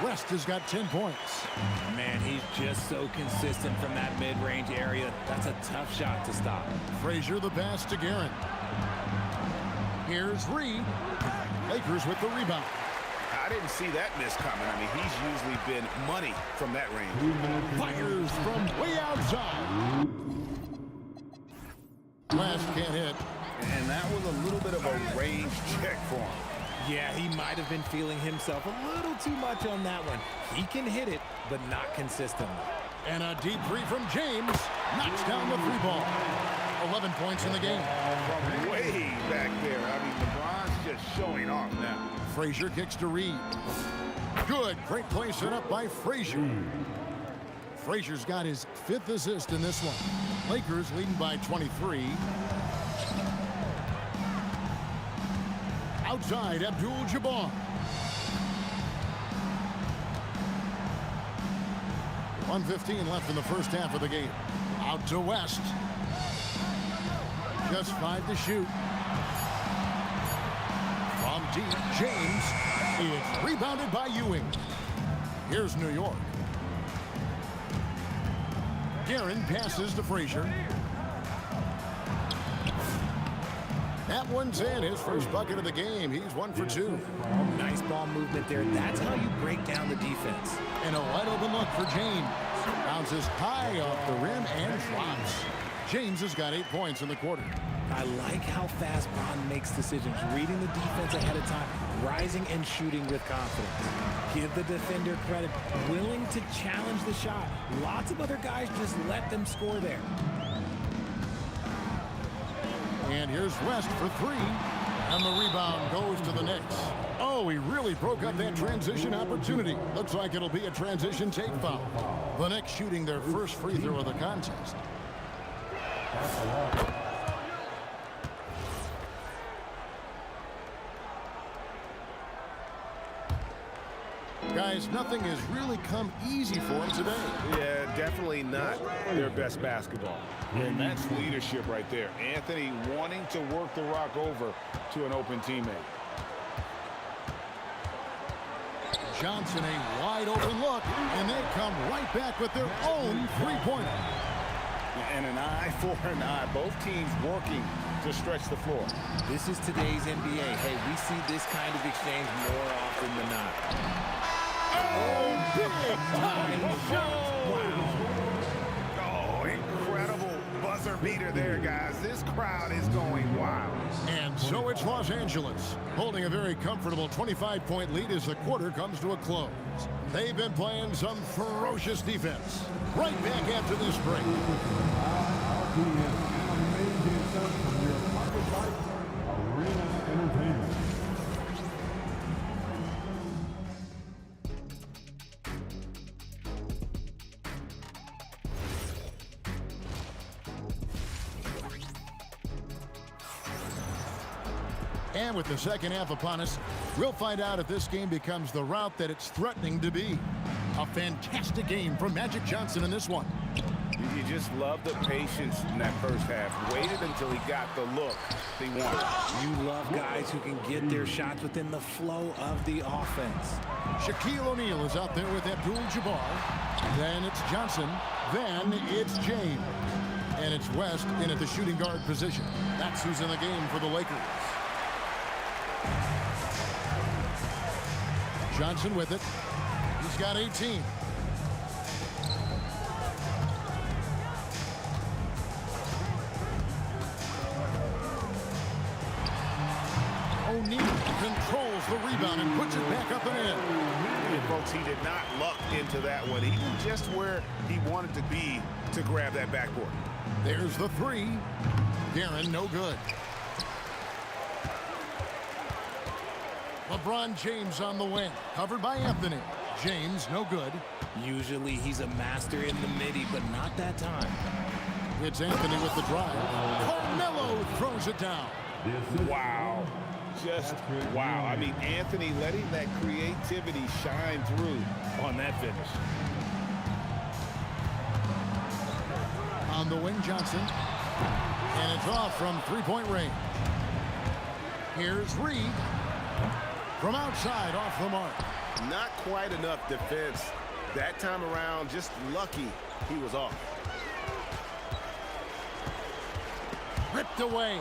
S1: West has got 10 points.
S6: Man, he's just so consistent from that mid-range area. That's a tough shot to stop.
S1: Frazier the pass to Guerin. Here's Reed. Lakers with the rebound.
S3: I didn't see that miss coming. I mean, he's usually been money from that range.
S1: Fires from way outside. Last can't hit.
S3: And that was a little bit of a range check for him.
S6: Yeah, he might have been feeling himself a little too much on that one. He can hit it, but not consistently.
S1: And a deep three from James. Knocks down the 3-ball. 11 points in the game.
S3: From way back there. I mean, LeBron's just showing off now.
S1: Frazier kicks to Reed. Good. Great play set up by Frazier. Frazier's got his 5th assist in this one. Lakers leading by 23. Outside, Abdul-Jabbar. 1:15 left in the first half of the game. Out to West. Just 5 to shoot. From deep, James is rebounded by Ewing. Here's New York. Guerin passes to Frazier. That one's in. His first bucket of the game. He's 1 for 2.
S6: Nice ball movement there. That's how you break down the defense.
S1: And a wide open look for James. Bounces high off the rim and drops. James has got 8 points in the quarter.
S6: I like how fast Bond makes decisions, reading the defense ahead of time, rising and shooting with confidence. Give the defender credit, willing to challenge the shot. Lots of other guys just let them score there.
S1: And here's West for 3. And the rebound goes to the Knicks. Oh, he really broke up that transition opportunity. Looks like it'll be a transition take foul. The Knicks shooting their first free throw of the contest. Guys, nothing has really come easy for them today.
S3: Yeah, definitely not their best basketball. And that's leadership right there. Anthony wanting to work the rock over to an open teammate.
S1: Johnson, a wide open look, and they come right back with their own three-pointer.
S3: And an eye for an eye. Both teams working to stretch the floor.
S6: This is today's NBA. Hey, we see this kind of exchange more often than not.
S1: Oh, big time shot!
S3: Wow. Oh, incredible buzzer beater there, guys. This crowd is going wild.
S1: And so it's Los Angeles, holding a very comfortable 25-point lead as the quarter comes to a close. They've been playing some ferocious defense. Right back after this break.
S10: Arena Entertainment.
S1: And with the second half upon us, we'll find out if this game becomes the route that it's threatening to be. A fantastic game from Magic Johnson in this one.
S3: You just love the patience in that first half. Waited until he got the look he wanted.
S6: You love guys who can get their shots within the flow of the offense.
S1: Shaquille O'Neal is out there with Abdul-Jabbar. Then it's Johnson. Then it's James. And it's West in at the shooting guard position. That's who's in the game for the Lakers. Johnson with it. He's got 18. O'Neal controls the rebound and puts it back up and in.
S3: And folks, he did not luck into that one. He knew just where he wanted to be to grab that backboard.
S1: There's the three. Guerin, no good. LeBron James on the wing, covered by Anthony. James, no good.
S6: Usually he's a master in the midi, but not that time.
S1: It's Anthony with the drive. Carmelo throws it down.
S3: Wow. Just wow. I mean, Anthony letting that creativity shine through on that finish.
S1: On the wing, Johnson. And it's off from three-point range. Here's Reed. From outside, off the mark.
S13: Not quite enough defense. That time around, just lucky he was off.
S1: Ripped away.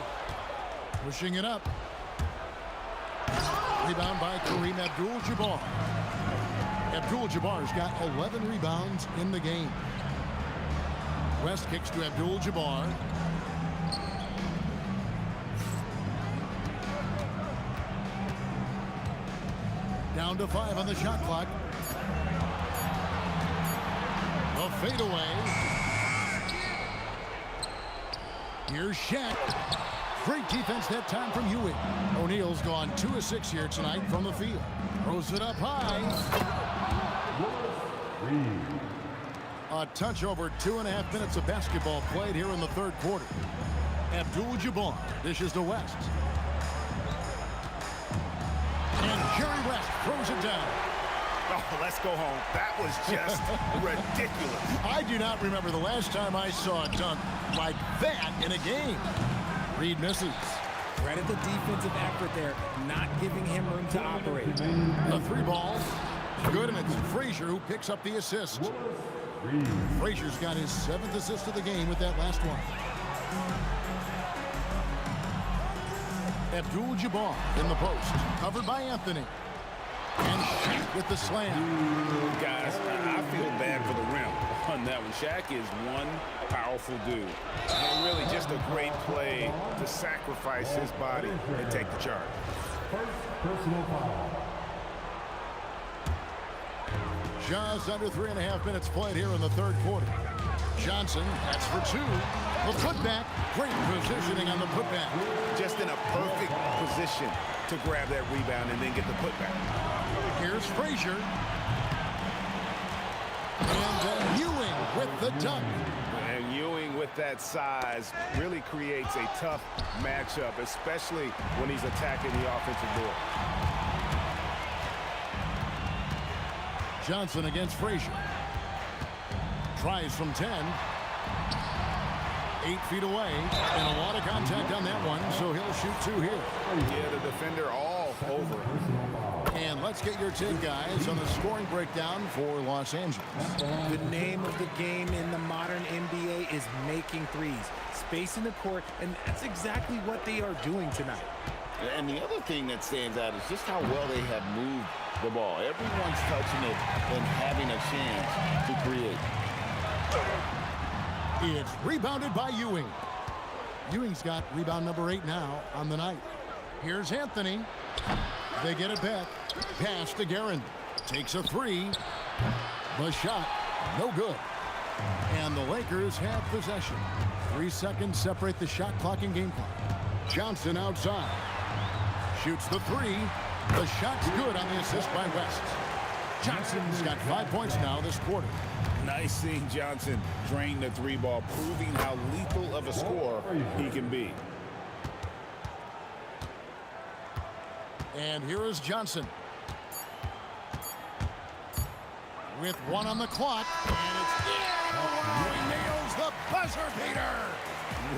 S1: Pushing it up. Rebound by Kareem Abdul-Jabbar. Abdul-Jabbar's got 11 rebounds in the game. West kicks to Abdul-Jabbar. Down to 5 on the shot clock. A fadeaway. Here's Shaq. Great defense that time from Ewing. O'Neal's gone 2 of 6 here tonight from the field. Throws it up high. A touch over 2.5 minutes of basketball played here in the third quarter. Abdul-Jabbar dishes to West. And Jerry West throws it down.
S3: Oh, let's go home. That was just ridiculous.
S1: I do not remember the last time I saw a dunk like that in a game. Reed misses.
S6: Credit the defensive effort there, not giving him room to operate.
S1: The 3 ball. Good, and it's Frazier who picks up the assist. Frazier's got his 7th assist of the game with that last one. Abdul-Jabbar in the post, covered by Anthony. And Shaq with the slam.
S3: Guys, I feel bad for the rim on that one. Shaq is one powerful dude. And really just a great play to sacrifice his body and take the charge.
S10: First personal foul.
S1: Just under 3.5 minutes played here in the 3rd quarter. Johnson, that's for 2. The putback, great positioning on the putback.
S3: Just in a perfect position to grab that rebound and then get the putback.
S1: Here's Frazier. And Ewing with the dunk.
S3: And Ewing with that size really creates a tough matchup, especially when he's attacking the offensive board.
S1: Johnson against Frazier. Tries from 10. 8 feet away. And a lot of contact on that one, so he'll shoot 2 here.
S3: Yeah, the defender all over it.
S1: And let's get your take, guys, on the scoring breakdown for Los Angeles.
S6: The name of the game in the modern NBA is making threes. Space in the court, and that's exactly what they are doing tonight.
S14: And the other thing that stands out is just how well they have moved the ball. Everyone's touching it and having a chance to create.
S1: It's rebounded by Ewing. Ewing's got rebound number 8 now on the night. Here's Anthony. They get it back. Pass to Guerin. Takes a 3. The shot, no good. And the Lakers have possession. 3 seconds separate the shot clock and game clock. Johnson outside. Shoots the 3. The shot's good on the assist by West. Johnson's got 5 points now this quarter.
S3: Nice seeing Johnson drain the 3 ball, proving how lethal of a scorer he can be.
S1: And here is Johnson. With 1 on the clock, and it's in. He nails the buzzer beater.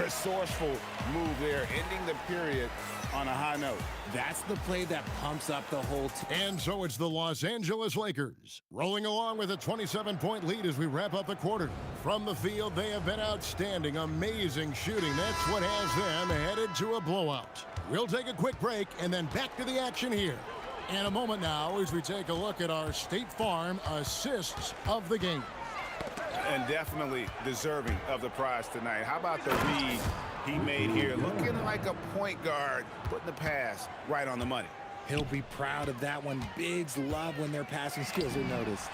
S3: Resourceful move there, ending the period on a high note.
S6: That's the play that pumps up the whole team.
S1: And so it's the Los Angeles Lakers rolling along with a 27-point lead as we wrap up the quarter. From the field, they have been outstanding, amazing shooting. That's what has them headed to a blowout. We'll take a quick break and then back to the action here in a moment now as we take a look at our State Farm assists of the game.
S3: And definitely deserving of the prize tonight. How about the read he made here? Looking like a point guard, putting the pass right on the money.
S6: He'll be proud of that one. Bigs love when their passing skills are noticed.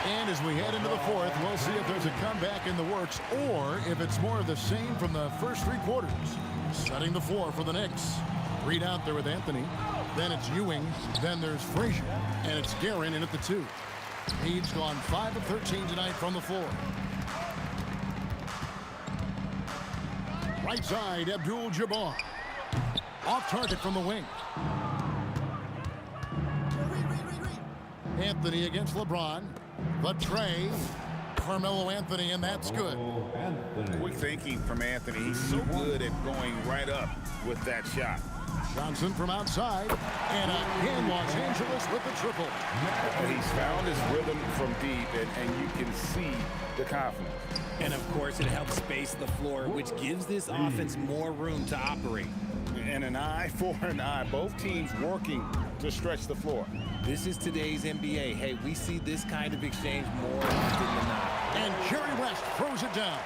S1: And as we head into the 4th, we'll see if there's a comeback in the works or if it's more of the same from the first 3 quarters. Setting the floor for the Knicks. Reed out there with Anthony. Then it's Ewing. Then there's Frazier. And it's Guerin in at the 2. He's gone 5 of 13 tonight from the floor. Right side, Abdul-Jabbar. Off target from the wing. Anthony against LeBron. The tray. Carmelo Anthony, and that's good.
S3: Quick thinking from Anthony. He's so good at going right up with that shot.
S1: Johnson from outside, and again Los Angeles with the triple.
S3: He's found his rhythm from deep, and you can see the confidence.
S6: And of course, it helps space the floor, which gives this offense more room to operate.
S3: And an eye for an eye. Both teams working to stretch the floor.
S6: This is today's NBA. Hey, we see this kind of exchange more often than not.
S1: And Jerry West throws it down.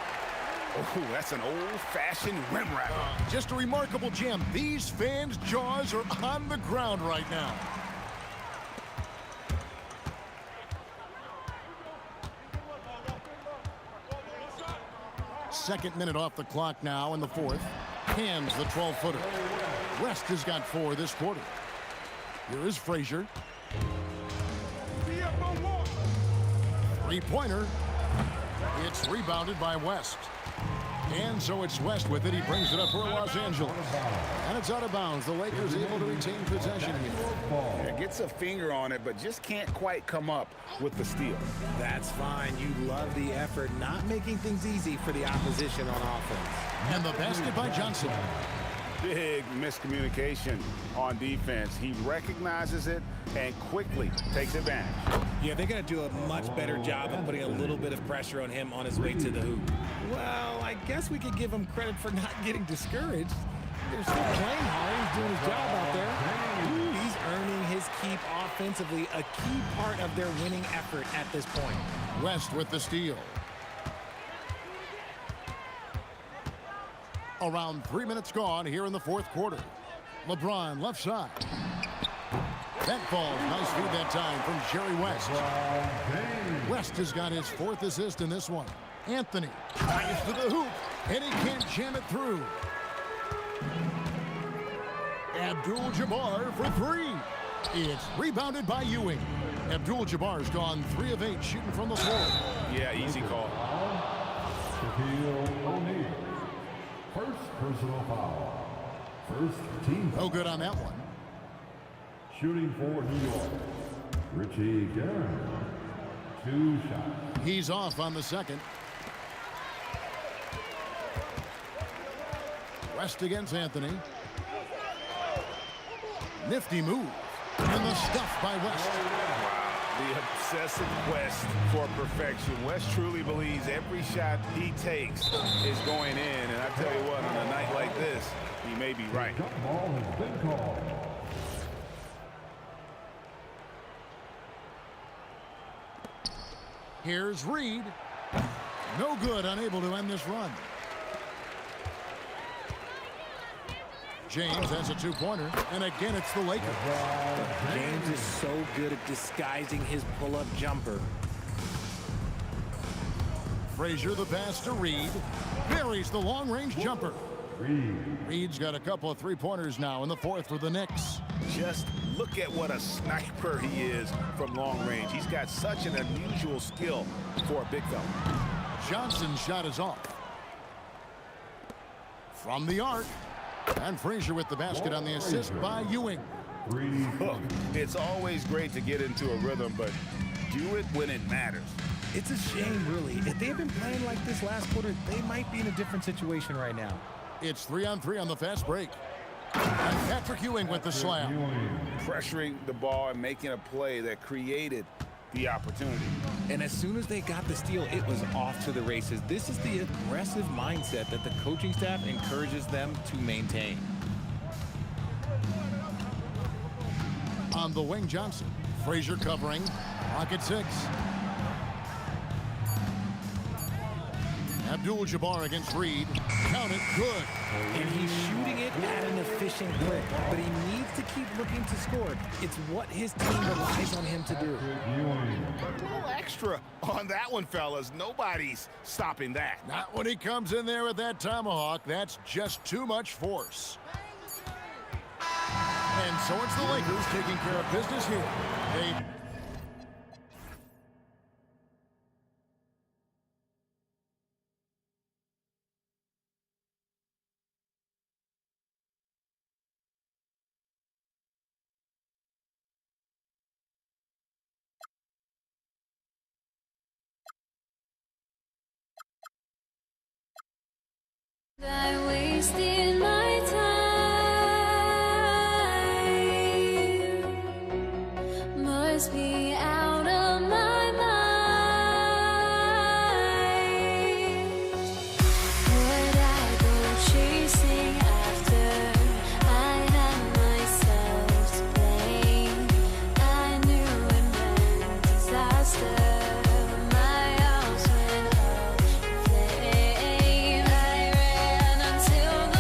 S3: Oh, that's an old-fashioned rim wrap.
S1: Just a remarkable gem. These fans' jaws are on the ground right now. Second minute off the clock now in the 4th. Hands the 12-footer. West has got 4 this quarter. Here is Frazier. 3-pointer. It's rebounded by West. And so it's West with it. He brings it up for Los Angeles. And it's out of bounds. The Lakers able to retain possession here.
S3: Yeah, gets a finger on it, but just can't quite come up with the steal.
S6: That's fine. You love the effort, not making things easy for the opposition on offense.
S1: And the basket by Johnson.
S3: Big miscommunication on defense. He recognizes it and quickly takes advantage.
S6: Yeah, they're going to do a much better job of putting a little bit of pressure on him on his way to the hoop. Well, I guess we could give him credit for not getting discouraged. They're still playing hard. He's doing his job out there. He's earning his keep offensively, a key part of their winning effort at this point.
S1: West with the steal. Around 3 minutes gone here in the fourth quarter. LeBron left side. That falls. Nice feed that time from Jerry West. West has got his fourth assist in this one. Anthony tries to the hoop, and he can't jam it through. Abdul-Jabbar for three. It's rebounded by Ewing. Abdul-Jabbar's gone 3 of 8 shooting from the floor.
S3: Yeah, easy call.
S10: First personal foul. First team foul.
S1: No good on that one.
S10: Shooting for New York, Richie Guerin. 2 shots.
S1: He's off on the second. West against Anthony. Nifty move. And the stuff by West.
S3: The obsessive quest for perfection. West truly believes every shot he takes is going in. And I tell you what, on a night like this, he may be right.
S10: Ball has been called.
S1: Here's Reed. No good, unable to end this run. James has a 2-pointer, and again it's the Lakers.
S6: James is so good at disguising his pull-up jumper.
S1: Frazier the pass to Reed. Buries the long-range jumper. Reed's got a couple of 3-pointers now in the fourth for the Knicks.
S3: Just look at what a sniper he is from long range. He's got such an unusual skill for a big fella.
S1: Johnson's shot is off. From the arc. And Frazier with the basket on the assist by Ewing.
S3: Look, it's always great to get into a rhythm, but do it when it matters.
S6: It's a shame, really. If they had been playing like this last quarter, they might be in a different situation right now.
S1: It's 3-on-3 on the fast break. And Patrick Ewing with the slam.
S3: Pressuring the ball and making a play that created the opportunity.
S6: And as soon as they got the steal, it was off to the races. This is the aggressive mindset that the coaching staff encourages them to maintain.
S1: On the wing, Johnson. Frazier covering. Pocket 6. Abdul-Jabbar against Reed. Count it, good.
S6: And he's shooting it at an efficient clip, but he needs to keep looking to score. It's what his team relies on him to do.
S3: A little extra on that one, fellas. Nobody's stopping that.
S1: Not when he comes in there with that tomahawk. That's just too much force. And so it's the Lakers taking care of business here. They
S15: I wasted my time, must be out of my mind. Would I go chasing after I had myself to blame? I knew it meant disaster. Until the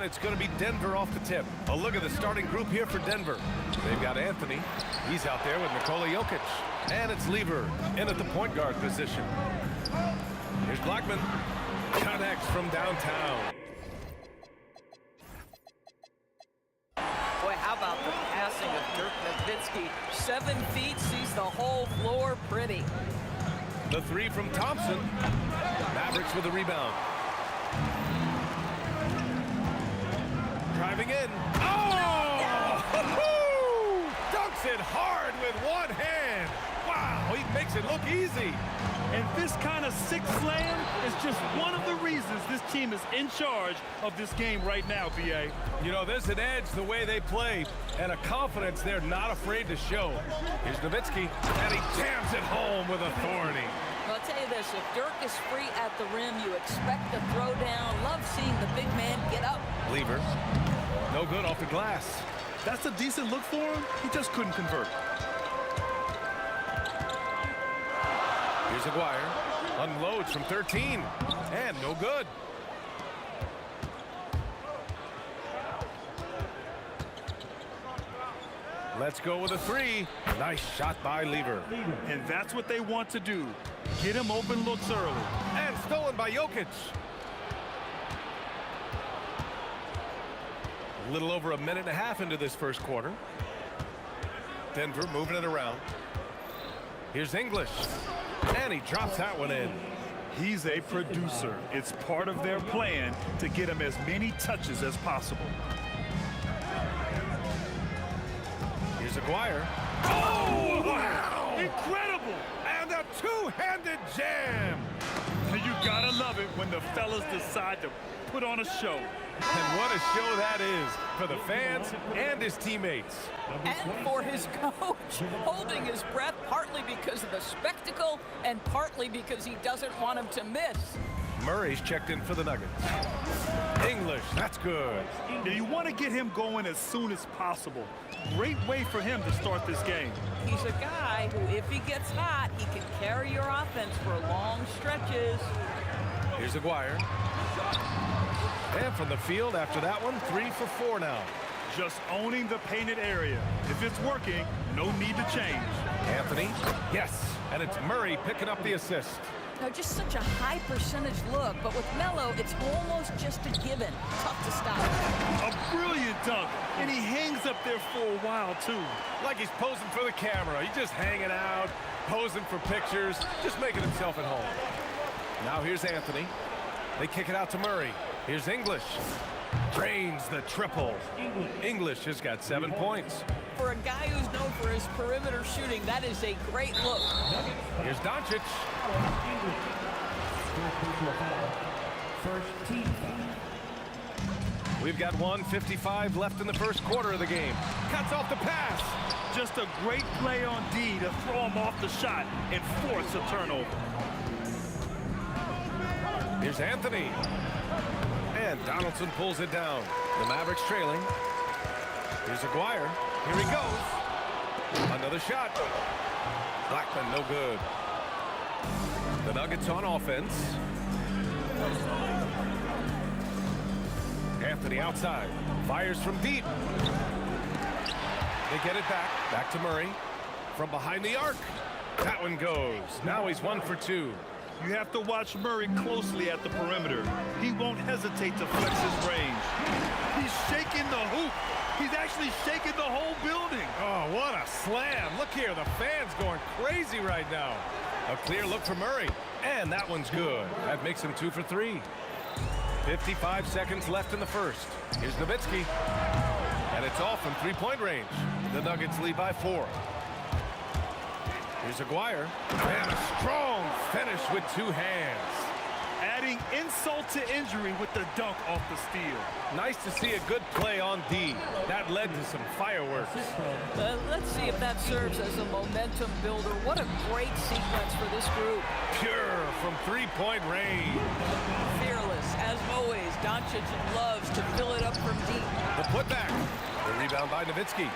S7: And it's going to be Denver off the tip. A look at the starting group here for Denver. They've got Anthony. He's out there with Nikola Jokic. And it's Lever in at the point guard position. Here's Blackman. Connects from downtown.
S12: Boy, how about the passing of Dirk Nowitzki? 7 feet, sees the whole floor pretty.
S7: The three from Thompson. Mavericks with the rebound. Driving in. Oh! Dunks it hard with one hand. Wow, he makes it look easy.
S8: And this kind of sick slam is just one of the reasons this team is in charge of this game right now, B.A.
S7: You know, there's an edge the way they play and a confidence they're not afraid to show. Here's Nowitzki, and he jams it home with authority.
S12: Well, I'll tell you this, if Dirk is free at the rim, you expect the throwdown. Love seeing the big man get up.
S7: Lever, no good off the glass.
S8: That's a decent look for him. He just couldn't convert.
S7: Here's Aguirre, unloads from 13, and no good. Let's go with a three. Nice shot by Lever.
S8: And that's what they want to do. Get him open looks early.
S7: And stolen by Jokic. A little over a minute and a half into this first quarter. Denver moving it around. Here's English. And he drops that one in.
S8: He's a producer. It's part of their plan to get him as many touches as possible.
S7: Here's Aguirre.
S8: Oh, wow! Incredible!
S7: And a two-handed jam.
S8: You gotta love it when the fellas decide to put on a show.
S7: And what a show that is for the fans and his teammates.
S12: And for his coach, holding his breath partly because of the spectacle and partly because he doesn't want him to miss.
S7: Murray's checked in for the Nuggets. English, that's good.
S8: Now you want to get him going as soon as possible. Great way for him to start this game.
S12: He's a guy who, if he gets hot, he can carry your offense for long stretches.
S7: Here's Aguirre. And from the field after that one, 3 for 4 now.
S8: Just owning the painted area. If it's working, no need to change.
S7: Anthony, yes. And it's Murray picking up the assist.
S12: Now, just such a high percentage look, but with Melo, it's almost just a given. Tough to stop.
S8: A brilliant dunk, and he hangs up there for a while, too.
S7: Like he's posing for the camera. He's just hanging out, posing for pictures, just making himself at home. Now here's Anthony. They kick it out to Murray. Here's English. Drains the triple. English has got 7 points.
S12: For a guy who's known for his perimeter shooting, that is a great look.
S7: Here's Doncic.
S10: First team foul.
S7: We've got 1:55 left in the first quarter of the game. Cuts off the pass.
S8: Just a great play on D to throw him off the shot and force a turnover.
S7: Here's Anthony. And Donaldson pulls it down. The Mavericks trailing. Here's Aguirre. Here he goes. Another shot. Blackman, no good. The Nuggets on offense. Anthony outside. Fires from deep. They get it back. Back to Murray. From behind the arc. That one goes. Now he's 1 for 2.
S8: You have to watch Murray closely at the perimeter. He won't hesitate to flex his range. He's shaking the hoop. He's actually shaking the whole building.
S7: Oh, what a slam. Look here, the fans going crazy right now. A clear look for Murray, and that one's good. That makes him 2 for 3. 55 seconds left in the first. Here's Nowitzki, and it's off from three-point range. The Nuggets lead by 4. Here's Aguirre, and a strong finish with 2 hands.
S8: Adding insult to injury with the dunk off the steal.
S7: Nice to see a good play on D. That led to some fireworks.
S12: Let's see if that serves as a momentum builder. What a great sequence for this group.
S7: Pure from three-point range.
S12: Fearless, as always. Doncic loves to fill it up from deep.
S7: The putback. The rebound by Nowitzki.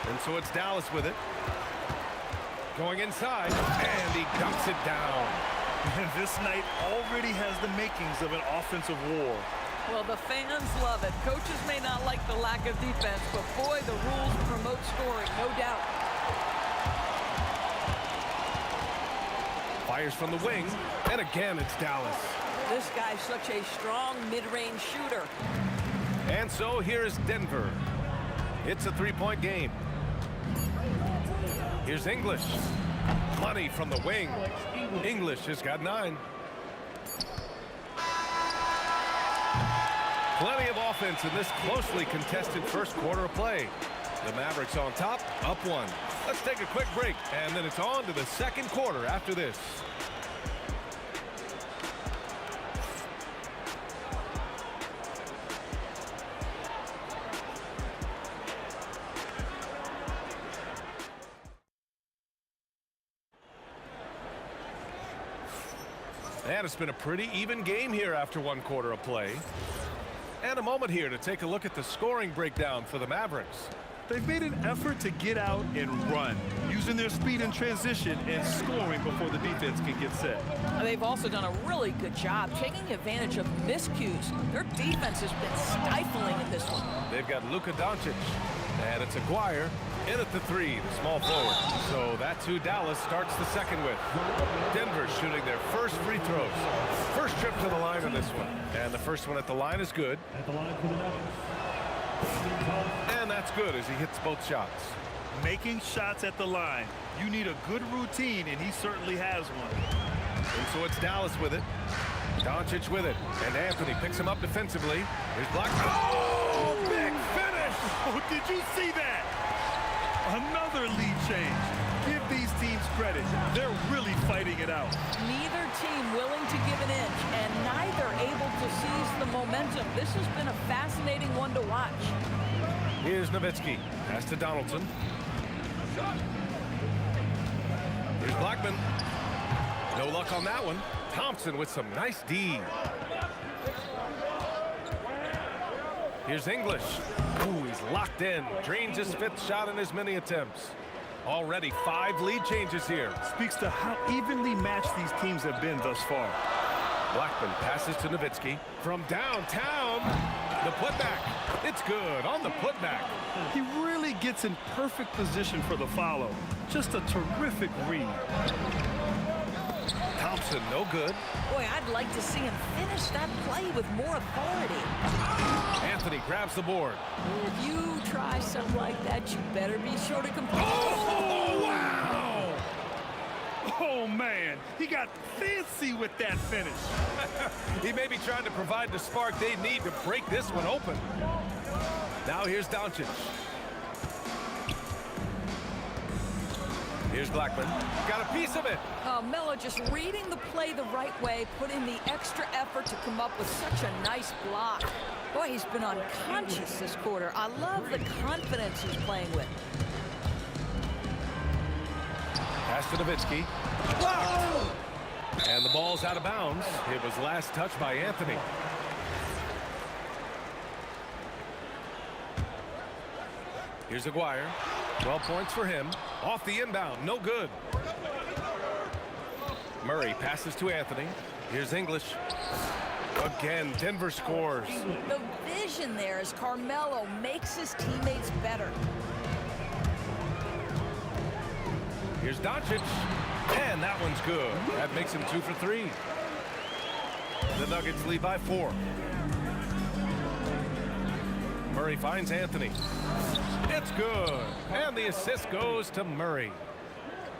S7: And so it's Dallas with it. Going inside, and he dunks it down.
S8: And this night already has the makings of an offensive war.
S12: Well, the fans love it. Coaches may not like the lack of defense, but boy, the rules promote scoring, no doubt.
S7: Fires from the wing, and again it's Dallas.
S12: This guy's such a strong mid-range shooter.
S7: And so here is Denver. It's a three-point game. Here's English. Money from the wing. English has got 9. Plenty of offense in this closely contested first quarter of play. The Mavericks on top, up 1. Let's take a quick break, and then it's on to the second quarter after this. And it's been a pretty even game here after 1 quarter of play. And a moment here to take a look at the scoring breakdown for the Mavericks.
S8: They've made an effort to get out and run, using their speed in transition and scoring before the defense can get set.
S12: They've also done a really good job taking advantage of miscues. Their defense has been stifling in this one.
S7: They've got Luka Doncic, and it's Aguirre in at the 3, the small forward. So that's who Dallas starts the second with. Denver shooting their first free throws. First trip to the line on this one. And the first one at the line is good. And that's good as he hits both shots.
S8: Making shots at the line. You need a good routine, and he certainly has one.
S7: And so it's Dallas with it. Doncic with it. And Anthony picks him up defensively. Here's blocked. Oh, big finish!
S8: Oh, did you see that? Another lead change. Give these teams credit. They're really fighting it out.
S12: Neither team willing to give an inch, and neither able to seize the momentum. This has been a fascinating one to watch.
S7: Here's Nowitzki. Pass to Donaldson. Here's Blackman. No luck on that one. Thompson with some nice D. Here's English. Ooh, he's locked in. Drains his 5th shot in as many attempts. Already 5 lead changes here.
S8: Speaks to how evenly matched these teams have been thus far.
S7: Blackman passes to Nowitzki. From downtown, the putback. It's good on the putback.
S8: He really gets in perfect position for the follow. Just a terrific read.
S7: Thompson, no good.
S12: Boy, I'd like to see him finish that play with more authority.
S7: Anthony grabs the board.
S12: If you try something like that, you better be sure to complete.
S7: Oh, wow!
S8: Oh, man. He got fancy with that finish.
S7: He may be trying to provide the spark they need to break this one open. Now here's Doncic. Here's Blackman. Got a piece of it.
S12: Melo just reading the play the right way, put in the extra effort to come up with such a nice block. Boy, he's been unconscious this quarter. I love the confidence he's playing with.
S7: Pass to Nowitzki. Whoa! And the ball's out of bounds. It was last touched by Anthony. Here's Aguirre. 12 points for him. Off the inbound. No good. Murray passes to Anthony. Here's English. Again, Denver scores.
S12: The vision there as Carmelo makes his teammates better.
S7: Here's Doncic. And that one's good. That makes him 2 for 3. The Nuggets lead by 4. Murray finds Anthony. It's good. And the assist goes to Murray.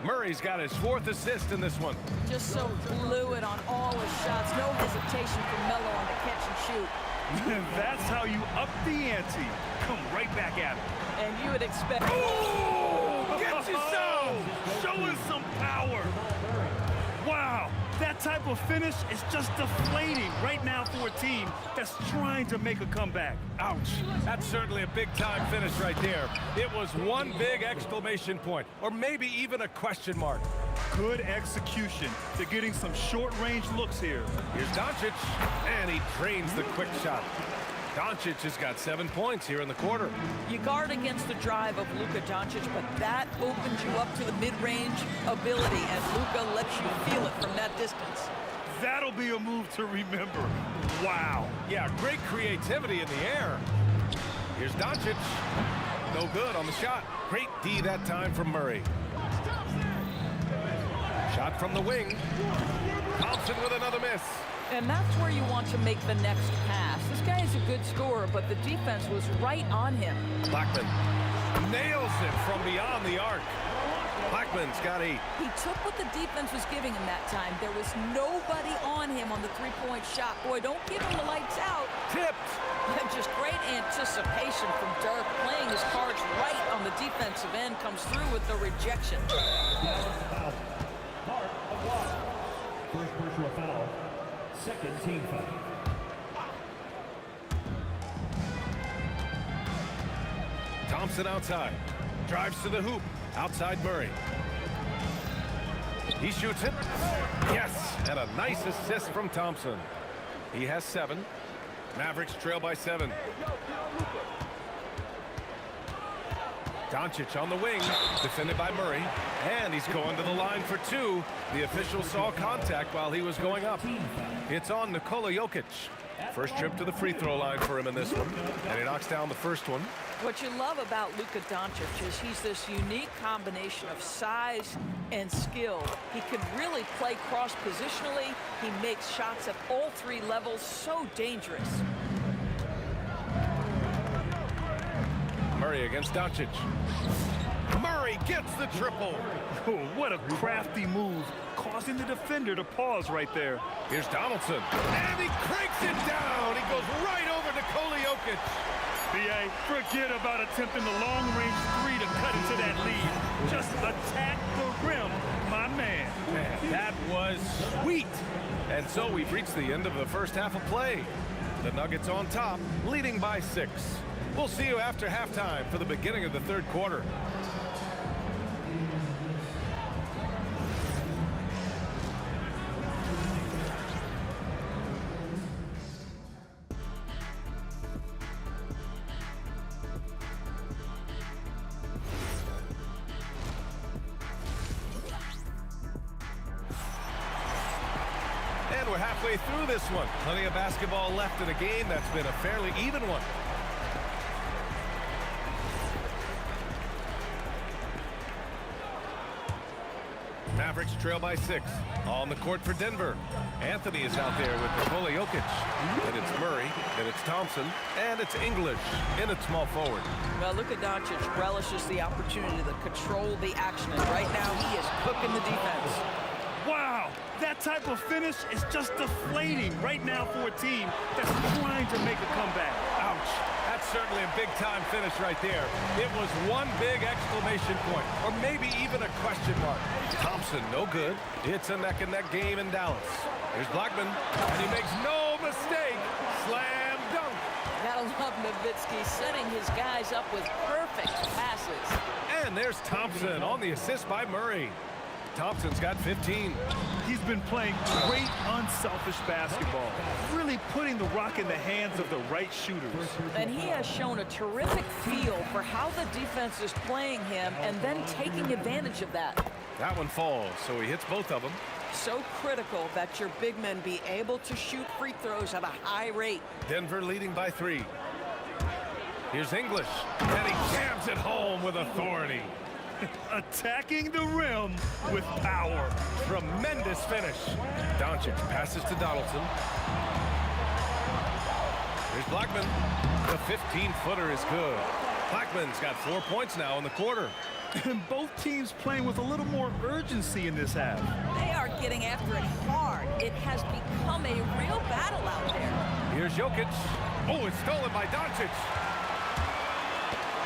S7: Murray's got his 4th assist in this one.
S12: Just so fluid on all his shots. No hesitation for Melo on the catch and shoot.
S8: That's how you up the ante. Come right back at him.
S12: And you would expect...
S8: Oh! Get you some! Show us some power. Wow. That type of finish is just deflating right now for a team that's trying to make a comeback.
S7: Ouch. That's certainly a big-time finish right there. It was one big exclamation point, or maybe even a question mark.
S8: Good execution. They're getting some short-range looks here.
S7: Here's Doncic, and he drains the quick shot. Doncic has got 7 points here in the quarter.
S12: You guard against the drive of Luka Doncic, but that opens you up to the mid-range ability, and Luka lets you feel it from that distance.
S8: That'll be a move to remember. Wow.
S7: Yeah, great creativity in the air. Here's Doncic. No good on the shot. Great D that time from Murray. Shot from the wing. Thompson with another miss.
S12: And that's where you want to make the next pass. This guy is a good scorer, but the defense was right on him.
S7: Blackman nails it from beyond the arc. Blackman's got 8.
S12: He took what the defense was giving him that time. There was nobody on him on the three-point shot. Boy, don't give him the lights out.
S7: Tipped.
S12: And just great anticipation from Dirk, playing his cards right on the defensive end, comes through with the rejection.
S10: First personal foul. Second team foul.
S7: Thompson outside. Drives to the hoop. Outside Murray. He shoots it. Yes, and a nice assist from Thompson. He has 7. Mavericks trail by 7. Doncic on the wing, defended by Murray, and he's going to the line for 2. The official saw contact while he was going up. It's on Nikola Jokic. First trip to the free throw line for him in this one, and he knocks down the first one.
S12: What you love about Luka Doncic is he's this unique combination of size and skill. He can really play cross-positionally. He makes shots at all 3 levels, so dangerous.
S7: Murray against Doncic. Murray gets the triple.
S8: Oh, what a crafty move, causing the defender to pause right there.
S7: Here's Donaldson, and he cranks it down. He goes right over Nikola Jokic.
S8: B.A., forget about attempting the long-range 3 to cut into that lead. Just attack the rim, my man.
S7: Man, that was sweet. And so we've reached the end of the first half of play. The Nuggets on top, leading by 6. We'll see you after halftime for the beginning of the third quarter. We're halfway through this one. Plenty of basketball left in a game that's been a fairly even one. Mavericks trail by 6. On the court for Denver. Anthony is out there with Nikola Jokic. And it's Murray, and it's Thompson, and it's English in at small forward.
S12: Well, Luka Doncic relishes the opportunity to control the action, and right now he is cooking the defense.
S8: Wow, that type of finish is just deflating right now for a team that's trying to make a comeback.
S7: Ouch. That's certainly a big-time finish right there. It was one big exclamation point, or maybe even a question mark. Thompson, no good. It's a neck-and-neck game in Dallas. Here's Blackman, and he makes no mistake. Slam dunk.
S12: Gotta love Nowitzki setting his guys up with perfect passes.
S7: And there's Thompson on the assist by Murray. Thompson's got 15.
S8: He's been playing great unselfish basketball, really putting the rock in the hands of the right shooters.
S12: And he has shown a terrific feel for how the defense is playing him and then taking advantage of that.
S7: That one falls, so he hits both of them.
S12: So critical that your big men be able to shoot free throws at a high rate.
S7: Denver leading by 3. Here's English, and he jams it home with authority.
S8: Attacking the rim with power.
S7: Tremendous finish. Doncic passes to Donaldson. Here's Blackman. The 15-footer is good. Blackman's got 4 points now in the quarter.
S8: And both teams playing with a little more urgency in this half.
S12: They are getting after it hard. It has become a real battle out there.
S7: Here's Jokic. Oh, it's stolen by Doncic.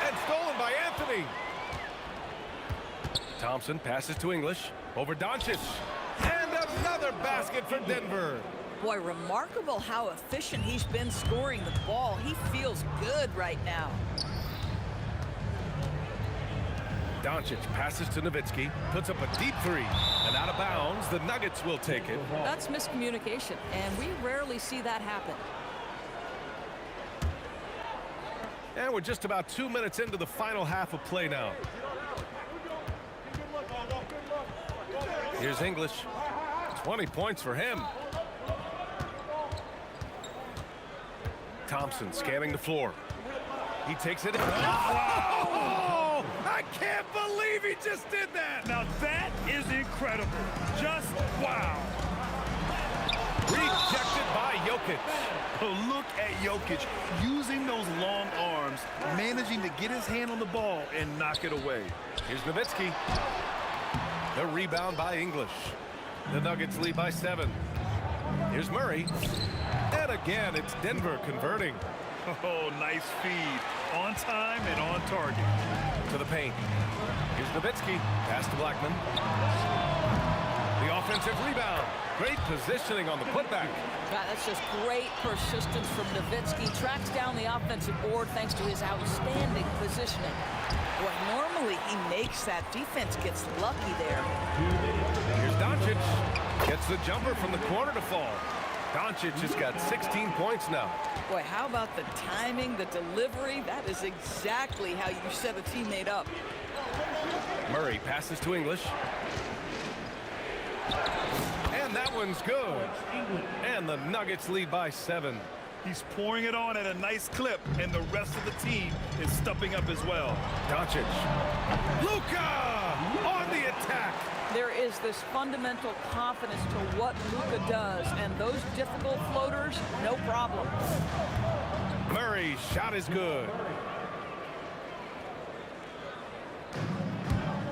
S7: And stolen by Anthony. Thompson passes to English. Over Doncic. And another basket for Denver.
S12: Boy, remarkable how efficient he's been scoring the ball. He feels good right now.
S7: Doncic passes to Nowitzki, puts up a deep 3, and out of bounds. The Nuggets will take it.
S12: That's miscommunication, and we rarely see that happen.
S7: And we're just about 2 minutes into the final half of play now. Here's English. 20 points for him. Thompson scanning the floor. He takes it.
S8: Wow!
S7: I can't believe he just did that!
S8: Now that is incredible. Just wow.
S7: Rejected by Jokic.
S8: Look at Jokic using those long arms, managing to get his hand on the ball and knock it away.
S7: Here's Nowitzki. The rebound by English. The Nuggets lead by 7. Here's Murray. And again, it's Denver converting.
S8: Oh, nice feed. On time and on target.
S7: To the paint. Here's Nowitzki. Pass to Blackman. The offensive rebound. Great positioning on the putback.
S12: God, that's just great persistence from Nowitzki. Tracks down the offensive board thanks to his outstanding positioning. Boy, normally he makes that. Defense gets lucky there.
S7: Here's Doncic. Gets the jumper from the corner to fall. Doncic has got 16 points now.
S12: Boy, how about the timing, the delivery? That is exactly how you set a teammate up.
S7: Murray passes to English. And that one's good. And the Nuggets lead by 7.
S8: He's pouring it on at a nice clip, and the rest of the team is stepping up as well.
S7: Doncic. Luka on the attack.
S12: There is this fundamental confidence to what Luka does, and those difficult floaters, no problem.
S7: Murray's shot is good.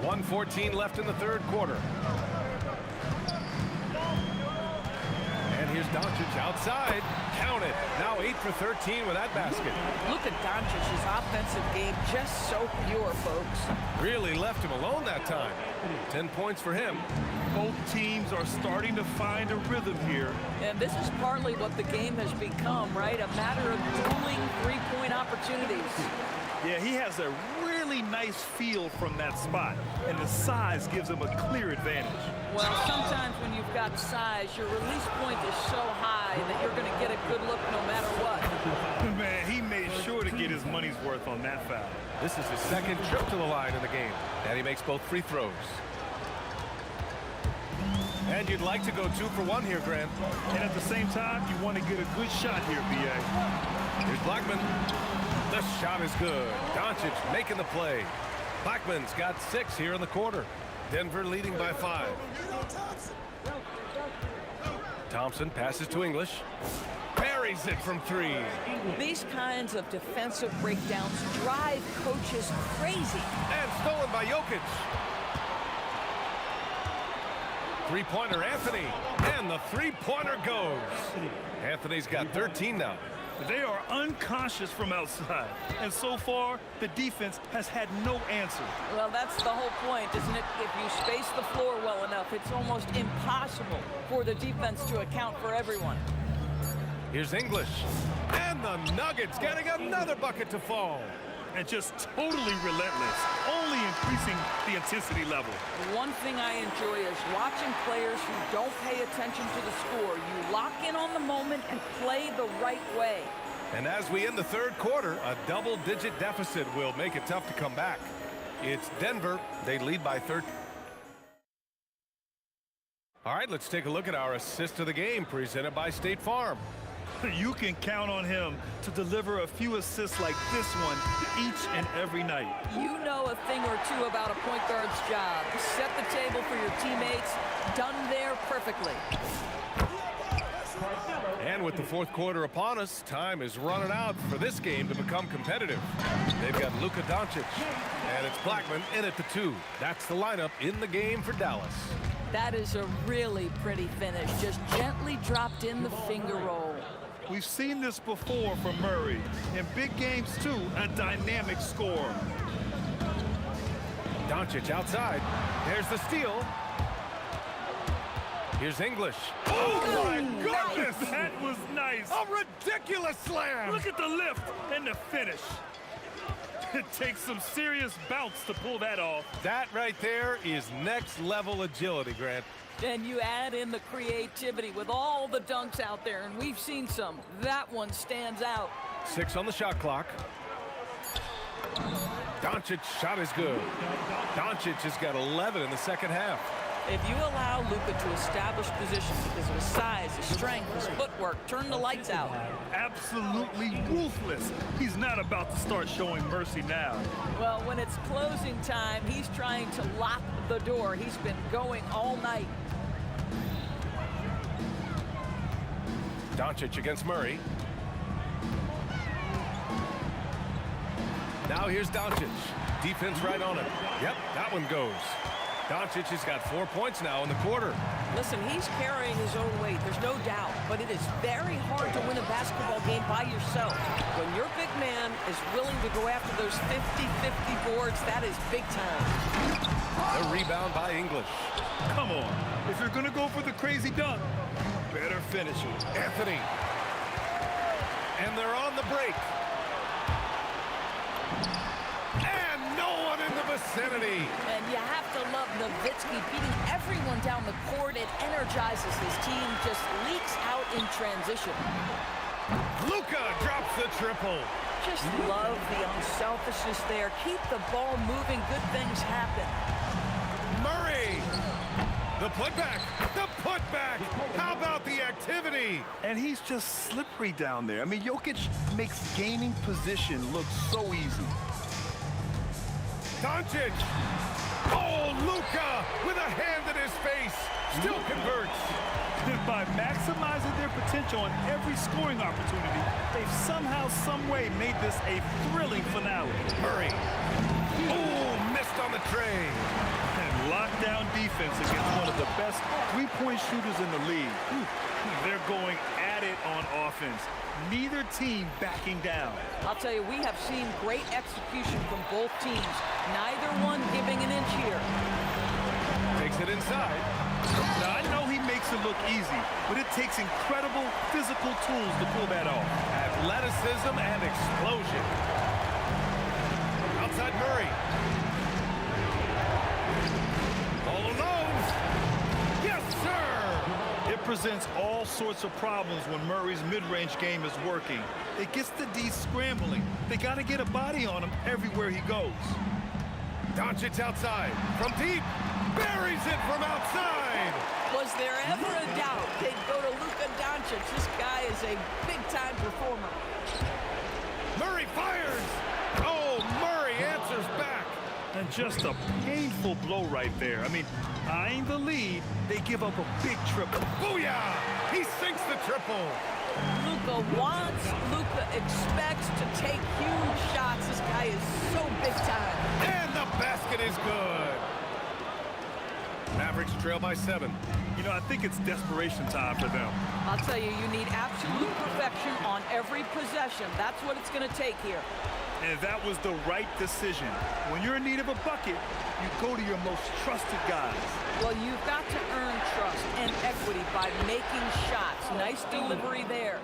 S7: 1:14 left in the third quarter. And here's Doncic outside. Count it. Now 8 for 13 with that basket.
S12: Look at Doncic's offensive game, just so pure, folks.
S7: Really left him alone that time. 10 points for him.
S8: Both teams are starting to find a rhythm here.
S12: And this is partly what the game has become, right? A matter of dueling three-point opportunities.
S8: Yeah, he has a really nice feel from that spot, and the size gives him a clear advantage.
S12: Well, sometimes when you've got size, your release point is so high that you're going to get a good look no matter what.
S8: Man, he made sure to get his money's worth on that foul.
S7: This is his second trip to the line in the game, and he makes both free throws. And you'd like to go 2 for 1 here, Grant.
S8: And at the same time, you want to get a good shot here, B.A.
S7: Here's Blackman. The shot is good. Doncic making the play. Blackman's got 6 here in the quarter. Denver leading by 5. Thompson passes to English. Buries it from 3.
S12: These kinds of defensive breakdowns drive coaches crazy.
S7: And stolen by Jokic. Three-pointer Anthony. And the three-pointer goes. Anthony's got 13 now.
S8: They are unconscious from outside, and so far, the defense has had no answer.
S12: Well, that's the whole point, isn't it? If you space the floor well enough, it's almost impossible for the defense to account for everyone.
S7: Here's English. And the Nuggets getting another bucket to fall.
S8: And just totally relentless, only increasing the intensity level.
S12: One thing I enjoy is watching players who don't pay attention to the score. You lock in on the moment and play the right way.
S7: And as we end the third quarter, a double-digit deficit will make it tough to come back. It's Denver. They lead by 13. All right, let's take a look at our assist of the game presented by State Farm.
S8: You can count on him to deliver a few assists like this one each and every night.
S12: You know a thing or two about a point guard's job. Set the table for your teammates. Done there perfectly.
S7: And with the fourth quarter upon us, time is running out for this game to become competitive. They've got Luka Doncic, and it's Blackman in at the 2. That's the lineup in the game for Dallas.
S12: That is a really pretty finish. Just gently dropped in the finger roll.
S8: We've seen this before from Murray. In big games, too, a dynamic score.
S7: Doncic outside. There's the steal. Here's English. Oh, my goodness!
S8: That was nice.
S7: A ridiculous slam!
S8: Look at the lift and the finish. It takes some serious bounce to pull that off.
S7: That right there is next-level agility, Grant.
S12: Then you add in the creativity with all the dunks out there, and we've seen some. That one stands out.
S7: 6 on the shot clock. Doncic's shot is good. Doncic has got 11 in the second half.
S12: If you allow Luka to establish position because of his size, his strength, his footwork, turn the lights out.
S8: Absolutely ruthless. He's not about to start showing mercy now.
S12: Well, when it's closing time, he's trying to lock the door. He's been going all night.
S7: Doncic against Murray. Now here's Doncic. Defense right on him. Yep, that one goes. Doncic has got 4 points now in the quarter.
S12: Listen, he's carrying his own weight, there's no doubt, but it is very hard to win a basketball game by yourself. When your big man is willing to go after those 50-50 boards, that is big time.
S7: The rebound by English.
S8: Come on. If you're going to go for the crazy dunk, better finish it.
S7: Anthony. And they're on the break. And no one in the vicinity.
S12: And you have to love Nowitzki beating everyone down the court. It energizes his team, just leaks out in transition.
S7: Luka drops the triple.
S12: Just love the unselfishness there. Keep the ball moving. Good things happen.
S7: Murray. The putback. The putback. How about the activity?
S8: And he's just slippery down there. I mean, Jokic makes gaining position look so easy.
S7: Doncic. Oh, Luka with a hand in his face. Still converts.
S8: By maximizing their potential on every scoring opportunity, they've somehow, some way made this a thrilling finale.
S7: Murray. Oh, missed on the tray.
S8: And lockdown defense against one of the best three-point shooters in the league. They're going at it on offense. Neither team backing down.
S12: I'll tell you, we have seen great execution from both teams. Neither one giving an inch here.
S7: Takes it inside.
S8: Now, I know he makes it look easy, but it takes incredible physical tools to pull that off.
S7: Athleticism and explosion. Outside Murray. All alone. Yes, sir.
S8: It presents all sorts of problems when Murray's mid-range game is working. It gets the D scrambling. They got to get a body on him everywhere he goes.
S7: Doncic outside. From deep. Buries it from outside.
S12: Was there ever a doubt they'd go to Luka Doncic? This guy is a big-time performer.
S7: Murray fires. Oh, Murray answers back.
S8: And just a painful blow right there. I mean, eyeing the lead, they give up a big triple.
S7: Booyah! He sinks the triple.
S12: Luka wants, Luka expects to take huge shots. This guy is so big time.
S7: And the basket is good. Mavericks trail by 7.
S8: You know, I think it's desperation time for them.
S12: I'll tell you, you need absolute perfection on every possession. That's what it's going to take here.
S8: And that was the right decision. When you're in need of a bucket, you go to your most trusted guys.
S12: Well, you've got to earn trust and equity by making shots. Nice delivery there.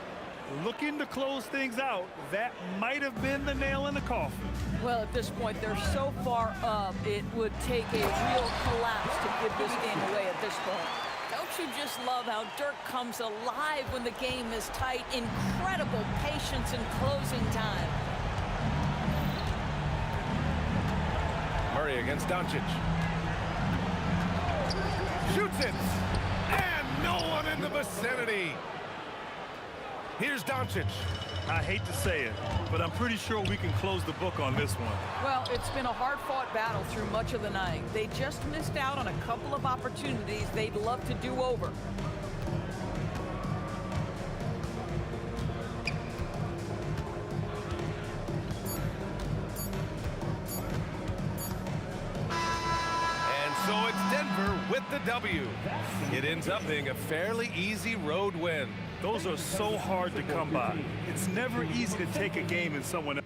S8: Looking to close things out, that might have been the nail in the coffin.
S12: Well, at this point, they're so far up, it would take a real collapse to give this game away at this point. Don't you just love how Dirk comes alive when the game is tight? Incredible patience in closing time.
S7: Murray against Doncic. Shoots it. And no one in the vicinity. Here's Doncic.
S8: I hate to say it, but I'm pretty sure we can close the book on this one.
S12: Well, it's been a hard-fought battle through much of the night. They just missed out on a couple of opportunities they'd love to do over.
S7: And so it's Denver with the W. It ends up being a fairly easy road win.
S8: Those are so hard to come by. It's never easy to take a game in someone else.